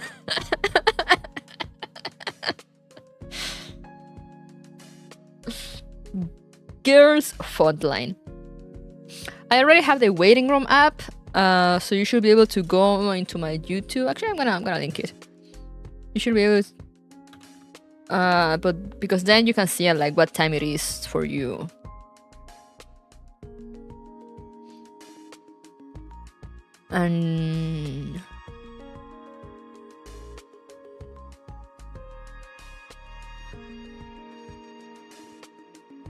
Girls Frontline. I already have the waiting room app, so you should be able to go into my YouTube. Actually, I'm gonna link it. You should be able to, but because then you can see like what time it is for you. And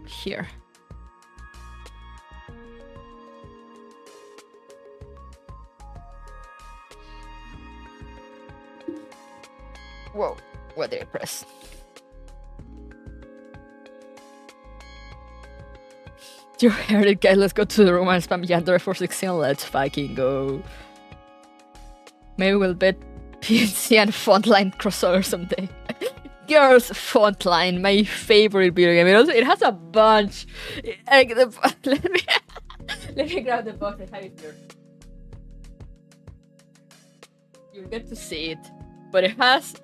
here. Whoa, what did I press? You heard it, guys. Let's go to the room and spam Yandere for 16. Let's fucking go. Maybe we'll bet PNC and Frontline crossover someday. Girls Frontline, my favorite video game. It has a bunch. Like let me grab the box. I have it here. You'll get to see it, but it has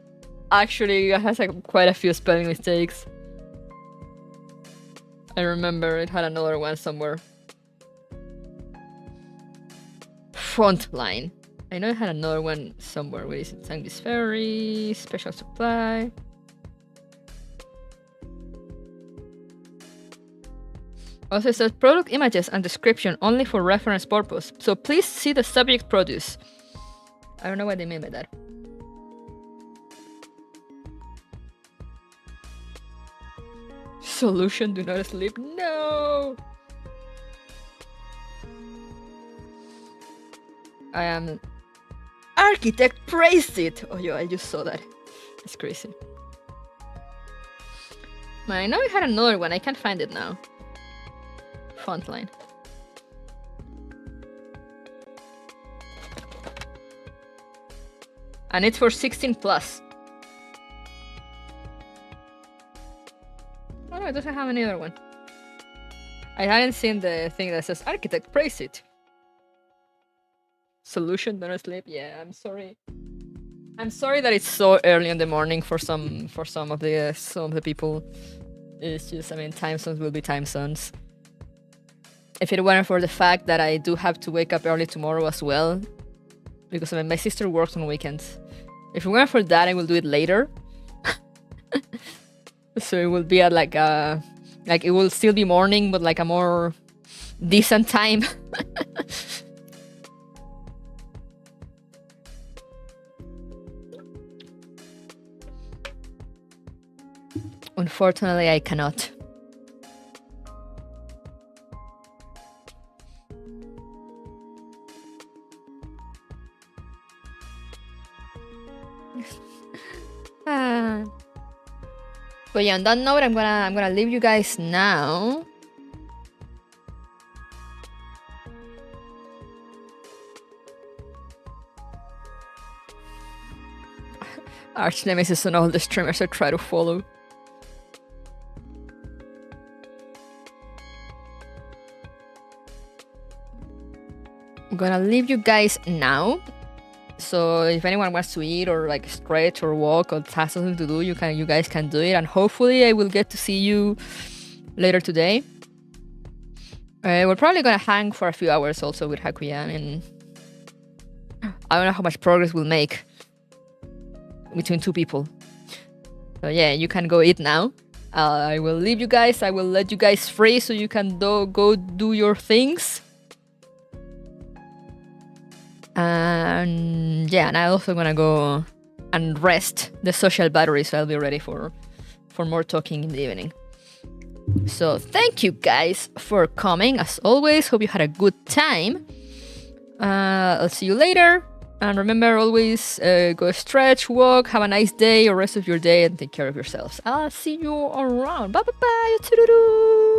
like quite a few spelling mistakes. I remember it had another one somewhere. Frontline. I know it had another one somewhere. Where is it? Sanguis Ferry, Special Supply. Also, it says product images and description only for reference purpose. So please see the subject produce. I don't know what they mean by that. Solution, do not sleep. No! I am... Architect praised it! Oh, yo, I just saw that. That's crazy. Man, I know I had another one. I can't find it now. Frontline. And it's for 16 plus. Oh no, it doesn't have any other one. I hadn't seen the thing that says architect praise it. Solution, don't sleep. Yeah, I'm sorry. I'm sorry that it's so early in the morning for some of the people. It's just, I mean, time zones will be time zones. If it weren't for the fact that I do have to wake up early tomorrow as well, because I mean, my sister works on weekends. If it weren't for that, I will do it later. So it will be at like it will still be morning, but like a more decent time. Unfortunately, I cannot. But yeah, on that note, I'm gonna leave you guys now. Arch Nemesis and all the streamers I try to follow. I'm gonna leave you guys now. So if anyone wants to eat or like stretch or walk or has something to do, you guys can do it, and hopefully I will get to see you later today. We're probably gonna hang for a few hours also with Hakuya. I mean, I don't know how much progress we'll make between two people. So yeah, you can go eat now. I will leave you guys. I will let you guys free so you can go do your things. And yeah, and I'm also gonna go and rest the social battery, so I'll be ready for more talking in the evening. So thank you guys for coming. As always, hope you had a good time. I'll see you later. And remember, always go stretch, walk, have a nice day or rest of your day, and take care of yourselves. I'll see you around. Bye bye bye.